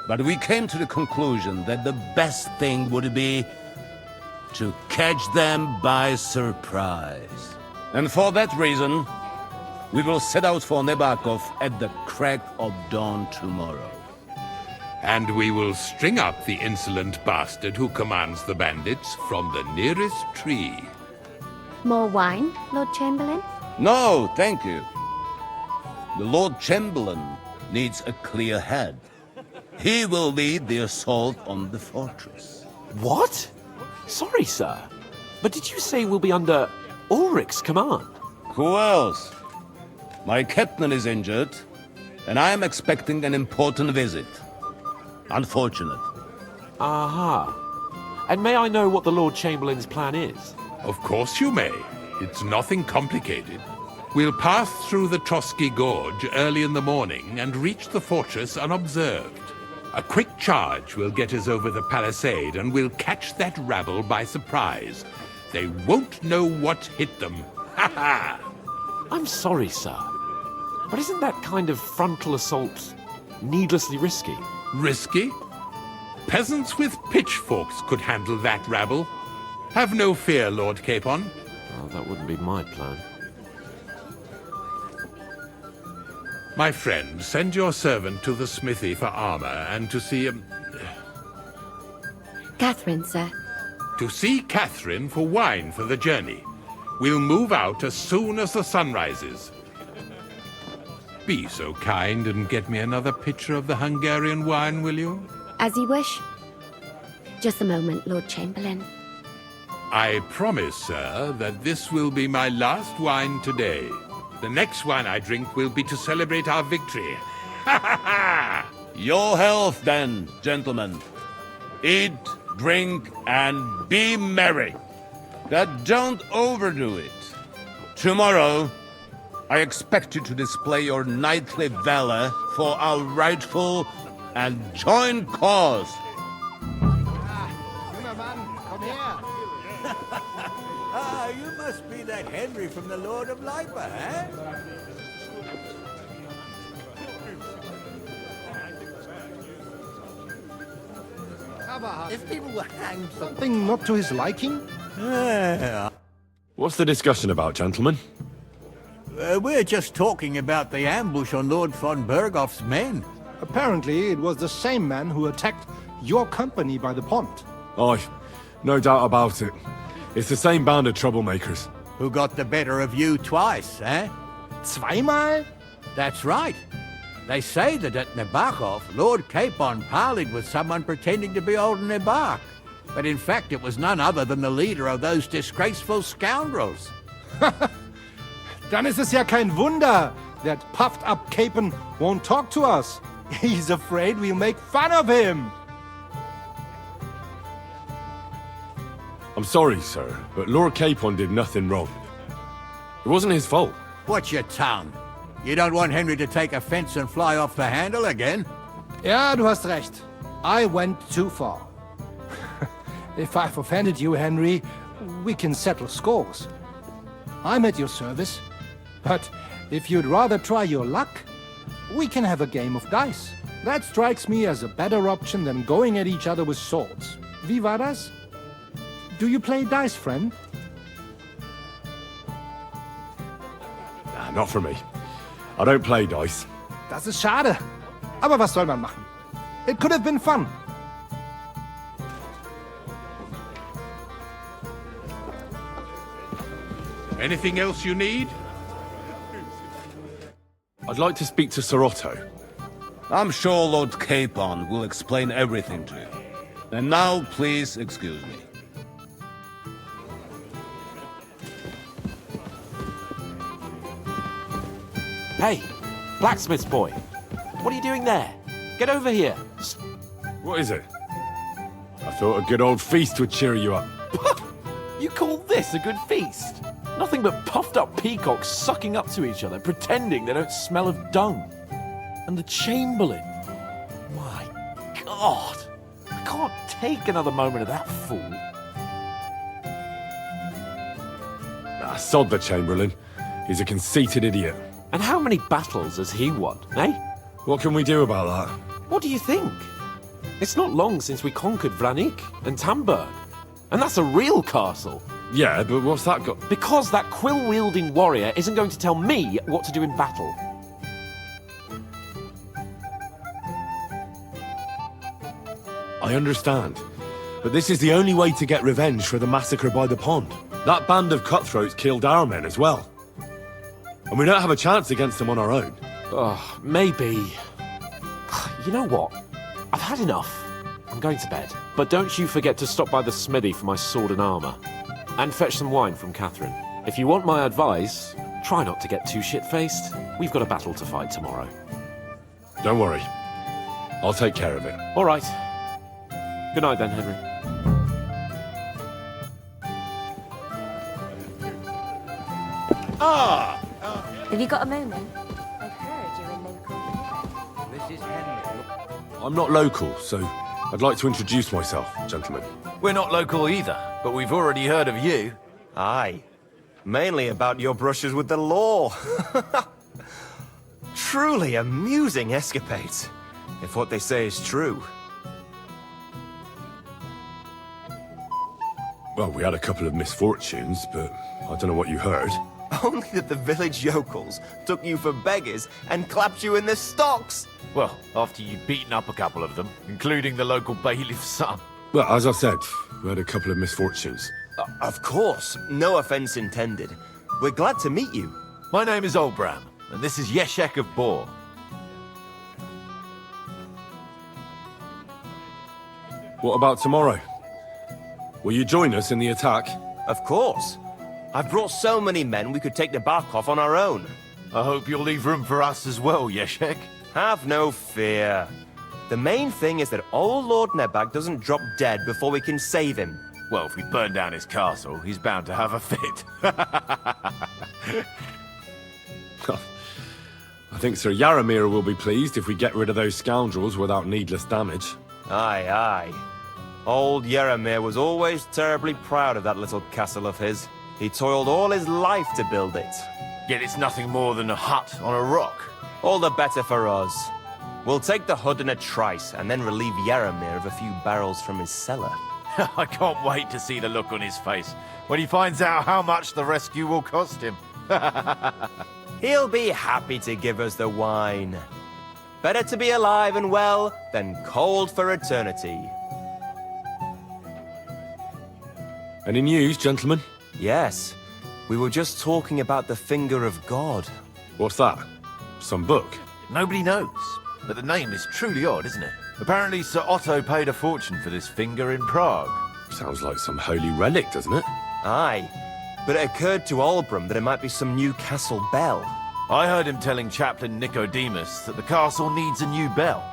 but we came to the conclusion that the best thing would be to catch them by surprise. And for that reason, we will set out for Nebakov at the crack of dawn tomorrow. And we will string up the insolent bastard who commands the bandits from the nearest tree. More wine, Lord Chamberlain? No, thank you. The Lord Chamberlain needs a clear head. He will lead the assault on the fortress. What? Sorry, sir. But did you say we'll be under Ulrich's command? Who else? My captain is injured, and I am expecting an important visit. Unfortunate. Aha. And may I know what the Lord Chamberlain's plan is? Of course you may. It's nothing complicated. We'll pass through the Trotsky Gorge early in the morning and reach the fortress unobserved. A quick charge will get us over the palisade and we'll catch that rabble by surprise. They won't know what hit them. Ha ha! I'm sorry, sir. But isn't that kind of frontal assault needlessly risky? Risky? Peasants with pitchforks could handle that rabble. Have no fear, Lord Capon. Oh, that wouldn't be my plan. My friend, send your servant to the smithy for armor and to see Catherine, sir. To see Catherine for wine for the journey. We'll move out as soon as the sun rises. Be so kind and get me another pitcher of the Hungarian wine, will you? As you wish. Just a moment, Lord Chamberlain. I promise, sir, that this will be my last wine today. The next wine I drink will be to celebrate our victory. Ha ha ha! Your health, then, gentlemen. Eat, drink, and be merry. But don't overdo it. Tomorrow, I expect you to display your knightly valor for our rightful and joint cause. Ah, you must be that Henry from the Lord of Lipa, eh? If people were hanged for something not to his liking? What's the discussion about, gentlemen? We're just talking about the ambush on Lord von Bergoff's men. Apparently, it was the same man who attacked your company by the pond. Aye, no doubt about it. It's the same band of troublemakers. Who got the better of you twice, eh? Zweimal? That's right. They say that at Nebakov, Lord Capon parleyed with someone pretending to be old Nebak. But in fact, it was none other than the leader of those disgraceful scoundrels. Dann ist es ja kein Wunder that puffed-up Capon won't talk to us. He's afraid we'll make fun of him. I'm sorry, sir, but Lord Capon did nothing wrong. It wasn't his fault. Watch your tongue. You don't want Henry to take offense and fly off the handle again? Ja, du hast recht. I went too far. If I've offended you, Henry, we can settle scores. I'm at your service. But if you'd rather try your luck, we can have a game of dice. That strikes me as a better option than going at each other with swords. Wie war das? Do you play dice, friend? Nah, not for me. I don't play dice. Das ist schade. Aber was soll man machen? It could have been fun. Anything else you need? I'd like to speak to Sir Otto. I'm sure Lord Capon will explain everything to you. And now, please excuse me. Hey, blacksmith's boy. What are you doing there? Get over here. What is it? I thought a good old feast would cheer you up. You call this a good feast? Nothing but puffed up peacocks sucking up to each other, pretending they don't smell of dung. And the Chamberlain. My God. I can't take another moment of that fool. Sod the Chamberlain. He's a conceited idiot. And how many battles has he won, eh? What can we do about that? What do you think? It's not long since we conquered Vranik and Tamburg. And that's a real castle. Yeah, but what's that got? Because that quill-wielding warrior isn't going to tell me what to do in battle. I understand. But this is the only way to get revenge for the massacre by the pond. That band of cutthroats killed our men as well. And we don't have a chance against them on our own. Oh, maybe. You know what? I've had enough. I'm going to bed. But don't you forget to stop by the smithy for my sword and armour. And fetch some wine from Catherine. If you want my advice, try not to get too shit-faced. We've got a battle to fight tomorrow. Don't worry. I'll take care of it. All right. Good night then, Henry. Have you got a moment? I've heard you're a local hero. This is Henry. I'm not local, so I'd like to introduce myself, gentlemen. We're not local either, but we've already heard of you. Aye. Mainly about your brushes with the law. Truly amusing escapades, if what they say is true. Well, we had a couple of misfortunes, but I don't know what you heard. Only that the village yokels took you for beggars and clapped you in the stocks. Well, after you'd beaten up a couple of them, including the local bailiff's son. Well, as I said, we had a couple of misfortunes. Of course, no offense intended. We're glad to meet you. My name is Olbram, and this is Yeshek of Bor. What about tomorrow? Will you join us in the attack? Of course. I've brought so many men we could take the Barkov on our own. I hope you'll leave room for us as well, Yeshek. Have no fear. The main thing is that old Lord Nebag doesn't drop dead before we can save him. Well, if we burn down his castle, he's bound to have a fit. I think Sir Yaramir will be pleased if we get rid of those scoundrels without needless damage. Aye, aye. Old Yaramir was always terribly proud of that little castle of his. He toiled all his life to build it. Yet it's nothing more than a hut on a rock. All the better for us. We'll take the hood in a trice and then relieve Yaramir of a few barrels from his cellar. I can't wait to see the look on his face when he finds out how much the rescue will cost him. He'll be happy to give us the wine. Better to be alive and well than cold for eternity. Any news, gentlemen? Yes. We were just talking about the Finger of God. What's that? Some book? Nobody knows, but the name is truly odd, isn't it? Apparently Sir Otto paid a fortune for this finger in Prague. Sounds like some holy relic, doesn't it? Aye. But it occurred to Olbram that it might be some new castle bell. I heard him telling Chaplain Nicodemus that the castle needs a new bell.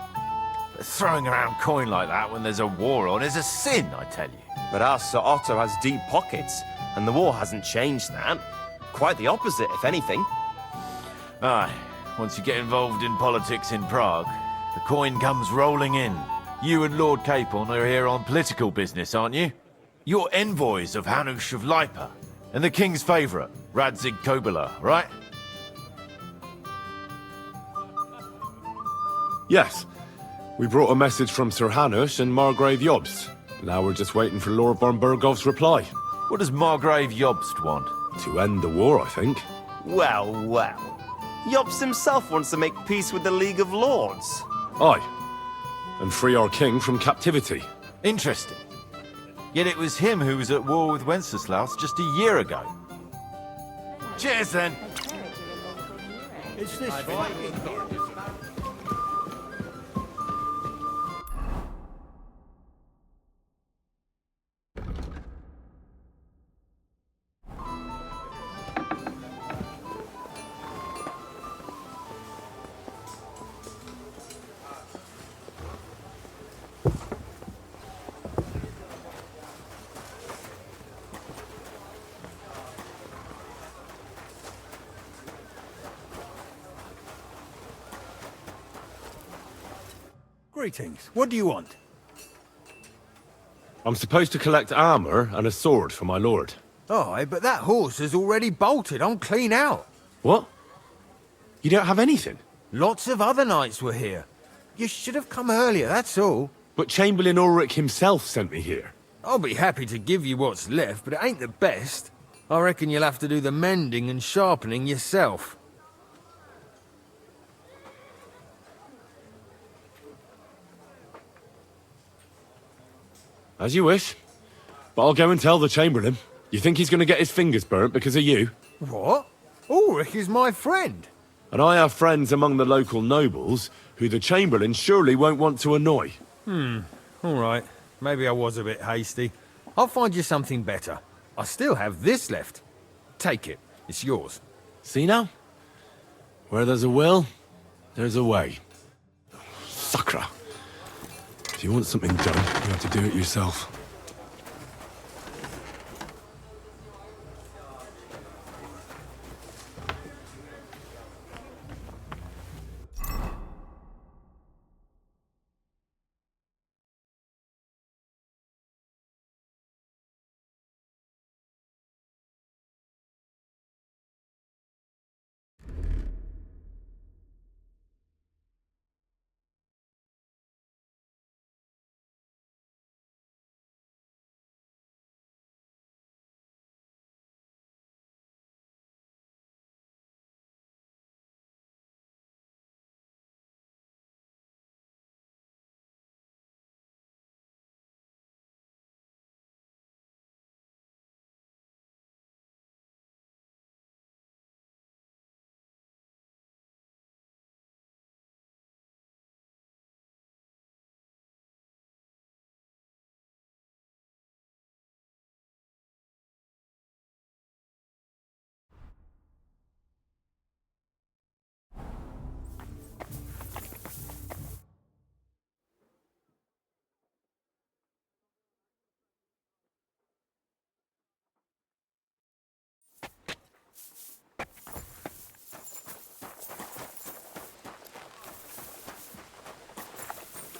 But throwing around coin like that when there's a war on is a sin, I tell you. But our Sir Otto has deep pockets, and the war hasn't changed that. Quite the opposite, if anything. Aye. Once you get involved in politics in Prague, the coin comes rolling in. You and Lord Capon are here on political business, aren't you? You're envoys of Hanush of Lipa, and the king's favourite, Radzig Kobyla, right? Yes. We brought a message from Sir Hanush and Margrave Jobst. Now we're just waiting for Lord von Burgov's reply. What does Margrave Jobst want? To end the war, I think. Well, well. Jobst himself wants to make peace with the League of Lords. Aye. And free our king from captivity. Interesting. Yet it was him who was at war with Wenceslaus just a year ago. Cheers, then. It's this Greetings. What do you want? I'm supposed to collect armor and a sword for my lord. Aye, but that horse has already bolted. I'm clean out. What? You don't have anything? Lots of other knights were here. You should have come earlier, that's all. But Chamberlain Ulrich himself sent me here. I'll be happy to give you what's left, but it ain't the best. I reckon you'll have to do the mending and sharpening yourself. As you wish. But I'll go and tell the Chamberlain. You think he's going to get his fingers burnt because of you? What? Ulrich is my friend. And I have friends among the local nobles who the Chamberlain surely won't want to annoy. All right. Maybe I was a bit hasty. I'll find you something better. I still have this left. Take it. It's yours. See now? Where there's a will, there's a way. Sucra. If you want something done, you have to do it yourself.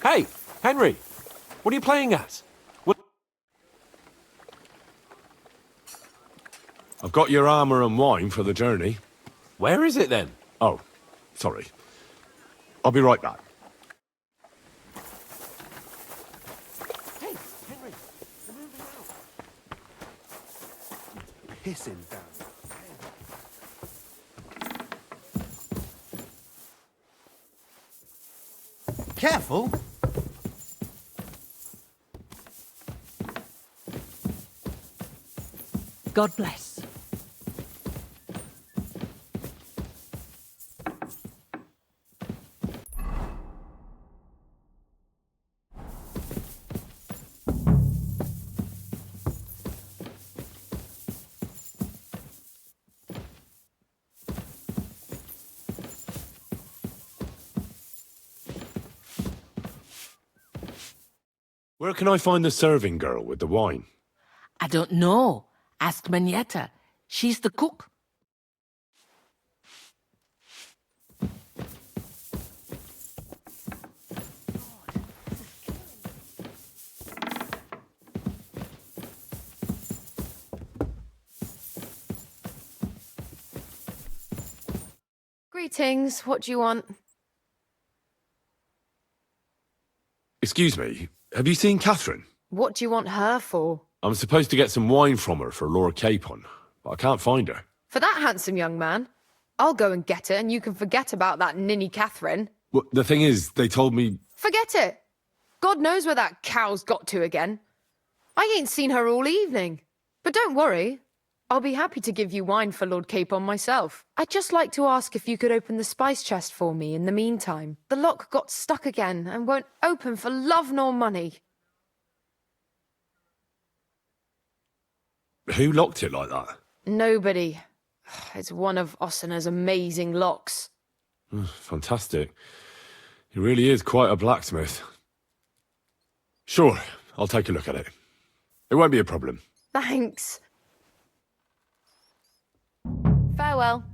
Hey, Henry, what are you playing at? I've got your armour and wine for the journey. Where is it then? Oh, sorry. I'll be right back. Hey, Henry, we're moving out. Pissing down. Careful. God bless. Where can I find the serving girl with the wine? I don't know. Ask Manietta. She's the cook. Greetings. What do you want? Excuse me, have you seen Catherine? What do you want her for? I'm supposed to get some wine from her for Lord Capon, but I can't find her. For that handsome young man? I'll go and get it, and you can forget about that ninny Catherine. Well, the thing is, they told me... Forget it! God knows where that cow's got to again. I ain't seen her all evening. But don't worry. I'll be happy to give you wine for Lord Capon myself. I'd just like to ask if you could open the spice chest for me in the meantime. The lock got stuck again and won't open for love nor money. Who locked it like that? Nobody. It's one of Ossina's amazing locks. Fantastic. He really is quite a blacksmith. Sure, I'll take a look at it. It won't be a problem. Thanks. Farewell.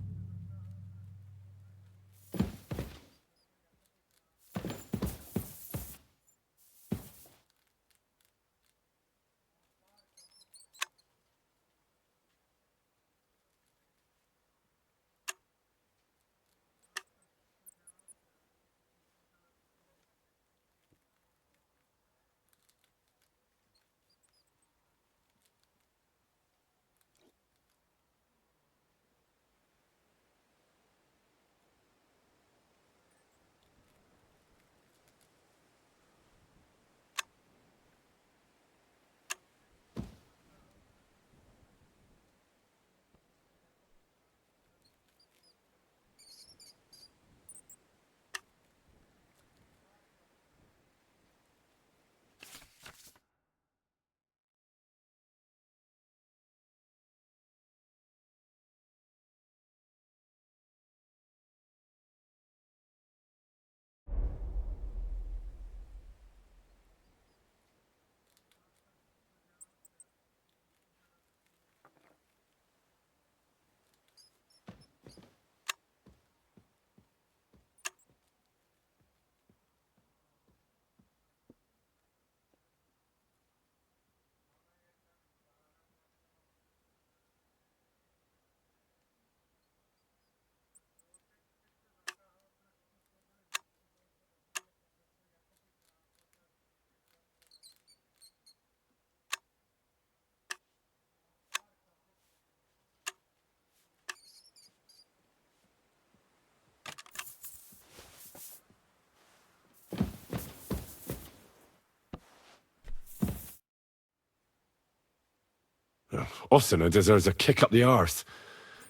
Ossina deserves a kick up the arse.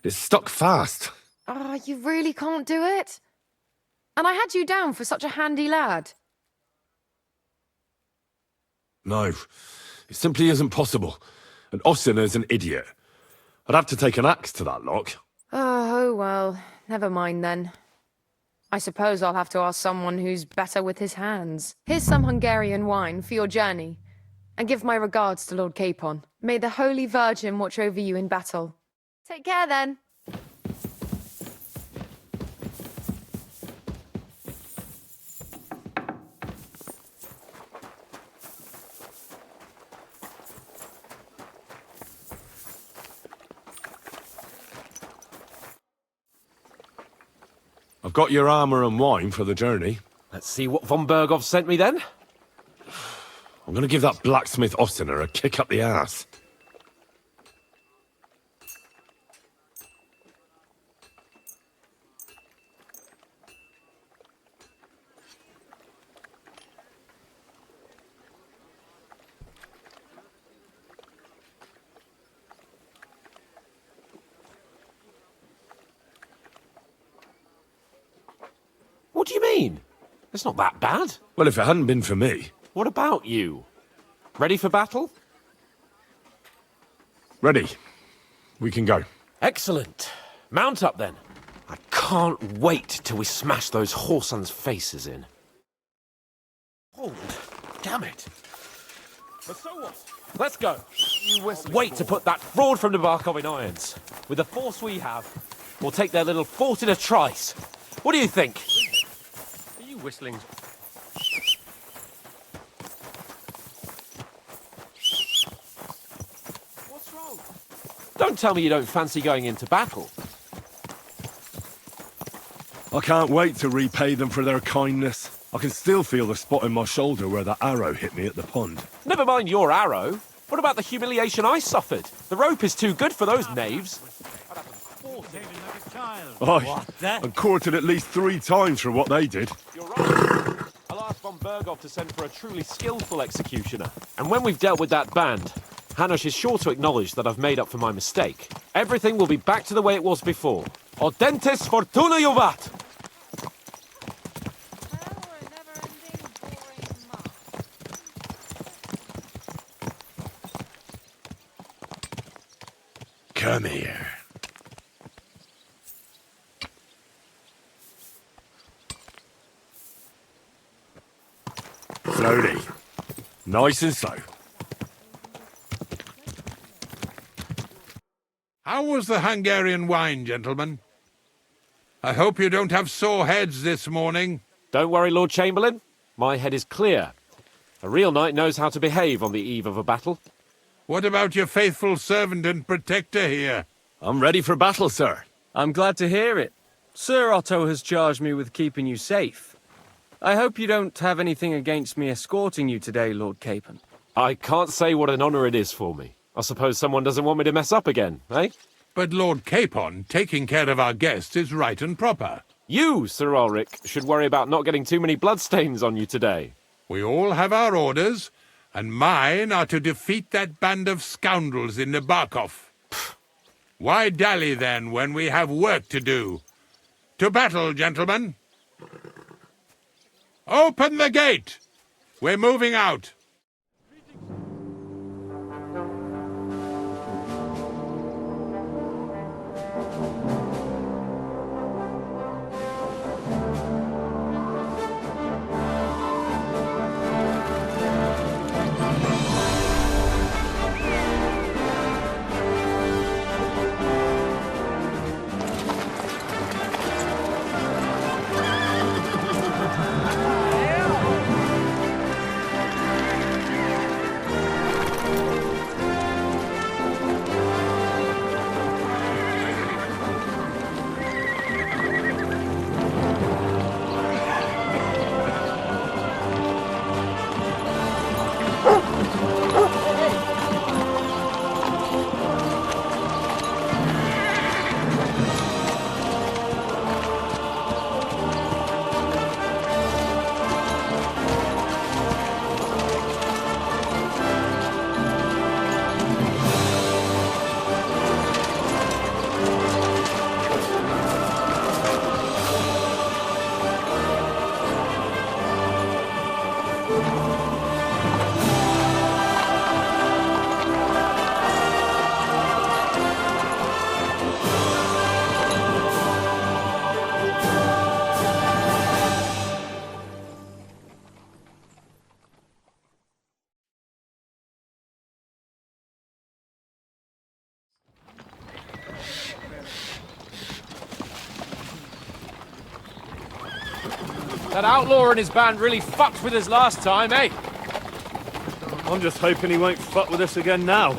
It's stuck fast. Ah, you really can't do it? And I had you down for such a handy lad. No, it simply isn't possible. And Ossina's an idiot. I'd have to take an axe to that lock. Oh, well, never mind then. I suppose I'll have to ask someone who's better with his hands. Here's some Hungarian wine for your journey. And give my regards to Lord Capon. May the Holy Virgin watch over you in battle. Take care then. I've got your armour and wine for the journey. Let's see what von Berghoff sent me then. I'm going to give that blacksmith Ossina a kick up the ass. What do you mean? It's not that bad. Well, if it hadn't been for me... What about you? Ready for battle? Ready. We can go. Excellent. Mount up then. I can't wait till we smash those whoresons' faces in. Oh, damn it. But so what? Let's go. Wait to put that fraud from Nabokov in irons. With the force we have, we'll take their little fort in a trice. What do you think? Are you whistling? What's wrong? Don't tell me you don't fancy going into battle. I can't wait to repay them for their kindness. I can still feel the spot in my shoulder where that arrow hit me at the pond. Never mind your arrow. What about the humiliation I suffered? The rope is too good for those knaves. Aye, and courted at least 3 times for what they did. You're right. I'll ask von Berghoff to send for a truly skillful executioner. And when we've dealt with that band, Hanush is sure to acknowledge that I've made up for my mistake. Everything will be back to the way it was before. Audentes fortuna juvat! Come here. Slowly. Nice and slow. How was the Hungarian wine, gentlemen? I hope you don't have sore heads this morning. Don't worry, Lord Chamberlain. My head is clear. A real knight knows how to behave on the eve of a battle. What about your faithful servant and protector here? I'm ready for battle, sir. I'm glad to hear it. Sir Otto has charged me with keeping you safe. I hope you don't have anything against me escorting you today, Lord Capon. I can't say what an honour it is for me. I suppose someone doesn't want me to mess up again, eh? But Lord Capon, taking care of our guests is right and proper. You, Sir Ulrich, should worry about not getting too many bloodstains on you today. We all have our orders, and mine are to defeat that band of scoundrels in Nabokov. Why dally, then, when we have work to do? To battle, gentlemen! Open the gate! We're moving out! That outlaw and his band really fucked with us last time, eh? I'm just hoping he won't fuck with us again now.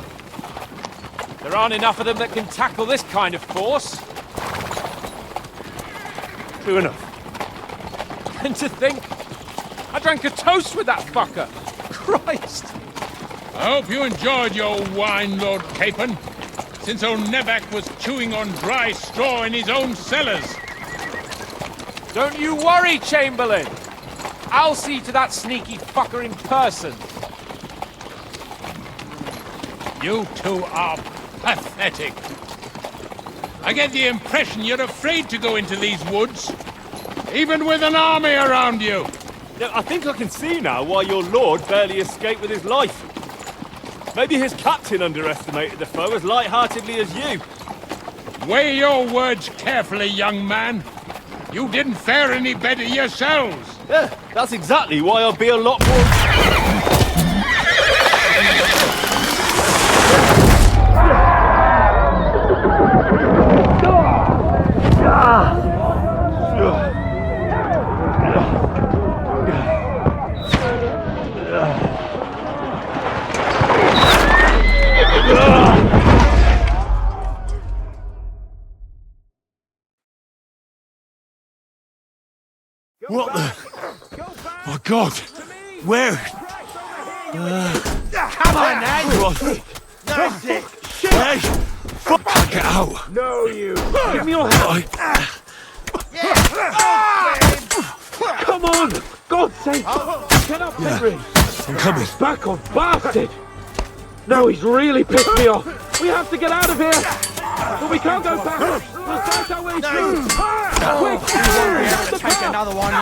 There aren't enough of them that can tackle this kind of force. True enough. And to think, I drank a toast with that fucker. Christ! I hope you enjoyed your wine, Lord Capon, since old Neback was chewing on dry straw in his own cellars. Don't you worry, Chamberlain. I'll see to that sneaky fucker in person. You two are pathetic. I get the impression you're afraid to go into these woods, even with an army around you. Yeah, I think I can see now why your lord barely escaped with his life. Maybe his captain underestimated the foe as light-heartedly as you. Weigh your words carefully, young man. You didn't fare any better yourselves. Yeah, that's exactly why I'll be a lot more... What the? My God! Where? Come on, Ned! That's it! Hey! Fuck it out! No, you! Give me your hand! Come on! God's sake! Get up, Henry! I'm coming. Back off, bastard! No, he's really pissed me off! We have to get out of here! But we can't go back! We'll fight our way through! Quick! Take another one,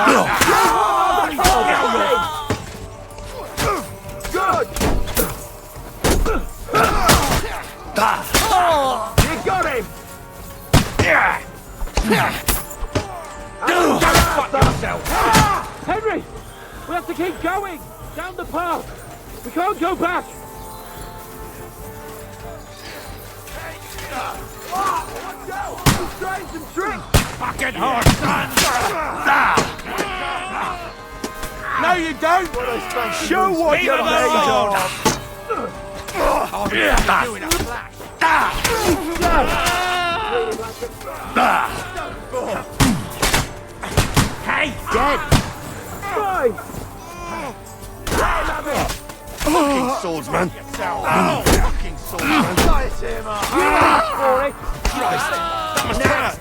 Good! You got him! Henry! We have to keep going! Down the path! We can't go back! Watch out! He's trying some tricks! Fucking hard, son! No, you don't! Show what you're made of! I'll do it in a flash! Hey, dead! Fucking swordsman! Fucking swordsman! Slice him up! Christ! That must hurt!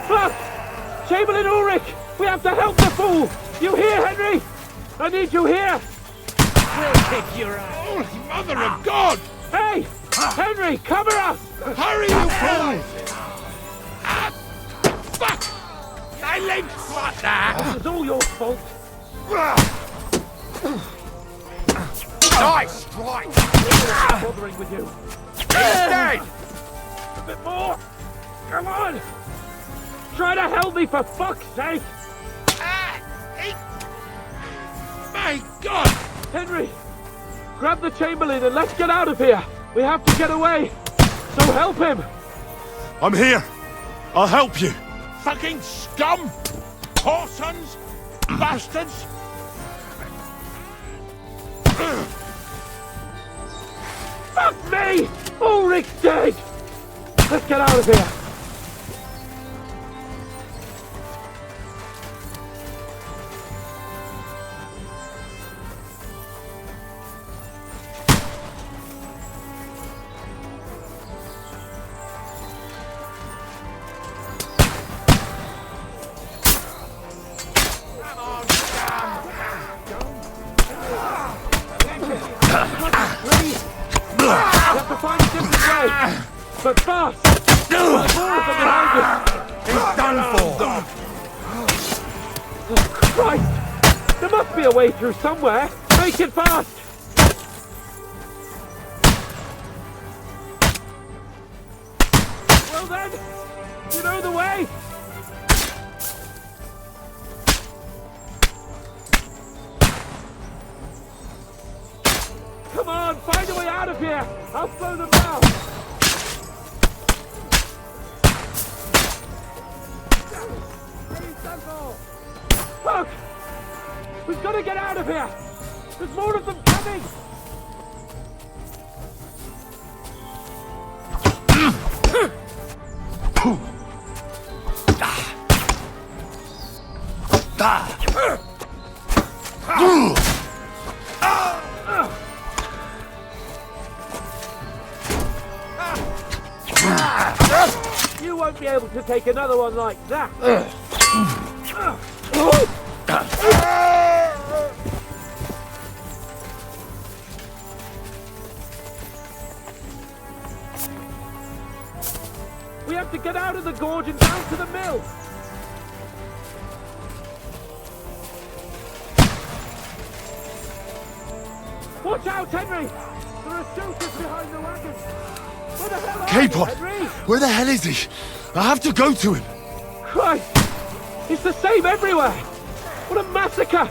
Fuck! Chamberlain Ulrich! We have to help the fool! You here, Henry? I need you here! We'll kick your ass! Oh, Mother of God! Hey! Henry, cover us! Hurry, you fool! Fuck! My legs! What This is all your fault. Nice strike! I'm bothering with you. He's dead! A bit more! Come on! Try to help me, for fuck's sake! My God! Henry! Grab the Chamberlain and let's get out of here! We have to get away! So help him! I'm here! I'll help you! Fucking scum! Whoresons! Bastards! Fuck me! Ulrich's dead! Let's get out of here! But fast! He's done for! Oh, Christ! There must be a way through somewhere! Make it fast! Well then, you know the way? there! I'll slow them down! Look! We've got to get out of here! There's more of them coming! You won't be able to take another one like that! We have to get out of the gorge and down to the mill! Watch out, Henry! There are shooters behind the wagons! Where the hell are Capon! you, Henry? Where the hell is he? I have to go to him! Christ! It's the same everywhere! What a massacre!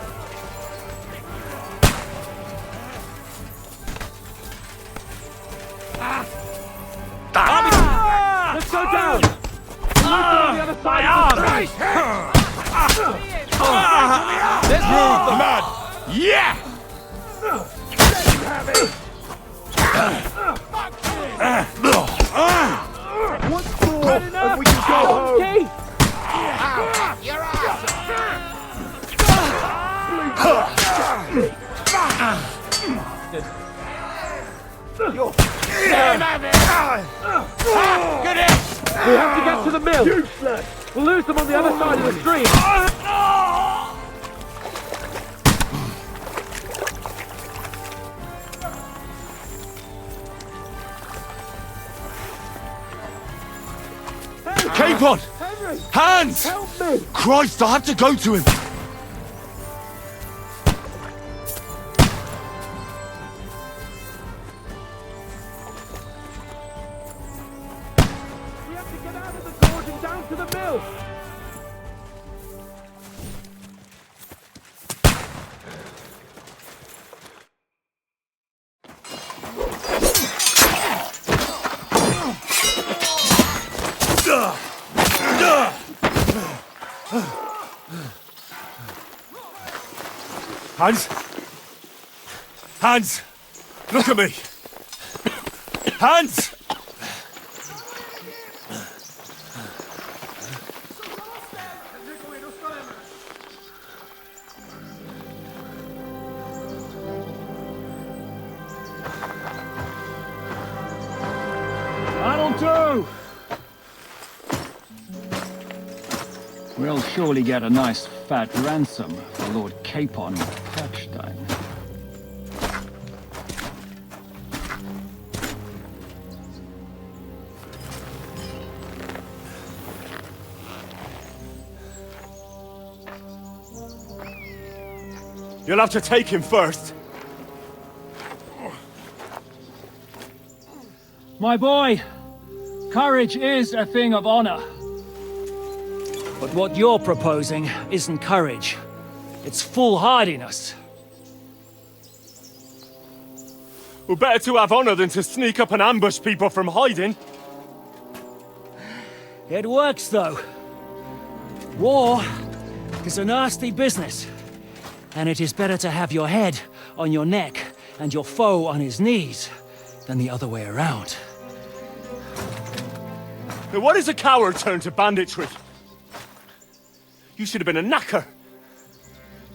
Let's go down! On the other side of the street! Let's move the man! Yeah! What's more? If we can go home! Your ass! Get in! We have to get to the mill! Useless! We'll lose them on the other side of the stream! Capon! Henry! Hans! Help me! Christ, I have to go to him! We have to get out of the gorge and down to the mill! Hans? Hans! Look at me! Hans! That'll do! We'll surely get a nice fat ransom for Lord Capon of Kirkstein. You'll have to take him first. My boy, courage is a thing of honor. But what you're proposing isn't courage. It's foolhardiness. Well, better to have honor than to sneak up and ambush people from hiding. It works, though. War is a nasty business. And it is better to have your head on your neck and your foe on his knees than the other way around. Now, what is a coward turn to banditry? You should have been a knacker.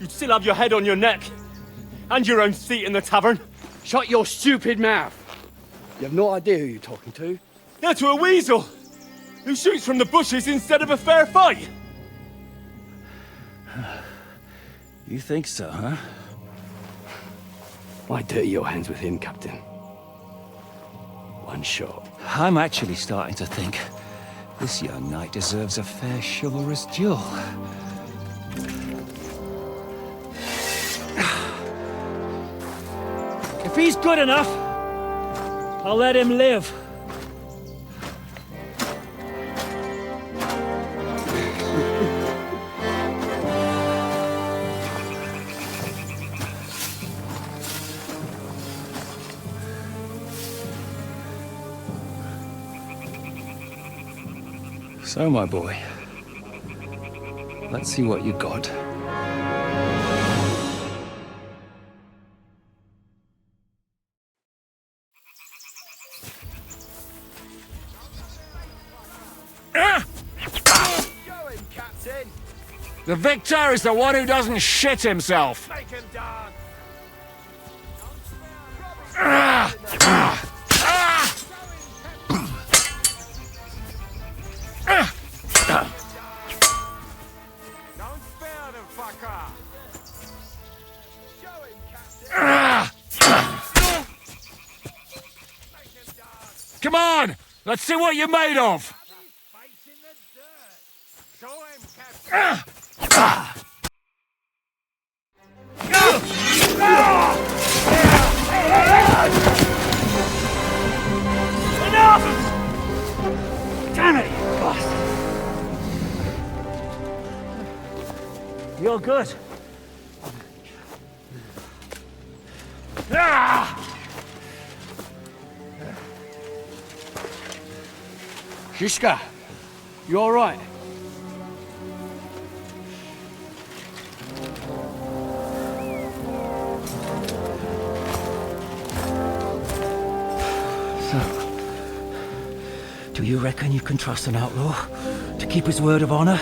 You'd still have your head on your neck. And your own seat in the tavern. Shut your stupid mouth. You have no idea who you're talking to. Yeah, to a weasel. Who shoots from the bushes instead of a fair fight. You think so, huh? Why dirty your hands with him, Captain? One shot. I'm actually starting to think this young knight deserves a fair chivalrous duel. If he's good enough, I'll let him live. So, my boy, let's see what you got. The victor is the one who doesn't shit himself. Make him dance. Don't spare them, fucker. Show him, Captain. Come on, let's see what you're made of. Show him, Captain. Enough! Damn it, you bastard! You're good. Shishka, you all right? Do you reckon you can trust an outlaw to keep his word of honor?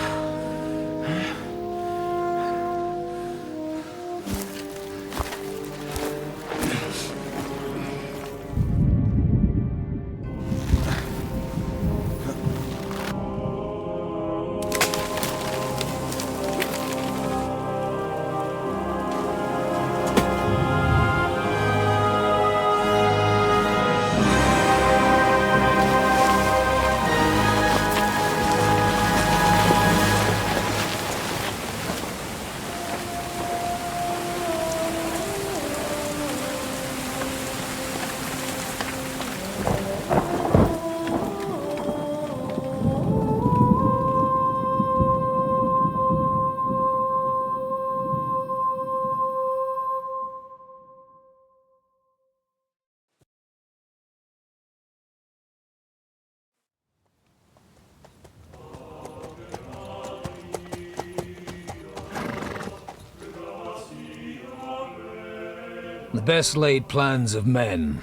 The best laid plans of men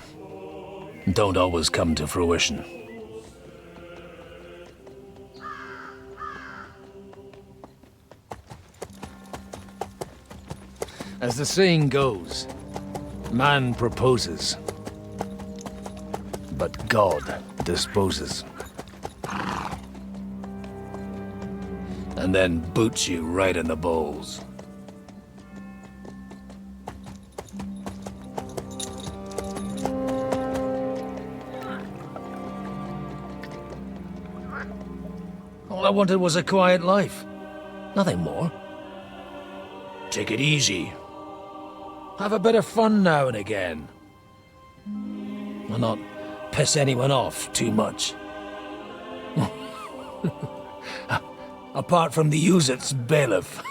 don't always come to fruition. As the saying goes, man proposes, but God disposes. And then boots you right in the balls. All I wanted was a quiet life. Nothing more. Take it easy. Have a bit of fun now and again. And not piss anyone off too much. Apart from the use-its bailiff.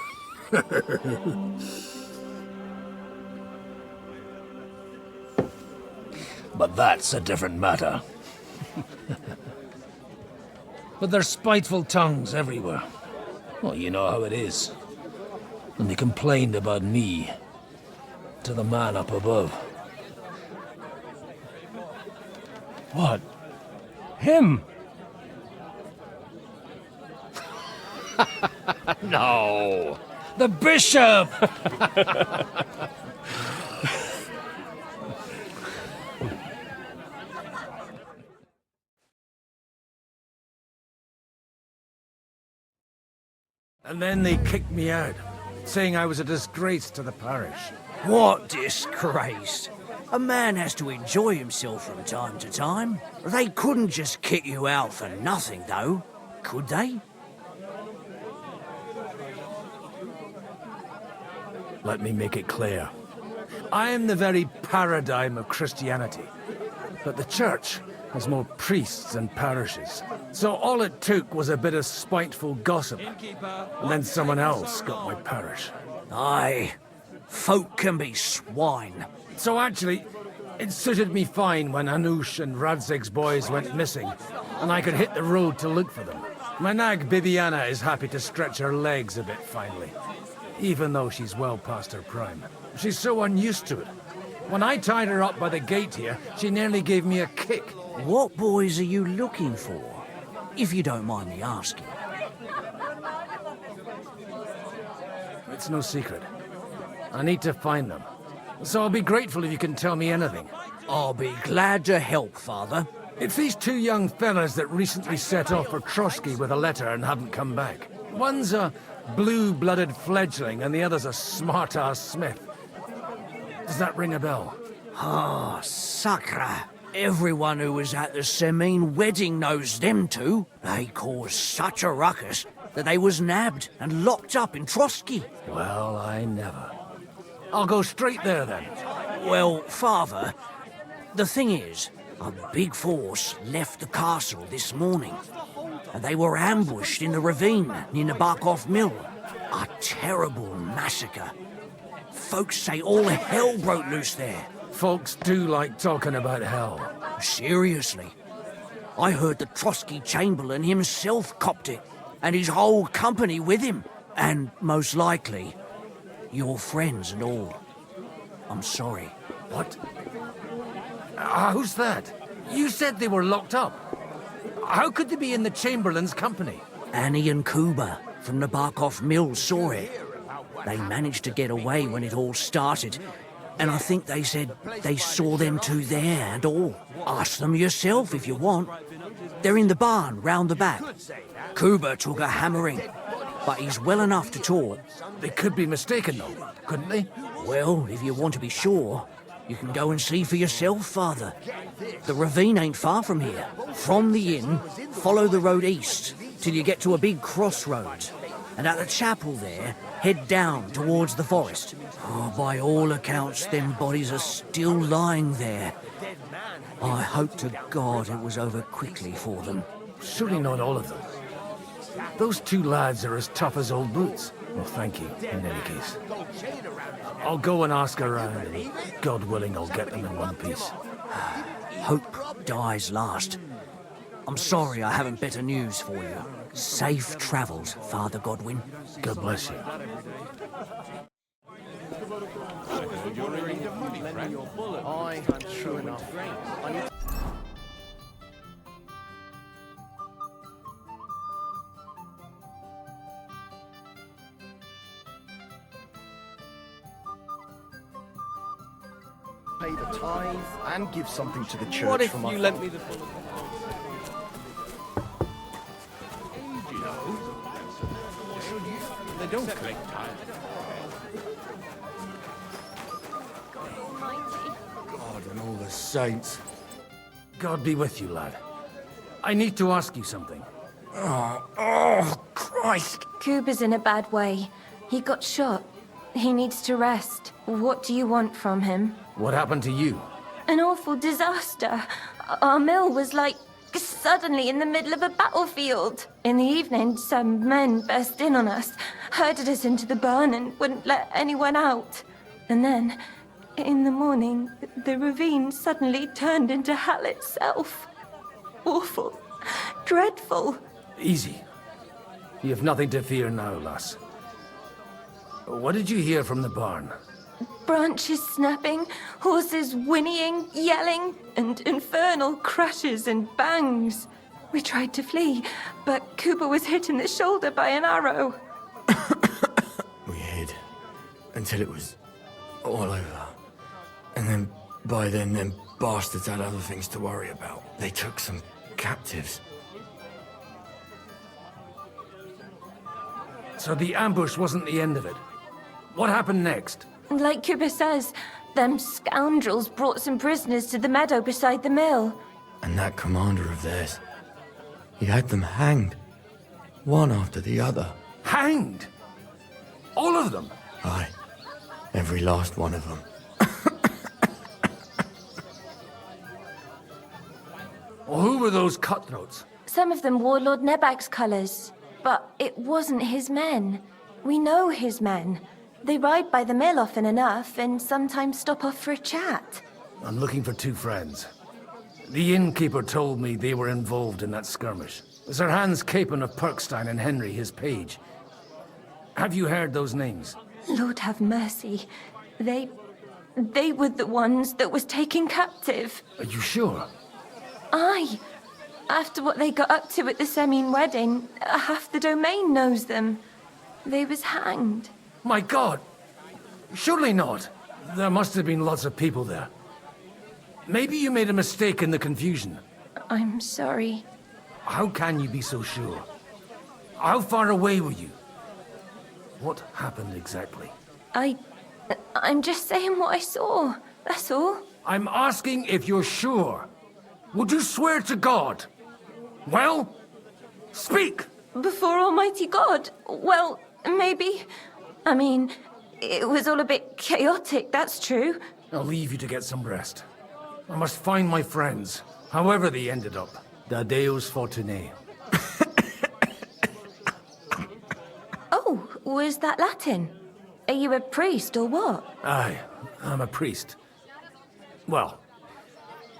But that's a different matter. But there's spiteful tongues everywhere. Well, you know how it is. And they complained about me to the man up above. What? Him? No! The bishop! And then they kicked me out, saying I was a disgrace to the parish. What disgrace? A man has to enjoy himself from time to time. They couldn't just kick you out for nothing, though, could they? Let me make it clear. I am the very paradigm of Christianity. But the church has more priests than parishes. So all it took was a bit of spiteful gossip. And then someone else got my parish. Aye, folk can be swine. So actually, it suited me fine when Anush and Radzig's boys went missing, and I could hit the road to look for them. My nag Bibiana is happy to stretch her legs a bit finally, even though she's well past her prime. She's so unused to it. When I tied her up by the gate here, she nearly gave me a kick. What boys are you looking for? If you don't mind me asking. It's no secret. I need to find them. So I'll be grateful if you can tell me anything. I'll be glad to help, Father. It's these two young fellas that recently set off for Trotsky with a letter and haven't come back. One's a blue-blooded fledgling and the other's a smart-ass smith. Does that ring a bell? Ah, Sacra. Everyone who was at the Semine wedding knows them two. They caused such a ruckus that they was nabbed and locked up in Trotsky. Well, I never. I'll go straight there then. Well, Father, the thing is, a big force left the castle this morning, and they were ambushed in the ravine near Nabokov Mill. A terrible massacre. Folks say all hell broke loose there. Folks do like talking about hell. Seriously. I heard the Trotsky Chamberlain himself copped it, and his whole company with him. And most likely, your friends and all. I'm sorry. What? Who's that? You said they were locked up. How could they be in the Chamberlain's company? Annie and Kuba from Nabokov Mill saw it. They managed to get away when it all started, and I think they said they saw them two there and all. Ask them yourself if you want. They're in the barn round the back. Kuba took a hammering, but he's well enough to talk. They could be mistaken though, couldn't they? Well, if you want to be sure, you can go and see for yourself, Father. The ravine ain't far from here. From the inn, follow the road east till you get to a big crossroads. And at the chapel there, head down towards the forest. Oh, by all accounts, them bodies are still lying there. I hope to God it was over quickly for them. Surely not all of them. Those two lads are as tough as old boots. Well, thank you, in any case. I'll go and ask around, and God willing, I'll get them in one piece. Hope dies last. I'm sorry I haven't better news for you. Safe travels, Father Godwin. God bless you. True enough. Pay the tithe and give something to the church. What if for my you lent me the... They don't collect time. God and all the saints. God be with you, lad. I need to ask you something. Oh, Christ! Kuba's in a bad way. He got shot. He needs to rest. What do you want from him? What happened to you? An awful disaster. Our mill was like suddenly in the middle of a battlefield. In the evening, some men burst in on us, herded us into the barn and wouldn't let anyone out. And then, in the morning, the ravine suddenly turned into hell itself. Awful. Dreadful. Easy. You have nothing to fear now, lass. What did you hear from the barn? Branches snapping, horses whinnying, yelling, and infernal crashes and bangs. We tried to flee, but Cooper was hit in the shoulder by an arrow. We hid until it was all over. And then, by then, them bastards had other things to worry about. They took some captives. So the ambush wasn't the end of it. What happened next? Like Cooper says, them scoundrels brought some prisoners to the meadow beside the mill. And that commander of theirs, he had them hanged. One after the other. Hanged? All of them? Aye. Every last one of them. Well, who were those cutthroats? Some of them wore Lord Nebak's colours, but it wasn't his men. We know his men. They ride by the mill often enough and sometimes stop off for a chat. I'm looking for two friends. The innkeeper told me they were involved in that skirmish. Sir Hans Capon of Perkstein and Henry, his page. Have you heard those names? Lord have mercy. They were the ones that was taken captive. Are you sure? Aye. After what they got up to at the Semine wedding, half the domain knows them. They was hanged. My God! Surely not. There must have been lots of people there. Maybe you made a mistake in the confusion. I'm sorry. How can you be so sure? How far away were you? What happened exactly? I'm just saying what I saw. That's all. I'm asking if you're sure. Would you swear to God? Well, speak! Before Almighty God? Well, maybe. I mean, it was all a bit chaotic, that's true. I'll leave you to get some rest. I must find my friends, however they ended up. Da Deus Fortunae. Oh, was that Latin? Are you a priest or what? Aye, I'm a priest. Well,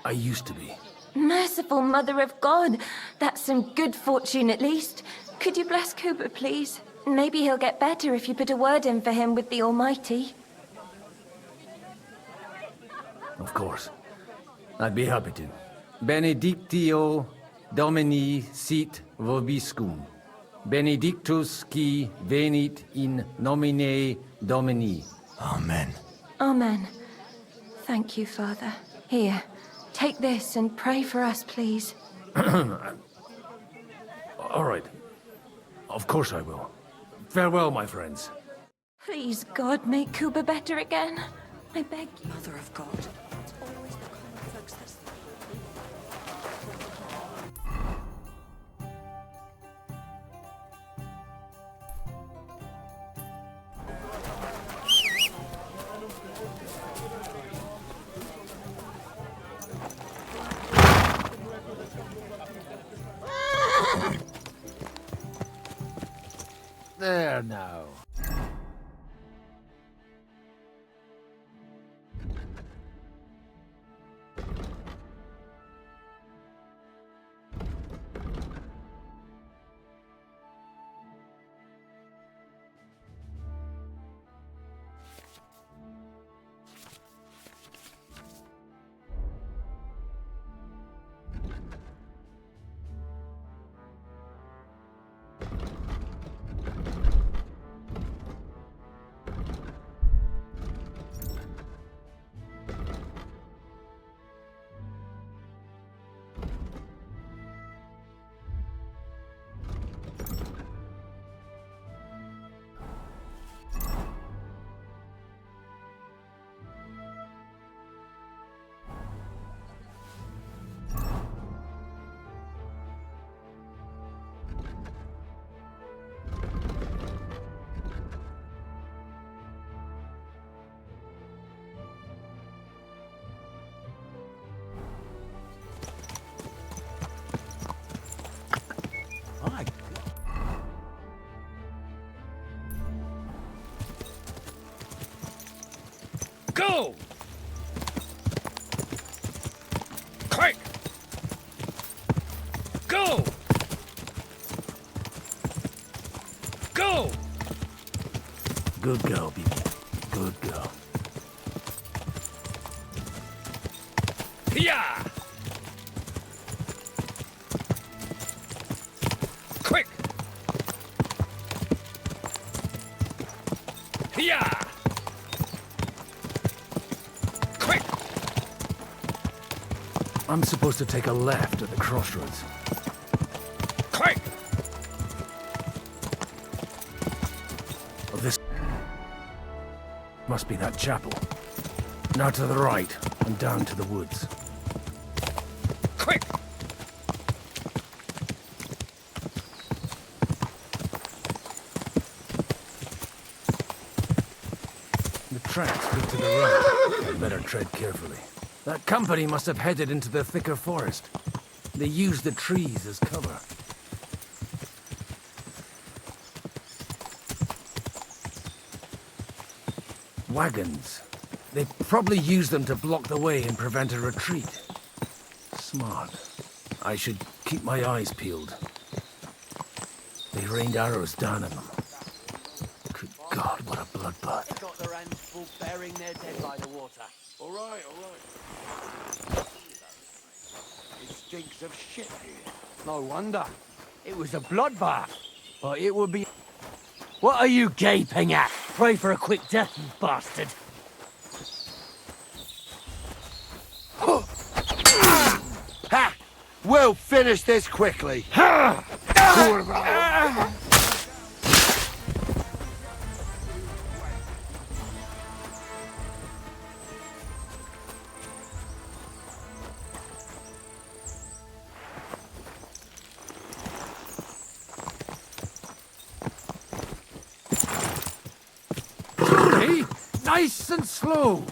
I used to be. Merciful Mother of God. That's some good fortune at least. Could you bless Cooper, please? Maybe he'll get better if you put a word in for him with the Almighty. Of course. I'd be happy to. Benedictio Domini sit vobiscum. Benedictus qui venit in nomine Domini. Amen. Amen. Thank you, Father. Here, take this and pray for us, please. All right. Of course I will. Farewell, my friends. Please, God, make Kuba better again. I beg you. Mother of God. It's always the common folks that's... There now. Go! Quick! Go! Go! Good girl, baby. Good girl. Yeah! Quick! Yeah! I'm supposed to take a left at the crossroads. Quick! Oh, this must be that chapel. Now to the right and down to the woods. Quick! The tracks lead to the road. I'd better tread carefully. That company must have headed into the thicker forest. They used the trees as cover. Wagons. They probably used them to block the way and prevent a retreat. Smart. I should keep my eyes peeled. They rained arrows down on them. Good God, what a bloodbath. Got their hands full burying their dead by the water. All right, all right. It stinks of shit here. No wonder. It was a bloodbath. But it would be... What are you gaping at? Pray for a quick death, you bastard. Ha! We'll finish this quickly. Hey, nice and slow.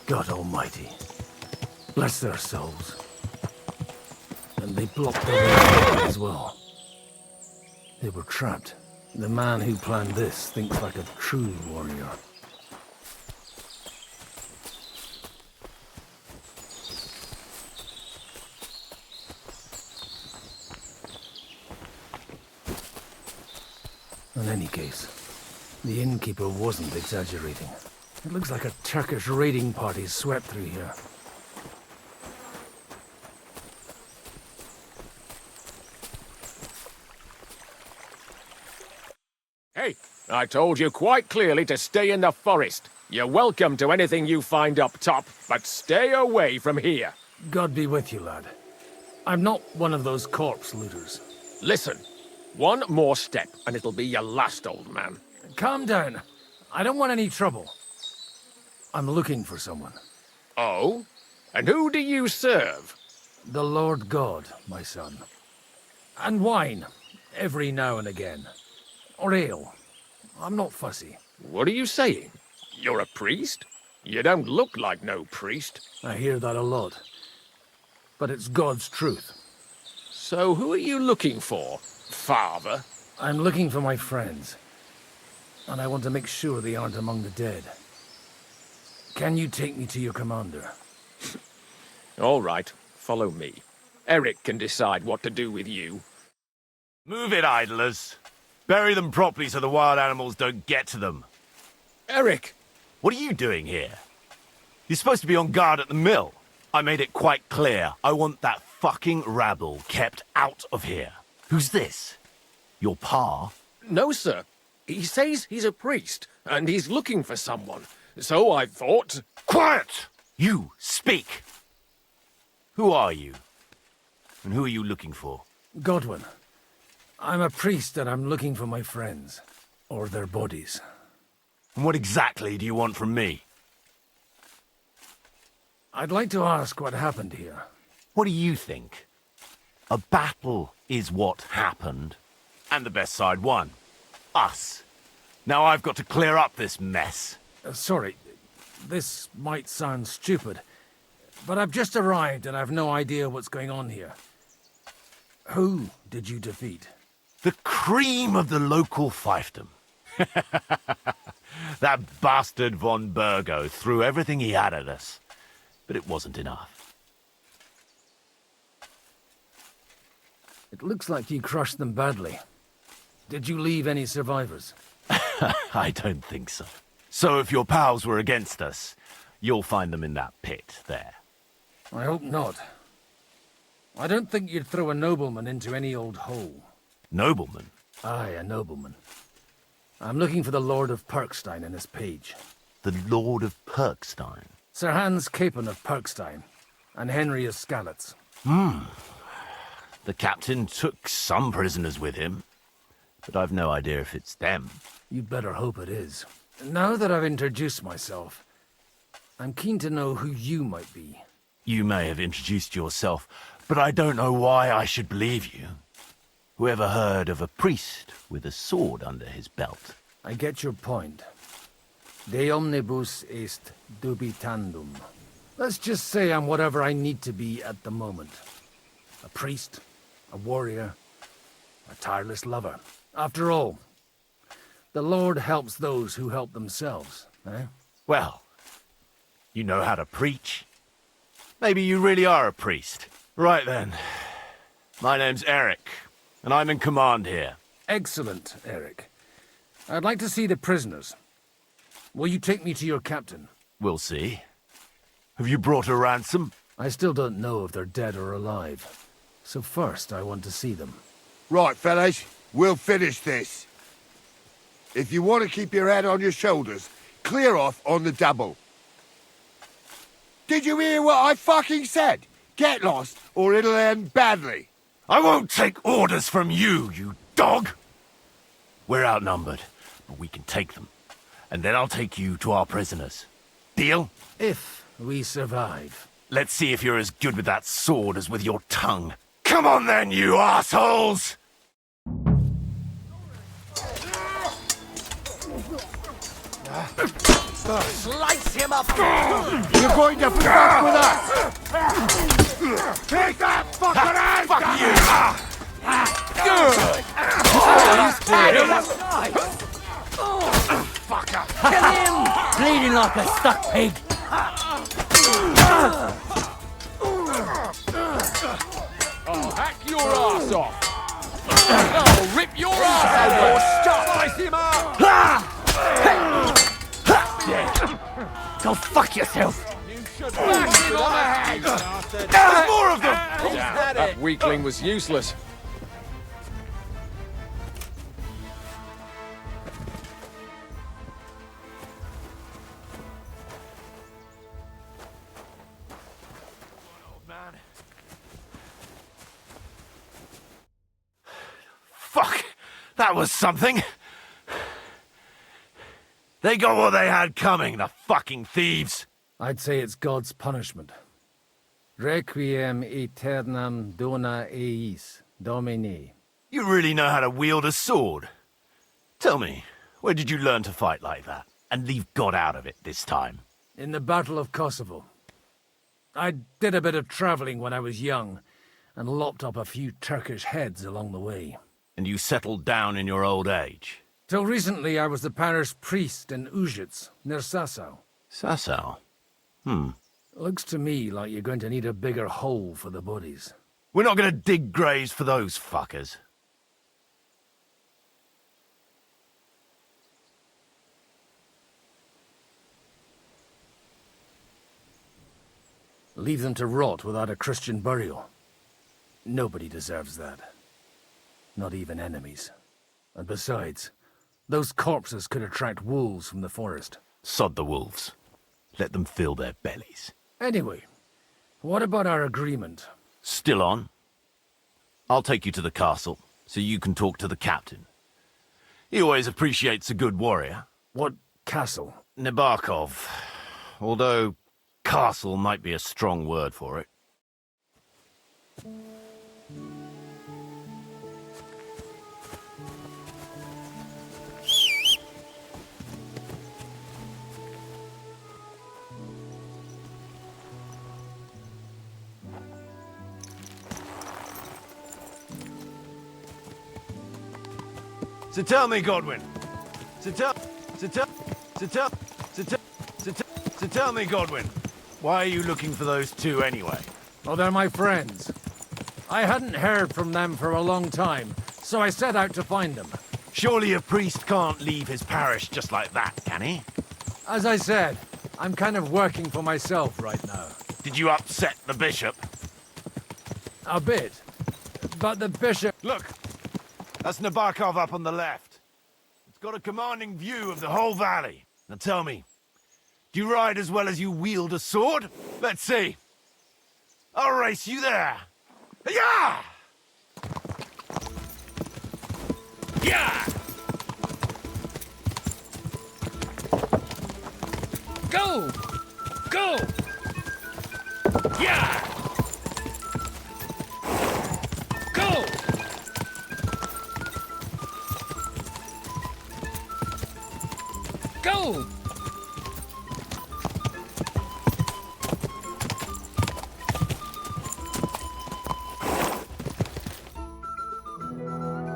God Almighty, bless their souls. And they blocked their way as well. They were trapped. The man who planned this thinks like a true warrior. In any case, the innkeeper wasn't exaggerating. It looks like a Turkish raiding party swept through here. Hey, I told you quite clearly to stay in the forest. You're welcome to anything you find up top, but stay away from here. God be with you, lad. I'm not one of those corpse looters. Listen, one more step and it'll be your last, old man. Calm down. I don't want any trouble. I'm looking for someone. Oh? And who do you serve? The Lord God, my son. And wine, every now and again. Or ale. I'm not fussy. What are you saying? You're a priest? You don't look like no priest. I hear that a lot. But it's God's truth. So who are you looking for, father? I'm looking for my friends. And I want to make sure they aren't among the dead. Can you take me to your commander? All right, follow me. Eric can decide what to do with you. Move it, idlers. Bury them properly so the wild animals don't get to them. Eric! What are you doing here? You're supposed to be on guard at the mill. I made it quite clear. I want that fucking rabble kept out of here. Who's this? Your pa? No, sir. He says he's a priest, and he's looking for someone. So I thought... Quiet! You, speak! Who are you? And who are you looking for? Godwin. I'm a priest and I'm looking for my friends. Or their bodies. And what exactly do you want from me? I'd like to ask what happened here. What do you think? A battle is what happened. And the best side won. Us. Now I've got to clear up this mess. Sorry, this might sound stupid, but I've just arrived and I've no idea what's going on here. Who did you defeat? The cream of the local fiefdom. That bastard von Burgo threw everything he had at us, but it wasn't enough. It looks like you crushed them badly. Did you leave any survivors? I don't think so. So if your pals were against us, you'll find them in that pit there. I hope not. I don't think you'd throw a nobleman into any old hole. Nobleman? Aye, a nobleman. I'm looking for the Lord of Perkstein and his page. The Lord of Perkstein? Sir Hans Capon of Perkstein, and Henry of Skalitz. The captain took some prisoners with him, but I've no idea if it's them. You'd better hope it is. Now that I've introduced myself, I'm keen to know who you might be. You may have introduced yourself, but I don't know why I should believe you. Whoever heard of a priest with a sword under his belt? I get your point. De omnibus est dubitandum. Let's just say I'm whatever I need to be at the moment. A priest, a warrior, a tireless lover. After all, the Lord helps those who help themselves, eh? Well, you know how to preach. Maybe you really are a priest. Right then. My name's Eric, and I'm in command here. Excellent, Eric. I'd like to see the prisoners. Will you take me to your captain? We'll see. Have you brought a ransom? I still don't know if they're dead or alive. So first, I want to see them. Right, fellas, we'll finish this. If you want to keep your head on your shoulders, clear off on the double. Did you hear what I fucking said? Get lost, or it'll end badly. I won't take orders from you, you dog! We're outnumbered, but we can take them. And then I'll take you to our prisoners. Deal? If we survive. Let's see if you're as good with that sword as with your tongue. Come on then, you assholes! Slice him up! You're going to fuck with us! Take that fucker out! Fuck you! Good! Fucker! Kill him! Bleeding like a stuck pig. I'll hack your ass off! I'll rip your ass out! Slice him up! Go fuck yourself. You should back him on the head! There's more of them! That weakling was useless. Fuck! That was something! They got what they had coming, the fucking thieves! I'd say it's God's punishment. Requiem aeternam dona eis, Domini. You really know how to wield a sword? Tell me, where did you learn to fight like that? And leave God out of it this time? In the Battle of Kosovo. I did a bit of traveling when I was young, and lopped up a few Turkish heads along the way. And you settled down in your old age? Till recently, I was the parish priest in Užice, near Sasau. Sasau? Looks to me like you're going to need a bigger hole for the bodies. We're not going to dig graves for those fuckers. Leave them to rot without a Christian burial. Nobody deserves that. Not even enemies. And besides, those corpses could attract wolves from the forest. Sod the wolves. Let them fill their bellies. Anyway, what about our agreement? Still on? I'll take you to the castle, so you can talk to the captain. He always appreciates a good warrior. What castle? Nebarkov. Although, castle might be a strong word for it. So tell me, Godwin. So tell me, Godwin. Why are you looking for those two anyway? Oh, they're my friends. I hadn't heard from them for a long time, so I set out to find them. Surely a priest can't leave his parish just like that, can he? As I said, I'm kind of working for myself right now. Did you upset the bishop? A bit. But the bishop... Look! That's Nebarkov up on the left. It's got a commanding view of the whole valley. Now tell me, do you ride as well as you wield a sword? Let's see. I'll race you there. Yeah! Yeah! Go! Go! Yeah! Go! Go!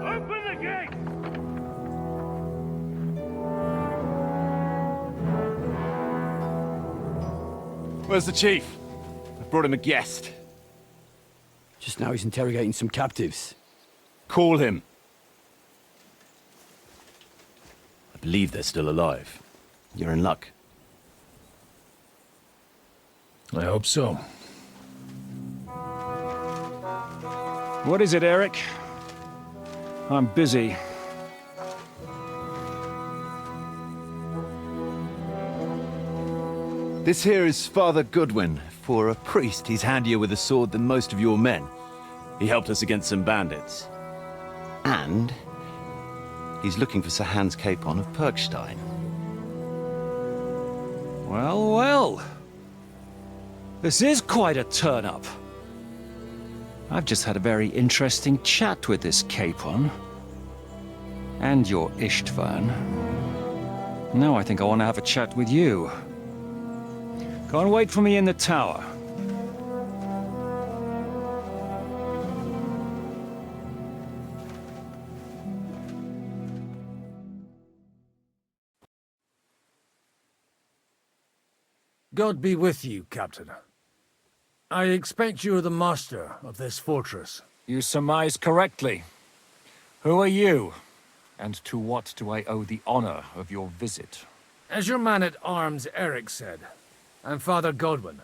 Open the gate! Where's the chief? I've brought him a guest. Just now he's interrogating some captives. Call him. I believe they're still alive. You're in luck. I hope so. What is it, Eric? I'm busy. This here is Father Goodwin. For a priest, he's handier with a sword than most of your men. He helped us against some bandits. And he's looking for Sir Hans Capon of Perkstein. Well, well. This is quite a turn-up. I've just had a very interesting chat with this Capon. And your Ishtvan. Now I think I want to have a chat with you. Go and wait for me in the tower. God be with you, Captain. I expect you are the master of this fortress. You surmise correctly. Who are you? And to what do I owe the honor of your visit? As your man-at-arms Eric said, I'm Father Godwin.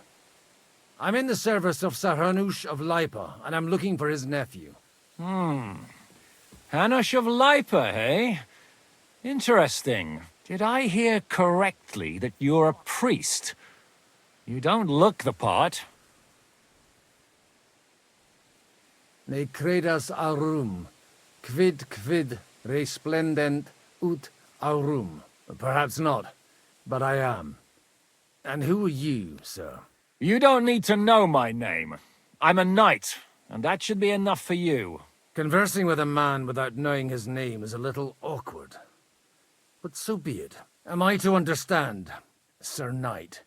I'm in the service of Sir Hanush of Lipa, and I'm looking for his nephew. Hanush of Lipa, eh? Interesting. Did I hear correctly that you're a priest? You don't look the part. Ne credas aurum, quid resplendent ut aurum. Perhaps not, but I am. And who are you, sir? You don't need to know my name. I'm a knight, and that should be enough for you. Conversing with a man without knowing his name is a little awkward. But so be it. Am I to understand, Sir Knight,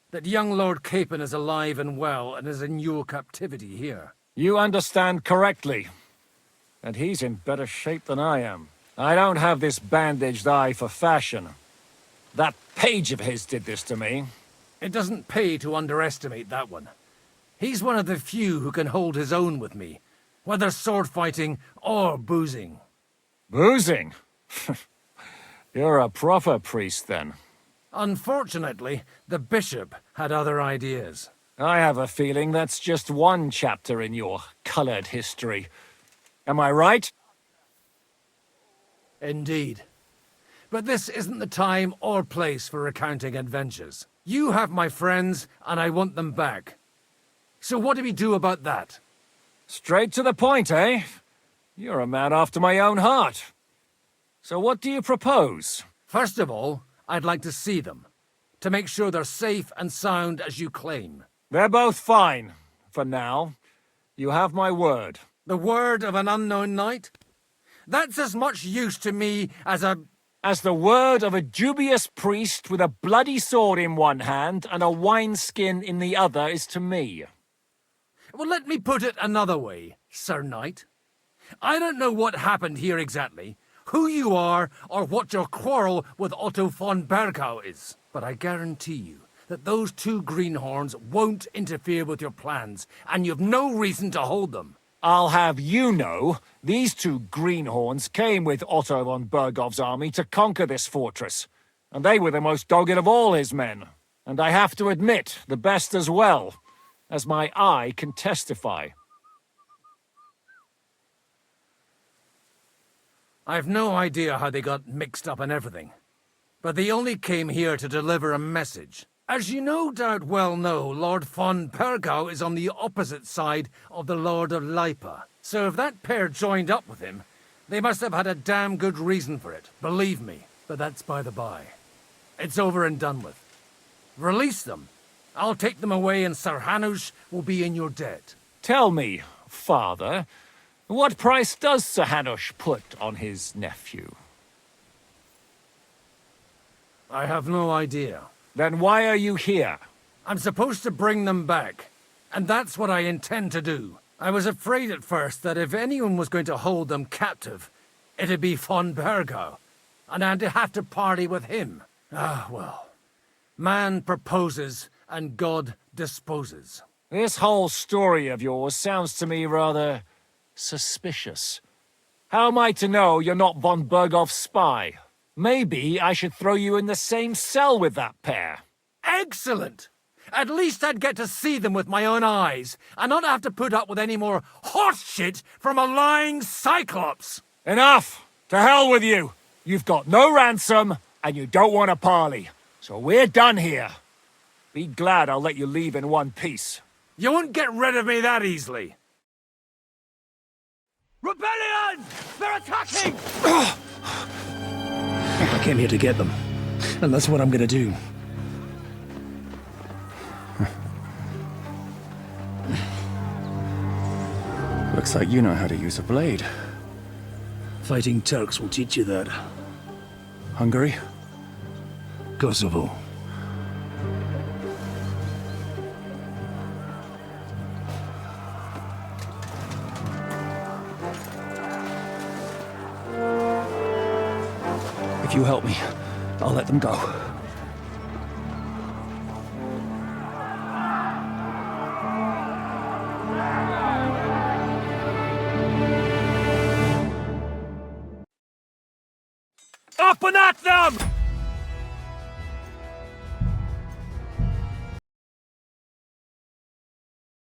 that young Lord Capon is alive and well and is in your captivity here? You understand correctly. And he's in better shape than I am. I don't have this bandaged eye for fashion. That page of his did this to me. It doesn't pay to underestimate that one. He's one of the few who can hold his own with me, whether sword fighting or boozing. Boozing? You're a proper priest, then. Unfortunately, the bishop had other ideas. I have a feeling that's just one chapter in your colored history. Am I right? Indeed. But this isn't the time or place for recounting adventures. You have my friends, and I want them back. So what do we do about that? Straight to the point, eh? You're a man after my own heart. So what do you propose? First of all, I'd like to see them, to make sure they're safe and sound as you claim. They're both fine, for now. You have my word. The word of an unknown knight? That's as much use to me as the word of a dubious priest with a bloody sword in one hand and a wineskin in the other is to me. Well, let me put it another way, Sir Knight. I don't know what happened here exactly, who you are, or what your quarrel with Otto von Bergau is. But I guarantee you that those two greenhorns won't interfere with your plans, and you've no reason to hold them. I'll have you know, these two greenhorns came with Otto von Bergov's army to conquer this fortress, and they were the most dogged of all his men. And I have to admit, the best as well, as my eye can testify. I've no idea how they got mixed up in everything, but they only came here to deliver a message. As you no doubt well know, Lord von Bergau is on the opposite side of the Lord of Lipa. So if that pair joined up with him, they must have had a damn good reason for it, believe me. But that's by the by. It's over and done with. Release them. I'll take them away and Sir Hanush will be in your debt. Tell me, Father, what price does Sir Hanush put on his nephew? I have no idea. Then why are you here? I'm supposed to bring them back, and that's what I intend to do. I was afraid at first that if anyone was going to hold them captive, it'd be von Bergau, and I'd have to parley with him. Ah, well. Man proposes, and God disposes. This whole story of yours sounds to me rather suspicious. How am I to know you're not von Bergoff's spy? Maybe I should throw you in the same cell with that pair. Excellent! At least I'd get to see them with my own eyes, and not have to put up with any more horse shit from a lying cyclops! Enough! To hell with you! You've got no ransom, and you don't want a parley. So we're done here. Be glad I'll let you leave in one piece. You won't get rid of me that easily. Rebellion! They're attacking! I came here to get them, and that's what I'm gonna do. Looks like you know how to use a blade. Fighting Turks will teach you that. Hungary? Kosovo. If you help me, I'll let them go. Up and at them!